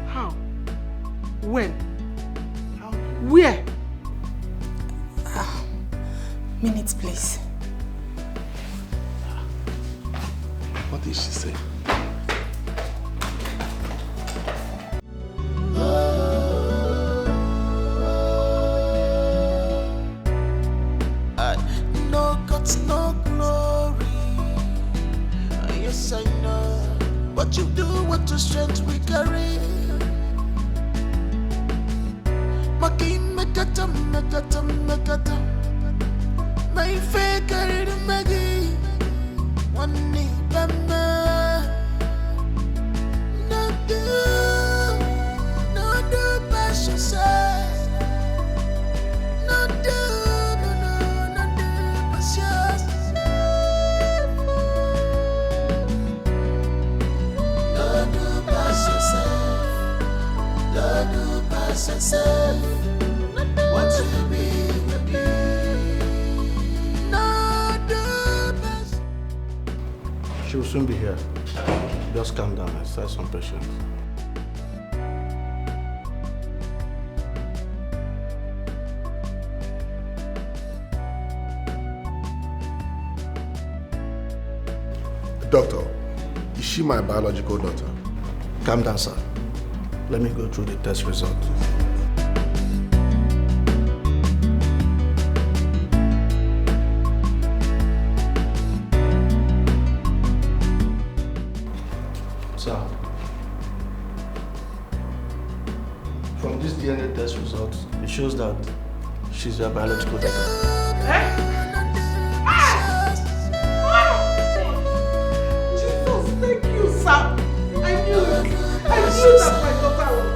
How? When? How? Where? Minutes, please. What did she say? No guts, no glory. Yes, I know. What you do, what your strength we carry. Maki mekata, mekata, mekata. My faith carry the Maggie. One knee, bama. No do pass yourself. No do pass yourself. No do pass yourself. No do pass yourself. What you be, She will soon be here. Just calm down, exercise some patience. Doctor, is she my biological daughter? Calm down, sir. Let me go through the test result. Sir, from this DNA test result, it shows that she's your biological daughter. Thank you, sir. I knew that my daughter was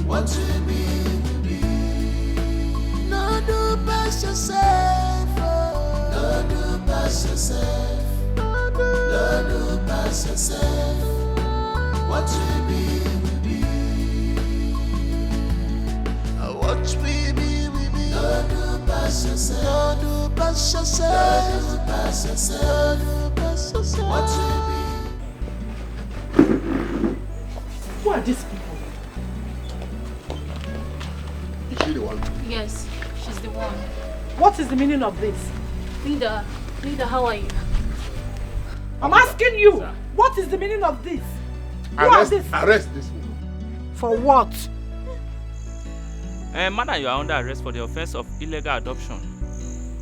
what you be. No do pass yourself. No do pass yourself. No do pass yourself. What you be. Watch me be. No do pass yourself. No do pass yourself. No do pass yourself. No do pass yourself. What you be. Who are these people? Is she the one? Yes, she's the one. What is the meaning of this? Linda, how are you? I'm asking you, what is the meaning of this? Who are this? Arrest this woman. For what? Madam, you are under arrest for the offense of illegal adoption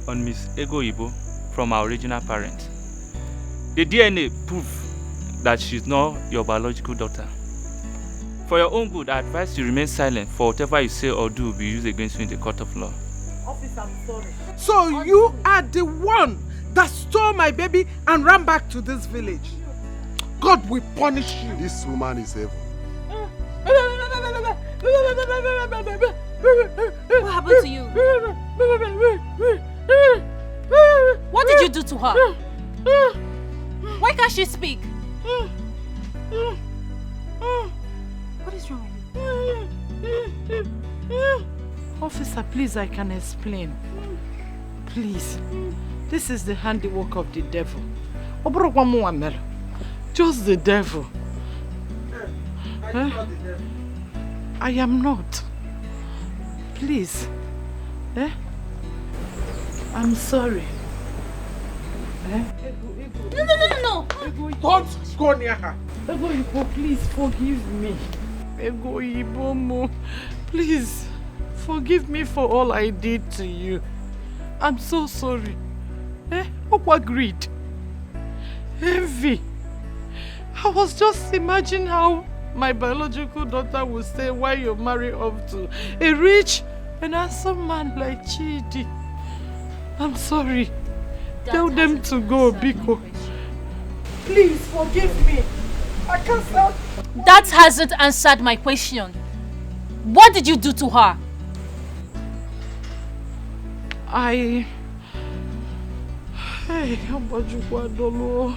on Miss Igo from our original parent. The DNA proves that she's not your biological daughter. For your own good, I advise you remain silent for whatever you say or do will be used against you in the court of law. Officer, I'm sorry. So you are the one that stole my baby and ran back to this village. God will punish you. This woman is evil. What happened to you? What did you do to her? Why can't she speak? What is wrong? Officer, please, I can explain. Please. This is the handiwork of the devil. Just the devil. I am not. Please. I'm sorry. No. Don't go near her. Ego, please forgive me. Ego Ibomo, please forgive me for all I did to you. I'm so sorry. What greed? Envy. I was just imagining how my biological daughter would say why you marry off to a rich and handsome man like Chidi. I'm sorry. Tell them to go, Biko. Please forgive me. I can't stop. That hasn't answered my question. What did you do to her? Hey, Abajukwadolo.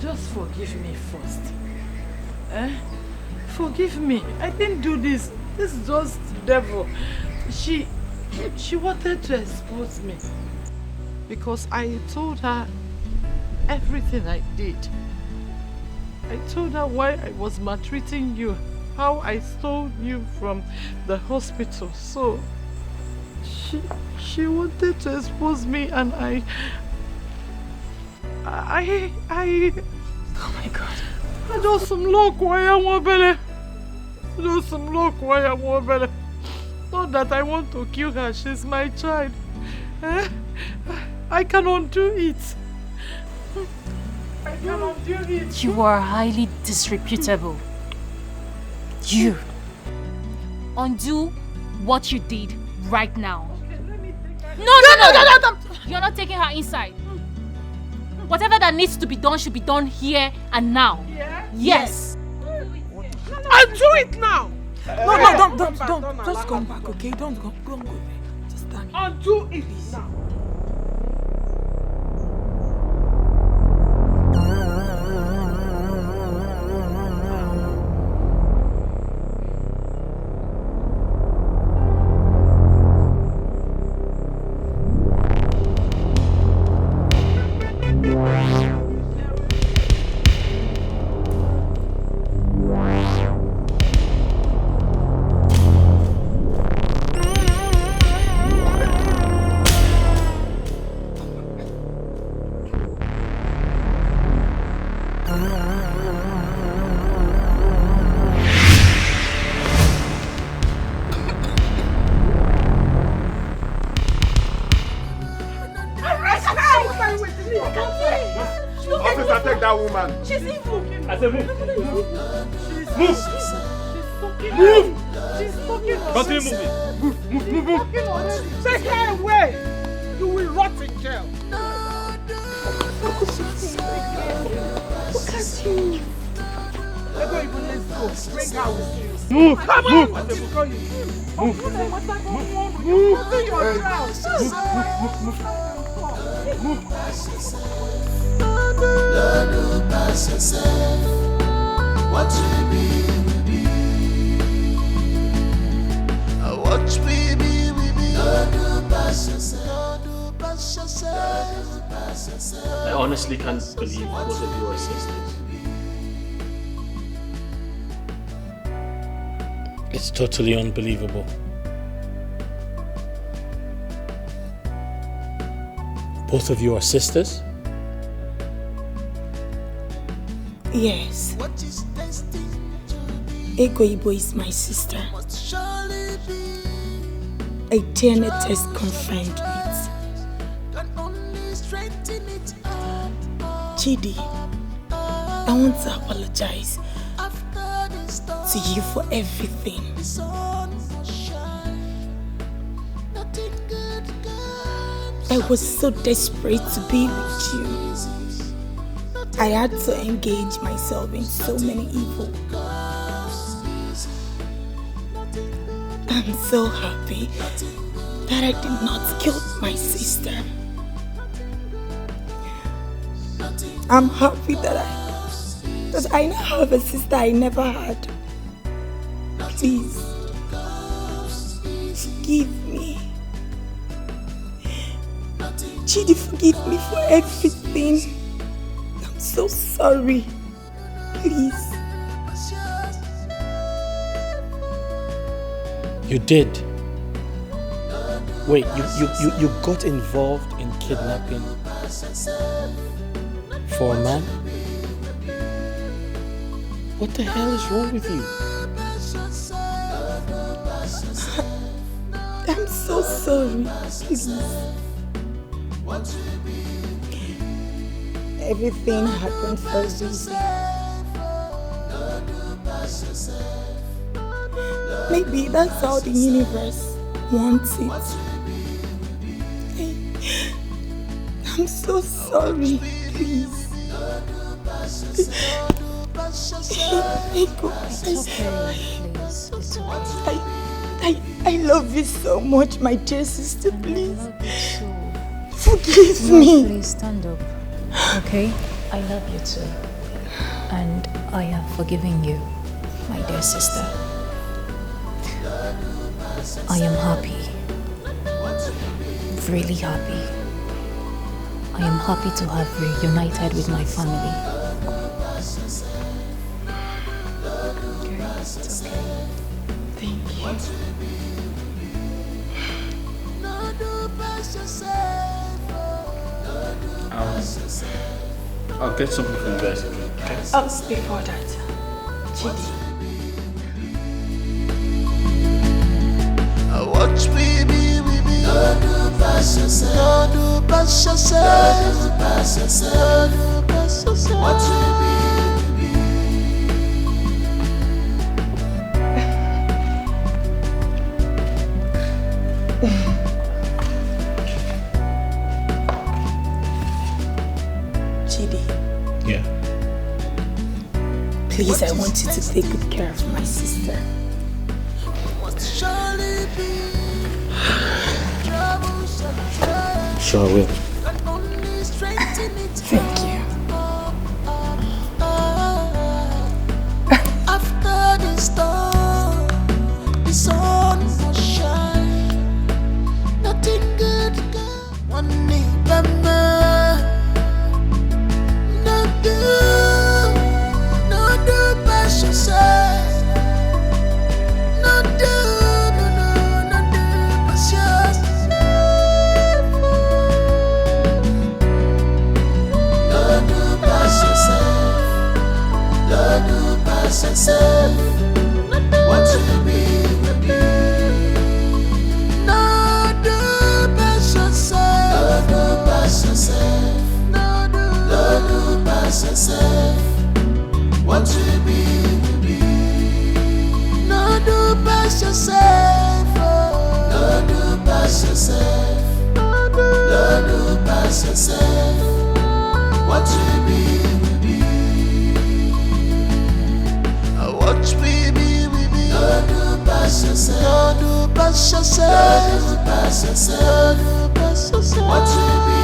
Just forgive me first. Forgive me. I didn't do this. This is just the devil. She wanted to expose me. Because I told her everything I did. I told her why I was maltreating you, how I stole you from the hospital. So she wanted to expose me, and I oh my God. I do some luck why I want belly. Do some luck why I want belly. Not that I want to kill her, she's my child. I can undo it. I can undo it. You are highly disreputable. You. Undo what you did right now. No. You're not taking her inside. Whatever that needs to be done should be done here and now. Yeah? Yes. Undo it now. No, don't. Just come back, okay? Don't go there. Just stand. Undo it now. understand. She's evil. I said move. Move. Move. She's talking. Continue moving. Move. Take her away. You will rot in jail. Look at you. Let's go. Bring her with you. Move. Come on. Move. Move. What we be, we be. What we be, we be. Don't pass yourself. I honestly can't believe both of you are sisters. It's totally unbelievable. Both of you are sisters? Yes. Ego Ibo is my sister. A DNA test confirmed it. Chidi, I want to apologize to you for everything. I was so desperate to be with you. I had to engage myself in so many evil. I'm so happy that I did not kill my sister. I'm happy that I now have a sister I never had. Please, forgive me. Chidi, forgive me for everything. I'm so sorry. Please. You did? Wait, you got involved in kidnapping for a man? What the hell is wrong with you? I'm so sorry. Please. Everything happened for a reason. Maybe that's how the universe wants it. I'm so sorry. Please. I love you so much, my dear sister. Please. Forgive me. Please stand up. Okay? I love you too. And I am forgiving you, my dear sister. I am happy. Really happy. I am happy to have reunited with my family. Okay, it's okay. Thank you. I'll get something from you guys. Okay? Before that, Chidi. Watch me be, we be. Don't do pass yourself. Don't do pass yourself. Don't do pass yourself. Don't do pass yourself. Watch me be, we be. Chidi. Yeah. Please, I want you to take good care of my sister. Sure I will. Thank you. After the storm, the sun will shine. Nothing good can one day no do pass yourself. No do pass yourself. No do pass yourself. No do pass yourself. No do pass yourself. No do pass yourself. No do pass yourself. What will be, will be. What will be, will be. No do pass yourself. No do pass yourself. No do pass yourself. No do pass yourself. What will be.